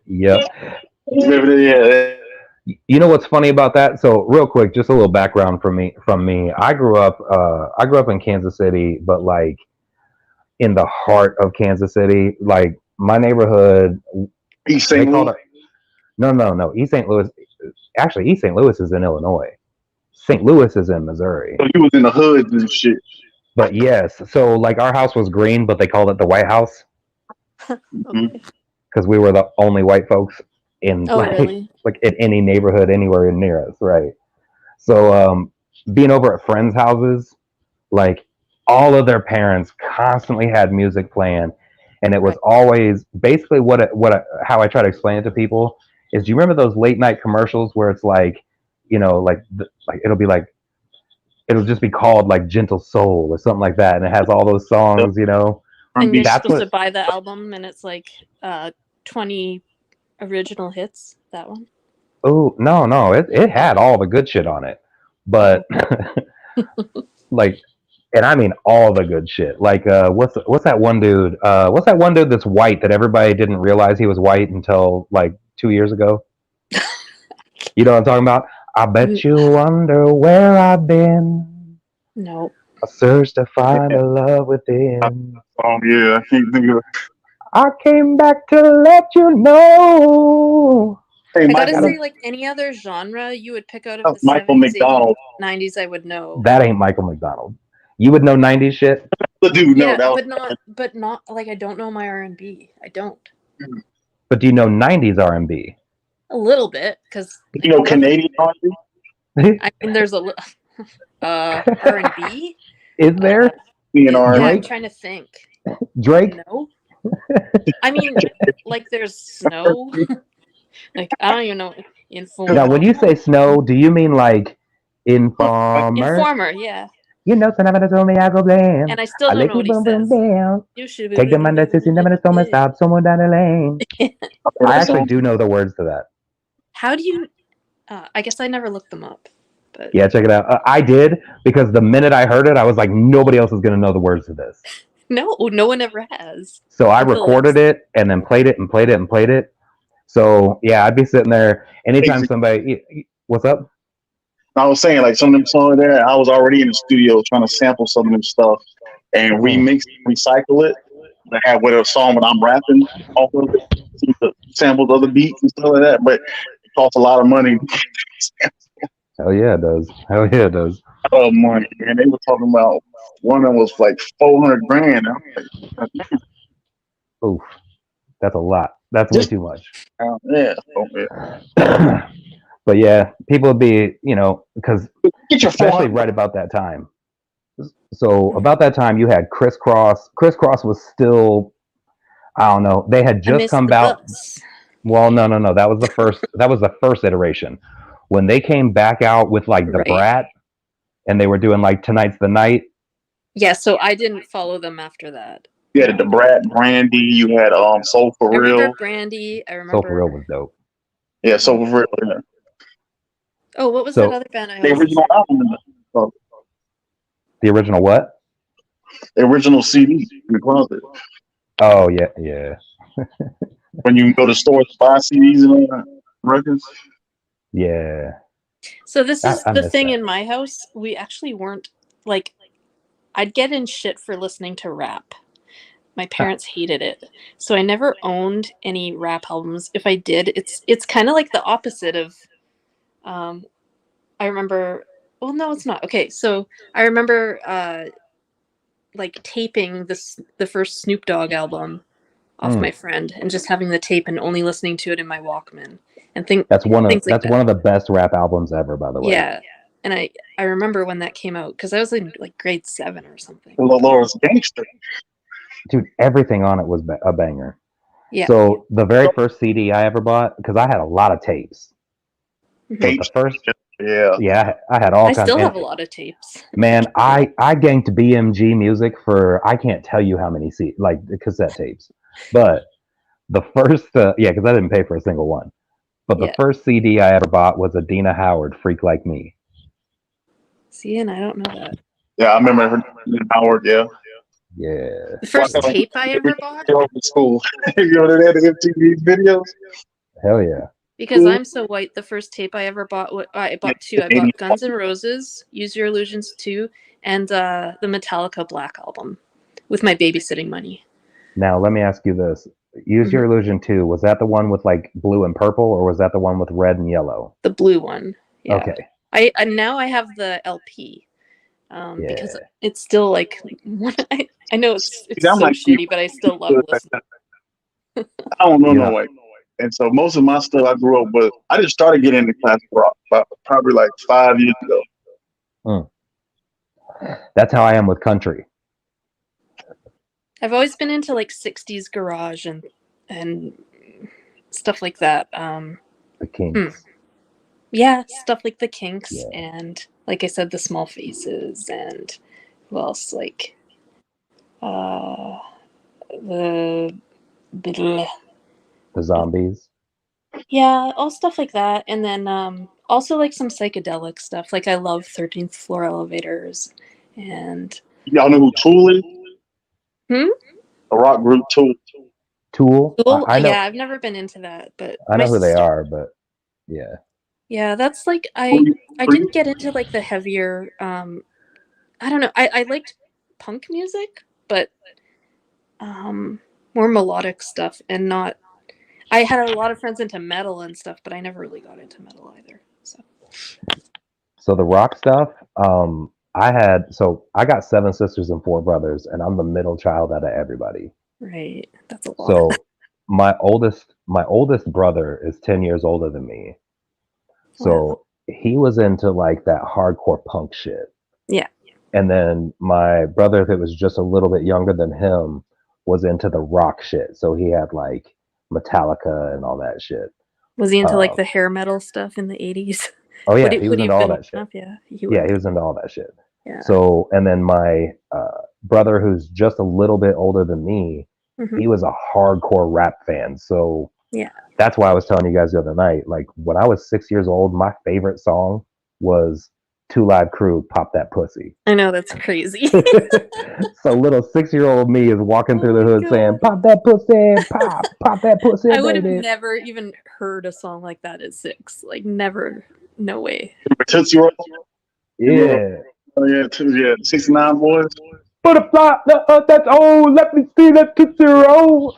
Yep. Remember that? Yeah. You know what's funny about that? So real quick, just a little background from me. I grew up in Kansas City, but like in the heart of Kansas City, like my neighborhood. East St. Louis. No. East St. Louis. Actually, East St. Louis is in Illinois. St. Louis is in Missouri. So you was in the hoods and shit. But yes, so like our house was green, but they called it the White House because we were the only white folks in really? like in any neighborhood anywhere near us, right? So being over at friends' houses, like all of their parents constantly had music playing, and it was always basically how I try to explain it to people is, do you remember those late night commercials where it's like, you know, like it'll just be called like Gentle Soul or something like that, and it has all those songs, you know. And you're That's supposed what. to buy the album, and it's like 20 original hits. That one. Oh no, it had all the good shit on it, but like, and I mean all the good shit. Like, what's that one dude? What's that one dude that's white that everybody didn't realize he was white until like 2 years ago? You know what I'm talking about? I bet you wonder where I've been. No. I searched to find a love within. Oh yeah, I can't think of it. I came back to let you know. Hey, I gotta say, like any other genre you would pick out of the Michael 70s, McDonald. 80s, 90s, I would know. That ain't Michael McDonald. You would know 90s shit? Dude, no, Yeah, that was, but not like I don't know my R&B. I don't. But do you know 90s R&B? A little bit, because you know Canadian R&B. I mean, there's a R&B. Is there? Yeah, I'm trying to think. Drake? No. I mean, like there's Snow. Like I don't even know. Informer. Now, when you say Snow, do you mean like Informer? Informer, yeah. You know, son of a told me I go blam. And I still don't know what he says. You should take them under sissy, never told me stop someone down the lane. I actually do know the words to that. How do you? I guess I never looked them up. But Yeah, check it out. I did, because the minute I heard it, I was like, nobody else is going to know the words to this. no one ever has. So I recorded it and then played it and played it and played it. So yeah, I'd be sitting there anytime somebody. What's up? I was saying, like, some of them songs there, I was already in the studio trying to sample some of them stuff and remix, recycle it. I have whatever song when I'm rapping off of it, samples other beats and stuff like that. But it costs a lot of money. Hell yeah, it does. Hell yeah, it does. Oh, money. And they were talking about one of them was like $400,000. I'm like, Oof, that's a lot. That's way too much. yeah. But yeah, people would be, you know, because Get your especially phone. right about that time. So about that time, you had Crisscross. Crisscross was still, I don't know, they had just come out. Well, no. That was the first. That was the first iteration. When they came back out with like the Brat, and they were doing like Tonight's the Night. Yeah, so I didn't follow them after that. You had the Brat, Brandy. You had Soul for I Real. remember Brandy. I remember. Soul for Real was dope. Yeah, Soul for Real. Yeah. Oh, what was So- that other band I The always original album. The original what? The original CD in the closet. Oh yeah. When you go to stores to buy CDs and all that records. Yeah. So this is I the miss thing that. in my house. We actually weren't like, I'd get in shit for listening to rap. My parents hated it. So I never owned any rap albums. If I did, it's kind of like the opposite of I remember, well, no, it's not. Okay, so I remember like taping the first Snoop Dogg album off my friend and just having the tape and only listening to it in my Walkman and things like That's that. one of the best rap albums ever, by the way. Yeah. And I remember when that came out because I was in like grade 7 or something. Laura's gangster. Dude, everything on it was a banger. Yeah. So the very first CD I ever bought, because I had a lot of tapes. Tapes. The first, yeah, I had all I kinds. still And, have a lot of tapes. man, I ganked BMG music for I can't tell you how many cassette tapes. But the first, because I didn't pay for a single one. But the first CD I ever bought was a Dina Howard, "Freak Like Me." See, and I don't know that. Yeah, I remember her Howard. Yeah. Yeah. The first tape I ever bought. School. You know that MTV videos. Hell yeah. Because I'm so white, the first tape I ever bought, I bought two. I bought Guns N' Roses, Use Your Illusions 2, and the Metallica Black Album with my babysitting money. Now, let me ask you this. Use Your Illusion 2, was that the one with like blue and purple, or was that the one with red and yellow? The blue one. Yeah. Okay. I now I have the LP. Because it's still like, I know it's so like shitty, but I still love listening. I don't know no way. And so most of my stuff I grew up with, I just started getting into classic rock probably like 5 years ago. That's how I am with country. I've always been into like 60s garage and stuff like that. The Kinks. Yeah, stuff like the Kinks and like I said, the Small Faces and who else? Like the Zombies. Yeah, all stuff like that. And then also like some psychedelic stuff. Like I love 13th Floor Elevators and Y'all know who Tool is? A rock group Tool. Tool? I know. Yeah, I've never been into that, but I know my who they sister- are, but yeah. Yeah, that's like I didn't get into like the heavier I don't know. I liked punk music, but more melodic stuff and not I had a lot of friends into metal and stuff, but I never really got into metal either. So the rock stuff, I got 7 sisters and 4 brothers, and I'm the middle child out of everybody. Right. That's a lot. So my oldest brother is 10 years older than me. So he was into like that hardcore punk shit. Yeah. And then my brother that was just a little bit younger than him was into the rock shit. So he had like Metallica and all that shit. Was he into like the hair metal stuff in the 80s? Oh yeah, he was into all that shit. Yeah, he was into all that shit. Yeah. So, and then my brother, who's just a little bit older than me, he was a hardcore rap fan. So yeah, that's why I was telling you guys the other night, like when I was 6 years old, my favorite song was 2 Live Crew, "Pop That Pussy." I know, that's crazy. So little 6-year-old me is walking through the hood saying, "Pop that pussy, pop that pussy." I would have baby." never even heard a song like that at 6. Like never, no way. Tootsie Roll. Yeah. Oh yeah, 69 boys. Butterfly, that's old. Let me see that Tootsie Roll.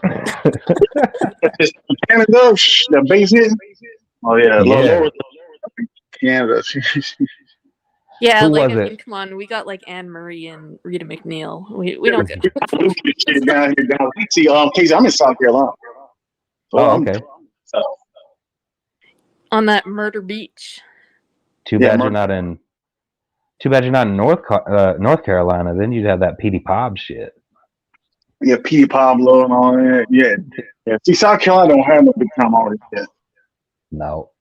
Canada, the bass hitting. Oh yeah, Yeah. Canada. Yeah, Who like was I mean, it? come on, we got like Anne Marie and Rita McNeil. We don't get down here, down. See, Casey, I'm in South Carolina. Oh, okay. on that Murder Beach. Too bad you're not in North Carolina. Then you'd have that Petey Pop shit. Yeah, Petey Pablo and all that. Yeah. See, South Carolina don't have no big time artists yet. No.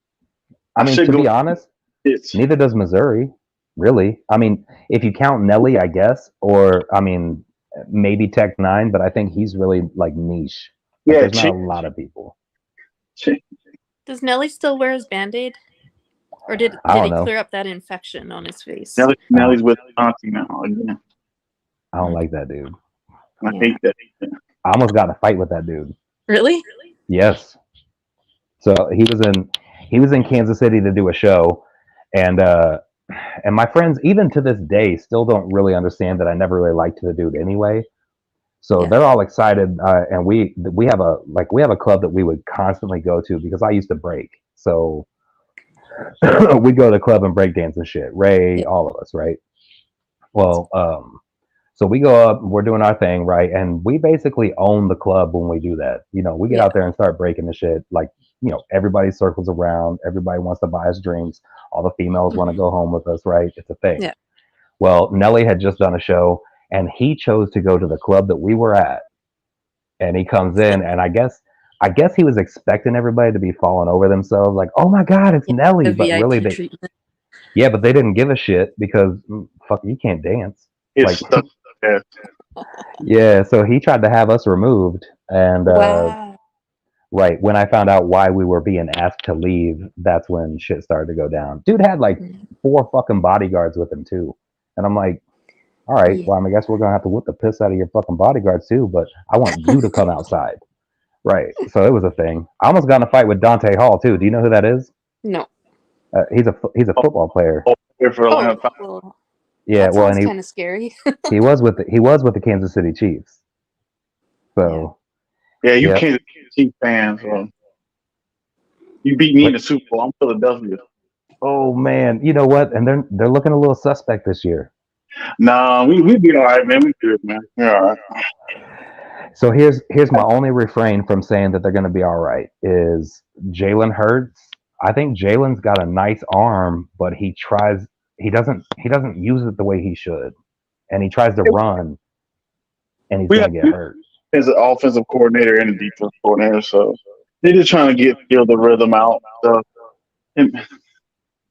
I mean, to be honest, neither does Missouri, really. I mean, if you count Nelly, I guess, or, I mean, maybe Tech 9, but I think he's really, like, niche. Like, there's not a lot of people. Does Nelly still wear his Band-Aid? Or did I he don't know. clear up that infection on his face? Nelly's with Auntie now. Yeah. I don't like that dude. I hate that. I almost got in a fight with that dude. Really? Yes. So he was in Kansas City to do a show, and my friends even to this day still don't really understand that I never really liked the dude anyway. So they're all excited, and we have a club that we would constantly go to because I used to break. So we go to the club and break dance and shit. Ray, all of us, right? Well, so we go up, we're doing our thing, right? And we basically own the club when we do that. You know, we get out there and start breaking the shit. Like, you know, everybody circles around, everybody wants to buy us drinks, all the females want to go home with us, right? It's a thing. Yeah. Well, Nelly had just done a show and he chose to go to the club that we were at. And he comes in and I guess he was expecting everybody to be falling over themselves, like, oh my God, it's Nelly. But VIP really treatment. yeah, but they didn't give a shit because fuck, you can't dance. It's stuck there. Yeah, so he tried to have us removed, and Wow. right when I found out why we were being asked to leave, that's when shit started to go down. Dude had like 4 fucking bodyguards with him too, and I'm like, all right, well, I guess we're gonna have to whip the piss out of your fucking bodyguards too, but I want you to come outside, right? So it was a thing. I almost got in a fight with Dante Hall too. Do you know who that is? No. He's a football player. Well, Yeah, that well, sounds and kind of scary. he was with the Kansas City Chiefs. So Yeah, you Yep. Kansas City Chiefs fans. You beat me in the Super Bowl. I'm Philadelphia. Oh man, you know what? And they're looking a little suspect this year. Nah, we be all right, man. We good, man. We're all right. So here's my only refrain from saying that they're going to be all right is Jalen Hurts. I think Jalen's got a nice arm, but he doesn't use it the way he should, and he tries to run, and he's going to get hurt. As an offensive coordinator and a defensive coordinator, so they're just trying to feel the rhythm out. So him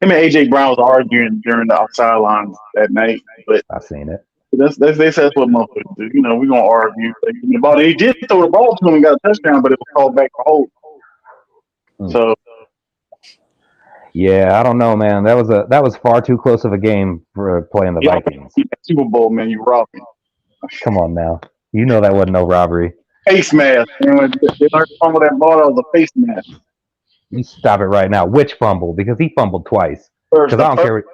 and AJ Brown was arguing during the sidelines that night, but I've seen it. That's what motherfuckers do. You know, we're gonna argue. He did throw the ball to him and got a touchdown, but it was called back for hold. So yeah, I don't know, man. That was far too close of a game for playing the Vikings. Super Bowl, man, you robbed me. Come on now, you know that wasn't no robbery. Face mask. Man. They learned to fumble that ball out of the face mask. You stop it right now. Which fumble? Because he fumbled twice. Because I don't care.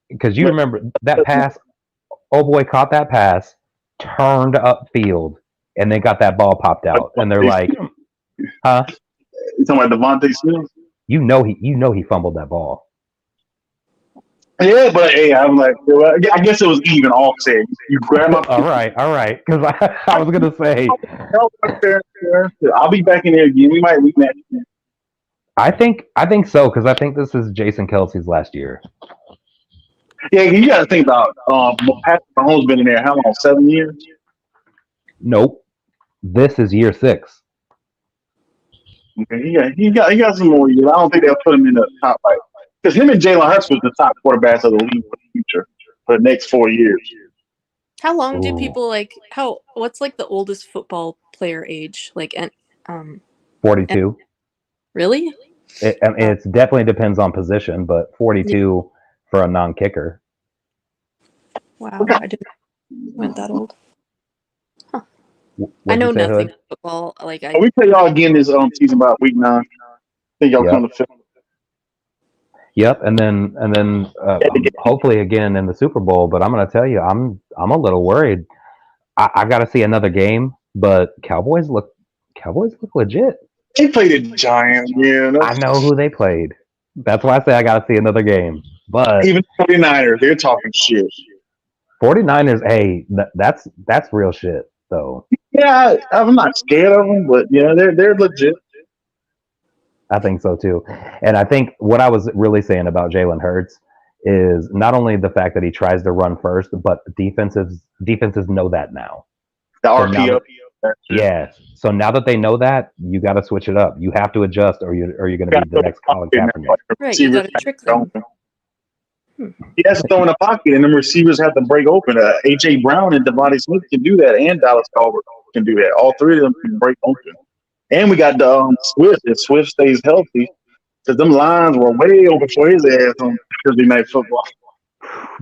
Because you remember that pass. Oh boy, caught that pass, turned upfield, and then got that ball popped out. And they're like, "Huh? You talking about Devontae Smith? You know he fumbled that ball." Yeah, but hey, I'm like, I guess it was even offset. You grab my. All right. Because I was gonna say, I'll be back in there again. We might rematch. I think so because I think this is Jason Kelsey's last year. Yeah, you got to think about Patrick Mahomes been in there how long? 7 years? Nope. This is year 6. Okay, he got some more years. I don't think they'll put him in the top five because him and Jalen Hurts was the top quarterbacks of the league for the future for the next 4 years. How long do people what's like the oldest football player age? 42. Really? It definitely depends on position, but 42 for a non-kicker. Wow, I didn't went that old. Huh. I know nothing about football. We play y'all again this season about week 9. I think y'all come to film. Yep, and then hopefully again in the Super Bowl. But I'm going to tell you, I'm a little worried. I got to see another game, but Cowboys look legit. They played the Giants. Yeah, I know who they played. That's why I say I got to see another game. But even 49ers, they're talking shit. 49ers, hey, that's real shit, though. Yeah, I'm not scared of them, but yeah, they're legit. I think so too. And I think what I was really saying about Jalen Hurts is not only the fact that he tries to run first, but defenses know that now. The RPO. Yeah. So now that they know that, you got to switch it up. You have to adjust, or you're going to be the next Colin Kaepernick. Right, you got to trick them. He has to throw in the pocket, and the receivers have to break open. AJ Brown and Devontae Smith can do that, and Dallas Goedert can do that. All three of them can break open. And we got the Swift. If Swift stays healthy, because them lines were way open for his ass on Thursday Night Football.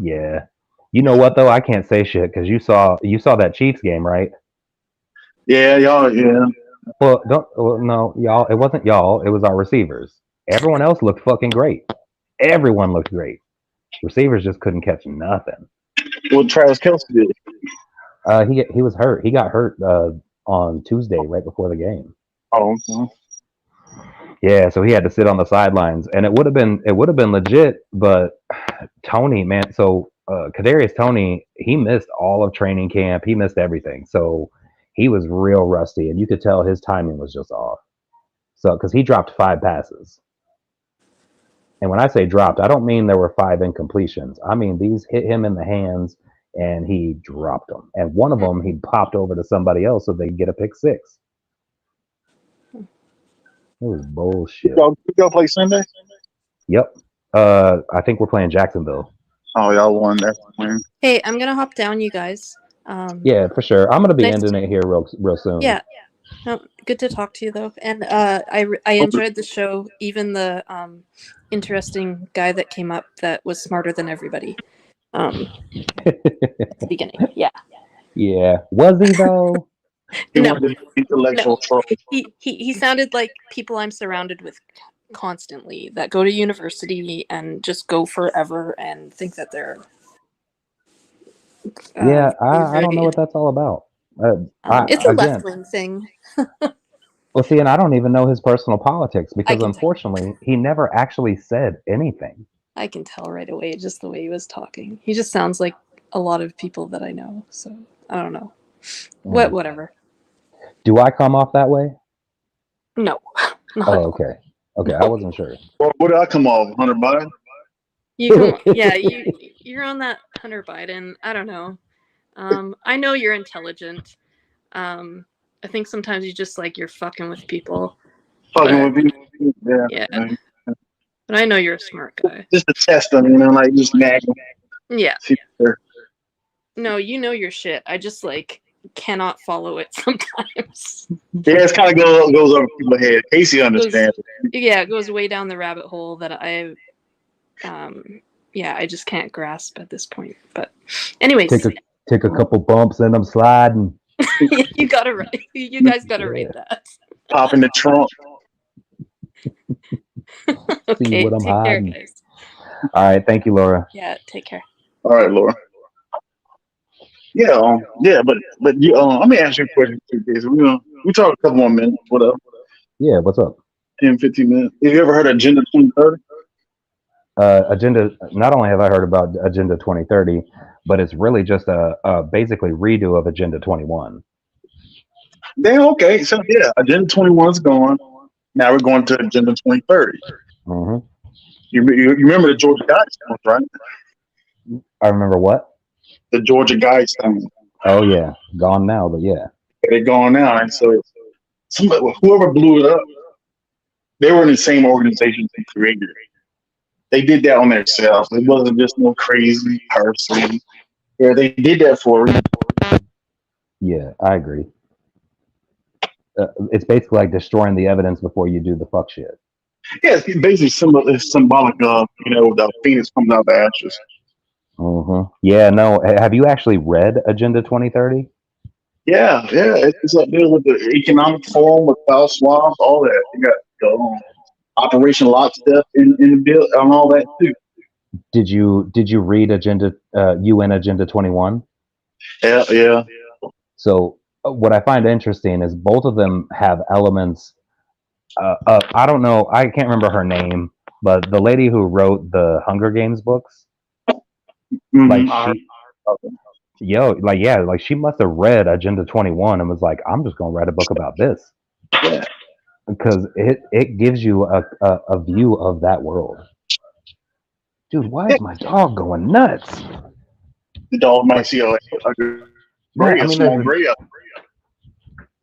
Yeah. You know what though? I can't say shit because you saw that Chiefs game, right? Yeah, y'all. Yeah. No, y'all. It wasn't y'all. It was our receivers. Everyone else looked fucking great. Everyone looked great. Receivers just couldn't catch nothing. What Travis Kelce did? He was hurt. He got hurt on Tuesday, right before the game. Oh, okay. Yeah, so he had to sit on the sidelines, and it would have been legit, but Tony, man, so Kadarius Tony, he missed all of training camp. He missed everything, so he was real rusty, and you could tell his timing was just off. So, because he dropped 5 passes, and when I say dropped, I don't mean there were 5 incompletions. I mean these hit him in the hands, and he dropped them, and one of them he popped over to somebody else so they could get a pick 6. It was bullshit. Y'all play Sunday? Yep. I think we're playing Jacksonville. Oh, y'all won that win. Hey, I'm gonna hop down, you guys. Yeah, for sure. I'm gonna be Nice ending it here real soon. Yeah. No, good to talk to you though, and I enjoyed the show. Even the interesting guy that came up that was smarter than everybody. At the beginning, yeah. Yeah. Was he though? No. Intellectual troll. He sounded like people I'm surrounded with constantly that go to university and just go forever and think that they're Yeah, I don't know what that's all about. it's a Again, left-wing thing. well, see, and I don't even know his personal politics because can unfortunately he never actually said anything. I can tell right away just the way he was talking. He just sounds like a lot of people that I know, so I don't know. Whatever. Do I come off that way? No. Oh, okay. Okay, I wasn't sure. What did I come off? Hunter Biden? You're on that Hunter Biden. I don't know. I know you're intelligent. I think sometimes you just like you're fucking with people. Fucking with people. Yeah. Yeah. But I know you're a smart guy. Just to test them, like just nag them. Yeah. See if they're- No, you know your shit. I just like cannot follow it sometimes. Yeah, it's kind of goes over people's head. Casey understands. It goes way down the rabbit hole that I just can't grasp at this point. But anyways, take a couple bumps and I'm sliding. you gotta write. You guys gotta rate that. Pop in the trunk. Okay, See what I'm take care, hiding. guys. All right, thank you, Laura. Yeah, take care. All right, Laura. Yeah, but you, let me ask you a question too, Casey. We talk a couple more minutes. What up? Yeah, what's up? 10, 15 minutes. Have you ever heard of Agenda 2030? Agenda. Not only have I heard about Agenda 2030, but it's really just a basically redo of Agenda 21. Damn. Okay. So yeah, Agenda 21 is gone. Now we're going to Agenda 2030. Mm-hmm. You remember the Georgia Guidestones, right? I remember what? The Georgia Guidestones. Oh yeah, gone now, but yeah. They're gone now, and so whoever blew it up, they were in the same organization they created it. They did that on themselves. It wasn't just no crazy person. Yeah, they did that for a reason. Yeah, I agree. It's basically like destroying the evidence before you do the fuck shit. Yeah, it's basically symbolic of the phoenix comes out of the ashes. Mm-hmm. Yeah, no. Have you actually read Agenda 2030? Yeah. It's up there with the economic forum with Klaus Schwab, all that. You got Operation Lockstep in the bill and all that too. Did you read UN Agenda 21? Yeah. So what I find interesting is both of them have elements. I don't know. I can't remember her name, but the lady who wrote the Hunger Games books, she must have read Agenda 21 and was like, I'm just gonna write a book about this. Yeah. Because it gives you a view of that world. Dude, why is my dog going nuts? The dog might see a small gray.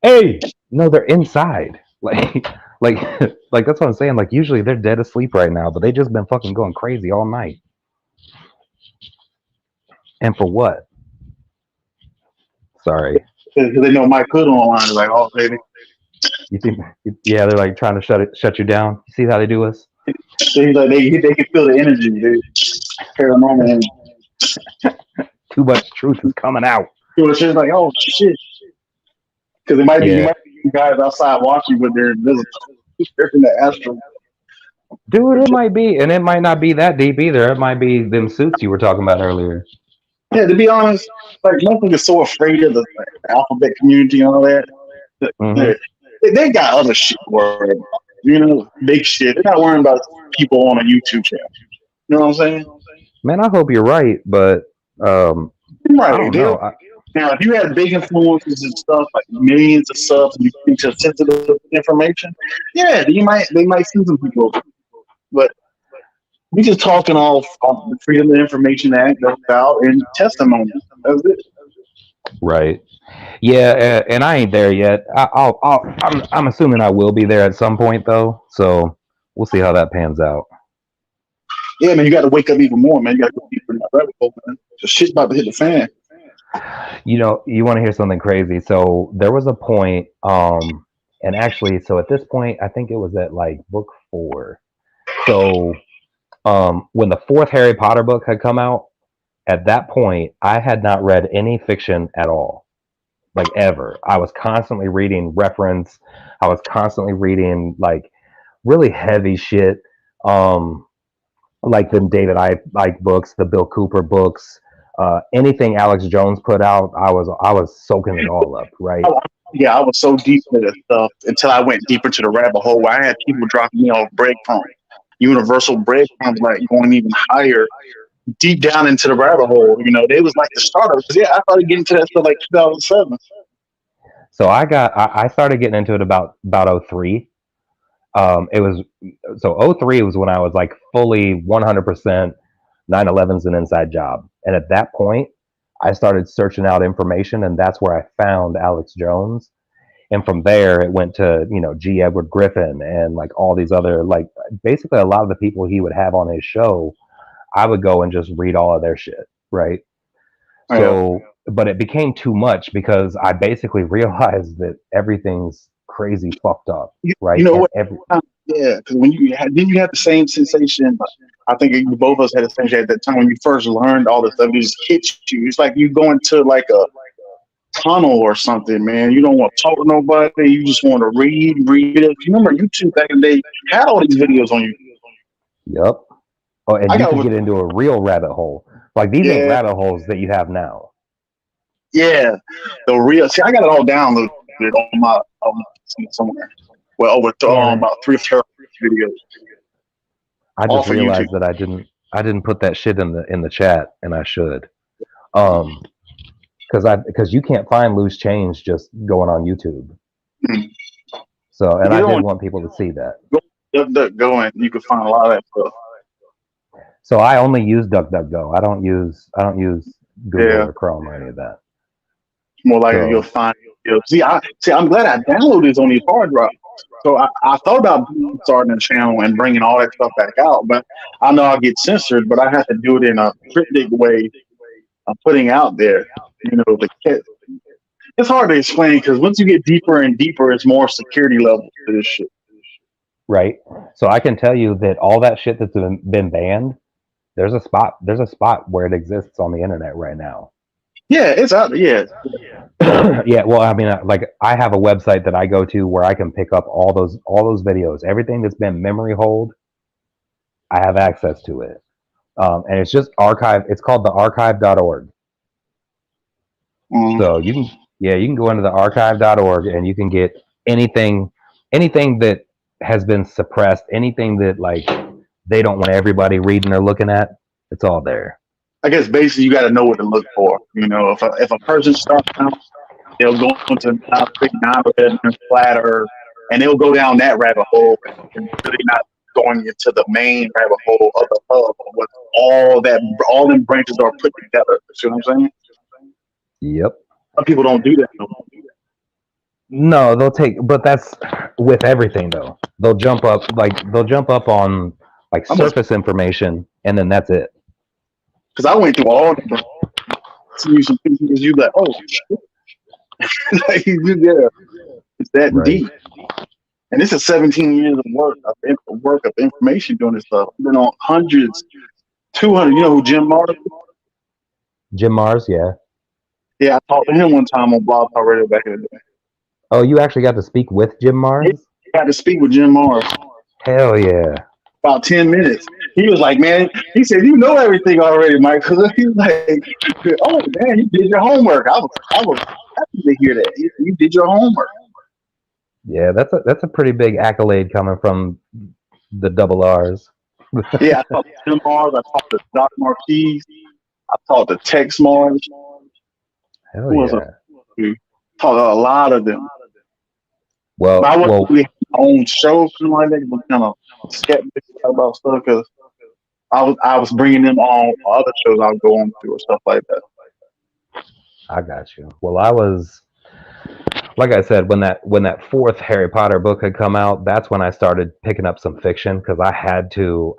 Hey, no, they're inside. Like that's what I'm saying. Like usually they're dead asleep right now, but they just been fucking going crazy all night. And for what? Sorry. Because they know Mike Hood online is like, oh baby. You think? Yeah, they're like trying to shut you down. You see how they do us? They can feel the energy, dude. Paranormal energy. Too much truth is coming out. It's just like, oh shit. Because it might be you guys outside watching, but they're invisible. They're in the astral. Dude, it might be, and it might not be that deep either. It might be them suits you were talking about earlier. Yeah, to be honest, like nothing is so afraid of the alphabet community and all that. They got other shit to worry about. You know, big shit. They're not worrying about people on a YouTube channel. You know what I'm saying? Man, I hope you're right, but I don't know. Now, if you had big influencers and stuff, like millions of subs, and you think of sensitive information, yeah, they might see some people. But we just talking off the Freedom of Information Act about and testimony. That's it. Right. Yeah, and I ain't there yet. I'm assuming I will be there at some point though. So we'll see how that pans out. Yeah, man, you got to wake up even more, man. You got to go deeper in that rabbit hole, man. The shit's about to hit the fan. You know, you want to hear something crazy? So there was a point, and actually, so at this point, I think it was at like book 4. So when the 4th Harry Potter book had come out, at that point, I had not read any fiction at all, like ever. I was constantly reading reference. I was constantly reading like really heavy shit, like the David Icke books, the Bill Cooper books, anything Alex Jones put out. I was soaking it all up, right? Yeah, I was so deep into this stuff until I went deeper to the rabbit hole where I had people dropping me off breadcrumbs, universal breadcrumbs, like going even higher, deep down into the rabbit hole. You know, they was like the startups. Yeah, I started getting into that stuff like 2007. So I started getting into it about 03. It was so 03 was when I was like fully 100% 9/11's an inside job, and at that point I started searching out information, and that's where I found Alex Jones. And from there it went to, you know, G. Edward Griffin and like all these other, like basically a lot of the people he would have on his show. I would go and just read all of their shit, right? So but it became too much because I basically realized that everything's crazy fucked up, right? You know what? Yeah, because when you had the same sensation. I think both of us had the same shit at that time when you first learned all this stuff. It just hits you. It's like you go into like a tunnel or something, man. You don't want to talk to nobody. You just want to read. You remember YouTube back in the day had all these videos on YouTube. Yep. Oh, and you can get into a real rabbit hole. Like these ain't rabbit holes that you have now. Yeah, the real. See, I got it all downloaded on my somewhere. Well, over about 3 or 4 videos. I just realized that I didn't put that shit in the chat, and I should. Because you can't find loose change just going on YouTube. So, and I did want people to see that. Go and you can find a lot of that stuff. So I only use DuckDuckGo. I don't use Google or Chrome or any of that. More likely you'll find. See, I'm glad I downloaded this on the hard drive. So I thought about starting a channel and bringing all that stuff back out, but I know I'll get censored. But I have to do it in a cryptic way of putting out there. You know, it's hard to explain because once you get deeper and deeper, it's more security levels to this shit. Right. So I can tell you that all that shit that's been banned, there's a spot where it exists on the internet right now. Yeah, it's out there. Yeah. Yeah, well, I mean, like I have a website that I go to where I can pick up all those videos, everything that's been memory hold. I have access to it, and it's just archive. It's called the archive.org. So you can go into the archive.org and you can get anything that has been suppressed, anything that like they don't want everybody reading or looking at. It's all there. I guess basically you got to know what to look for. You know, if a person starts out, they'll go into big 9/11 and flat Earth, and they'll go down that rabbit hole and really not going into the main rabbit hole of the hub of what all them branches are put together. See what I'm saying? Yep. Some people don't do that. No, but that's with everything though. They'll jump up on like surface information, and then that's it. Because I went through all the see some things you like, oh shit. Like, it's that deep. And this is 17 years of work of information doing this stuff. I've been on hundreds, 200. You know who Jim Mars is? Jim Mars, yeah. Yeah, I talked to him one time on Blog Talk Radio back in the day. Oh, you actually got to speak with Jim Mars? He got to speak with Jim Mars. Hell yeah. About 10 minutes. He was like, man, he said, you know everything already, Mike. Because he was like, oh, man, you did your homework. I was happy to hear that. You did your homework. Yeah, that's a pretty big accolade coming from the double R's. Yeah, I talked to Jim Mars. I talked to Doc Marquise. I talked to Tex Mars. Hell Who was yeah. Talked to a lot of them. Well, but I wasn't really my own show, something like that. But kind of skeptical about stuff because I was bringing them on other shows I would go on to or stuff like that. I got you. Well, I was, like I said, when that fourth Harry Potter book had come out, that's when I started picking up some fiction because I had to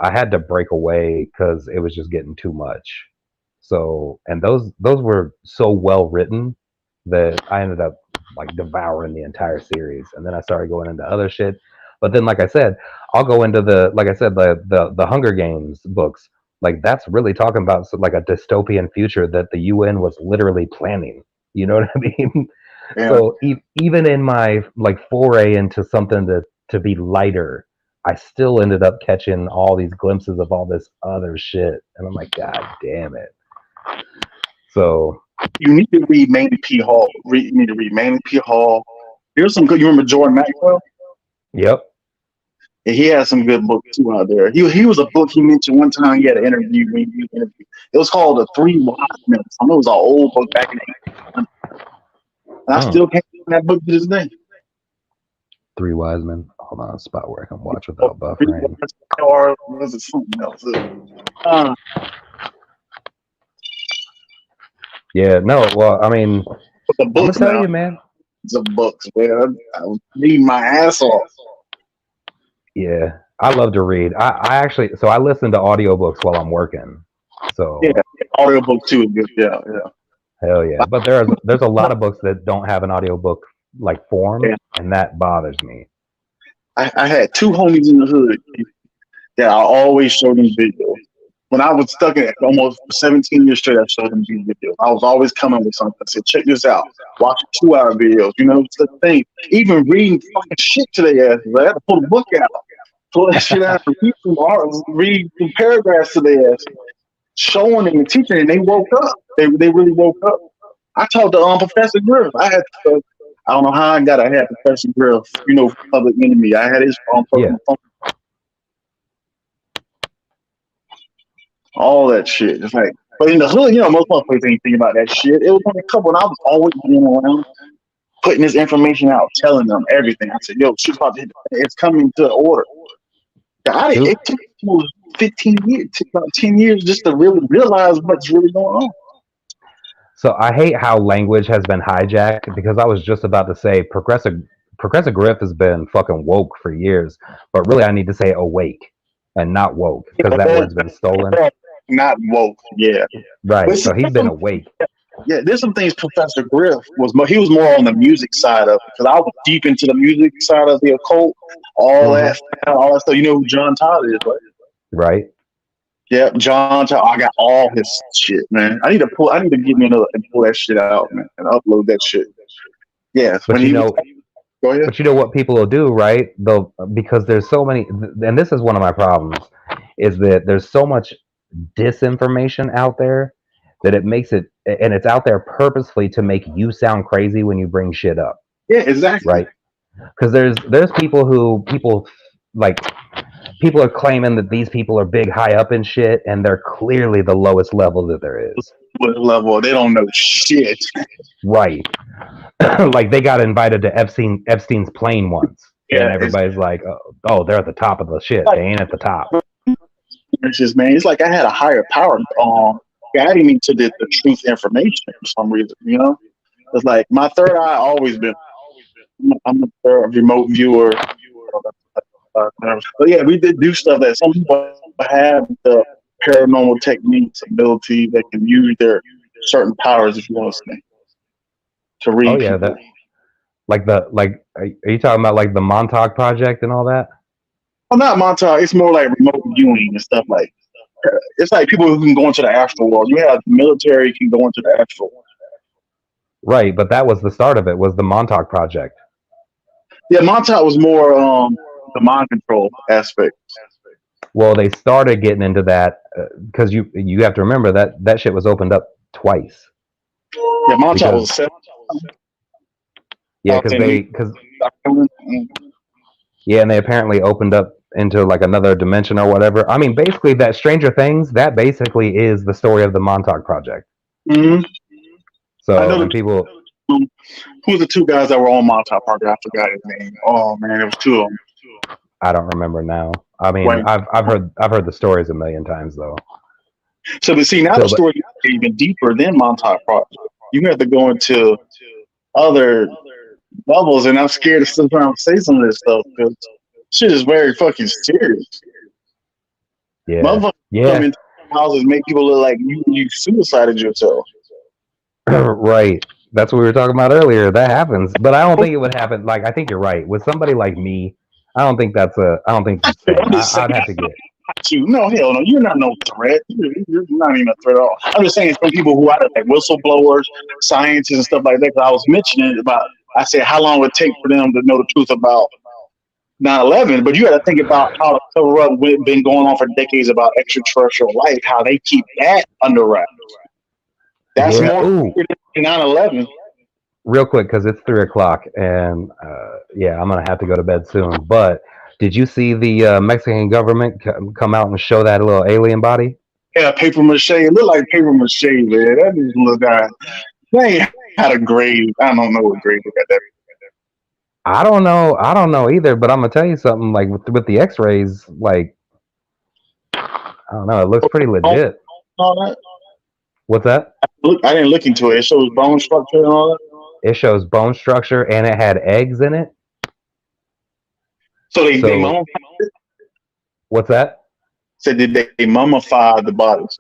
break away because it was just getting too much. So, and those were so well written that I ended up like devouring the entire series, and then I started going into other shit. But then, like I said, I'll go into the Hunger Games books. Like that's really talking about like a dystopian future that the UN was literally planning. You know what I mean? Yeah. So even in my like foray into something to be lighter, I still ended up catching all these glimpses of all this other shit, and I'm like, God damn it! So you need to read Manly P. Hall. You need to read Manly P. Hall. Here's some good. You remember Jordan Maxwell? Yep. And he has some good books too out there. He was a book he mentioned one time. He had an interview. It was called The Three Wise Men. I know it was an old book back in the 1800s. And I still can't find that book to this day. Three Wise Men. Hold on, a spot where I can watch without buffering. Or was it something else? Yeah, no, well, I mean, the I'm gonna tell you, man. The books, man. I was reading my ass off. Yeah, I love to read. I actually, so I listen to audiobooks while I'm working. So yeah, audiobook too is good. Yeah. Hell yeah. But there's a lot of books that don't have an audiobook like form, and that bothers me. I had two homies in the hood that I always showed them videos. When I was stuck in almost 17 years straight, I showed them these videos. I was always coming with something. I said, check this out. Watch 2-hour videos. You know, it's the thing. Even reading fucking shit to their asses. I had to pull the book out. Pull that shit out. Read some paragraphs to their asses. Showing them and teaching them. And they woke up. They really woke up. I talked to Professor Griff. I don't know how I had Professor Griff, you know, Public Enemy. I had his phone. All that shit. It's like, but in the hood, you know, most motherfuckers ain't thinking about that shit. It was only a couple, and I was always going around putting this information out, telling them everything. I said, yo, shit's about to hit. It's coming to order. It took almost 15 years, it took about 10 years just to really realize what's really going on. So I hate how language has been hijacked because I was just about to say Progressive Griff has been fucking woke for years, but really I need to say awake and not woke because that word's been stolen. Not woke, yeah. Right, so he's been awake. Yeah, there's some things Professor Griff was more on the music side of it because I was deep into the music side of the occult, all that stuff. You know who John Todd is, right? Right. Yeah, John Todd. I got all his shit, man. I need to get me another and pull that shit out, man, and upload that shit. Yeah, but go ahead. But you know what people will do, right? Because there's so many, and this is one of my problems, is that there's so much disinformation out there that it makes it, and it's out there purposefully to make you sound crazy when you bring shit up. Yeah, exactly. Right. Because there's people are claiming that these people are big high up in shit, and they're clearly the lowest level that there is. Level, they don't know shit. Right. Like they got invited to Epstein's plane once, and everybody's like, "Oh, they're at the top of the shit. They ain't at the top." It's just, man, it's like I had a higher power guiding me to the truth information for some reason. You know, it's like my third eye always been. I'm a third remote viewer. But yeah, we did do stuff that some people have the paranormal techniques, ability that can use their certain powers, if you want to say, to read. Oh yeah, are you talking about like the Montauk Project and all that? Well, not Montauk. It's more like remote viewing and stuff like. It's like people who can go into the astral world. You have the military can go into the astral world. Right, but that was the start of it. Was the Montauk Project? Yeah, Montauk was more the mind control aspect. Well, they started getting into that because you have to remember that shit was opened up twice. Yeah, Montauk was Because- 7. Yeah, and they apparently opened up into like another dimension or whatever. I mean, basically, that Stranger Things, that basically is the story of the Montauk Project. Mm-hmm. So I know and people, who the two guys that were on Montauk Park? I forgot his name. Oh man, it was two of them. I don't remember now. I mean, Right. I've heard the stories a million times though. So, but see, now the story is even deeper than Montauk Park. You have to go into other levels, and I'm scared to sit around and say some of this stuff because shit is very fucking serious. Yeah, Motherfuckers come into houses, make people look like you suicided yourself. Right. That's what we were talking about earlier. That happens, but I don't think it would happen. Like, I think you're right. With somebody like me, I don't think that's safe. I'd have to get. No, hell no. You're not no threat. You're not even a threat at all. I'm just saying, some people who are like whistleblowers, scientists, and stuff like that. Because I was mentioning about, I said how long it would take for them to know the truth about 9/11. But you got to think about how the cover up been going on for decades about extraterrestrial life. How they keep that under wraps. That's more than 9/11. Real quick, because it's 3:00, and I'm gonna have to go to bed soon. But did you see the Mexican government come out and show that little alien body? Yeah, paper mache. It looked like paper mache, man. That just looked like they had a grave. I don't know what grave they got that. I don't know either. But I'm gonna tell you something. Like with the X-rays, like I don't know. It looks pretty legit. All that. What's that? I didn't look into it. It shows bone structure and all that. It shows bone structure, and it had eggs in it. So they mummified it? What's that? So did they mummify the bodies?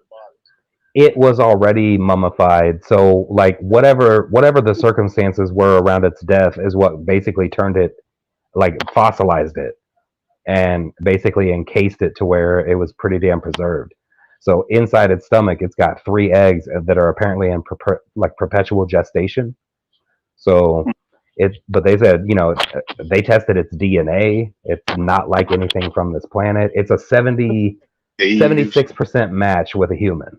It was already mummified. So like whatever the circumstances were around its death is what basically turned it, like fossilized it, and basically encased it to where it was pretty damn preserved. So inside its stomach, it's got 3 eggs that are apparently in perpetual gestation. So but they said, they tested its DNA. It's not like anything from this planet. It's a 76% match with a human.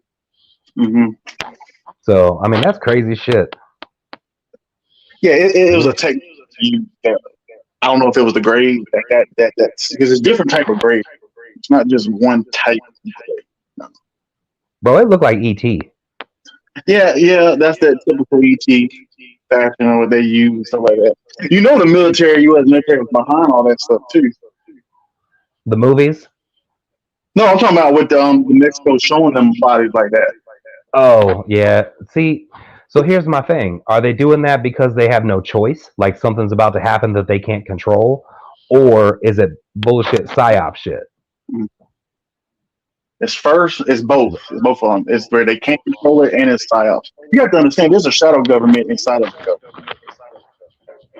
Mm-hmm. So, I mean, that's crazy shit. Yeah, it was a technique. I don't know if it was the grade that's because it's different type of grade. It's not just one type of grade. No. Bro, it looked like E.T. Yeah, that's that typical E.T. fashion or what they use and stuff like that. The military, U.S. military was behind all that stuff too. The movies? No, I'm talking about with the Mexico showing them bodies like that. Oh, yeah. See, so here's my thing. Are they doing that because they have no choice? Like something's about to happen that they can't control? Or is it bullshit psyop shit? It's both. It's both of them. It's where they can't control it and it's psyops. You have to understand there's a shadow government inside of the government.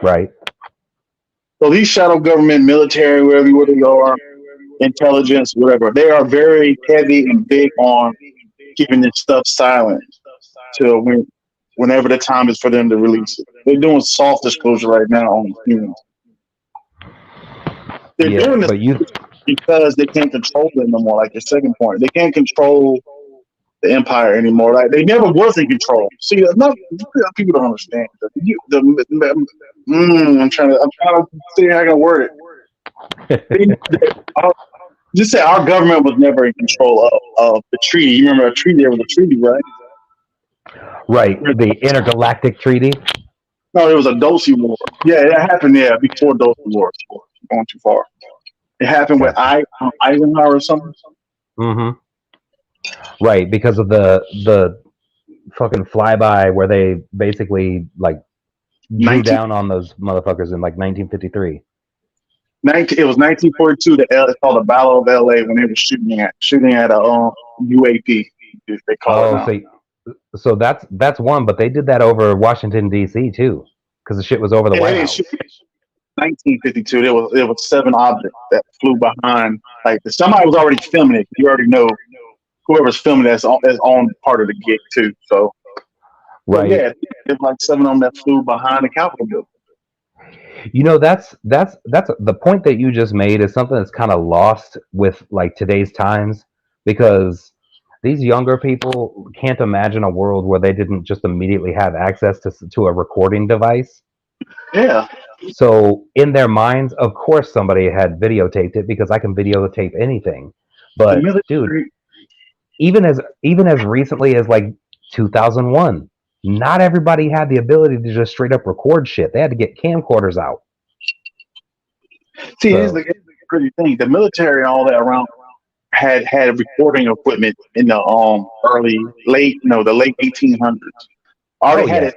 Right. So these shadow government, military, wherever they are, intelligence, whatever, they are very heavy and big on keeping this stuff silent till whenever the time is for them to release it. They're doing soft disclosure right now on humans. They're doing this because they can't control it no more. Like your second point, they can't control the empire anymore. Like they never was in control. See, people don't understand. I'm trying to see how I can word it. Just say our government was never in control of the treaty. You remember a treaty? There was a treaty, right? Right, the intergalactic treaty. No, it was a Dosey War. Yeah, it happened there before Dosey War. Going too far. It happened with Eisenhower or something. Mm-hmm. Right, because of the fucking flyby where they basically drew down on those motherfuckers in 1953. It was 1942. It's called the Battle of L.A. when they were shooting at a UAP. They call it now. So that's one, but they did that over Washington D.C. too, because the shit was over the White House. 1952. There was 7 objects that flew behind. Somebody was already filming it. You already know whoever's filming that's on part of the gig too. So right, yeah, there's 7 of them that flew behind the Capitol building. You know, that's the point that you just made is something that's kind of lost with like today's times because these younger people can't imagine a world where they didn't just immediately have access to a recording device. Yeah. So in their minds, of course, somebody had videotaped it because I can videotape anything. The But dude, military. even as recently as like 2001, not everybody had the ability to just straight up record shit. They had to get camcorders out. See, So, it's the crazy thing. The military and all that around had recording equipment in the the late 1800s. Already had it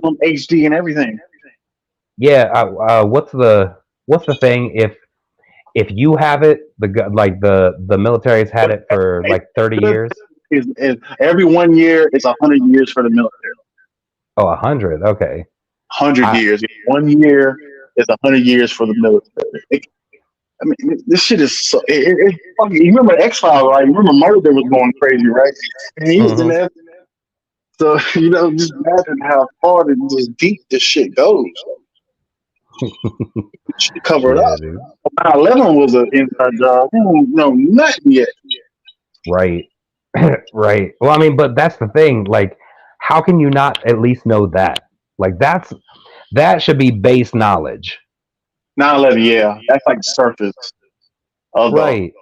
on HD and everything. yeah. What's the thing if you have it, the military's had it for like 30 years. Is every 1 year is 100 years for the military. Oh, 100. Okay. 100 years. 1 year is 100 years for the military. I mean, this shit is so. It's fucking. You remember X-Files, right? You remember Mulder was going crazy, right? And he was in there. So just imagine how far and just deep this shit goes. Cover it up. 9/11 was an inside job. We don't know nothing yet. Right. Right. Well, I mean, but that's the thing. Like, how can you not at least know that? Like, that should be base knowledge. 9/11, yeah, that's like the surface of right.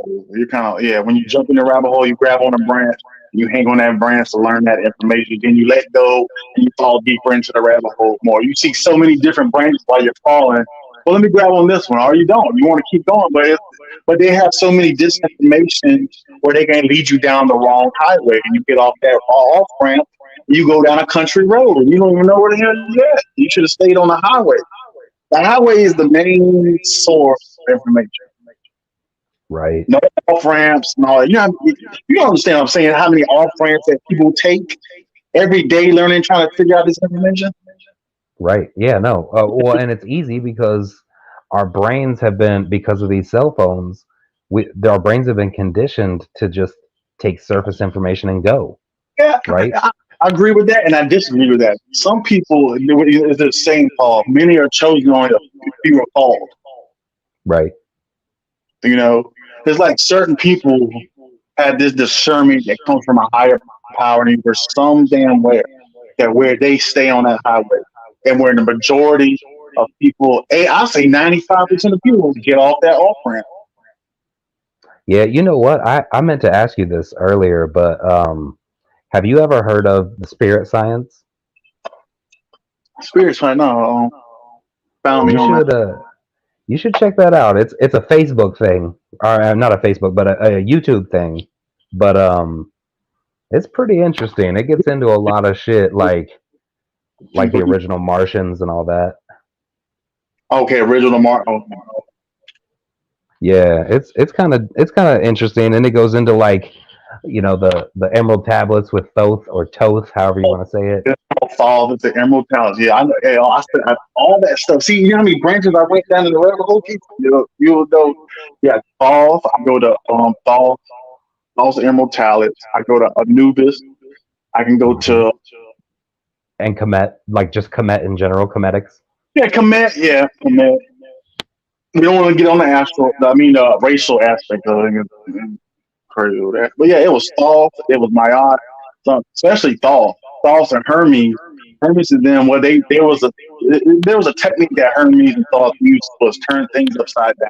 You kind of when you jump in the rabbit hole, you grab on a branch, you hang on that branch to learn that information. Then you let go, and you fall deeper into the rabbit hole more. You see so many different branches while you're falling. Well, let me grab on this one, or you don't. You want to keep going, but they have so many disinformation where they can lead you down the wrong highway, and you get off that off ramp. You go down a country road, and you don't even know where the hell you're at. You should have stayed on the highway. The highway is the main source of information. Right. No off ramps and all that. You don't understand what I'm saying, how many off ramps that people take every day learning, trying to figure out this information? Right. Yeah, no. Well, and it's easy because our brains have been, because of these cell phones, our brains have been conditioned to just take surface information and go. Yeah. Right. I agree with that, and I disagree with that. Some people, there's a saying called, many are chosen only a few are called. Right. There's like certain people have this discernment that comes from a higher power, and there's some damn where they stay on that highway. And where the majority of people, I'll say 95% of people get off that off ramp. Yeah, you know what? I meant to ask you this earlier, but have you ever heard of the spirit science? Spirit science, no. Found me on that. You should check that out. It's a Facebook thing, or not a Facebook, but a YouTube thing. But it's pretty interesting. It gets into a lot of shit, like the original Martians and all that. Okay, original Martians. Yeah, it's kind of interesting, and it goes into like, the emerald tablets with Thoth or Toth, however you want to say it. Fall with the emerald tablets. Yeah, I know. I said all that stuff. See, you know how many branches I went down in the rabbit hole? You'll know. Yeah, Thoth. I go to Thoth. Also emerald tablets. I go to Anubis. I can go to and Kemet, like just Kemet in general, Kemetics. Yeah, Kemet. Yeah, Kemet. We don't want to get on the racial aspect of it. Crazy with that. But yeah, it was Thoth. It was Maat. Especially Thoth. Thoth and Hermes. Hermes and them. Well, there was a technique that Hermes and Thoth used was turn things upside down.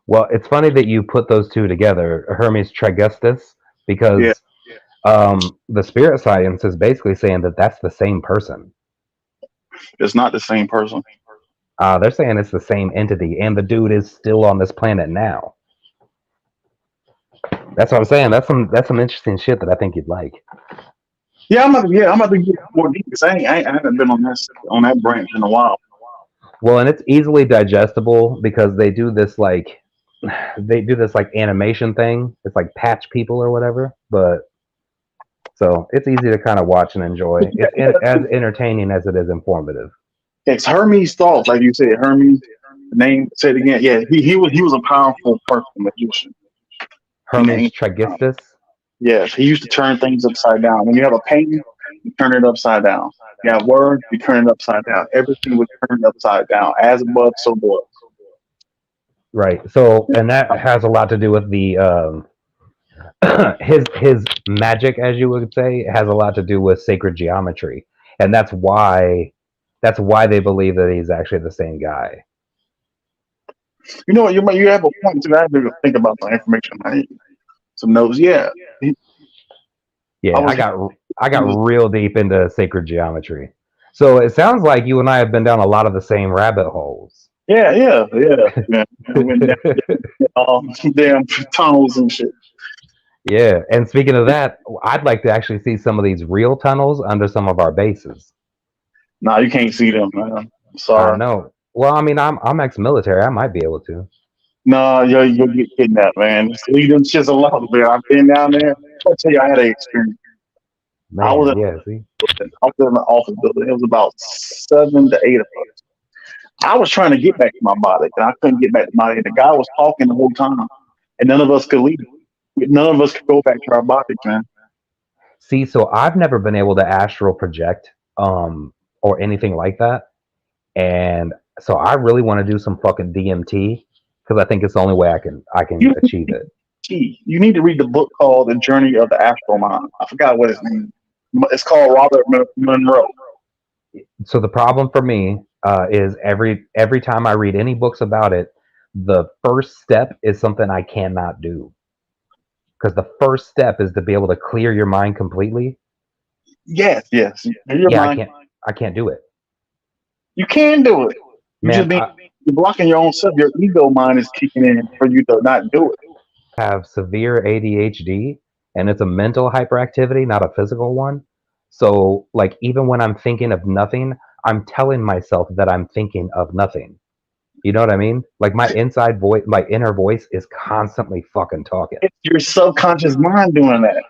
Well, it's funny that you put those two together, Hermes Trismegistus, because the spirit science is basically saying that that's the same person. It's not the same person. They're saying it's the same entity, and the dude is still on this planet now. That's what I'm saying. That's some interesting shit that I think you'd like. Yeah, I'm about to get more deep because I haven't been on that branch in a while. Well, and it's easily digestible because they do this like animation thing. It's like patch people or whatever, but so it's easy to kind of watch and enjoy. It's as entertaining as it is informative. It's Hermes Thoth, like you said. Hermes, the name. Say it again. Yeah, he was a powerful person, magician. Hermes Trismegistus. Yes, he used to turn things upside down. When you have a painting you turn it upside down. You have words, you turn it upside down. Everything was turned upside down. As above, so below. Right. So, and that has a lot to do with the his magic, as you would say, has a lot to do with sacred geometry, and that's why they believe that he's actually the same guy. You know what? You have a point too. I have to think about the information. I need some notes. Yeah. Yeah, I got real deep into sacred geometry. So it sounds like you and I have been down a lot of the same rabbit holes. Yeah. I went down damn tunnels and shit. Yeah, and speaking of that, I'd like to actually see some of these real tunnels under some of our bases. No, you can't see them, man. I'm sorry. I know. Well, I mean, I'm ex-military. I might be able to. No, you'll get kidnapped, man. Just leave them shits alone, man. I've been down there. I'll tell you, I had an experience. Man, I was see? in an office building. It was about 7 to 8 of us. I was trying to get back to my body, and I couldn't get back to my body. The guy was talking the whole time, and none of us could leave. None of us could go back to our bodies, man. See, so I've never been able to astral project or anything like that. And so I really want to do some fucking DMT because I think it's the only way I can achieve it. You need to read the book called The Journey of the Astral Mind. I forgot what his name is. It's called Robert Monroe. So the problem for me is every time I read any books about it, the first step is something I cannot do. Because the first step is to be able to clear your mind completely. Yes. Yeah, I can't do it. You can do it. You're blocking your own self. Your ego mind is kicking in for you to not do it. I have severe ADHD, and it's a mental hyperactivity, not a physical one. So, like, even when I'm thinking of nothing, I'm telling myself that I'm thinking of nothing. You know what I mean? Like, my inside voice, my inner voice is constantly fucking talking. It's your subconscious mind doing that.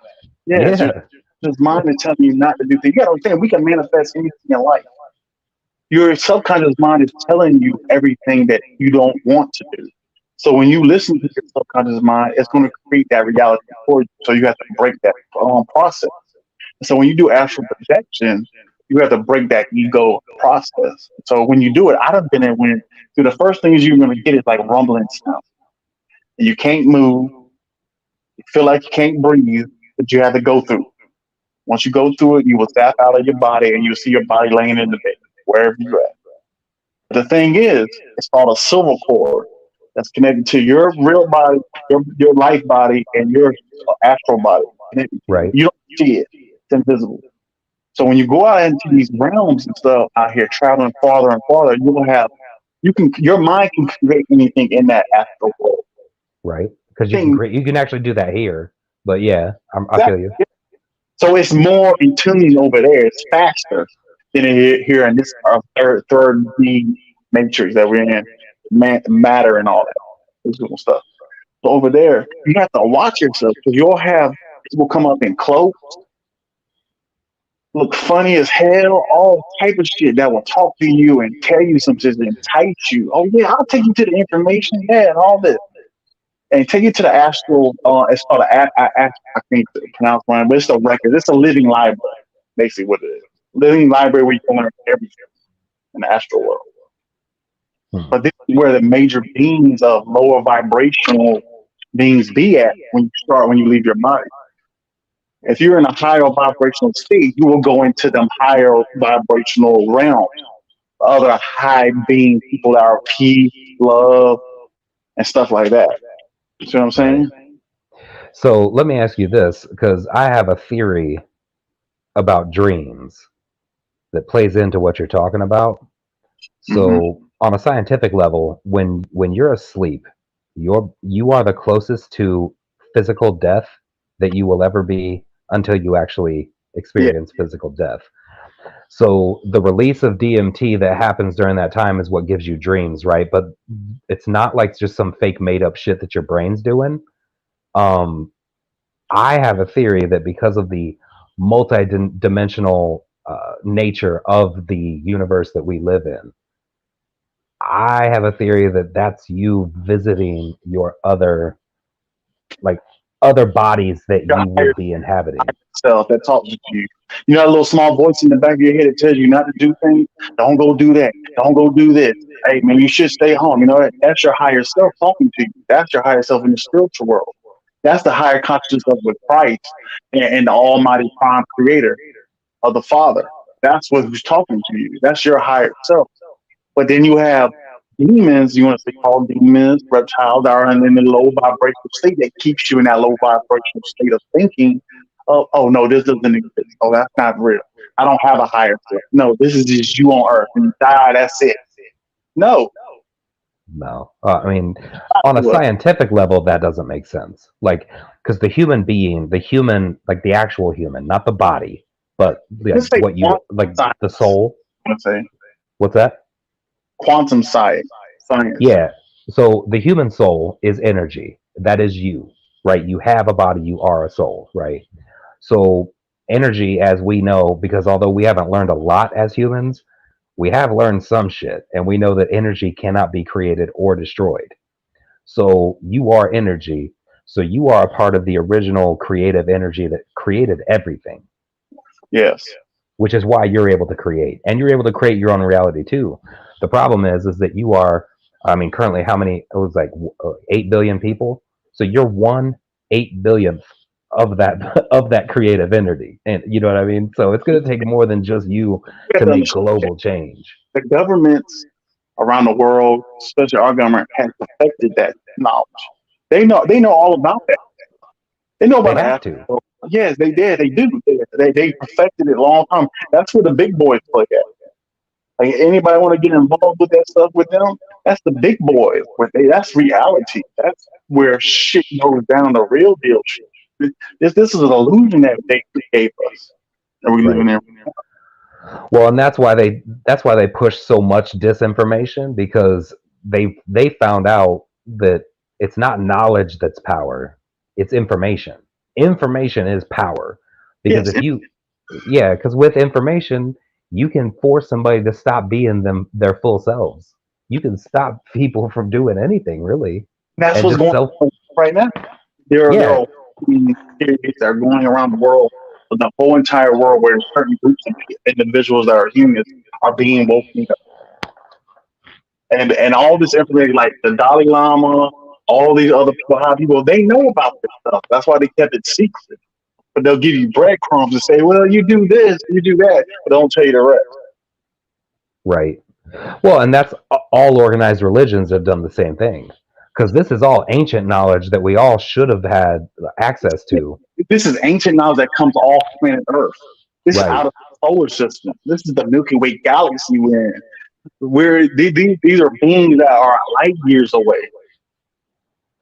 Yeah. Your mind is telling you not to do things. You gotta understand, we can manifest anything in life. Your subconscious mind is telling you everything that you don't want to do. So when you listen to your subconscious mind, it's going to create that reality for you. So you have to break that process. So when you do astral projection, you have to break that ego process. So when you do it, I've been there when the first things you're going to get is like rumbling sound. You can't move. You feel like you can't breathe, but you have to go through. Once you go through it, you will zap out of your body and you'll see your body laying in the bed, wherever you're at. But the thing is, it's called a silver cord that's connected to your real body, your life body, and your astral body. Right. You don't see it. It's invisible. So when you go out into these realms and stuff out here, traveling farther and farther, your mind can create anything in that astral world. Right. Because you can actually do that here. But yeah, I feel you. So it's more in tune over there. It's faster than here in this third D matrix that we're in, matter and all that physical stuff. So over there, you have to watch yourself because you'll have people come up in cloaks, look funny as hell, all type of shit that will talk to you and tell you some shit and entice you. Oh yeah, I'll take you to the information, and all this. And take you to the astral, it's called I can't pronounce one, but it's a record. It's a living library, basically what it is. Living library where you can learn everything in the astral world. But this is where the major beings of lower vibrational beings be at when you leave your body. If you're in a higher vibrational state, you will go into them higher vibrational realms. Other high being people that are peace, love, and stuff like that. You see what I'm saying? So let me ask you this, because I have a theory about dreams that plays into what you're talking about. So on a scientific level, when you're asleep, you are the closest to physical death that you will ever be until you actually experience physical death. So the release of DMT that happens during that time is what gives you dreams, right? But it's not like just some fake made up shit that your brain's doing. I have a theory that because of the multi-dimensional nature of the universe that we live in, I have a theory that that's you visiting your other bodies that you would be inhabiting. self that talks to you. You know, that little small voice in the back of your head that tells you not to do things. Don't go do that. Don't go do this. Hey, man, you should stay home. You know, that's your higher self talking to you. That's your higher self in the spiritual world. That's the higher consciousness of with Christ and the Almighty Prime Creator of the Father. That's what who's talking to you. That's your higher self. But then you have demons, you want to say called demons, reptiles that are in the low vibrational state that keeps you in that low vibrational state of thinking, oh no, this doesn't exist. Oh, that's not real. I don't have a higher self. No, this is just you on earth. When you die, that's it. No. I mean, on a scientific level, that doesn't make sense. Like, because the human being, like the actual human, not the body, but what you, like the soul. What's that? Quantum science. Yeah. So the human soul is energy. That is you, right? You have a body, you are a soul, right? So energy, as we know, because although we haven't learned a lot as humans, we have learned some shit, and we know that energy cannot be created or destroyed. So you are energy. So you are a part of the original creative energy that created everything. Yes. Which is why you're able to create, and you're able to create your own reality too. The problem is that you are, I mean, currently how many? It was like 8 billion people. So you're 1/8 billionth of that creative energy, and you know what I mean. So it's going to take more than just you to make global change. The governments around the world, especially our government, has perfected that knowledge. They know all about that. They know about that. Yes, they did. They do. They perfected it a long time. That's where the big boys play at. Like anybody want to get involved with that stuff with them? That's the big boys. That's reality. That's where shit goes down. The real deal shit. This is an illusion that they gave us, and we live in there. Well, and that's why they push so much disinformation, because they found out that it's not knowledge that's power, it's information. Information is power, because because with information you can force somebody to stop being their full selves. You can stop people from doing anything, really. That's what's going on right now. There are theories that are going around the world, the whole entire world, where certain groups of individuals that are humans are being woken up. And all this information, like the Dalai Lama, all these other people, they know about this stuff. That's why they kept it secret. But they'll give you breadcrumbs and say, well, you do this, you do that, but don't tell you the rest. Right. Well, and that's all organized religions have done the same thing. Because this is all ancient knowledge that we all should have had access to. This is ancient knowledge that comes off planet Earth. This is out of the solar system. This is the Milky Way galaxy we're in. These are beings that are light years away.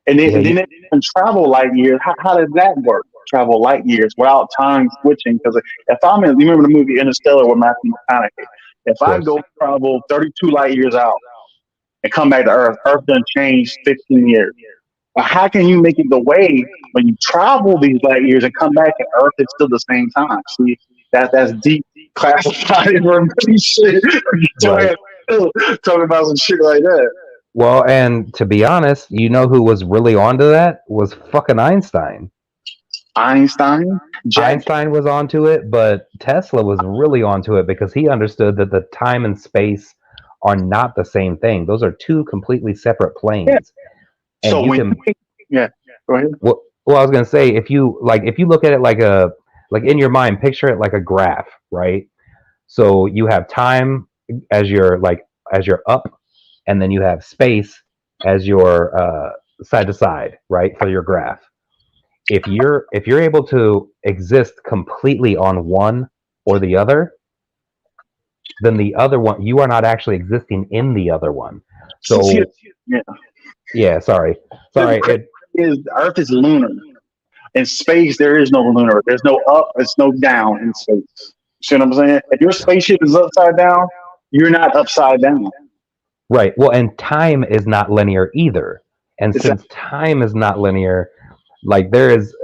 And then they can travel light years. How does that work? Travel light years without time switching. Because if I'm in, you remember the movie Interstellar with Matthew McConaughey? If I go travel 32 light years out and come back to Earth done changed 15 years. But how can you make it the way when you travel these light years and come back and Earth is still the same time? See, that's deep classified information. Talking about some shit like that. Well, and to be honest, you know who was really onto that? Was fucking Einstein. Einstein was onto it, but Tesla was really onto it because he understood that the time and space are not the same thing. Those are two completely separate planes. Yeah. And so go ahead. Well, I was gonna say, if you look at it like in your mind, picture it like a graph, right? So you have time as your up, and then you have space as your side to side, right, for your graph. If you're able to exist completely on one or the other, then the other one, you are not actually existing in the other one. So sorry. Earth is lunar. In space, there is no lunar. There's no up. There's no down in space. See what I'm saying? If your spaceship is upside down, you're not upside down. Right. Well, and time is not linear either. And since time is not linear, like there is,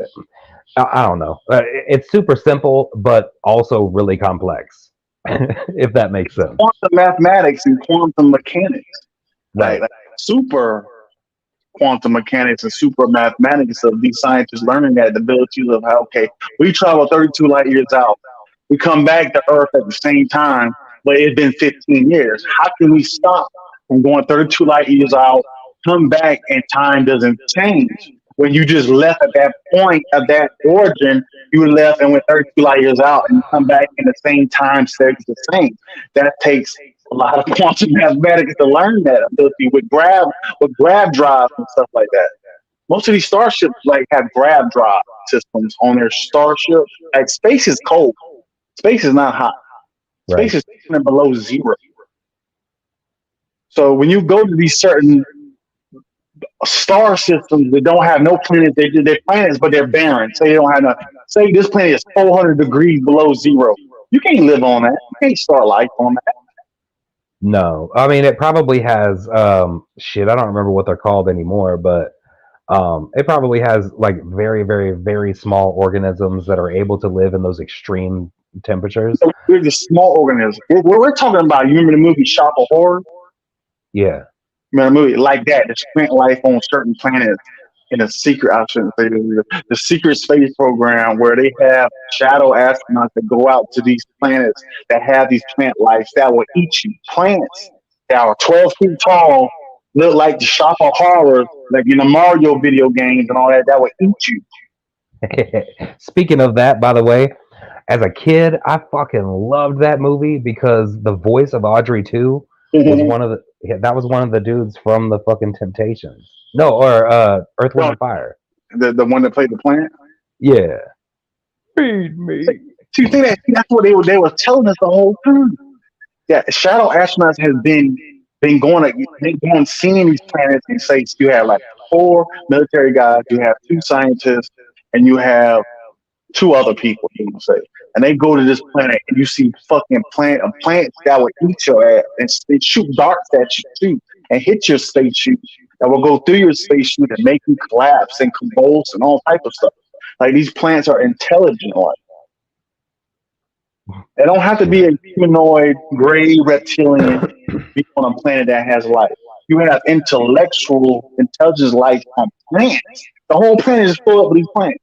I don't know. It's super simple, but also really complex, if that makes sense. Quantum mathematics and quantum mechanics. Right. Like super quantum mechanics and super mathematics of these scientists learning that the abilities of how, okay, we travel 32 light years out. We come back to Earth at the same time, but it's been 15 years. How can we stop from going 32 light years out, come back, and time doesn't change? When you just left at that point of that origin, you left and went 32 light years out and come back in the same time stays the same. That takes a lot of quantum mathematics to learn that ability with grab drives and stuff like that. Most of these starships like have grab drive systems on their starship. Like space is cold. Space is not hot. Space is below zero. So when you go to these certain star systems that don't have no planets, they're planets, but they're barren. Say they don't have nothing. Say this planet is 400 degrees below zero. You can't live on that. You can't start life on that. No, I mean it probably has shit. I don't remember what they're called anymore, but it probably has like very, very, very small organisms that are able to live in those extreme temperatures. They're just small organisms. We're talking about. You remember the movie Shop of Horrors? Yeah. Remember the movie like that? There's plant life on certain planets in a secret. I shouldn't say the secret space program where they have shadow astronauts that go out to these planets that have these plant life that will eat you. Plants that are 12 feet tall, look like the Shop of Horrors, like in the Mario video games and all that. That will eat you. Speaking of that, by the way, as a kid, I fucking loved that movie because the voice of Audrey 2 was one of the dudes from the fucking Temptations. No, or Earth, Wind, and Fire. The one that played the plant? Yeah. Feed me. So you think that's what they were telling us the whole time? Yeah, shadow astronauts has been going seeing these planets and say you have like 4 military guys, you have 2 scientists, and you have 2 other people, you can say. And they go to this planet and you see fucking plants that will eat your ass and they shoot darts at you too and hit your spacesuit that will go through your spacesuit and make you collapse and convulse and all type of stuff. Like these plants are intelligent like. They don't have to be a humanoid, gray reptilian be on a planet that has life. You have intellectual intelligence life on plants. The whole planet is full of these plants.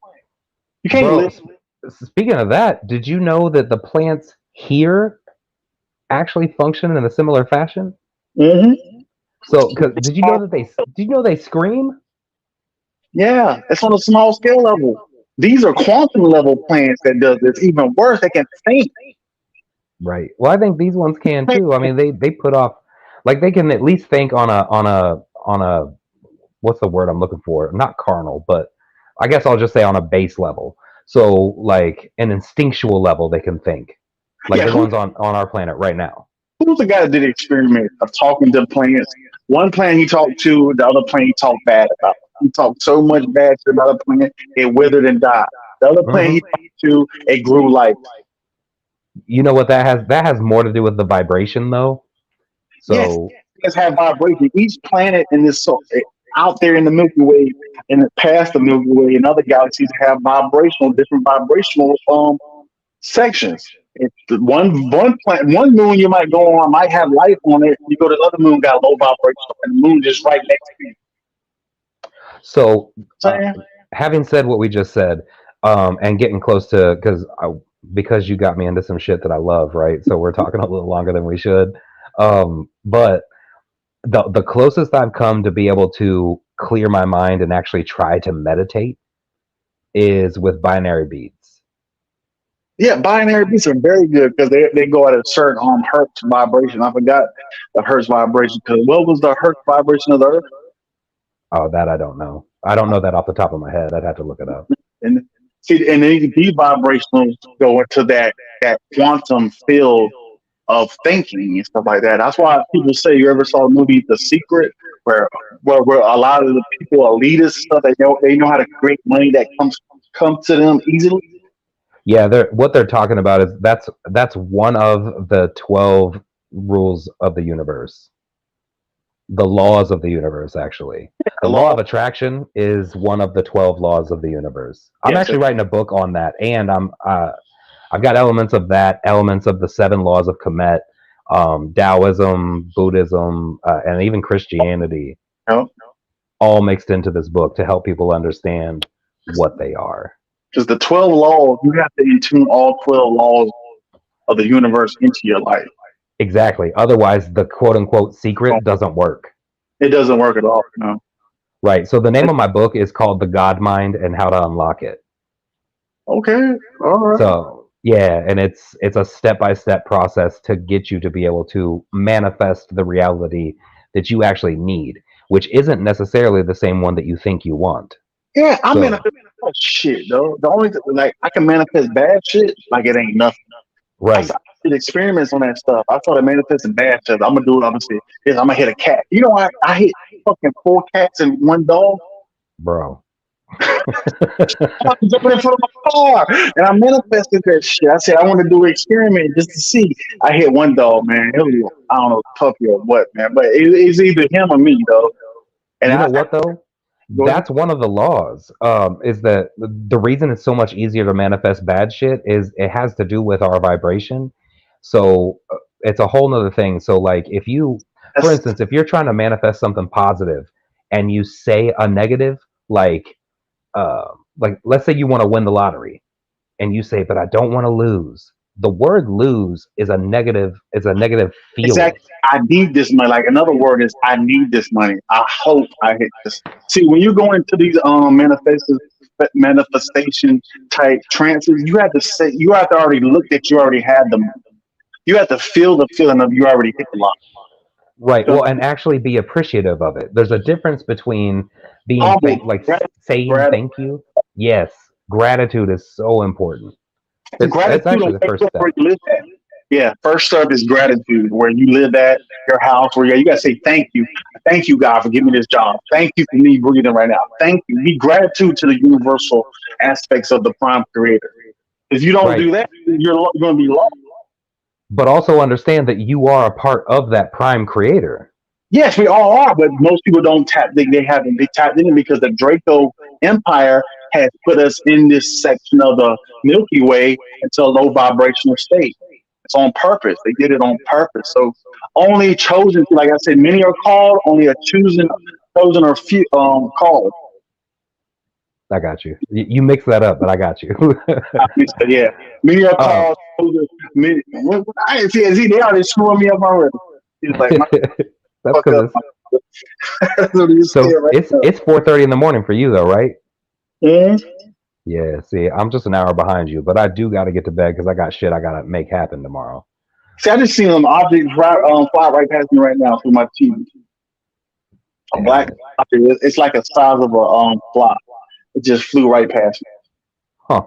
You can't live. Speaking of that, did you know that the plants here actually function in a similar fashion? Mm-hmm. So, did you know they scream? Yeah, it's on a small scale level. These are quantum level plants that does this. Even worse, they can think. Right. Well, I think these ones can too. I mean, they put off, like they can at least think on a what's the word I'm looking for? Not carnal, but I guess I'll just say on a base level. So, like an instinctual level, they can think. Like the ones on our planet right now. Who's the guy that did the experiment of talking to plants? One plant he talked to, the other plant he talked bad about. He talked so much bad to the other plant, it withered and died. The other plant he talked to, it grew life. You know what that has? That has more to do with the vibration, though. So yes, have vibration. Each planet in this out there in the Milky Way and past the Milky Way and other galaxies have different vibrational sections. If one moon you might go on might have life on it. You go to the other moon, got low vibration, and the moon just right next to you. So, having said what we just said, and getting close to because you got me into some shit that I love, right? So we're talking a little longer than we should. But the closest I've come to be able to clear my mind and actually try to meditate is with binary beats. Yeah, binary beats are very good because they go at a certain hertz vibration. I forgot the hertz vibration because what was the hertz vibration of the Earth? Oh, that I don't know. I don't know that off the top of my head. I'd have to look it up. And see, and these vibrations go into that quantum field of thinking and stuff like that. That's why people say, you ever saw the movie The Secret, where a lot of the people, elitist stuff, they know how to create money that comes to them easily. Yeah, what they're talking about is that's one of the 12 rules of the universe. The laws of the universe, actually. The law of attraction is one of the 12 laws of the universe. I'm actually writing a book on that, and I've got elements of that, elements of the 7 laws of Kemet, Taoism, Buddhism, and even Christianity. all mixed into this book to help people understand what they are. Because the 12 laws, you have to intune all 12 laws of the universe into your life. Exactly. Otherwise, the quote unquote secret doesn't work. It doesn't work at all. No. Right. So the name of my book is called The God Mind and How to Unlock It. Okay. All right. So yeah, and it's a step-by-step process to get you to be able to manifest the reality that you actually need, which isn't necessarily the same one that you think you want. Yeah, I So- manifest shit though. The only like I can manifest bad shit like it ain't nothing. Right. I did experiments on that stuff. I started manifesting bad stuff. I'm gonna do it. I'm gonna say, yes, I'm gonna hit a cat. You know, I hit fucking 4 cats and 1 dog. Bro. I was jumping in front of my car and I manifested that shit. I said I want to do an experiment just to see. I hit 1 dog, man. It was, I don't know, puppy or what, man, but it's either him or me though. And You know what though? That's one of the laws. Is that the reason it's so much easier to manifest bad shit is it has to do with our vibration. So it's a whole nother thing. So like if you, for instance, if you're trying to manifest something positive and you say a negative, like let's say you want to win the lottery and you say, but I don't want to lose. The word lose is a negative feeling. Exactly. I need this money. Like another word is I need this money. I hope I hit this. See, when you go into these manifestation type trances, you have to already look that you already had them. You have to feel the feeling of you already hit the lot. Right. Well, and actually be appreciative of it. There's a difference between being saying thank you. Yes. Gratitude is so important. That's actually the first step. Yeah, first step is gratitude, where you live at, your house, where you gotta say thank you. Thank you, God, for giving me this job. Thank you for me breathing right now. Thank you. Be gratitude to the universal aspects of the prime creator. If you don't do that, you're gonna be lost. But also understand that you are a part of that prime creator. Yes, we all are, but most people don't tap. They tapped in because the Draco Empire has put us in this section of the Milky Way into a low vibrational state. It's on purpose. They did it on purpose. So only chosen, like I said, many are called. Only a chosen or few called. I got you. You mix that up, but I got you. Yeah, many are called. I didn't see they already screwing me up already. He's like, that's because it's 4:30 in the morning for you though, right? Yeah. Yeah. See, I'm just an hour behind you, but I do got to get to bed because I got shit I gotta make happen tomorrow. See, I just seen them objects fly right past me right now through my TV. A black object. It's like a size of a fly. It just flew right past me. Huh.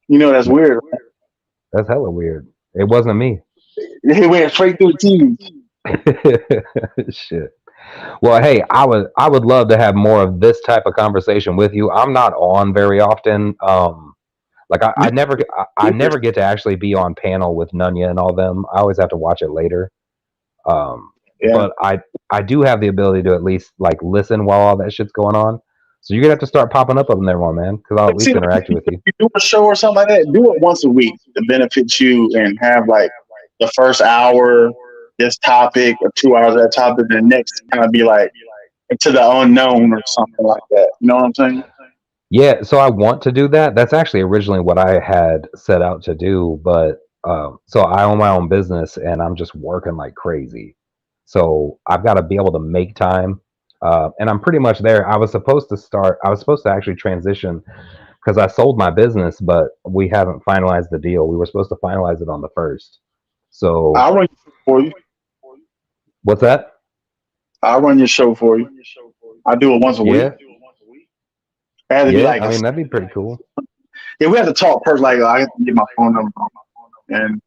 You know that's weird. Right? That's hella weird. It wasn't me. It went straight through the TV. Shit. Well, hey, I would love to have more of this type of conversation with you. I'm not on very often. I never get to actually be on panel with Nunya and all them. I always have to watch it later. But I do have the ability to at least like listen while all that shit's going on. So you're gonna have to start popping up in there more, man, because I'll at least interact with you. You do a show or something like that. Do it once a week to benefit you, and have like the first hour this topic or 2 hours that topic, and the next kind of be like into the unknown or something like that. You know what I'm saying? Yeah. So I want to do that. That's actually originally what I had set out to do, but so I own my own business and I'm just working like crazy. So I've got to be able to make time. And I'm pretty much there. I was supposed to actually transition because I sold my business, but we haven't finalized the deal. We were supposed to finalize it on the 1st. So I'll run your show for you. What's that? I'll run your show for you. I do it once a week. Yeah, I mean, that'd be pretty cool. Yeah, we have to talk first. Like, I have to get my phone number. And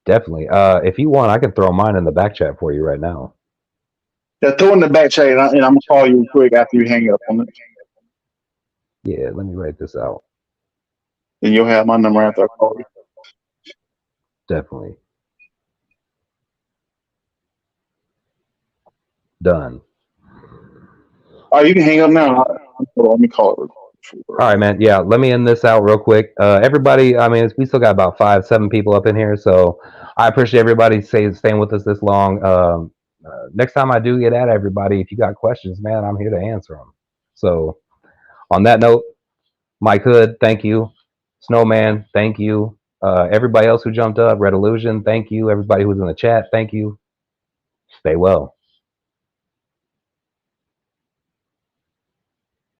definitely. If you want, I can throw mine in the back chat for you right now. Yeah, throw in the back chat, and I'm gonna call you quick after you hang up on it. Yeah, let me write this out. And you'll have my number after I call you. Definitely. Done. Oh, you can hang up now. Let me call it. All right, man. Yeah, let me end this out real quick. Everybody, I mean, we still got about 5-7 people up in here, so I appreciate everybody staying with us this long. next time I do get at everybody, if you got questions, man, I'm here to answer them. So on that note, Mike Hood, thank you. Snowman, thank you. Everybody else who jumped up, Red Illusion, thank you. Everybody who's in the chat, thank you. Stay well.